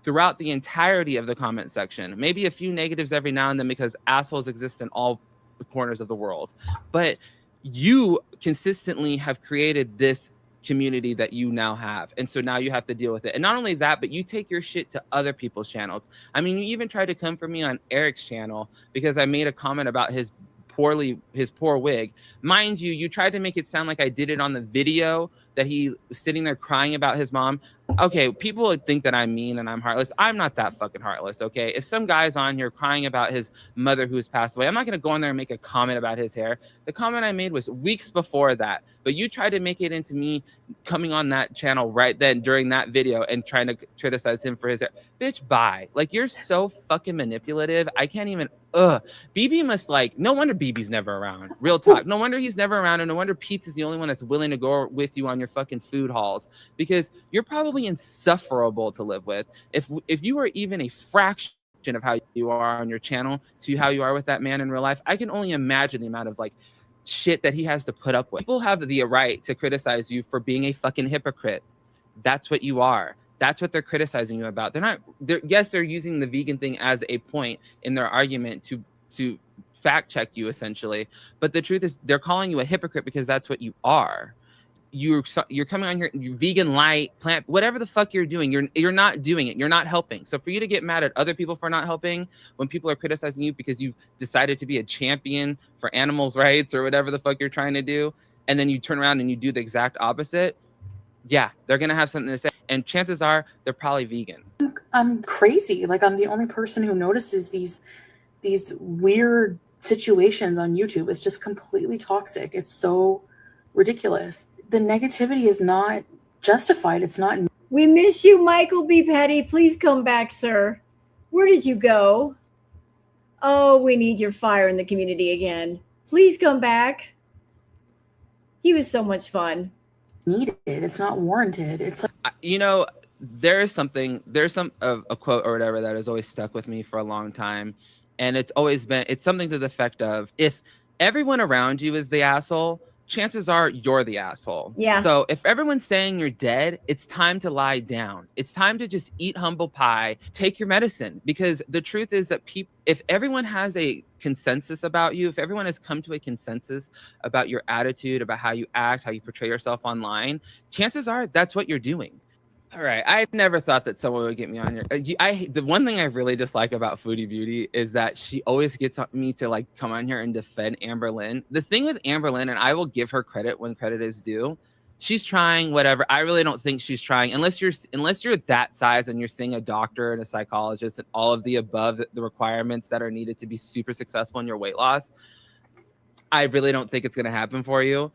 throughout the entirety of the comment section. Maybe a few negatives every now and then because assholes exist in all corners of the world. But you consistently have created this community that you now have. And so now you have to deal with it. And not only that, but you take your shit to other people's channels. I mean, you even tried to come for me on Eric's channel because I made a comment about his poor wig. Mind you, you tried to make it sound like I did it on the video that he was sitting there crying about his mom. Okay, people would think that I'm mean and I'm heartless. I'm not that fucking heartless, okay? If some guy's on here crying about his mother who has passed away, I'm not going to go on there and make a comment about his hair. The comment I made was weeks before that. But you tried to make it into me coming on that channel right then during that video and trying to criticize him for his hair. Bitch, bye. Like, you're so fucking manipulative. I can't even... BB must no wonder BB's never around. Real talk. No wonder he's never around, and no wonder Pete's is the only one that's willing to go with you on your fucking food hauls, because you're probably insufferable to live with. If you were even a fraction of how you are on your channel to how you are with that man in real life, I can only imagine the amount of shit that he has to put up with. People have the right to criticize you for being a fucking hypocrite. That's what you are. That's what they're criticizing you about. Yes, they're using the vegan thing as a point in their argument to fact check you, essentially. But the truth is, they're calling you a hypocrite because that's what you are. You're coming on here, you're vegan, light, plant, whatever the fuck you're doing. You're not doing it. You're not helping. So for you to get mad at other people for not helping when people are criticizing you because you've decided to be a champion for animals' rights or whatever the fuck you're trying to do, and then you turn around and you do the exact opposite, yeah, they're gonna have something to say, and chances are they're probably vegan. I'm crazy. Like, I'm the only person who notices these weird situations on YouTube. It's just completely toxic. It's so ridiculous. The negativity is not justified. It's not. We miss you, Michael B. Petty. Please come back, sir. Where did you go? Oh, we need your fire in the community again. Please come back. He was so much fun. Needed. It's not warranted. It's like, there's some a quote or whatever that has always stuck with me for a long time, and it's something to the effect of, if everyone around you is the asshole, chances are you're the asshole. Yeah. So if everyone's saying you're dead, it's time to lie down. It's time to just eat humble pie, take your medicine, because the truth is that if everyone has a consensus about you, if everyone has come to a consensus about your attitude, about how you act, how you portray yourself online, chances are that's what you're doing. All right. I've never thought that someone would get me on here. The one thing I really dislike about Foodie Beauty is that she always gets me to come on here and defend Amber Lynn. The thing with Amber Lynn, and I will give her credit when credit is due, she's trying whatever. I really don't think she's trying unless you're that size and you're seeing a doctor and a psychologist and all of the above, the requirements that are needed to be super successful in your weight loss. I really don't think it's going to happen for you.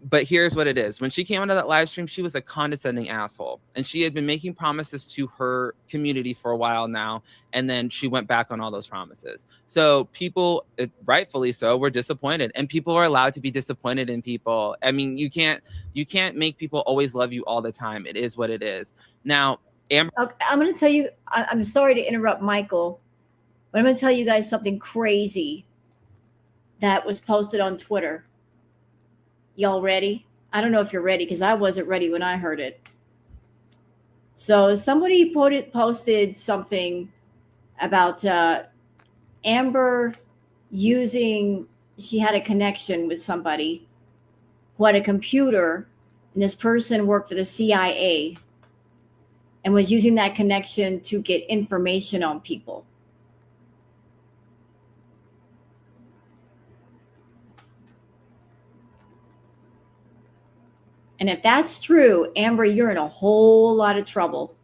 But here's what it is. When she came onto that live stream, she was a condescending asshole. And she had been making promises to her community for a while now. And then she went back on all those promises. So people, rightfully so, were disappointed. And people are allowed to be disappointed in people. I mean, you can't make people always love you all the time. It is what it is. Now, Amber. Okay, I'm going to tell you, I'm sorry to interrupt Michael, but I'm going to tell you guys something crazy that was posted on Twitter. Y'all ready? I don't know if you're ready because I wasn't ready when I heard it. So somebody posted something about Amber she had a connection with somebody who had a computer, and this person worked for the CIA and was using that connection to get information on people. And if that's true, Amber, you're in a whole lot of trouble.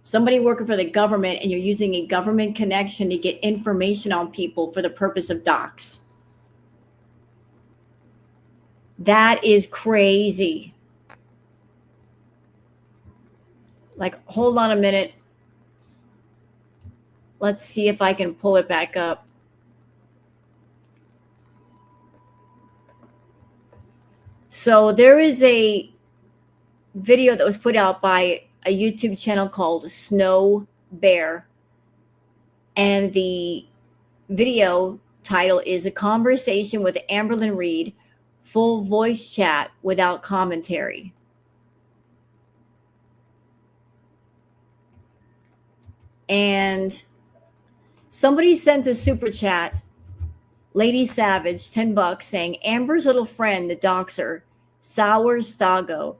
Somebody working for the government and you're using a government connection to get information on people for the purpose of docs. That is crazy. Like, hold on a minute. Let's see if I can pull it back up. So there is a video that was put out by a YouTube channel called Snow Bear. And the video title is A Conversation with Amberlyn Reed, Full Voice Chat Without Commentary. And somebody sent a super chat, Lady Savage, $10, saying, Amber's little friend, the doxer, Sour Stago,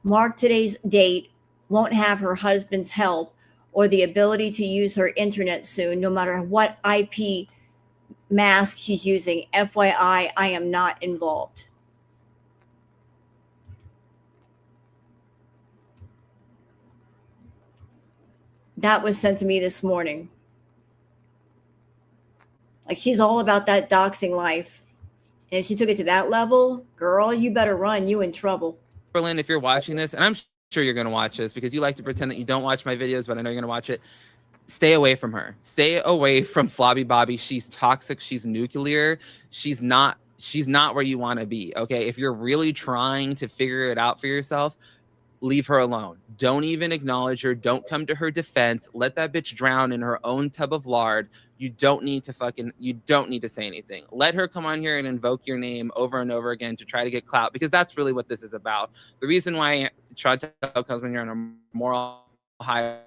marked today's date, won't have her husband's help or the ability to use her internet soon, no matter what IP mask she's using. FYI, I am not involved. That was sent to me this morning. Like, she's all about that doxing life. And if she took it to that level, girl, you better run. You in trouble. Berlin, if you're watching this, and I'm sure you're going to watch this because you like to pretend that you don't watch my videos, but I know you're going to watch it. Stay away from her. Stay away from Flobby Bobby. She's toxic. She's nuclear. She's not where you want to be. Okay. If you're really trying to figure it out for yourself, leave her alone. Don't even acknowledge her. Don't come to her defense. Let that bitch drown in her own tub of lard. You don't need to say anything. Let her come on here and invoke your name over and over again to try to get clout, because that's really what this is about. The reason why Chantel comes when you're on a moral high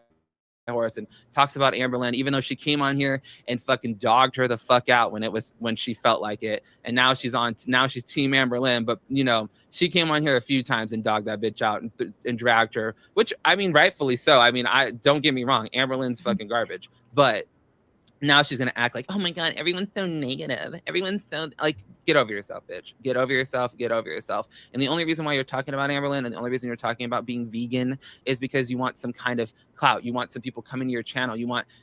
horse and talks about Amberlyn, even though she came on here and fucking dogged her the fuck out when she felt like it, and now she's Team Amberlyn, but you know, she came on here a few times and dogged that bitch out and dragged her, which I mean, rightfully so. I mean, don't get me wrong, Amberlyn's fucking garbage, but now she's gonna act like, oh my god, everyone's so negative, everyone's so like, get over yourself, bitch. Get over yourself. Get over yourself. And the only reason why you're talking about Amberlyn and the only reason you're talking about being vegan is because you want some kind of clout. You want some people coming to your channel.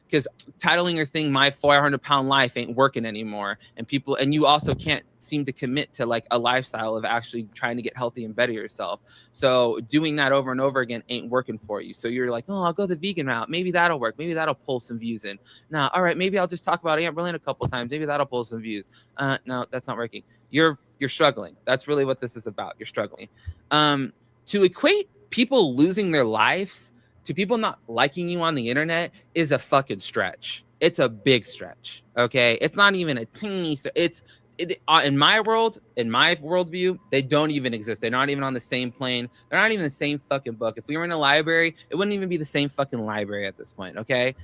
Because titling your thing My 400-Pound Life ain't working anymore. And you also can't seem to commit to like a lifestyle of actually trying to get healthy and better yourself. So doing that over and over again ain't working for you. So you're like, oh, I'll go the vegan route. Maybe that'll work. Maybe that'll pull some views in. Now, all right, maybe I'll just talk about Amberlyn a couple times. Maybe that'll pull some views. No, that's not working. You're struggling. That's really what this is about. You're struggling. To equate people losing their lives to people not liking you on the internet is a fucking stretch. It's a big stretch. Okay, it's not even a teeny. In my world, in my worldview, they don't even exist. They're not even on the same plane. They're not even the same fucking book. If we were in a library, it wouldn't even be the same fucking library at this point. Okay.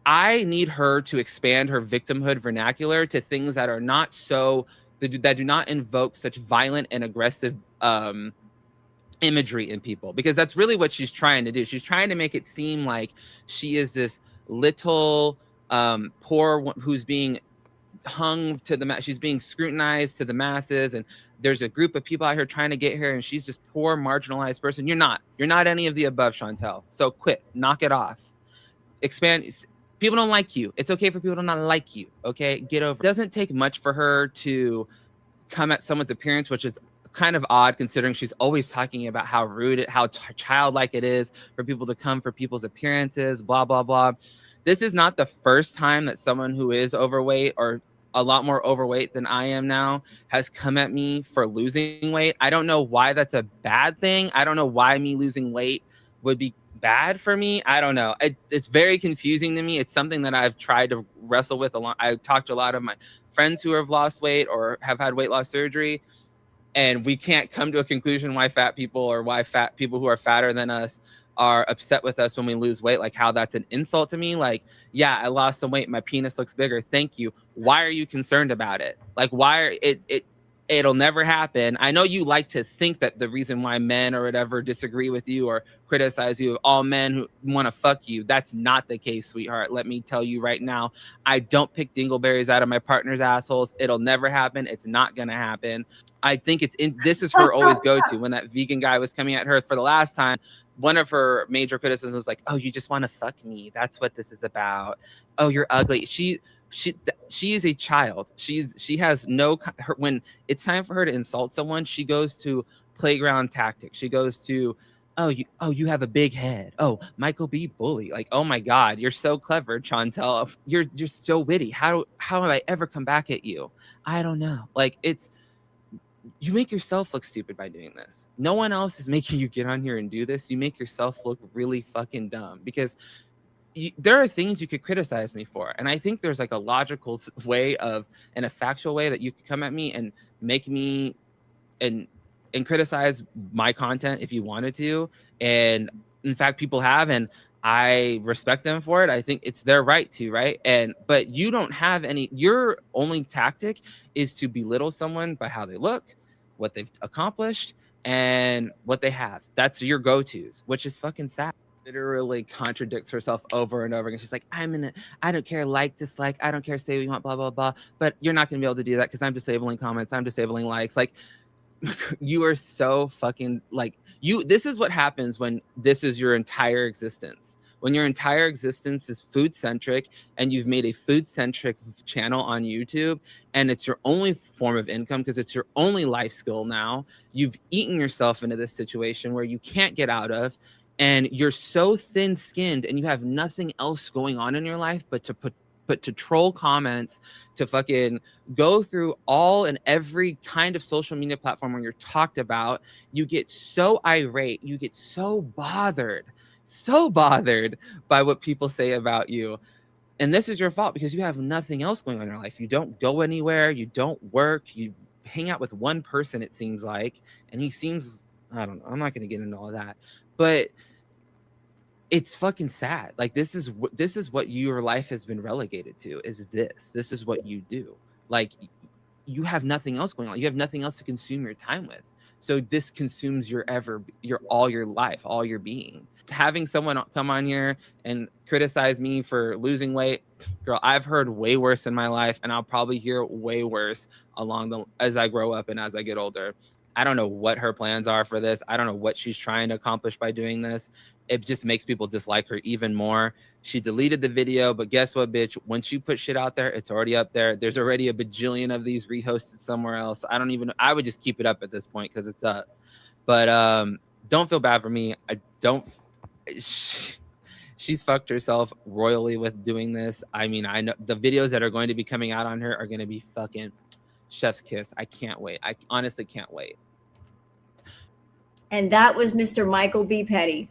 I need her to expand her victimhood vernacular to things that are not that do not invoke such violent and aggressive imagery in people, because that's really what she's trying to do. She's trying to make it seem like she is this little poor who's being hung to the she's being scrutinized to the masses, and there's a group of people out here trying to get her, and she's this poor marginalized person. You're not any of the above, Chantel. So quit, knock it off, expand. People don't like you. It's okay for people to not like you. Okay, get over it. It doesn't take much for her to come at someone's appearance, which is kind of odd considering she's always talking about how rude how childlike it is for people to come for people's appearances, blah blah blah. This is not the first time that someone who is overweight or a lot more overweight than I am now has come at me for losing weight. I don't know why that's a bad thing. I don't know why me losing weight would be bad for me. I don't know. It's very confusing to me. It's something that I've tried to wrestle with a lot. I talked to a lot of my friends who have lost weight or have had weight loss surgery, and we can't come to a conclusion why fat people or why fat people who are fatter than us are upset with us when we lose weight, like how that's an insult to me. Like, yeah, I lost some weight, my penis looks bigger, thank you. Why are you concerned about it? Like, why are it'll never happen. I know you like to think that the reason why men or whatever disagree with you or criticize you, all men who want to fuck you, that's not the case, sweetheart. Let me tell you right now, I don't pick dingleberries out of my partner's assholes. It'll never happen. It's not gonna happen. I think this is her always go-to. When that vegan guy was coming at her for the last time, one of her major criticisms was like, oh, you just want to fuck me. That's what this is about. Oh, you're ugly. She is a child. She has when it's time for her to insult someone, she goes to playground tactics. She goes to, you have a big head. Oh, Michael B. Bully. Like, oh my God, you're so clever, Chantel. You're so witty. How have I ever come back at you? I don't know. Like, you make yourself look stupid by doing this. No one else is making you get on here and do this. You make yourself look really fucking dumb because there are things you could criticize me for. And I think there's like a logical way and a factual way that you could come at me and make me and criticize my content if you wanted to. And in fact, people have, and I respect them for it. I think it's their right to, right? But you don't have your only tactic is to belittle someone by how they look, what they've accomplished, and what they have. That's your go-tos, which is fucking sad. Literally contradicts herself over and over again. She's like, I don't care, like, dislike, I don't care, say what you want, blah, blah, blah. But you're not gonna be able to do that because I'm disabling comments, I'm disabling likes. Like, you are so fucking this is what happens when this is your entire existence. When your entire existence is food centric and you've made a food centric channel on YouTube and it's your only form of income because it's your only life skill now, you've eaten yourself into this situation where you can't get out of, and you're so thin skinned and you have nothing else going on in your life but to troll comments, to fucking go through all and every kind of social media platform where you're talked about. You get so irate, you get so bothered by what people say about you. And this is your fault because you have nothing else going on in your life. You don't go anywhere, you don't work, you hang out with one person, it seems like, and he seems, I don't know, I'm not going to get into all that, but it's fucking sad. Like, this is what your life has been relegated to, is this is what you do. Like, you have nothing else going on. You have nothing else to consume your time with. So this consumes all your life, all your being. Having someone come on here and criticize me for losing weight, girl, I've heard way worse in my life, and I'll probably hear way worse as I grow up and as I get older. I don't know what her plans are for this. I don't know what she's trying to accomplish by doing this. It just makes people dislike her even more. She deleted the video, but guess what, bitch? Once you put shit out there, it's already up there. There's already a bajillion of these rehosted somewhere else. I would just keep it up at this point because it's up. But don't feel bad for me. She's fucked herself royally with doing this. I mean, I know the videos that are going to be coming out on her are going to be fucking chef's kiss. I can't wait. I honestly can't wait. And that was Mr. Michael B. Petty.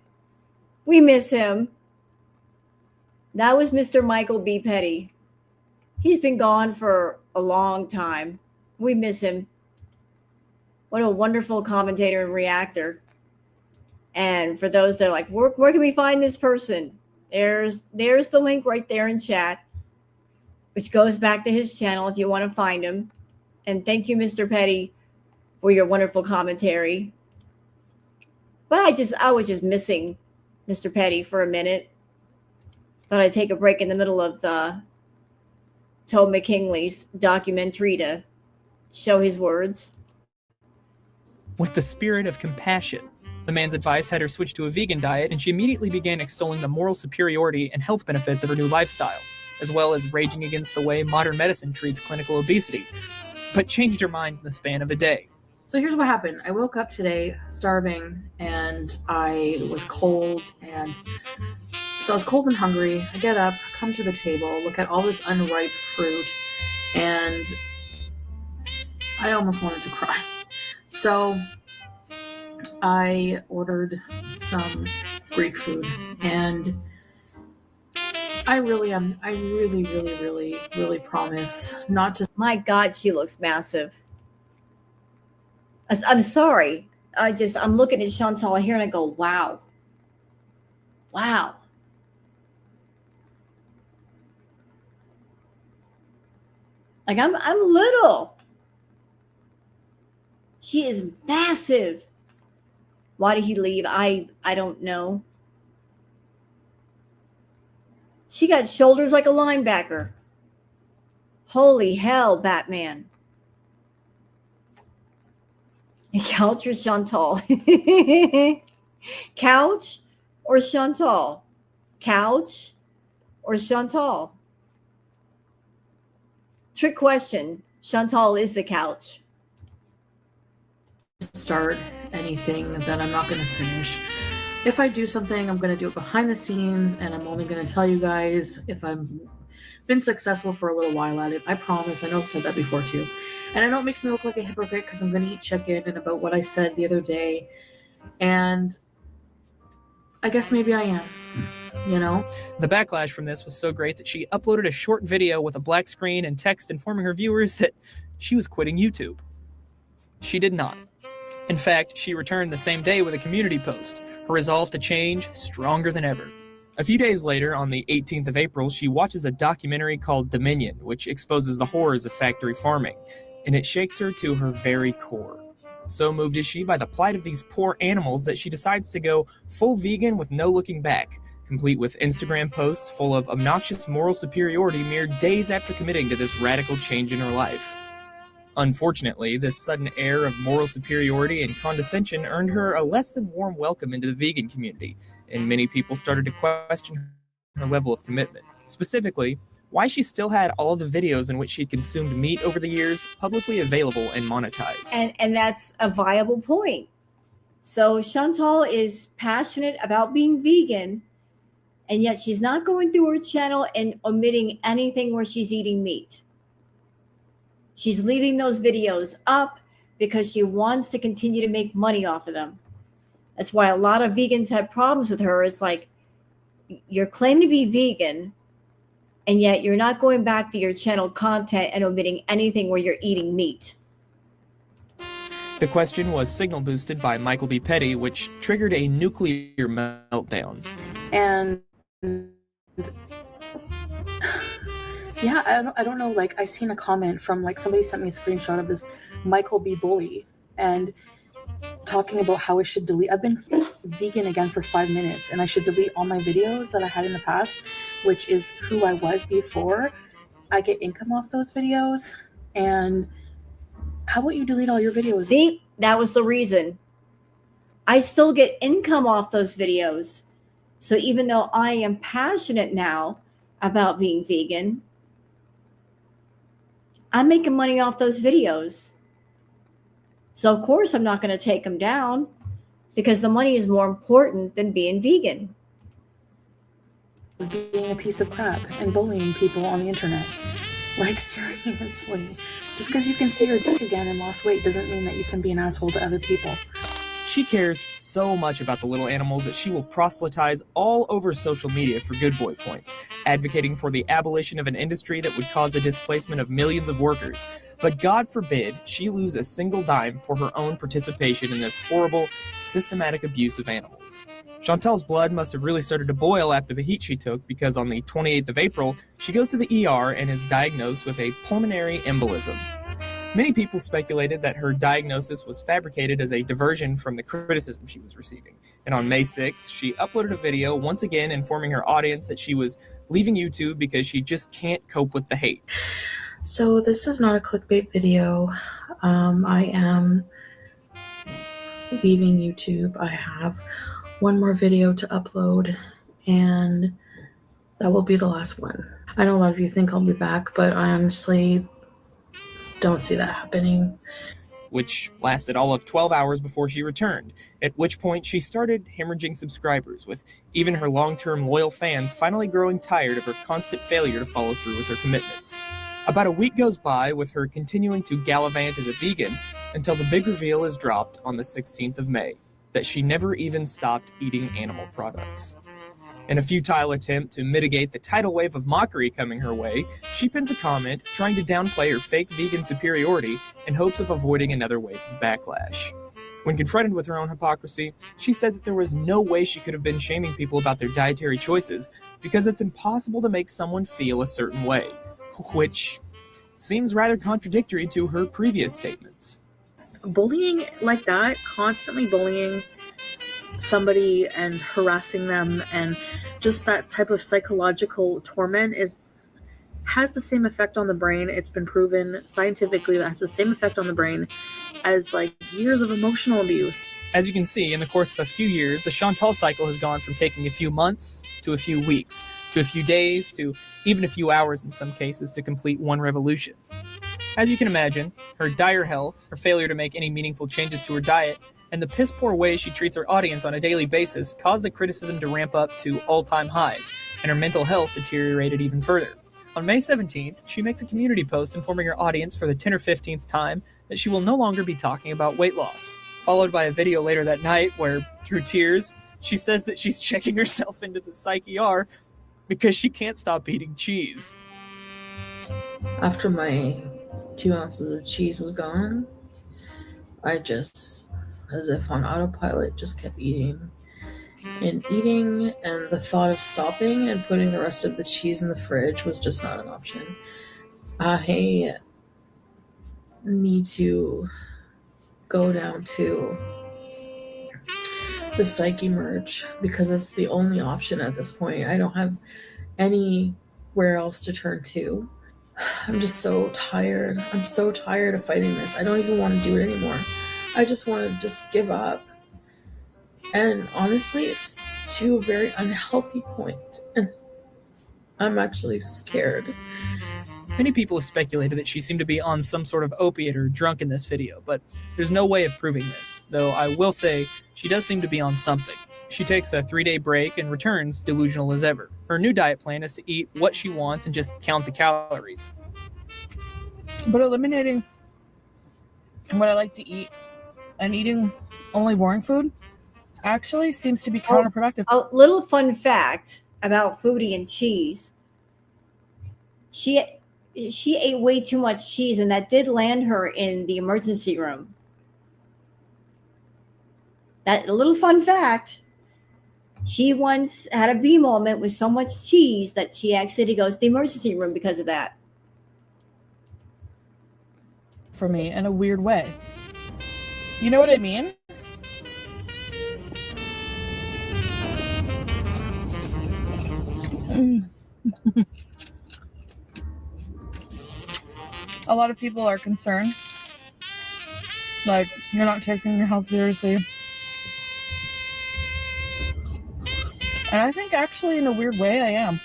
We miss him. That was Mr. Michael B. Petty. He's been gone for a long time. We miss him. What a wonderful commentator and reactor. And for those that are like, where can we find this person? There's the link right there in chat, which goes back to his channel if you want to find him. And thank you, Mr. Petty, for your wonderful commentary. But I was just missing Mr. Petty for a minute. Thought I'd take a break in the middle of the told McKinley's documentary to show his words. With the spirit of compassion, the man's advice had her switch to a vegan diet, and she immediately began extolling the moral superiority and health benefits of her new lifestyle, as well as raging against the way modern medicine treats clinical obesity, but changed her mind in the span of a day. So here's what happened. I woke up today starving, and I was cold, and so I was cold and hungry. I get up, come to the table, look at all this unripe fruit, and I almost wanted to cry. So I ordered some Greek food, and I really promise not to. My God, she looks massive. I'm sorry. I'm looking at Chantal here and I go, wow. Wow. Like I'm little. She is massive. Why did he leave? I don't know. She got shoulders like a linebacker. Holy hell, Batman. Couch or Chantal? Couch or Chantal? Couch or Chantal? Trick question. Chantal is the couch. Start anything that I'm not going to finish. If I do something, I'm going to do it behind the scenes, and I'm only going to tell you guys if I've been successful for a little while at it. I promise. I know I've said that before too. And I know it makes me look like a hypocrite because I'm going to eat chicken and about what I said the other day. And I guess maybe I am, you know? The backlash from this was so great that she uploaded a short video with a black screen and text informing her viewers that she was quitting YouTube. She did not. In fact, she returned the same day with a community post, her resolve to change stronger than ever. A few days later, on the 18th of April, she watches a documentary called Dominion, which exposes the horrors of factory farming, and it shakes her to her very core. So moved is she by the plight of these poor animals that she decides to go full vegan with no looking back, complete with Instagram posts full of obnoxious moral superiority mere days after committing to this radical change in her life. Unfortunately, this sudden air of moral superiority and condescension earned her a less than warm welcome into the vegan community, and many people started to question her level of commitment. Specifically, why she still had all of the videos in which she'd consumed meat over the years publicly available and monetized. And that's a viable point. So Chantal is passionate about being vegan, and yet she's not going through her channel and omitting anything where she's eating meat. She's leaving those videos up because she wants to continue to make money off of them. That's why a lot of vegans have problems with her. It's like, you're claiming to be vegan, and yet you're not going back to your channel content and omitting anything where you're eating meat. The question was signal boosted by Michael B. Petty, which triggered a nuclear meltdown. And yeah, I don't know, like I seen a comment from like somebody sent me a screenshot of this Michael B. Bully and talking about how I should delete. I've been vegan again for 5 minutes and I should delete all my videos that I had in the past, which is who I was before. I get income off those videos. And how about you delete all your videos? See, that was the reason. I still get income off those videos. So even though I am passionate now about being vegan, I'm making money off those videos. So of course I'm not going to take them down because the money is more important than being vegan. Being a piece of crap and bullying people on the internet. Like seriously, just because you can see your dick again and lost weight doesn't mean that you can be an asshole to other people. She cares so much about the little animals that she will proselytize all over social media for good boy points, advocating for the abolition of an industry that would cause the displacement of millions of workers. But God forbid she lose a single dime for her own participation in this horrible, systematic abuse of animals. Chantal's blood must have really started to boil after the heat she took, because on the 28th of April, she goes to the ER and is diagnosed with a pulmonary embolism. Many people speculated that her diagnosis was fabricated as a diversion from the criticism she was receiving. And on May 6th, she uploaded a video once again informing her audience that she was leaving YouTube because she just can't cope with the hate. So this is not a clickbait video. I am leaving YouTube. I have one more video to upload, and that will be the last one. I know a lot of you think I'll be back, but I honestly don't see that happening. Which lasted all of 12 hours before she returned, at which point she started hemorrhaging subscribers, with even her long-term loyal fans finally growing tired of her constant failure to follow through with her commitments. About a week goes by with her continuing to gallivant as a vegan until the big reveal is dropped on the 16th of May, that she never even stopped eating animal products. In a futile attempt to mitigate the tidal wave of mockery coming her way, she pins a comment trying to downplay her fake vegan superiority in hopes of avoiding another wave of backlash. When confronted with her own hypocrisy, she said that there was no way she could have been shaming people about their dietary choices because it's impossible to make someone feel a certain way, which seems rather contradictory to her previous statements. Bullying like that, constantly bullying somebody and harassing them, and just that type of psychological torment has the same effect on the brain. It's been proven scientifically that it has the same effect on the brain as like years of emotional abuse. As you can see, in the course of a few years, the Chantal cycle has gone from taking a few months to a few weeks, to a few days, to even a few hours in some cases to complete one revolution. As you can imagine, her dire health, her failure to make any meaningful changes to her diet, and the piss-poor way she treats her audience on a daily basis caused the criticism to ramp up to all-time highs, and her mental health deteriorated even further. On May 17th, she makes a community post informing her audience for the 10th or 15th time that she will no longer be talking about weight loss, followed by a video later that night where, through tears, she says that she's checking herself into the psych ER because she can't stop eating cheese. After my 2 ounces of cheese was gone, I just, as if on autopilot, just kept eating and eating, and the thought of stopping and putting the rest of the cheese in the fridge was just not an option. I need to go down to the psyche merge because it's the only option at this point. I don't have anywhere else to turn to. I'm just so tired. I'm so tired of fighting this. I don't even want to do it anymore. I just want to just give up. And honestly, it's to a very unhealthy point. And I'm actually scared. Many people have speculated that she seemed to be on some sort of opiate or drunk in this video, but there's no way of proving this, though I will say she does seem to be on something. She takes a 3-day break and returns delusional as ever. Her new diet plan is to eat what she wants and just count the calories. But eliminating what I like to eat and eating only boring food actually seems to be counterproductive. A little fun fact about Foodie and cheese. She ate way too much cheese, and that did land her in the emergency room. That a little fun fact. She once had a bee moment with so much cheese that she actually goes to the emergency room because of that. For me, in a weird way. You know what I mean? A lot of people are concerned. Like, you're not taking your health seriously. And I think actually in a weird way I am.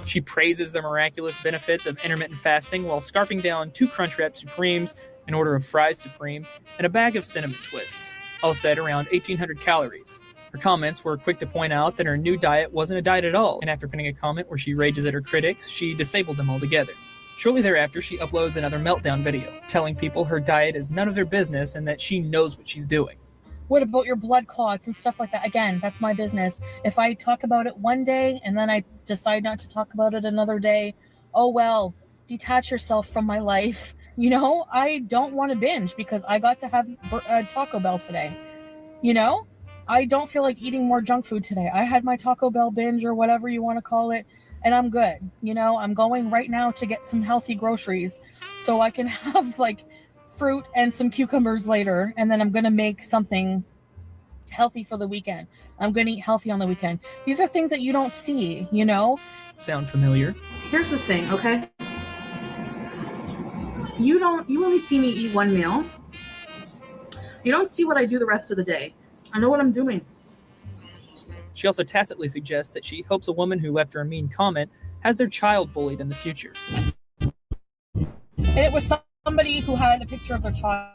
She praises the miraculous benefits of intermittent fasting while scarfing down 2 Crunchwrap Supremes, an order of fries Supreme, and a bag of cinnamon twists, all said around 1,800 calories. Her comments were quick to point out that her new diet wasn't a diet at all, and after pinning a comment where she rages at her critics, she disabled them altogether. Shortly thereafter, she uploads another meltdown video, telling people her diet is none of their business and that she knows what she's doing. What about your blood clots and stuff like that? Again, that's my business. If I talk about it one day and then I decide not to talk about it another day, oh well, detach yourself from my life. You know, I don't want to binge because I got to have Taco Bell today. You know, I don't feel like eating more junk food today. I had my Taco Bell binge or whatever you want to call it. and I'm good. You know, I'm going right now to get some healthy groceries so I can have like fruit and some cucumbers later, and then I'm going to make something healthy for the weekend. I'm going to eat healthy on the weekend. These are things that you don't see, you know? Sound familiar? Here's the thing, okay? You only see me eat one meal. You don't see what I do the rest of the day. I know what I'm doing. She also tacitly suggests that she hopes a woman who left her a mean comment has their child bullied in the future. And it was somebody who had a picture of their child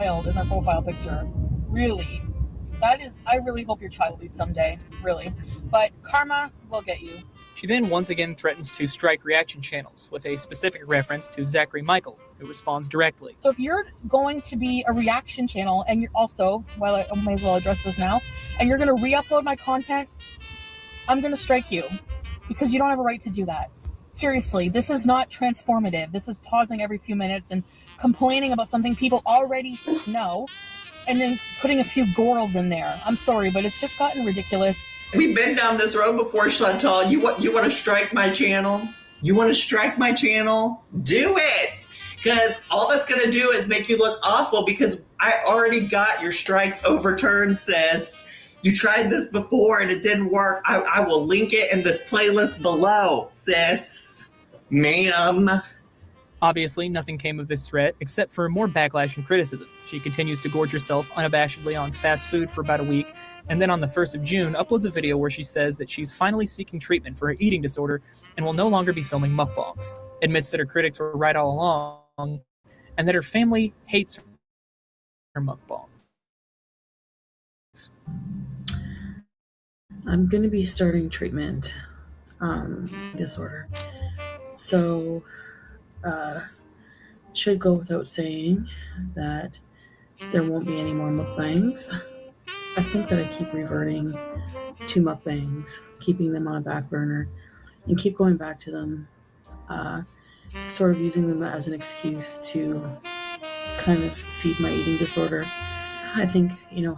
in their profile picture. Really. I really hope your child leads someday. Really. But karma will get you. She then once again threatens to strike reaction channels with a specific reference to Zachary Michael, who responds directly. So if you're going to be a reaction channel, and you're also, well, I may as well address this now, and you're going to re-upload my content, I'm going to strike you because you don't have a right to do that. Seriously, this is not transformative. This is pausing every few minutes and complaining about something people already know and then putting a few girls in there. I'm sorry, but it's just gotten ridiculous. We've been down this road before, Chantal. You want to strike my channel? You want to strike my channel? Do it! Because all that's going to do is make you look awful, because I already got your strikes overturned, sis. You tried this before and it didn't work. I will link it in this playlist below, sis. Ma'am. Obviously, nothing came of this threat except for more backlash and criticism. She continues to gorge herself unabashedly on fast food for about a week, and then on the 1st of June, uploads a video where she says that she's finally seeking treatment for her eating disorder and will no longer be filming mukbangs. Admits that her critics were right all along, and that her family hates her mukbangs. I'm going to be starting treatment disorder. So, should go without saying that there won't be any more mukbangs. I think that I keep reverting to mukbangs, keeping them on a back burner, and keep going back to them, sort of using them as an excuse to kind of feed my eating disorder. I think,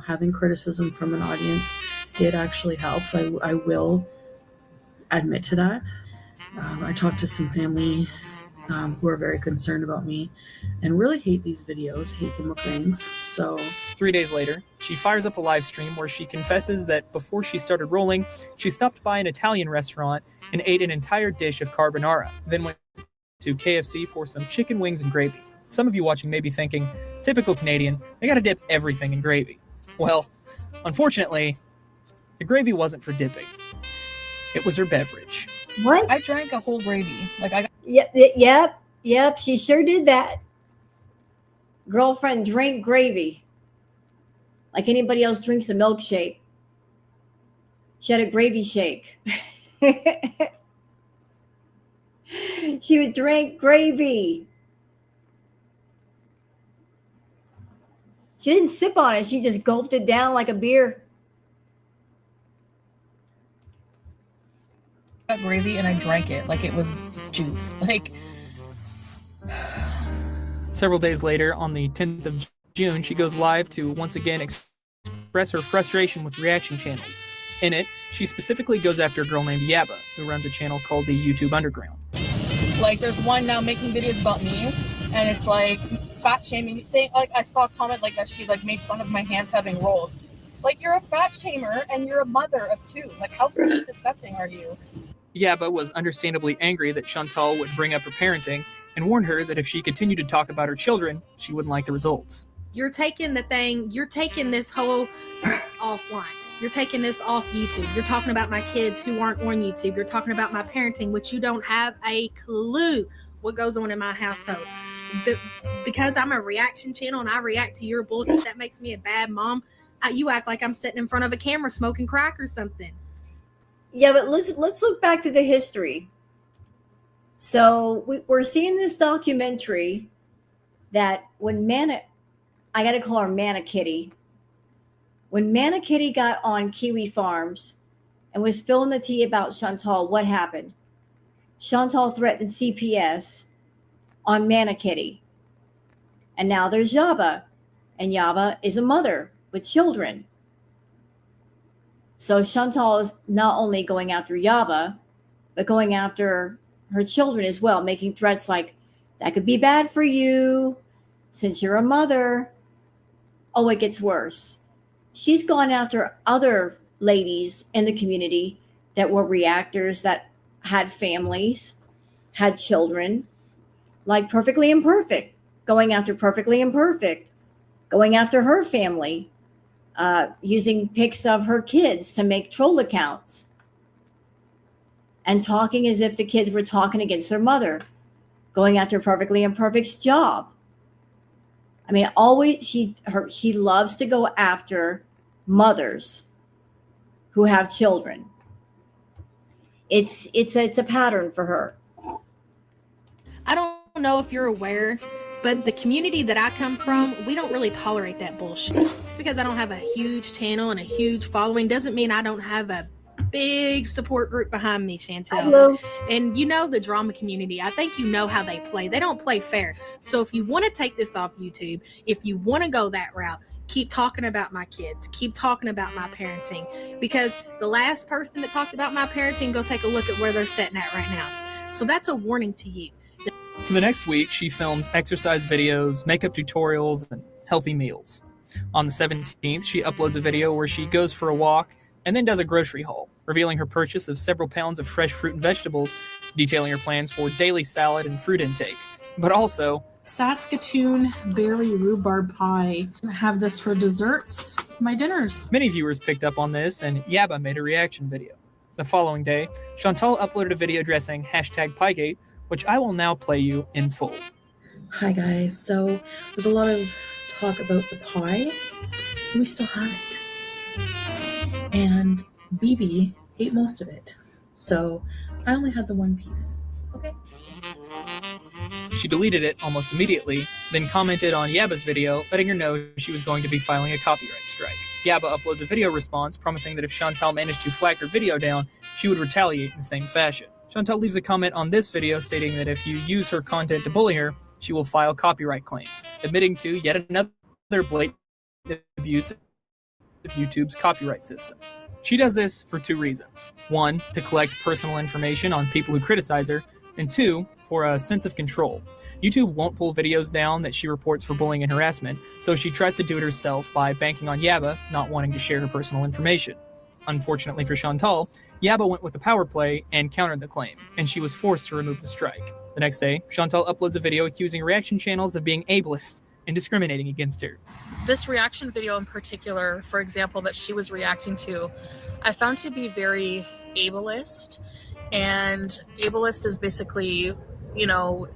having criticism from an audience did actually help, so I will admit to that. I talked to some family who are very concerned about me and really hate these videos, hate the mukbangs. So 3 days later, she fires up a live stream where she confesses that before she started rolling, she stopped by an Italian restaurant and ate an entire dish of carbonara, then went to KFC for some chicken wings and gravy. Some of you watching may be thinking, typical Canadian, they gotta dip everything in gravy. Well, unfortunately, the gravy wasn't for dipping. It was her beverage. What? I drank a whole gravy. Yep. She sure did that. Girlfriend drank gravy like anybody else drinks a milkshake. She had a gravy shake. She would drink gravy. She didn't sip on it. She just gulped it down like a beer. Got gravy and I drank it like it was juice. Several days later, on the 10th of June, she goes live to once again express her frustration with reaction channels. In it, she specifically goes after a girl named Yaba, who runs a channel called the YouTube Underground. There's one now making videos about me, and it's fat shaming, saying I saw a comment that she made fun of my hands having rolls. You're a fat shamer and you're a mother of two. How freaking disgusting are you? Yaba was understandably angry that Chantal would bring up her parenting and warned her that if she continued to talk about her children, she wouldn't like the results. You're taking this whole offline. You're taking this off YouTube. You're talking about my kids who aren't on YouTube. You're talking about my parenting, which you don't have a clue what goes on in my household. Because I'm a reaction channel and I react to your bullshit, that makes me a bad mom. You act like I'm sitting in front of a camera smoking crack or something. Yeah, but let's look back to the history. So we're seeing this documentary that when I got to call her Manna Kitty. When Manna Kitty got on Kiwi Farms and was spilling the tea about Chantal, what happened? Chantal threatened CPS on Manna Kitty. And now there's Yaba. And Yaba is a mother with children. So Chantal is not only going after Yaba, but going after her children as well, making threats like, that could be bad for you since you're a mother. Oh, it gets worse. She's gone after other ladies in the community that were reactors, that had families, had children, like Perfectly Imperfect, going after Perfectly Imperfect, going after her family, using pics of her kids to make troll accounts, and talking as if the kids were talking against their mother, going after Perfectly Imperfect's job. I mean, always she loves to go after mothers who have children. It's a pattern for her. I don't know if you're aware, but the community that I come from, we don't really tolerate that bullshit. Because I don't have a huge channel and a huge following doesn't mean I don't have a big support group behind me, Chantel. Hello. And you know the drama community. I think you know how they play. They don't play fair. So if you want to take this off YouTube, if you want to go that route, keep talking about my kids. Keep talking about my parenting. Because the last person that talked about my parenting, go take a look at where they're sitting at right now. So that's a warning to you. For the next week, she films exercise videos, makeup tutorials, and healthy meals. On the 17th, she uploads a video where she goes for a walk and then does a grocery haul, revealing her purchase of several pounds of fresh fruit and vegetables, detailing her plans for daily salad and fruit intake. But also, Saskatoon berry rhubarb pie. I have this for desserts, my dinners. many viewers picked up on this, and Yaba made a reaction video. The following day, Chantal uploaded a video addressing #Piegate, which I will now play you in full. Hi guys, so there's a lot of talk about the pie, and we still have it. And BB ate most of it, so I only had the one piece. Okay. She deleted it almost immediately, then commented on Yaba's video, letting her know she was going to be filing a copyright strike. Yaba uploads a video response promising that if Chantal managed to flag her video down, she would retaliate in the same fashion. Chantal leaves a comment on this video stating that if you use her content to bully her, she will file copyright claims, admitting to yet another blatant abuse of YouTube's copyright system. She does this for two reasons. One, to collect personal information on people who criticize her, and two, for a sense of control. YouTube won't pull videos down that she reports for bullying and harassment, so she tries to do it herself by banking on Yaba not wanting to share her personal information. Unfortunately for Chantal, Yaba went with the power play and countered the claim, and she was forced to remove the strike. The next day, Chantal uploads a video accusing reaction channels of being ableist and discriminating against her. This reaction video in particular, for example, that she was reacting to, I found to be very ableist. And ableist is basically,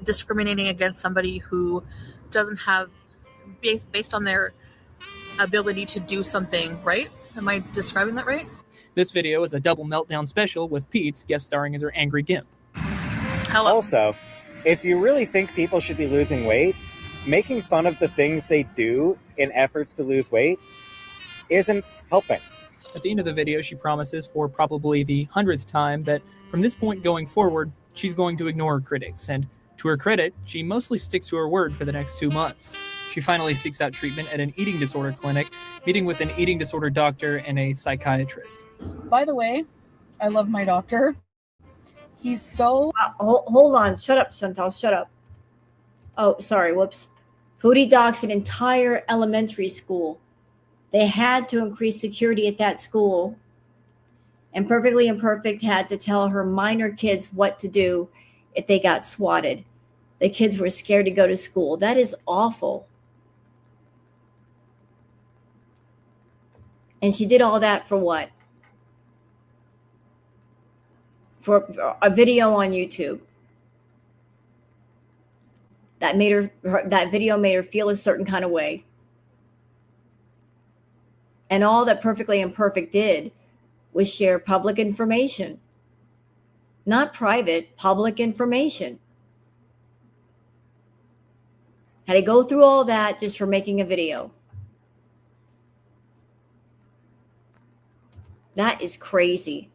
discriminating against somebody who doesn't have, based on their ability to do something, right? Am I describing that right? This video is a double meltdown special with Pete's guest starring as her angry gimp. Hello. Also, if you really think people should be losing weight, making fun of the things they do in efforts to lose weight isn't helping. At the end of the video, she promises for probably the 100th time that from this point going forward, she's going to ignore her critics, and to her credit, she mostly sticks to her word for the next 2 months. She finally seeks out treatment at an eating disorder clinic, meeting with an eating disorder doctor and a psychiatrist. By the way, I love my doctor. He's so... Hold on. Shut up, Chantal. Shut up. Oh, sorry. Whoops. Foodie docks an entire elementary school. They had to increase security at that school. And Perfectly Imperfect had to tell her minor kids what to do if they got swatted. The kids were scared to go to school. That is awful. And she did all that for what? For a video on YouTube. That video made her feel a certain kind of way. And all that Perfectly Imperfect did was share public information. Not private, public information. Had to go through all that just for making a video. That is crazy.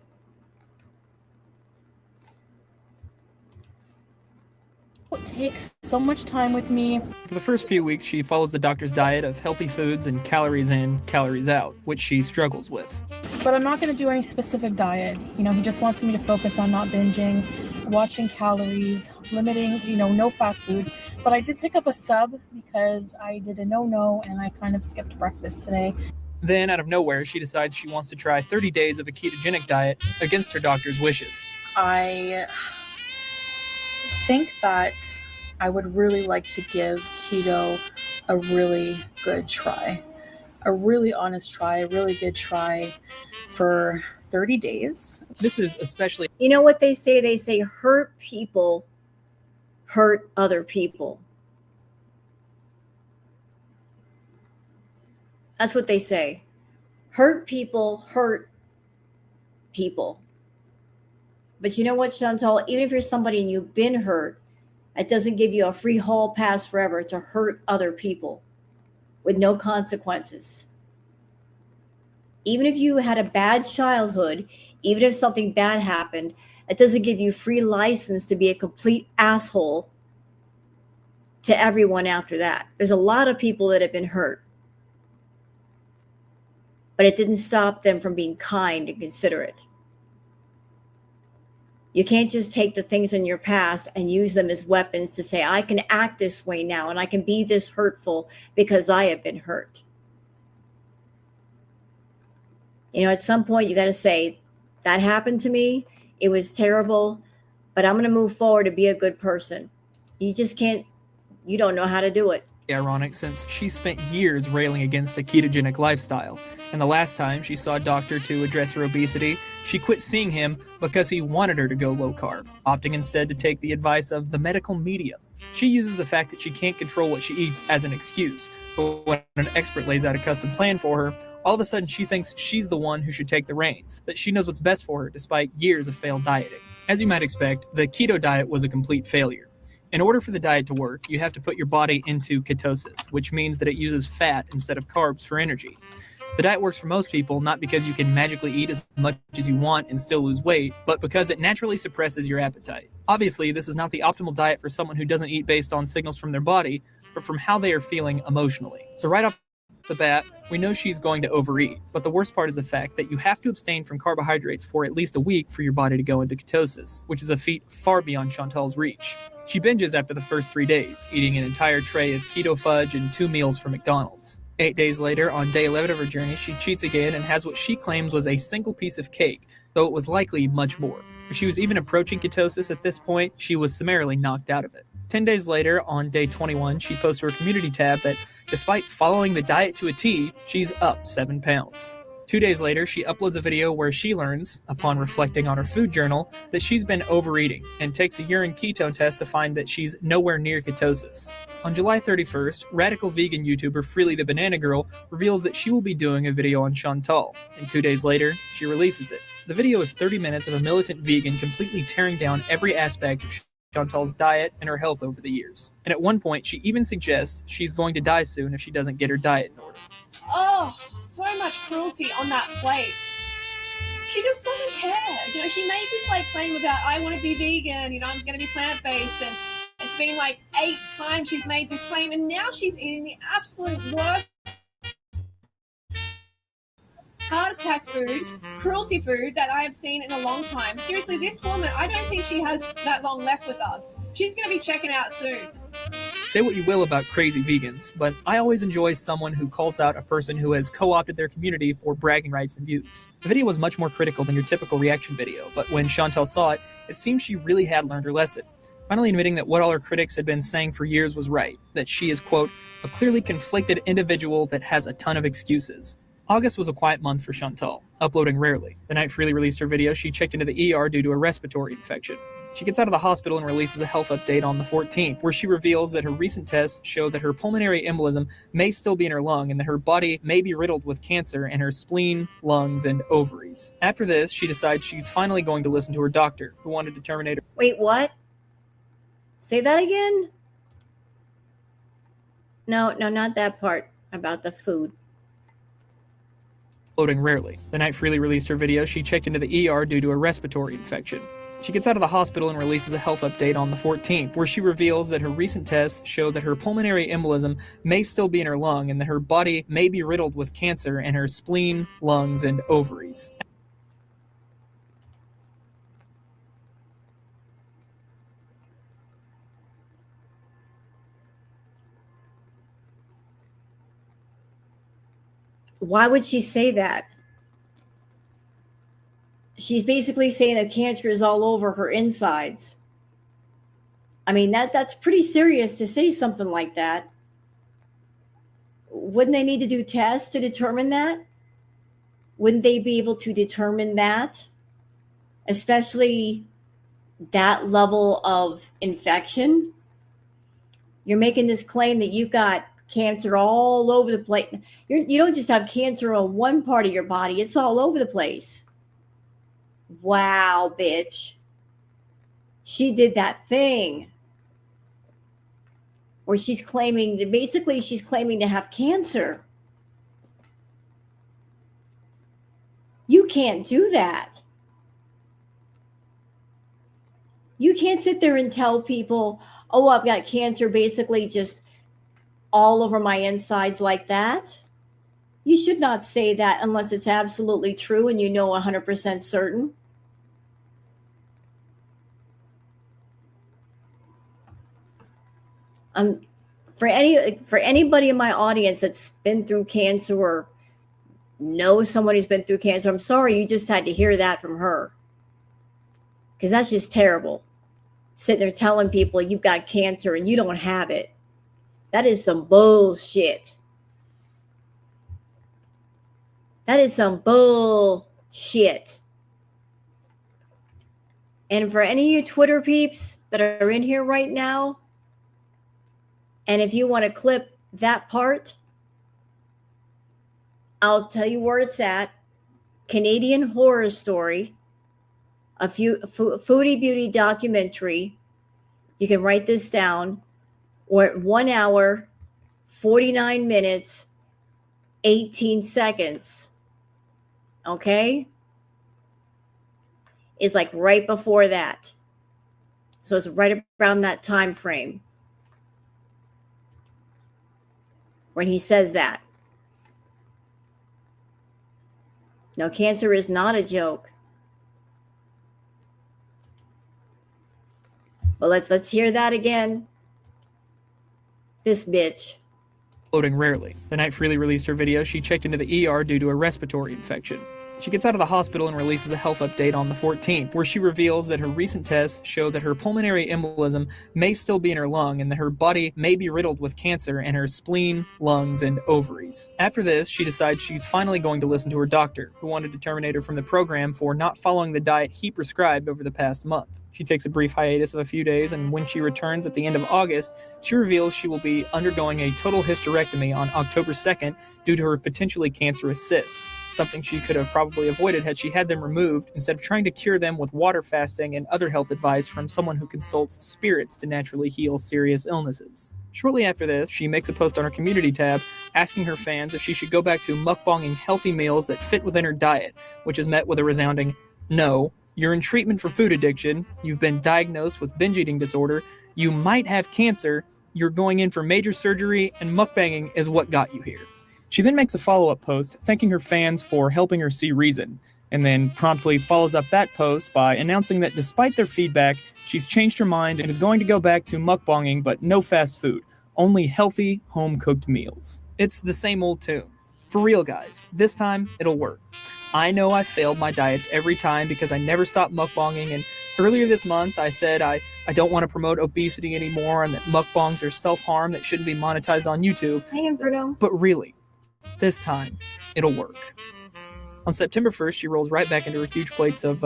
It takes so much time with me. For the first few weeks, she follows the doctor's diet of healthy foods and calories in, calories out, which she struggles with. but I'm not going to do any specific diet. You know, he just wants me to focus on not binging, watching calories, limiting, you know, no fast food. But I did pick up a sub because I did a no-no and I kind of skipped breakfast today. Then, out of nowhere, she decides she wants to try 30 days of a ketogenic diet against her doctor's wishes. I think that I would really like to give keto a really good try. A really honest try, a really good try for 30 days. This is especially... You know what they say? They say hurt people hurt other people. That's what they say. Hurt people hurt people. But you know what, Chantal? Even if you're somebody and you've been hurt, it doesn't give you a free hall pass forever to hurt other people with no consequences. Even if you had a bad childhood, even if something bad happened, it doesn't give you free license to be a complete asshole to everyone after that. There's a lot of people that have been hurt, but it didn't stop them from being kind and considerate. You can't just take the things in your past and use them as weapons to say, I can act this way now and I can be this hurtful because I have been hurt. You know, at some point you got to say, that happened to me. It was terrible, but I'm going to move forward and be a good person. You just can't, you don't know how to do it. Ironic, since she spent years railing against a ketogenic lifestyle, and the last time she saw a doctor to address her obesity, she quit seeing him because he wanted her to go low carb, opting instead to take the advice of the medical media. She uses the fact that she can't control what she eats as an excuse, but when an expert lays out a custom plan for her, all of a sudden she thinks she's the one who should take the reins, that she knows what's best for her despite years of failed dieting. As you might expect, the keto diet was a complete failure. In order for the diet to work, you have to put your body into ketosis, which means that it uses fat instead of carbs for energy. The diet works for most people not because you can magically eat as much as you want and still lose weight, but because it naturally suppresses your appetite. Obviously, this is not the optimal diet for someone who doesn't eat based on signals from their body, but from how they are feeling emotionally. So right off the bat, we know she's going to overeat, but the worst part is the fact that you have to abstain from carbohydrates for at least a week for your body to go into ketosis, which is a feat far beyond Chantal's reach. She binges after the first 3 days, eating an entire tray of keto fudge and 2 meals from McDonald's. 8 days later, on day 11 of her journey, she cheats again and has what she claims was a single piece of cake, though it was likely much more. If she was even approaching ketosis at this point, she was summarily knocked out of it. 10 days later, on day 21, she posts to her community tab that despite following the diet to a T, she's up 7 pounds. 2 days later, she uploads a video where she learns, upon reflecting on her food journal, that she's been overeating and takes a urine ketone test to find that she's nowhere near ketosis. On July 31st, radical vegan YouTuber Freely the Banana Girl reveals that she will be doing a video on Chantal, and 2 days later, she releases it. The video is 30 minutes of a militant vegan completely tearing down every aspect of Chantal's diet and her health over the years. And at one point, she even suggests she's going to die soon if she doesn't get her diet in order. Oh, so much cruelty on that plate. She just doesn't care. You know, she made this like claim about, I want to be vegan, you know, I'm going to be plant-based, and it's been like 8 times she's made this claim, and now she's eating the absolute worst heart attack food, cruelty food that I have seen in a long time. Seriously, this woman, I don't think she has that long left with us. She's going to be checking out soon. Say what you will about crazy vegans, but I always enjoy someone who calls out a person who has co-opted their community for bragging rights and views. The video was much more critical than your typical reaction video, but when Chantal saw it, it seemed she really had learned her lesson, finally admitting that what all her critics had been saying for years was right, that she is, quote, a clearly conflicted individual that has a ton of excuses. August was a quiet month for Chantal, uploading rarely. The night Freely released her video, she checked into the ER due to a respiratory infection. She gets out of the hospital and releases a health update on the 14th, where she reveals that her recent tests show that her pulmonary embolism may still be in her lung and that her body may be riddled with cancer in her spleen, lungs, and ovaries. After this, she decides she's finally going to listen to her doctor, who wanted to terminate her. Wait, what? Say that again? No, not that part about the food. Uploading rarely. The night Freely released her video, she checked into the ER due to a respiratory infection. She gets out of the hospital and releases a health update on the 14th, where she reveals that her recent tests show that her pulmonary embolism may still be in her lung and that her body may be riddled with cancer in her spleen, lungs, and ovaries. Why would she say that? She's basically saying that cancer is all over her insides. I mean, that's pretty serious to say something like that. Wouldn't they need to do tests to determine that? Wouldn't they be able to determine that? Especially that level of infection? You're making this claim that you've got cancer all over the place. You don't just have cancer on one part of your body, it's all over the place. Wow, bitch. She did that thing where she's claiming that basically she's claiming to have cancer. You can't do that. You can't sit there and tell people, oh, I've got cancer basically just all over my insides like that. You should not say that unless it's absolutely true and you know 100% certain. For anybody in my audience that's been through cancer or knows someone who's been through cancer, I'm sorry you just had to hear that from her. Because that's just terrible. Sitting there telling people you've got cancer and you don't have it. That is some bullshit. That is some bullshit. And for any of you Twitter peeps that are in here right now, and if you want to clip that part, I'll tell you where it's at. Canadian Horror Story, a Foodie Beauty documentary. You can write this down. We're at 1 hour, 49 minutes, 18 seconds. Okay? It's like right before that. So it's right around that time frame when he says that. No, cancer is not a joke. Well, let's hear that again. This bitch. Floating rarely. The night Freely released her video, she checked into the ER due to a respiratory infection. She gets out of the hospital and releases a health update on the 14th, where she reveals that her recent tests show that her pulmonary embolism may still be in her lung and that her body may be riddled with cancer in her spleen, lungs, and ovaries. After this, she decides she's finally going to listen to her doctor, who wanted to terminate her from the program for not following the diet he prescribed over the past month. She takes a brief hiatus of a few days, and when she returns at the end of August, she reveals she will be undergoing a total hysterectomy on October 2nd due to her potentially cancerous cysts, something she could have probably avoided had she had them removed instead of trying to cure them with water fasting and other health advice from someone who consults spirits to naturally heal serious illnesses. Shortly after this, she makes a post on her community tab asking her fans if she should go back to mukbanging healthy meals that fit within her diet, which is met with a resounding no. You're in treatment for food addiction, you've been diagnosed with binge eating disorder, you might have cancer, you're going in for major surgery, and mukbanging is what got you here. She then makes a follow-up post thanking her fans for helping her see reason, and then promptly follows up that post by announcing that despite their feedback, she's changed her mind and is going to go back to mukbanging, but no fast food, only healthy, home-cooked meals. It's the same old tune. For real, guys, this time it'll work. I know I failed my diets every time because I never stopped mukbanging, and earlier this month I said I don't want to promote obesity anymore and that mukbangs are self-harm that shouldn't be monetized on YouTube. Hey, Bruno. But really, this time, it'll work. On September 1st, she rolls right back into her huge plates of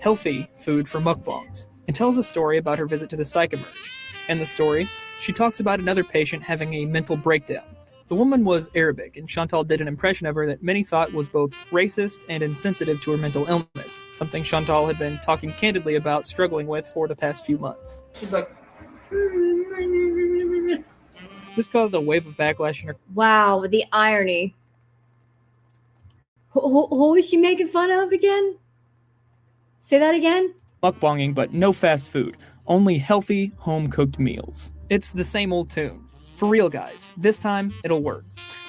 healthy food for mukbangs and tells a story about her visit to the Psych Emerge. In the story, she talks about another patient having a mental breakdown. The woman was Arabic, and Chantal did an impression of her that many thought was both racist and insensitive to her mental illness, something Chantal had been talking candidly about struggling with for the past few months. She's like, This caused a wave of backlash in her. Wow, the irony. Who was she making fun of again? Say that again? Mukbanging, but no fast food. Only healthy, home-cooked meals. It's the same old tune. For real, guys. This time, it'll work.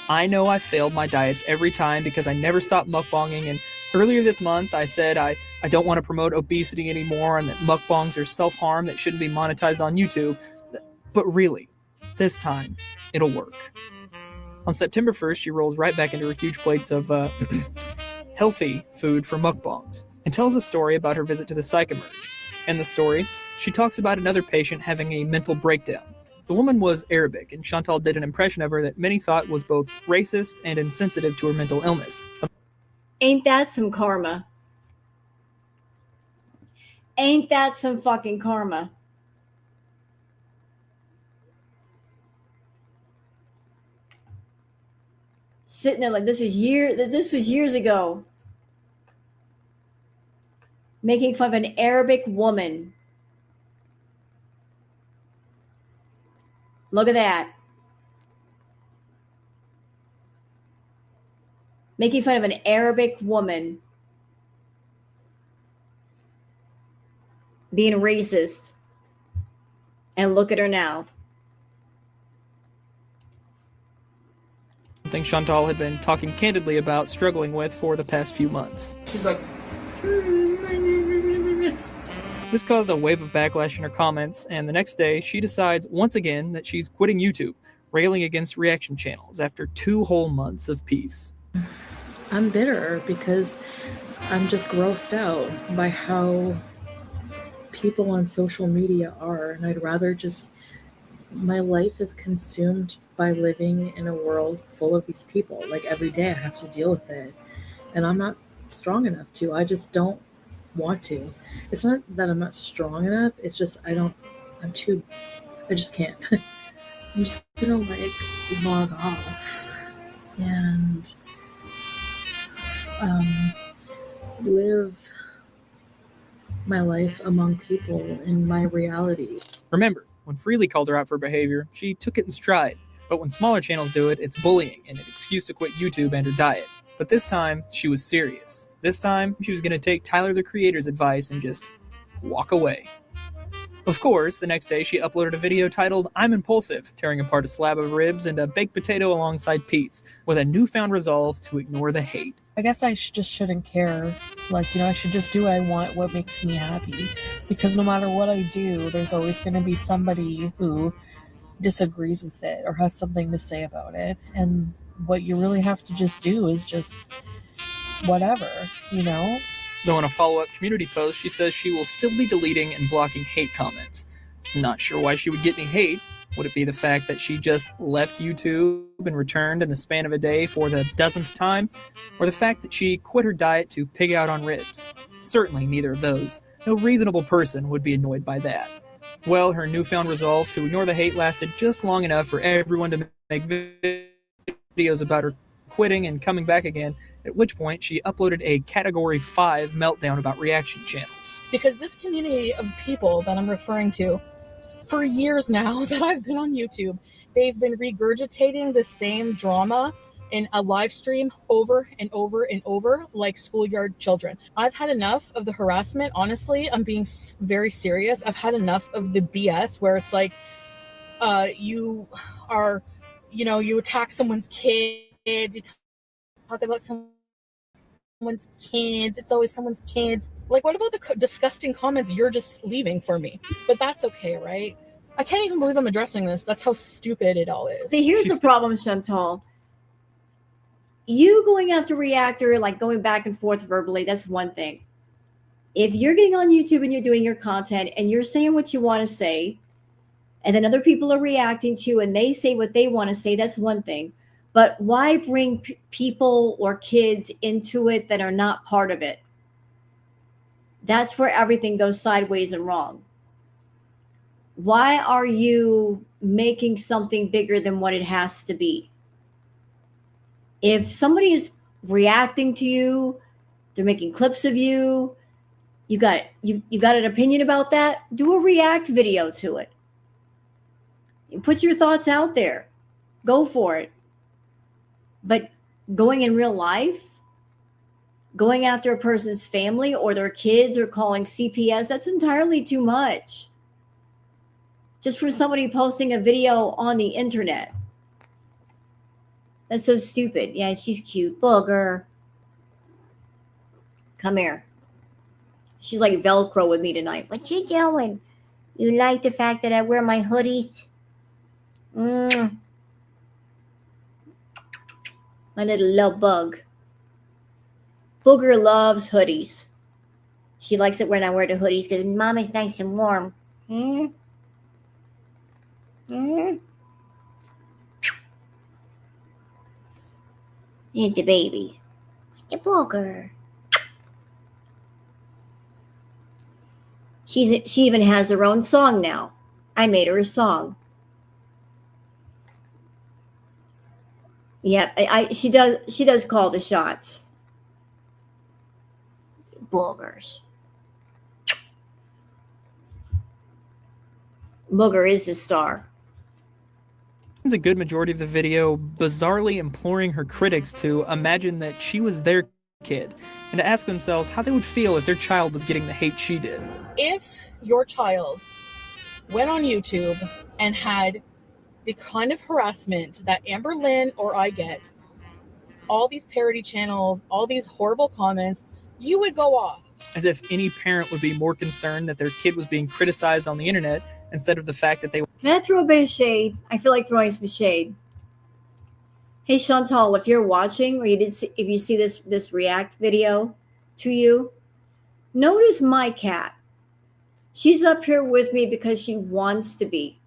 I know I failed my diets every time because I never stopped mukbanging, and earlier this month I said I don't want to promote obesity anymore and that mukbangs are self-harm that shouldn't be monetized on YouTube. But really, this time, it'll work. On September 1st, she rolls right back into her huge plates of healthy food for mukbangs and tells a story about her visit to the Psych Emerge. In the story, she talks about another patient having a mental breakdown. The woman was Arabic, and Chantal did an impression of her that many thought was both racist and insensitive to her mental illness. Ain't that some karma? Ain't that some fucking karma? Sitting there like this was years ago. Making fun of an Arabic woman. Look at that. Making fun of an Arabic woman being racist. And look at her now. Something Chantal had been talking candidly about struggling with for the past few months. She's like, This caused a wave of backlash in her comments, and the next day she decides once again that she's quitting YouTube, railing against reaction channels after 2 whole months of peace. I'm bitter because I'm just grossed out by how people on social media are, and I'd rather just, my life is consumed by living in a world full of these people. Like every day I have to deal with it, and I'm not strong enough to. I just don't want to. It's not that I'm not strong enough, it's just I just can't. I'm just gonna like log off and live my life among people in my reality. Remember, when Freely called her out for behavior, she took it in stride. But when smaller channels do it, it's bullying and an excuse to quit YouTube and her diet. But this time, she was serious. This time, she was going to take Tyler the Creator's advice and just walk away. Of course, the next day she uploaded a video titled I'm Impulsive, tearing apart a slab of ribs and a baked potato alongside Pete's, with a newfound resolve to ignore the hate. I guess I just shouldn't care. Like, I should just do what I want, what makes me happy. Because no matter what I do, there's always going to be somebody who disagrees with it or has something to say about it. And what you really have to just do is just whatever, Though in a follow-up community post, she says she will still be deleting and blocking hate comments. Not sure why she would get any hate. Would it be the fact that she just left YouTube and returned in the span of a day for the dozenth time? Or the fact that she quit her diet to pig out on ribs? Certainly neither of those. No reasonable person would be annoyed by that. Well, her newfound resolve to ignore the hate lasted just long enough for everyone to make videos about her quitting and coming back again, at which point she uploaded a Category 5 meltdown about reaction channels. Because this community of people that I'm referring to, for years now that I've been on YouTube, they've been regurgitating the same drama in a live stream over and over and over like schoolyard children. I've had enough of the harassment. Honestly, I'm being very serious. I've had enough of the BS where it's like you attack someone's kids, you talk about someone's kids, it's always someone's kids. Like, what about the disgusting comments you're just leaving for me? But that's okay, right? I can't even believe I'm addressing this. That's how stupid it all is. See, here's the problem, Chantal. You going after reactor, like going back and forth verbally, that's one thing. If you're getting on YouTube and you're doing your content and you're saying what you want to say, and then other people are reacting to you and they say what they want to say, that's one thing. But why bring people or kids into it that are not part of it? That's where everything goes sideways and wrong. Why are you making something bigger than what it has to be? If somebody is reacting to you, they're making clips of you, you got an opinion about that, do a react video to it. Put your thoughts out there. Go for it. But going in real life Going after a person's family or their kids or calling CPS, that's entirely too much. Just for somebody posting a video on the internet. That's so stupid. Yeah, she's cute. Booger. Come here. She's like Velcro with me tonight. What you doing? You like the fact that I wear my hoodies? My little love bug. Booger loves hoodies. She likes it when I wear the hoodies because Mom is nice and warm. It's the baby. The Booger. She even has her own song now. I made her a song. Yeah, she does call the shots. Boogers. Booger is the star. A good majority of the video bizarrely imploring her critics to imagine that she was their kid and to ask themselves how they would feel if their child was getting the hate she did. If your child went on YouTube and had the kind of harassment that Amber Lynn or I get, all these parody channels, all these horrible comments, you would go off. As if any parent would be more concerned that their kid was being criticized on the internet instead of the fact that they... Can I throw a bit of shade? I feel like throwing some shade. Hey Chantal, if you're watching or if you see this react video to you, notice my cat. She's up here with me because she wants to be.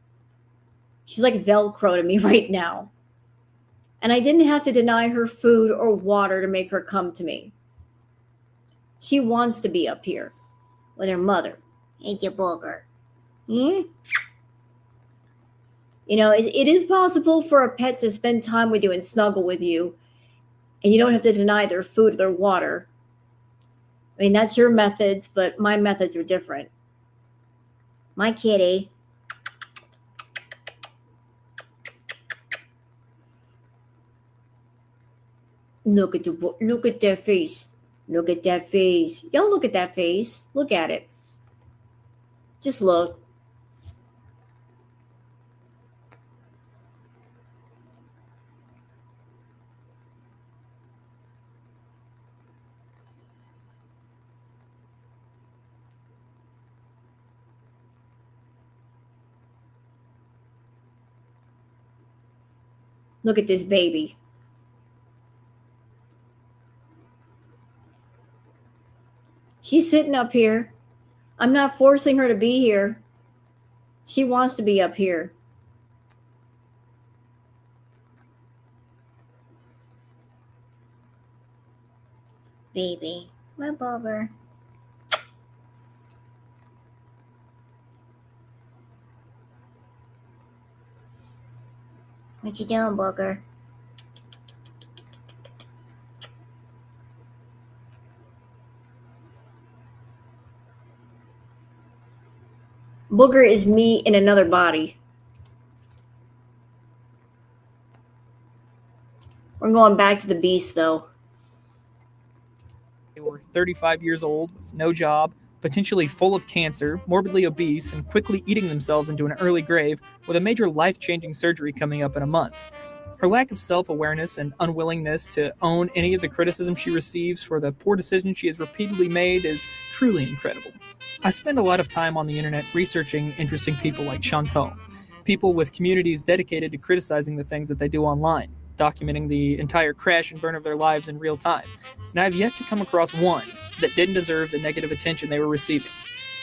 She's like Velcro to me right now. And I didn't have to deny her food or water to make her come to me. She wants to be up here with her mother. Ain't you, Booger? You know, it is possible for a pet to spend time with you and snuggle with you, and you don't have to deny their food or their water. I mean, that's your methods, but my methods are different. My kitty. Look at that face. Look at that face. Y'all look at that face. Look at it. Just look. Look at this baby. She's sitting up here. I'm not forcing her to be here. She wants to be up here. Baby, my booger. What you doing, booger? Booger is me in another body. We're going back to the beast, though. They were 35 years old, with no job, potentially full of cancer, morbidly obese, and quickly eating themselves into an early grave with a major life-changing surgery coming up in a month. Her lack of self-awareness and unwillingness to own any of the criticism she receives for the poor decisions she has repeatedly made is truly incredible. I spend a lot of time on the internet researching interesting people like Chantal, people with communities dedicated to criticizing the things that they do online, documenting the entire crash and burn of their lives in real time, and I have yet to come across one that didn't deserve the negative attention they were receiving.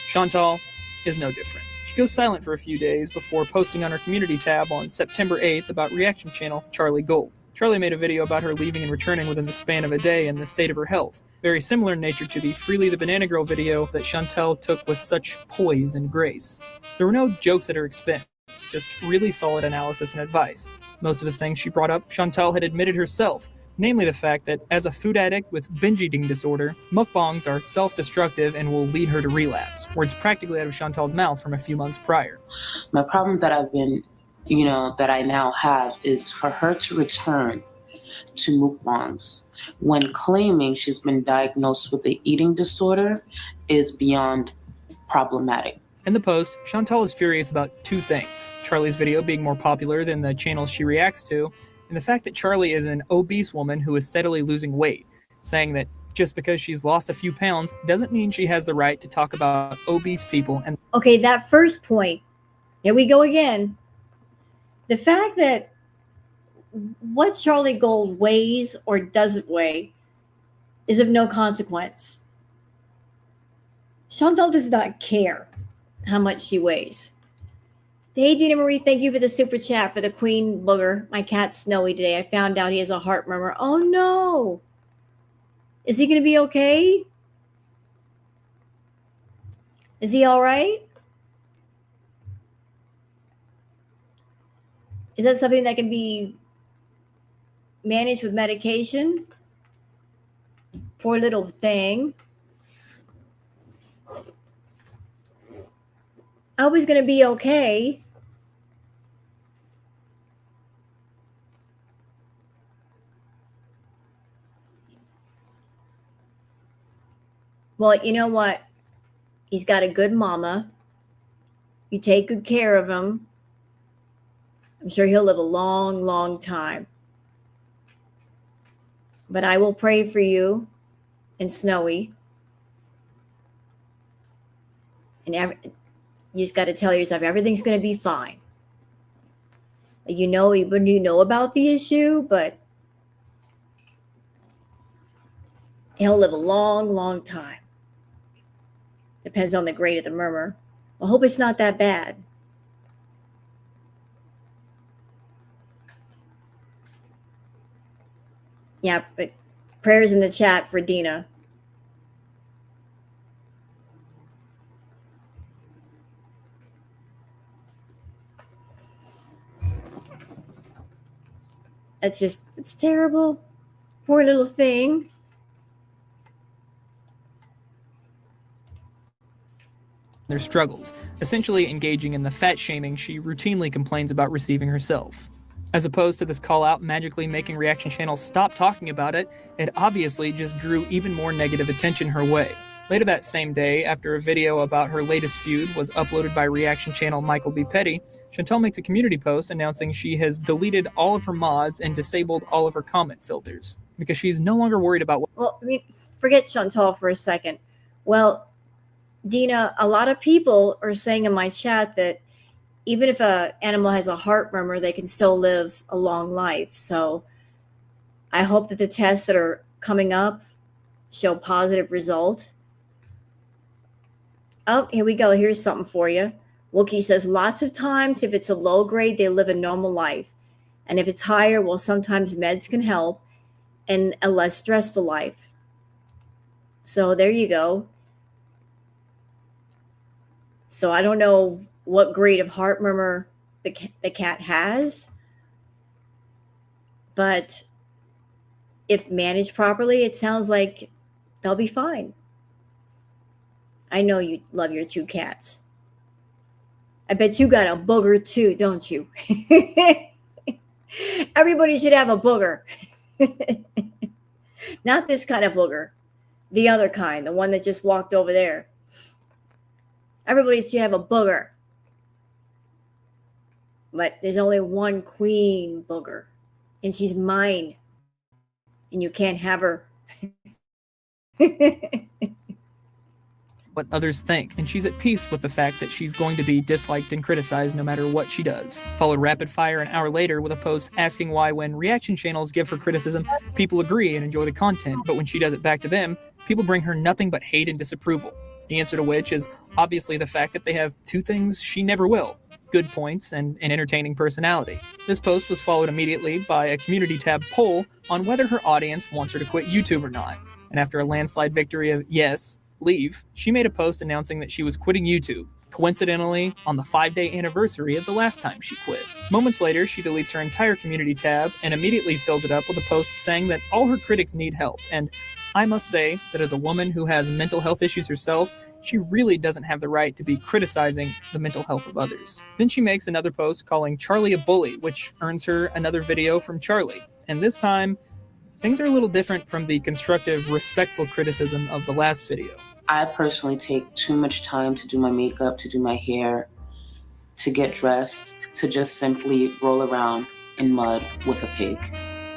Chantal is no different. She goes silent for a few days before posting on her community tab on September 8th about reaction channel Charlie Gold. Charlie made a video about her leaving and returning within the span of a day and the state of her health, very similar in nature to the Freely the Banana Girl video that Chantal took with such poise and grace. There were no jokes at her expense, just really solid analysis and advice. Most of the things she brought up, Chantal had admitted herself, namely the fact that as a food addict with binge eating disorder, mukbangs are self-destructive and will lead her to relapse, words practically out of Chantal's mouth from a few months prior. My problem that I've been, that I now have is for her to return to mukbangs when claiming she's been diagnosed with an eating disorder is beyond problematic. In the post, Chantal is furious about two things: Charlie's video being more popular than the channels she reacts to, and the fact that Charlie is an obese woman who is steadily losing weight, saying that just because she's lost a few pounds doesn't mean she has the right to talk about obese people. And Okay, that first point, here we go again. The fact that what Charlie Gold weighs or doesn't weigh is of no consequence. Chantal does not care how much she weighs. Hey, Dina Marie, thank you for the super chat for the Queen Booger. My cat's Snowy today. I found out he has a heart murmur. Oh no. Is he going to be okay? Is he all right? Is that something that can be managed with medication? Poor little thing. I hope he's going to be okay. Well, you know what? He's got a good mama. You take good care of him. I'm sure he'll live a long, long time. But I will pray for you and Snowy. And you just got to tell yourself everything's going to be fine. You know about the issue, but he'll live a long, long time. Depends on the grade of the murmur. I hope it's not that bad. Yeah, but prayers in the chat for Dina. It's terrible. Poor little thing. their struggles, essentially engaging in the fat shaming she routinely complains about receiving herself. As opposed to this call out magically making reaction channels stop talking about it, it obviously just drew even more negative attention her way. Later that same day, after a video about her latest feud was uploaded by reaction channel Michael B. Petty, Chantal makes a community post announcing she has deleted all of her mods and disabled all of her comment filters because she's no longer worried about what. Well, I mean, forget Chantal for a second. Well, Dina, a lot of people are saying in my chat that even if an animal has a heart murmur, they can still live a long life. So I hope that the tests that are coming up show positive result. Oh, here we go. Here's something for you. Wookie says, lots of times if it's a low grade, they live a normal life. And if it's higher, well, sometimes meds can help and a less stressful life. So there you go. So I don't know what grade of heart murmur the cat has, but if managed properly, it sounds like they'll be fine. I know you love your two cats. I bet you got a booger too, don't you? Everybody should have a booger. Not this kind of booger. The other kind, the one that just walked over there. Everybody should have a booger. But there's only one queen booger. And she's mine. And you can't have her. What others think, and she's at peace with the fact that she's going to be disliked and criticized no matter what she does. Followed rapid fire an hour later with a post asking why when reaction channels give her criticism, people agree and enjoy the content, but when she does it back to them, people bring her nothing but hate and disapproval. The answer to which is obviously the fact that they have two things she never will: good points and an entertaining personality. This post was followed immediately by a community tab poll on whether her audience wants her to quit YouTube or not, and after a landslide victory of yes, leave, she made a post announcing that she was quitting YouTube, coincidentally on the 5-day anniversary of the last time she quit. Moments later, she deletes her entire community tab and immediately fills it up with a post saying that all her critics need help, and I must say that as a woman who has mental health issues herself, she really doesn't have the right to be criticizing the mental health of others. Then she makes another post calling Charlie a bully, which earns her another video from Charlie. And this time, things are a little different from the constructive, respectful criticism of the last video. I personally take too much time to do my makeup, to do my hair, to get dressed, to just simply roll around in mud with a pig.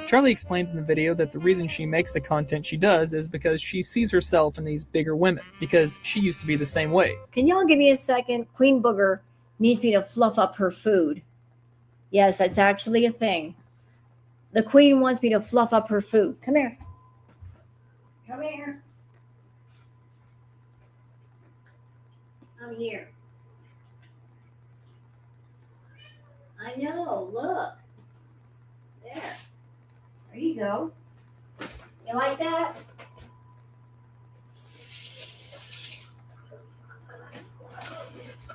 Charlie explains in the video that the reason she makes the content she does is because she sees herself in these bigger women, because she used to be the same way. Can y'all give me a second? Queen Booger needs me to fluff up her food. Yes, that's actually a thing. The queen wants me to fluff up her food. Come here. Come here. Come here. I know, look. There. There you go. You like that?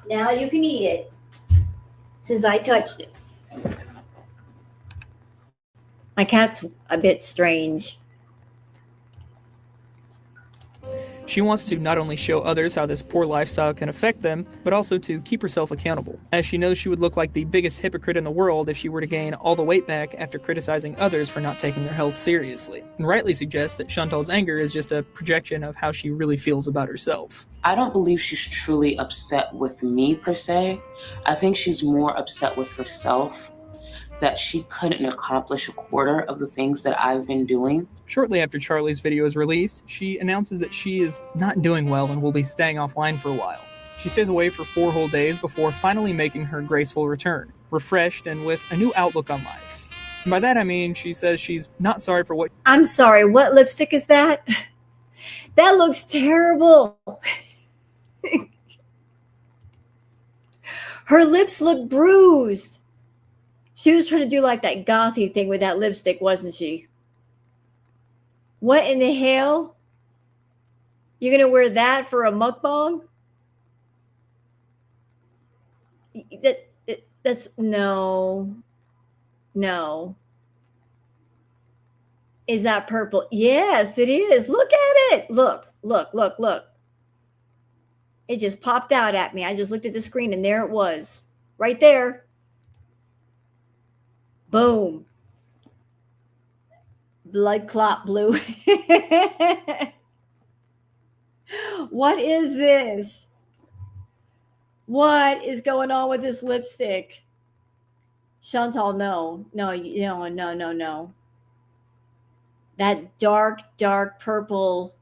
Now you can eat it, since I touched it. My cat's a bit strange. She wants to not only show others how this poor lifestyle can affect them, but also to keep herself accountable, as she knows she would look like the biggest hypocrite in the world if she were to gain all the weight back after criticizing others for not taking their health seriously, and rightly suggests that Chantal's anger is just a projection of how she really feels about herself. I don't believe she's truly upset with me per se. I think she's more upset with herself, that she couldn't accomplish a quarter of the things that I've been doing. Shortly after Charlie's video is released, she announces that she is not doing well and will be staying offline for a while. She stays away for 4 whole days before finally making her graceful return, refreshed and with a new outlook on life. And by that I mean she says she's not sorry for what— I'm sorry, what lipstick is that? That looks terrible. Her lips look bruised. She was trying to do like that gothy thing with that lipstick, wasn't she? What in the hell? You're going to wear that for a mukbang? That's no. No. Is that purple? Yes, it is. Look at it. Look, look, look, look. It just popped out at me. I just looked at the screen and there it was. Right there. Boom. Blood clot blue. What is this? What is going on with this lipstick? Chantal, no. No, no, no, no, no. That dark, dark purple,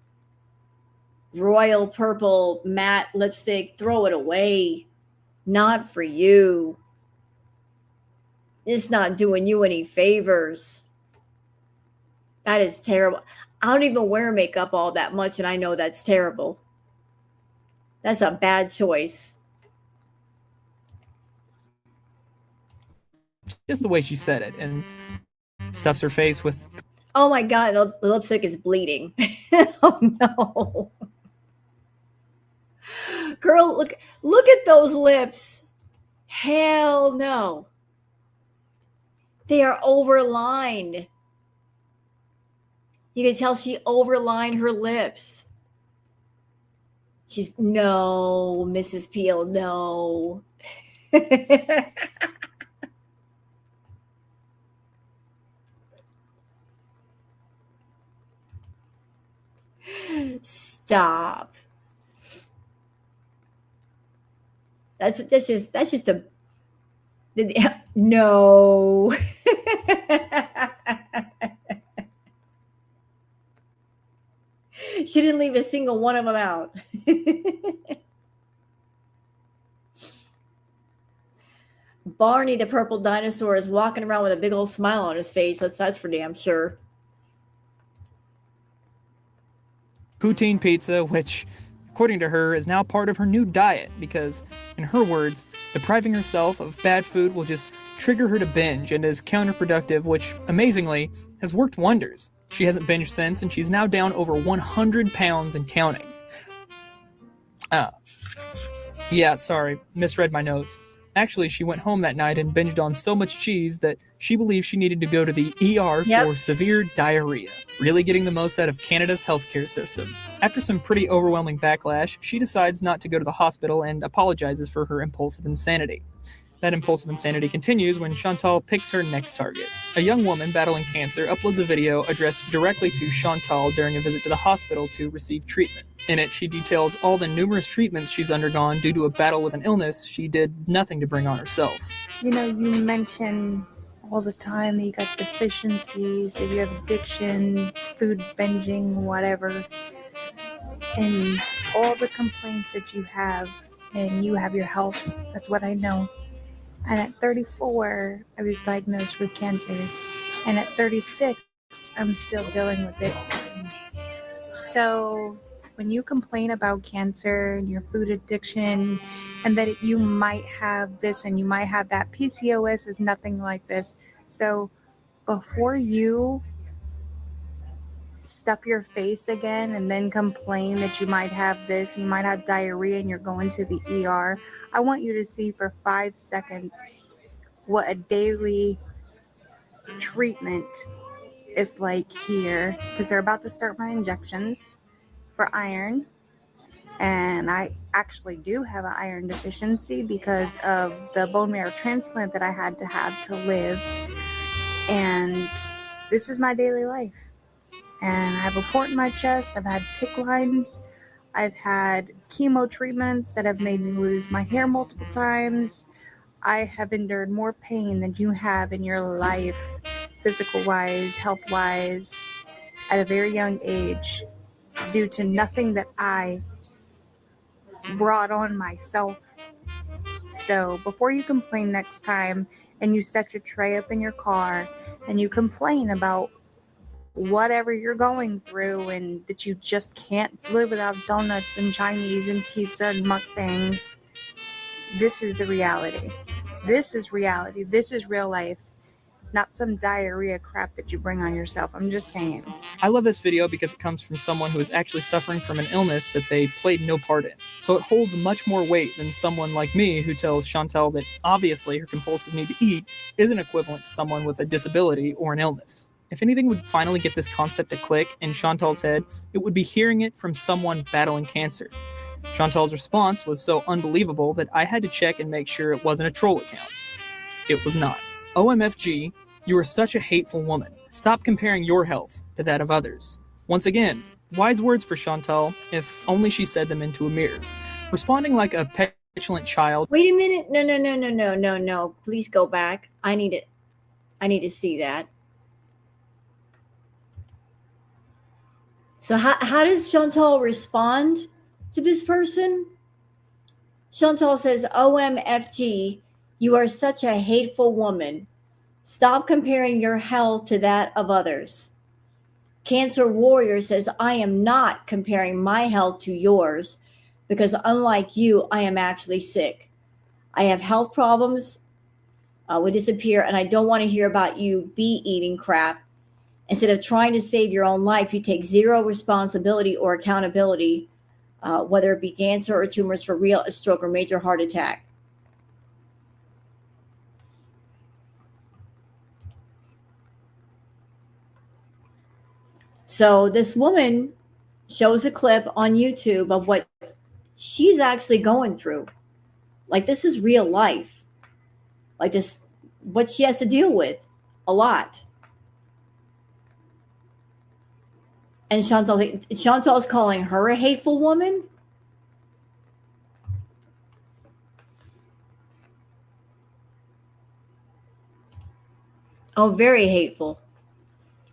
royal purple matte lipstick, throw it away. Not for you. It's not doing you any favors. That is terrible. I don't even wear makeup all that much, and I know that's terrible. That's a bad choice. just the way she said it, and stuffs her face with— Oh my God, the lipstick is bleeding. Oh no. Girl, look at those lips. Hell no. They are overlined. You can tell she overlined her lips. No, Mrs. Peel, no. Stop. That's just a no. She didn't leave a single one of them out. Barney the purple dinosaur is walking around with a big old smile on his face. That's for damn sure. poutine pizza, which, according to her, is now part of her new diet because, in her words, depriving herself of bad food will just trigger her to binge and is counterproductive, which, amazingly, has worked wonders. She hasn't binged since, and she's now down over 100 pounds and counting. Yeah, sorry, misread my notes. Actually, she went home that night and binged on so much cheese that she believed she needed to go to the ER for severe diarrhea, really getting the most out of Canada's healthcare system. After some pretty overwhelming backlash, she decides not to go to the hospital and apologizes for her impulsive insanity. That impulsive insanity continues when Chantal picks her next target. A young woman battling cancer uploads a video addressed directly to Chantal during a visit to the hospital to receive treatment. In it, she details all the numerous treatments she's undergone due to a battle with an illness she did nothing to bring on herself. You know, you mention all the time that you got deficiencies, that you have addiction, food binging, whatever, and all the complaints that you have, and you have your health. That's what I know. And at 34, I was diagnosed with cancer. And at 36, I'm still dealing with it. So when you complain about cancer and your food addiction and that you might have this and you might have that, PCOS is nothing like this. So before you stuff your face again and then complain that you might have this, you might have diarrhea and you're going to the ER, I want you to see for 5 seconds what a daily treatment is like here, because they're about to start my injections for iron, and I actually do have an iron deficiency because of the bone marrow transplant that I had to have to live, and this is my daily life. And I have a port in my chest, I've had PICC lines, I've had chemo treatments that have made me lose my hair multiple times. I have endured more pain than you have in your life, physical-wise, health-wise, at a very young age, due to nothing that I brought on myself. So before you complain next time and you set your tray up in your car and you complain about whatever you're going through and that you just can't live without donuts and Chinese and pizza and mukbangs, this is the reality. This is reality. This is real life. Not some diarrhea crap that you bring on yourself. I'm just saying. I love this video because it comes from someone who is actually suffering from an illness that they played no part in. So it holds much more weight than someone like me who tells Chantal that obviously her compulsive need to eat isn't equivalent to someone with a disability or an illness. If anything would finally get this concept to click in Chantal's head, it would be hearing it from someone battling cancer. Chantal's response was so unbelievable that I had to check and make sure it wasn't a troll account. It was not. OMFG, you are such a hateful woman. Stop comparing your health to that of others. Once again, wise words for Chantal, if only she said them into a mirror. Responding like a petulant child. Wait a minute. No. Please go back. I need to see that. So how does Chantal respond to this person? Chantal says, OMFG, you are such a hateful woman. Stop comparing your health to that of others. Cancer Warrior says, I am not comparing my health to yours because unlike you, I am actually sick. I have health problems would disappear, and I don't want to hear about you be eating crap. Instead of trying to save your own life, you take zero responsibility or accountability, whether it be cancer or tumors for real, a stroke or major heart attack. So this woman shows a clip on YouTube of what she's actually going through. Like, this is real life. Like, this, what she has to deal with a lot. And Chantal's calling her a hateful woman? Oh, very hateful.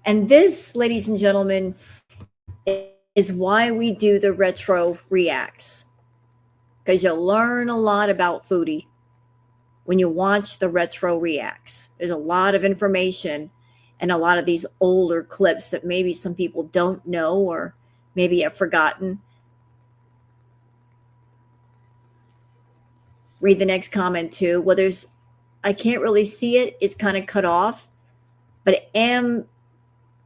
And this, ladies and gentlemen, is why we do the retro reacts. Because you'll learn a lot about Foodie when you watch the retro reacts. There's a lot of information and a lot of these older clips that maybe some people don't know or maybe have forgotten. Read the next comment too. Well, I can't really see it. It's kind of cut off. But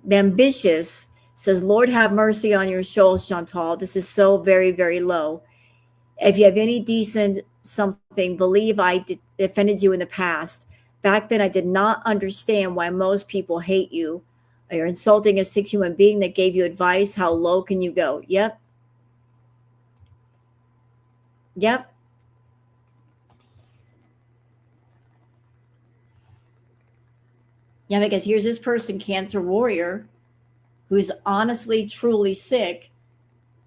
Ambitious says, Lord have mercy on your soul, Chantal. This is so very, very low. If you have any decent something, believe I defended you in the past. Back then, I did not understand why most people hate you. You're insulting a sick human being that gave you advice. How low can you go? Yep. Yeah, because here's this person, cancer warrior, who's honestly, truly sick.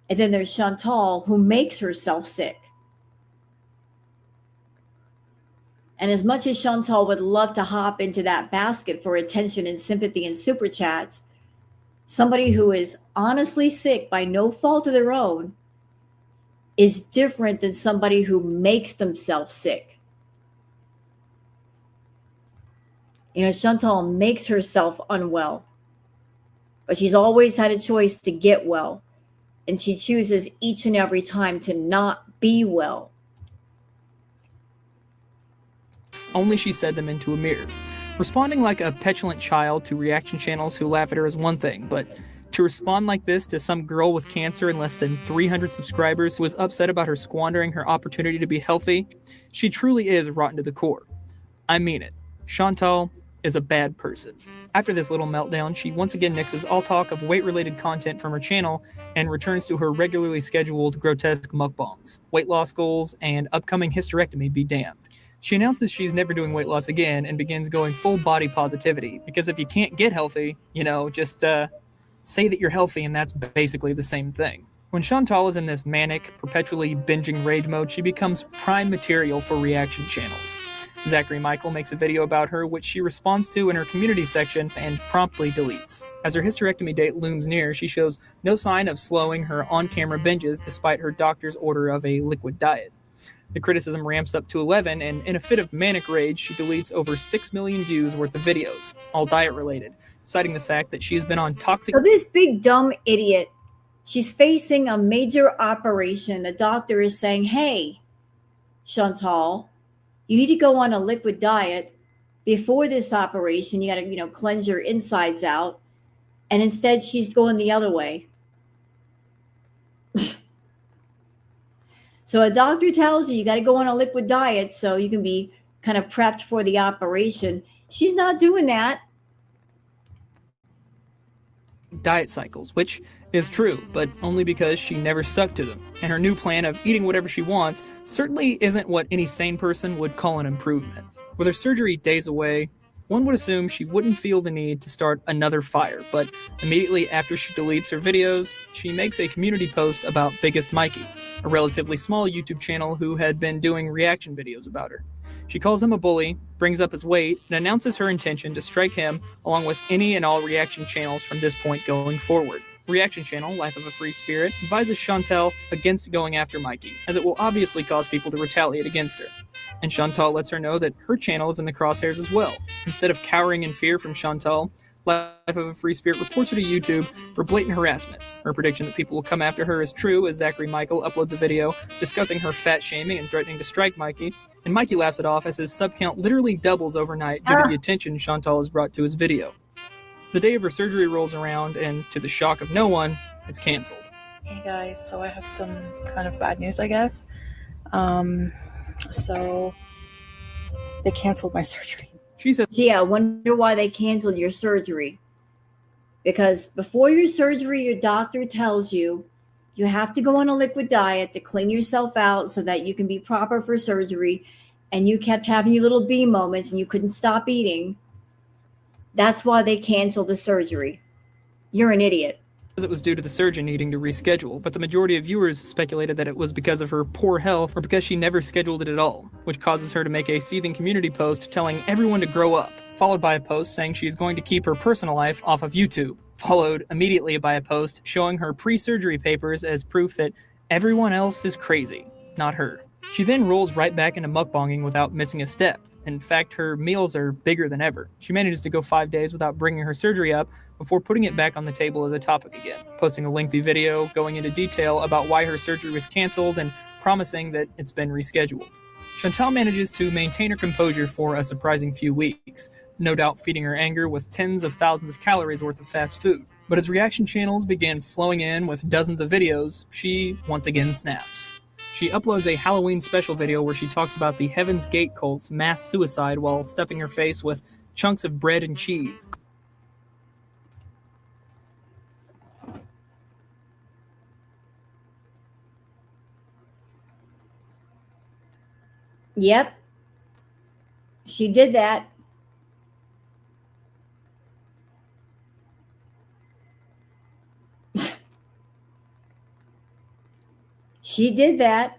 And then there's Chantal, who makes herself sick. And as much as Chantal would love to hop into that basket for attention and sympathy and super chats, somebody who is honestly sick by no fault of their own is different than somebody who makes themselves sick. You know, Chantal makes herself unwell, but she's always had a choice to get well. And she chooses each and every time to not be well. Only she said them into a mirror. Responding like a petulant child to reaction channels who laugh at her is one thing, but to respond like this to some girl with cancer and less than 300 subscribers who is upset about her squandering her opportunity to be healthy, she truly is rotten to the core. I mean it. Chantal is a bad person. After this little meltdown, she once again nixes all talk of weight-related content from her channel and returns to her regularly scheduled grotesque mukbangs, weight loss goals, and upcoming hysterectomy be damned. She announces she's never doing weight loss again and begins going full body positivity, because if you can't get healthy, just say that you're healthy and that's basically the same thing. When Chantal is in this manic, perpetually binging rage mode, she becomes prime material for reaction channels. Zachary Michael makes a video about her, which she responds to in her community section and promptly deletes. As her hysterectomy date looms near, she shows no sign of slowing her on-camera binges despite her doctor's order of a liquid diet. The criticism ramps up to 11, and in a fit of manic rage, she deletes over 6 million views worth of videos, all diet-related, citing the fact that she has been on toxic... So this big dumb idiot, she's facing a major operation. The doctor is saying, hey, Chantal, you need to go on a liquid diet before this operation. You got to, cleanse your insides out. And instead, she's going the other way. So a doctor tells you got to go on a liquid diet so you can be kind of prepped for the operation. She's not doing that. Diet cycles, which is true, but only because she never stuck to them. And her new plan of eating whatever she wants certainly isn't what any sane person would call an improvement. With her surgery days away, one would assume she wouldn't feel the need to start another fire, but immediately after she deletes her videos, she makes a community post about Biggest Mikey, a relatively small YouTube channel who had been doing reaction videos about her. She calls him a bully, brings up his weight, and announces her intention to strike him along with any and all reaction channels from this point going forward. Reaction channel, Life of a Free Spirit, advises Chantal against going after Mikey, as it will obviously cause people to retaliate against her. And Chantal lets her know that her channel is in the crosshairs as well. Instead of cowering in fear from Chantal, Life of a Free Spirit reports her to YouTube for blatant harassment. Her prediction that people will come after her is true, as Zachary Michael uploads a video discussing her fat shaming and threatening to strike Mikey, and Mikey laughs it off as his sub count literally doubles overnight due to the attention Chantal has brought to his video. The day of her surgery rolls around, and to the shock of no one, it's canceled. Hey guys, so I have some kind of bad news, I guess. So they canceled my surgery. She said, Gee, I wonder why they canceled your surgery. Because before your surgery, your doctor tells you you have to go on a liquid diet to clean yourself out so that you can be proper for surgery. And you kept having your little bee moments and you couldn't stop eating. That's why they canceled the surgery. You're an idiot. It was due to the surgeon needing to reschedule, but the majority of viewers speculated that it was because of her poor health or because she never scheduled it at all, which causes her to make a seething community post telling everyone to grow up, followed by a post saying she is going to keep her personal life off of YouTube, followed immediately by a post showing her pre-surgery papers as proof that everyone else is crazy, not her. She then rolls right back into mukbanging without missing a step. In fact, her meals are bigger than ever. She manages to go 5 days without bringing her surgery up before putting it back on the table as a topic again, posting a lengthy video going into detail about why her surgery was canceled and promising that it's been rescheduled. Chantal manages to maintain her composure for a surprising few weeks, no doubt feeding her anger with tens of thousands of calories worth of fast food. But as reaction channels begin flowing in with dozens of videos, she once again snaps. She uploads a Halloween special video where she talks about the Heaven's Gate cult's mass suicide while stuffing her face with chunks of bread and cheese. Yep. She did that. She did that.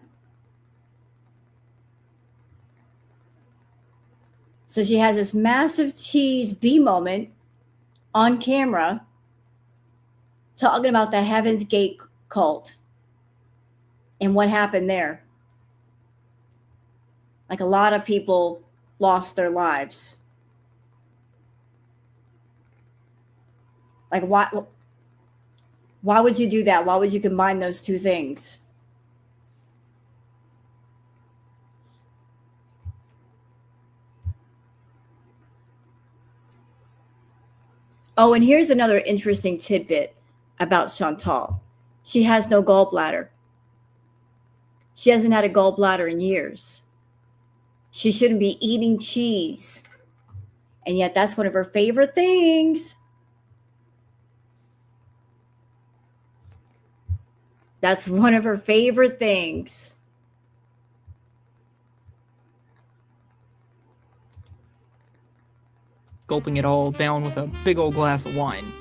So she has this massive cheese bee moment on camera talking about the Heaven's Gate cult and what happened there. Like a lot of people lost their lives. Like why would you do that? Why would you combine those two things? Oh, and here's another interesting tidbit about Chantal. She has no gallbladder. She hasn't had a gallbladder in years. She shouldn't be eating cheese. And yet that's one of her favorite things. That's one of her favorite things. Gulping it all down with a big old glass of wine.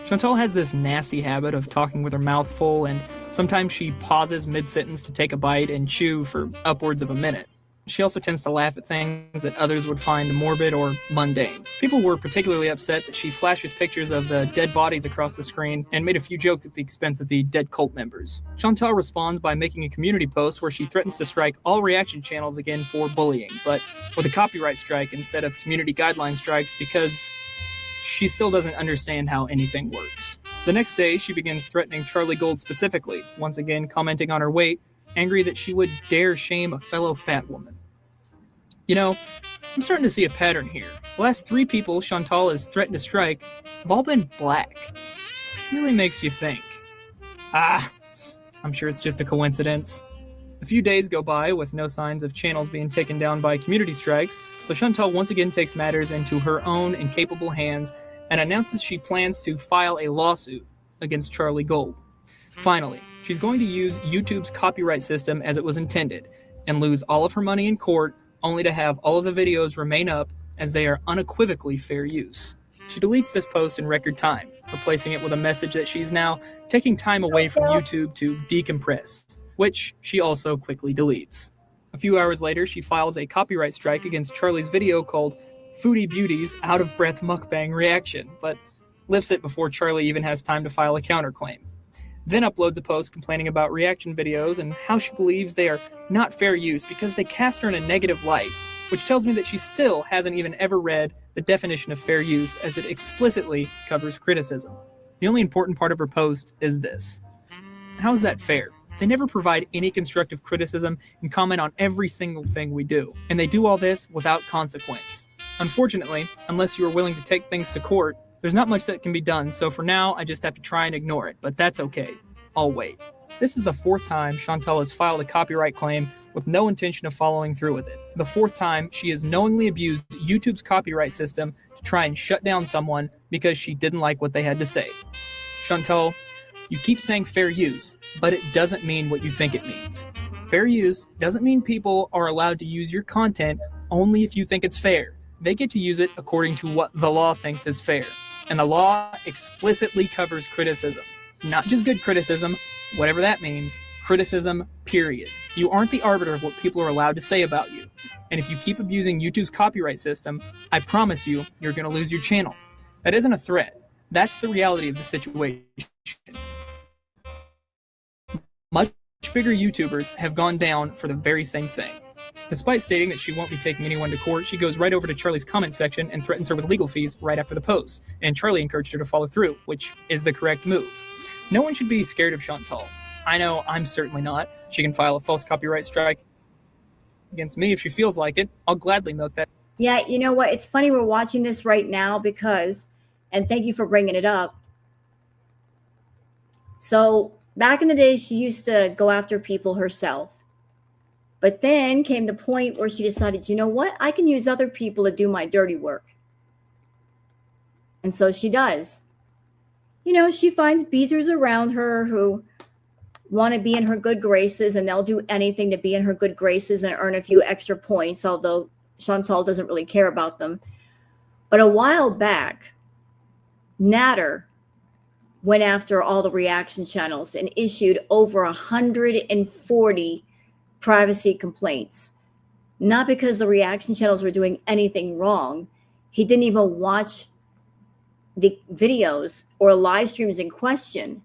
Chantal has this nasty habit of talking with her mouth full, and sometimes she pauses mid-sentence to take a bite and chew for upwards of a minute. She also tends to laugh at things that others would find morbid or mundane. People were particularly upset that she flashes pictures of the dead bodies across the screen and made a few jokes at the expense of the dead cult members. Chantal responds by making a community post where she threatens to strike all reaction channels again for bullying, but with a copyright strike instead of community guideline strikes because she still doesn't understand how anything works. The next day, she begins threatening Charlie Gold specifically, once again commenting on her weight, angry that she would dare shame a fellow fat woman. You know, I'm starting to see a pattern here. The last 3 people Chantal has threatened to strike have all been black. It really makes you think. I'm sure it's just a coincidence. A few days go by with no signs of channels being taken down by community strikes, so Chantal once again takes matters into her own incapable hands and announces she plans to file a lawsuit against Charlie Gold. Finally, she's going to use YouTube's copyright system as it was intended and lose all of her money in court, only to have all of the videos remain up as they are unequivocally fair use. She deletes this post in record time, replacing it with a message that she's now taking time away from YouTube to decompress, which she also quickly deletes. A few hours later, she files a copyright strike against Charlie's video called Foodie Beauty's Out of Breath Mukbang Reaction, but lifts it before Charlie even has time to file a counterclaim. Then uploads a post complaining about reaction videos and how she believes they are not fair use because they cast her in a negative light, which tells me that she still hasn't even ever read the definition of fair use as it explicitly covers criticism. The only important part of her post is this. How is that fair? They never provide any constructive criticism and comment on every single thing we do, and they do all this without consequence. Unfortunately, unless you are willing to take things to court, there's not much that can be done, so for now, I just have to try and ignore it, but that's okay. I'll wait. This is the 4th time Chantal has filed a copyright claim with no intention of following through with it. The 4th time she has knowingly abused YouTube's copyright system to try and shut down someone because she didn't like what they had to say. Chantal, you keep saying fair use, but it doesn't mean what you think it means. Fair use doesn't mean people are allowed to use your content only if you think it's fair. They get to use it according to what the law thinks is fair. And the law explicitly covers criticism. Not just good criticism, whatever that means, criticism, period. You aren't the arbiter of what people are allowed to say about you. And if you keep abusing YouTube's copyright system, I promise you, you're going to lose your channel. That isn't a threat. That's the reality of the situation. Much bigger YouTubers have gone down for the very same thing. Despite stating that she won't be taking anyone to court, she goes right over to Charlie's comment section and threatens her with legal fees right after the post, and Charlie encouraged her to follow through, which is the correct move. No one should be scared of Chantal. I know I'm certainly not. She can file a false copyright strike against me if she feels like it. I'll gladly milk that. Yeah, you know what? It's funny we're watching this right now because, and thank you for bringing it up. So back in the day, she used to go after people herself. But then came the point where she decided, you know what? I can use other people to do my dirty work. And so she does. You know, she finds beezers around her who want to be in her good graces, and they'll do anything to be in her good graces and earn a few extra points, although Chantal doesn't really care about them. But a while back, Natter went after all the reaction channels and issued over 140 privacy complaints. Not because the reaction channels were doing anything wrong. He didn't even watch the videos or live streams in question.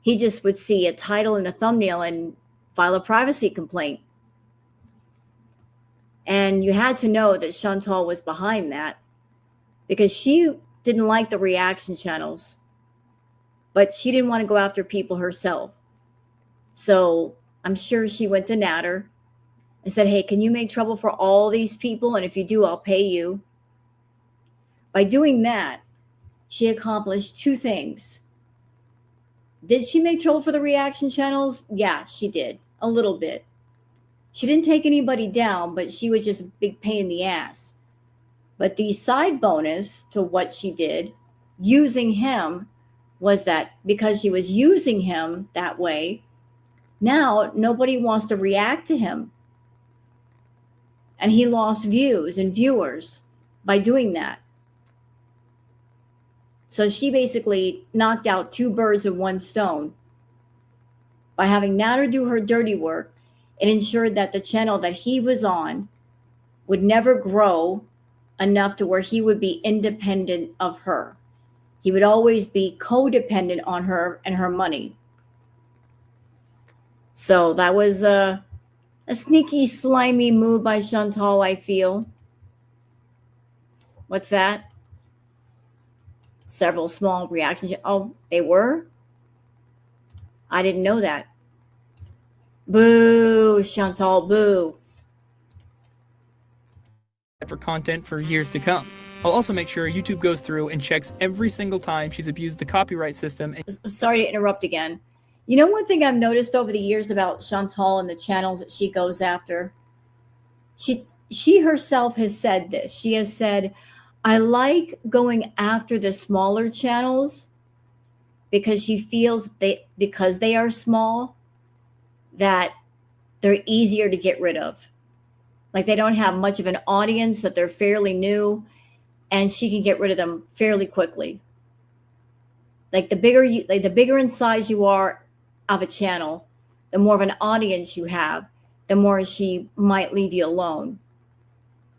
He just would see a title and a thumbnail and file a privacy complaint. And you had to know that Chantal was behind that, because she didn't like the reaction channels, but she didn't want to go after people herself. So I'm sure she went to Natter and said, hey, can you make trouble for all these people? And if you do, I'll pay you. By doing that, she accomplished two things. Did she make trouble for the reaction channels? Yeah, she did. A little bit. She didn't take anybody down, but she was just a big pain in the ass. But the side bonus to what she did, using him, was that because she was using him that way, now nobody wants to react to him. And he lost views and viewers by doing that. So she basically knocked out two birds with one stone by having Natter do her dirty work and ensured that the channel that he was on would never grow enough to where he would be independent of her. He would always be codependent on her and her money. So that was a sneaky, slimy move by Chantal, I feel. What's that? Several small reactions. Oh, they were? I didn't know that. Boo, Chantal, boo. For content for years to come. I'll also make sure YouTube goes through and checks every single time she's abused the copyright system. Sorry to interrupt again. You know, one thing I've noticed over the years about Chantal and the channels that she goes after, she herself has said this. She has said, I like going after the smaller channels because she feels because they are small, that they're easier to get rid of. Like they don't have much of an audience, that they're fairly new, and she can get rid of them fairly quickly. Like the bigger in size you are of a channel, the more of an audience you have, the more she might leave you alone.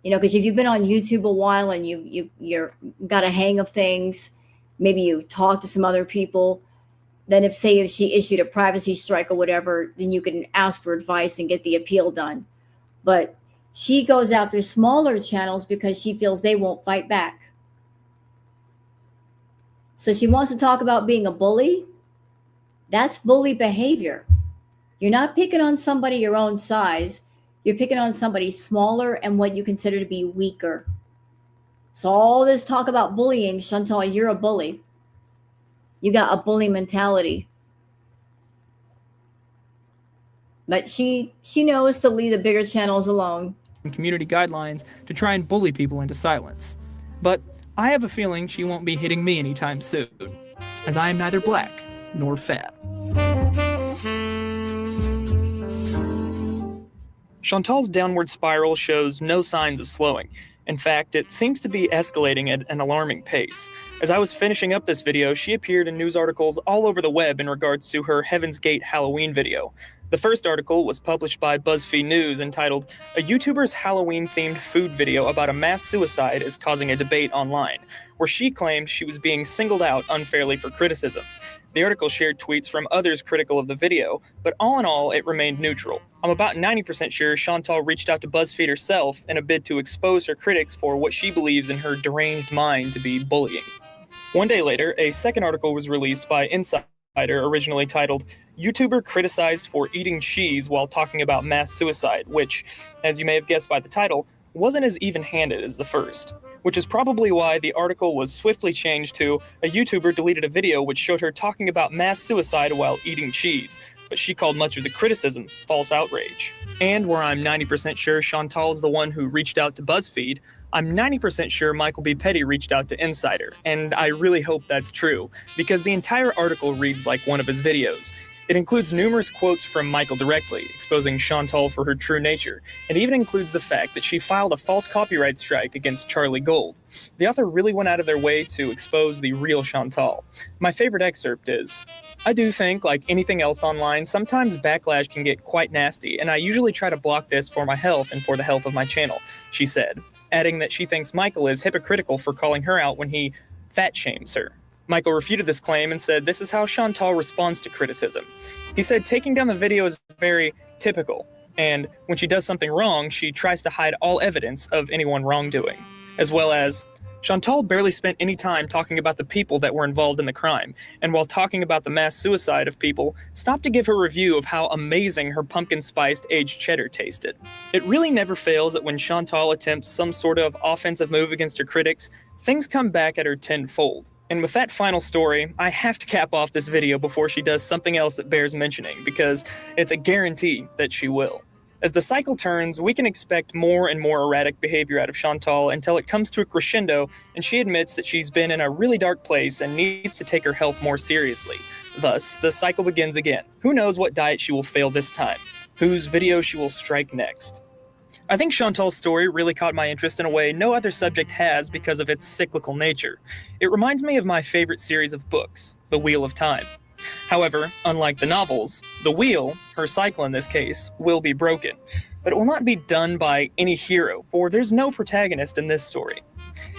You know, because if you've been on YouTube a while and you're got a hang of things, maybe you talk to some other people, then if she issued a privacy strike or whatever, then you can ask for advice and get the appeal done. But she goes after smaller channels because she feels they won't fight back. So she wants to talk about being a bully. That's bully behavior. You're not picking on somebody your own size. You're picking on somebody smaller and what you consider to be weaker. So all this talk about bullying, Chantal, you're a bully. You got a bully mentality. But she knows to leave the bigger channels alone. Community guidelines to try and bully people into silence. But I have a feeling she won't be hitting me anytime soon, as I am neither black nor fat. Chantal's downward spiral shows no signs of slowing. In fact, it seems to be escalating at an alarming pace. As I was finishing up this video, she appeared in news articles all over the web in regards to her Heaven's Gate Halloween video. The first article was published by BuzzFeed News entitled, "A YouTuber's Halloween-themed food video about a mass suicide is causing a debate online," where she claimed she was being singled out unfairly for criticism. The article shared tweets from others critical of the video, but all in all, it remained neutral. I'm about 90% sure Chantal reached out to BuzzFeed herself in a bid to expose her critics for what she believes in her deranged mind to be bullying. One day later, a second article was released by Insider, originally titled, "YouTuber Criticized for Eating Cheese While Talking About Mass Suicide," which, as you may have guessed by the title, wasn't as even-handed as the first. Which is probably why the article was swiftly changed to, "A YouTuber deleted a video which showed her talking about mass suicide while eating cheese," but she called much of the criticism false outrage. And where I'm 90% sure Chantal is the one who reached out to BuzzFeed, I'm 90% sure Michael B. Petty reached out to Insider, and I really hope that's true, because the entire article reads like one of his videos. It includes numerous quotes from Michael directly, exposing Chantal for her true nature, and even includes the fact that she filed a false copyright strike against Charlie Gold. The author really went out of their way to expose the real Chantal. My favorite excerpt is, "I do think, like anything else online, sometimes backlash can get quite nasty, and I usually try to block this for my health and for the health of my channel," she said, adding that she thinks Michael is hypocritical for calling her out when he fat shames her. Michael refuted this claim and said this is how Chantal responds to criticism. He said taking down the video is very typical, and when she does something wrong, she tries to hide all evidence of anyone wrongdoing, as well as, Chantal barely spent any time talking about the people that were involved in the crime, and while talking about the mass suicide of people, stopped to give her review of how amazing her pumpkin-spiced aged cheddar tasted. It really never fails that when Chantal attempts some sort of offensive move against her critics, things come back at her tenfold. And with that final story, I have to cap off this video before she does something else that bears mentioning, because it's a guarantee that she will. As the cycle turns, we can expect more and more erratic behavior out of Chantal until it comes to a crescendo and she admits that she's been in a really dark place and needs to take her health more seriously. Thus, the cycle begins again. Who knows what diet she will fail this time? Whose video she will strike next? I think Chantal's story really caught my interest in a way no other subject has because of its cyclical nature. It reminds me of my favorite series of books, The Wheel of Time. However, unlike the novels, the wheel, her cycle in this case, will be broken. But it will not be done by any hero, for there's no protagonist in this story.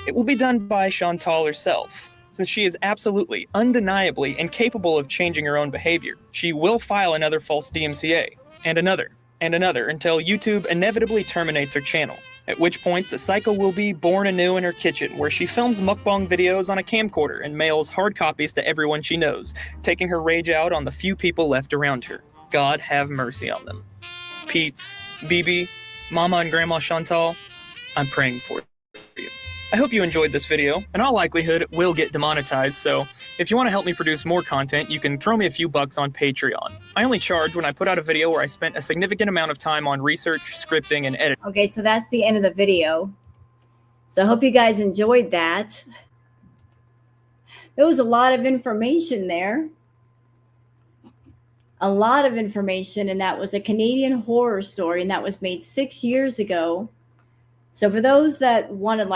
It will be done by Chantal herself, since she is absolutely, undeniably incapable of changing her own behavior. She will file another false DMCA, and another, until YouTube inevitably terminates her channel. At which point, the cycle will be born anew in her kitchen, where she films mukbang videos on a camcorder and mails hard copies to everyone she knows, taking her rage out on the few people left around her. God have mercy on them. Pete's, BB, Mama and Grandma Chantal, I'm praying for you. I hope you enjoyed this video. In all likelihood, it will get demonetized, so if you want to help me produce more content, you can throw me a few bucks on Patreon. I only charge when I put out a video where I spent a significant amount of time on research, scripting, and editing. Okay, so that's the end of the video. So I hope you guys enjoyed that. There was a lot of information there. A lot of information, and that was a Canadian horror story, and that was made 6 years ago. So for those that wanted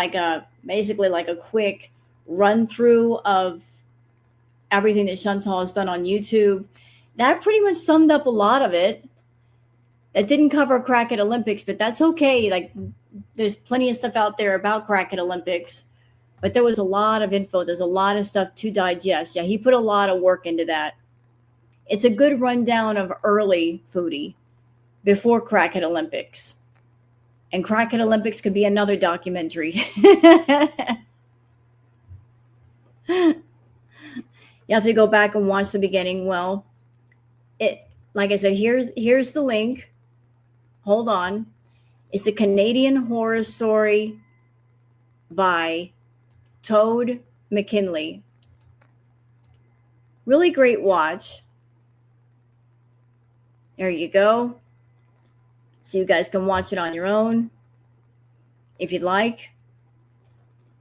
basically a quick run through of everything that Chantal has done on YouTube, that pretty much summed up a lot of it. That didn't cover Crack at Olympics, but that's okay. There's plenty of stuff out there about Crack at Olympics, but there was a lot of info. There's a lot of stuff to digest. Yeah, he put a lot of work into that. It's a good rundown of early Foodie before Crack at Olympics. And Crack at Olympics could be another documentary. You have to go back and watch the beginning. Well, like I said, here's the link. Hold on. It's a Canadian horror story by Toad McKinley. Really great watch. There you go. So you guys can watch it on your own if you'd like.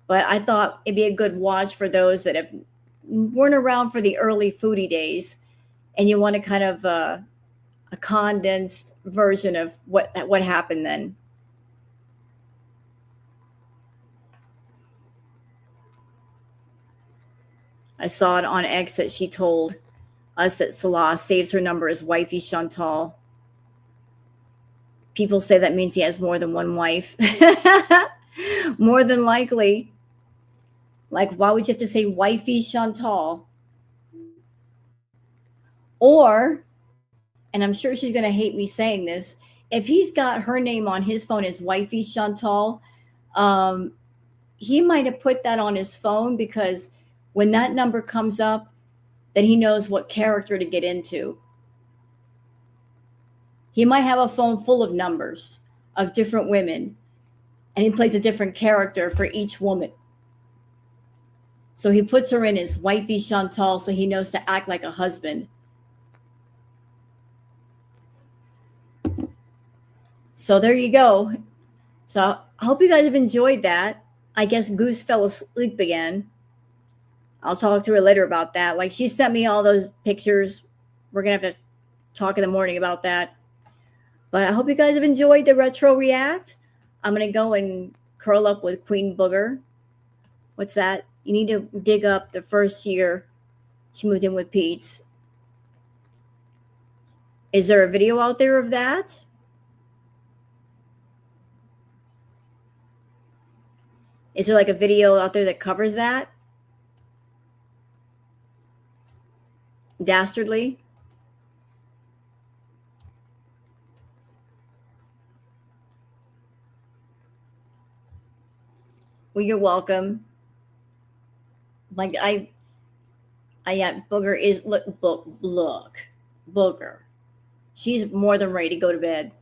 But I thought it'd be a good watch for those that weren't around for the early Foodie days and you want a kind of a condensed version of what happened then. I saw it on X that she told us that Salah saves her number as wifey Chantal. People say that means he has more than one wife. More than likely. Why would you have to say wifey Chantal? Or, and I'm sure she's going to hate me saying this, if he's got her name on his phone as wifey Chantal, he might have put that on his phone because when that number comes up, then he knows what character to get into. He might have a phone full of numbers of different women, and he plays a different character for each woman. So he puts her in as wifey Chantal so he knows to act like a husband. So there you go. So I hope you guys have enjoyed that. I guess Goose fell asleep again. I'll talk to her later about that. She sent me all those pictures. We're going to have to talk in the morning about that. But I hope you guys have enjoyed the retro react. I'm going to go and curl up with Queen Booger. What's that? You need to dig up the first year she moved in with Pete's. Is there a video out there of that? Is there like a video out there that covers that? Dastardly. Well, you're welcome. Like Booger is look Booger. She's more than ready to go to bed.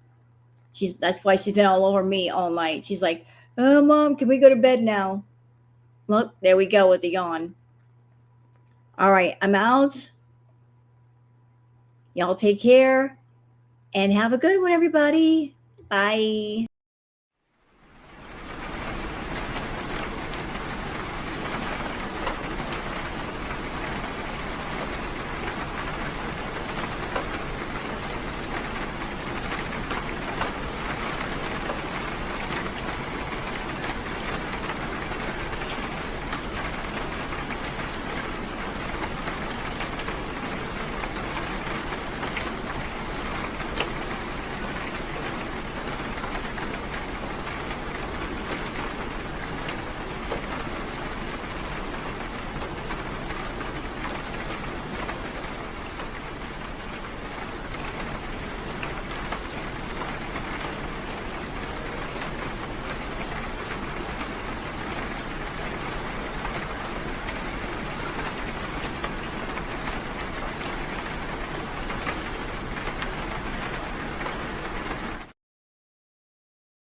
That's why she's been all over me all night. She's like, "Oh, Mom, can we go to bed now?" Look, there we go with the yawn. All right, I'm out. Y'all take care and have a good one, everybody. Bye.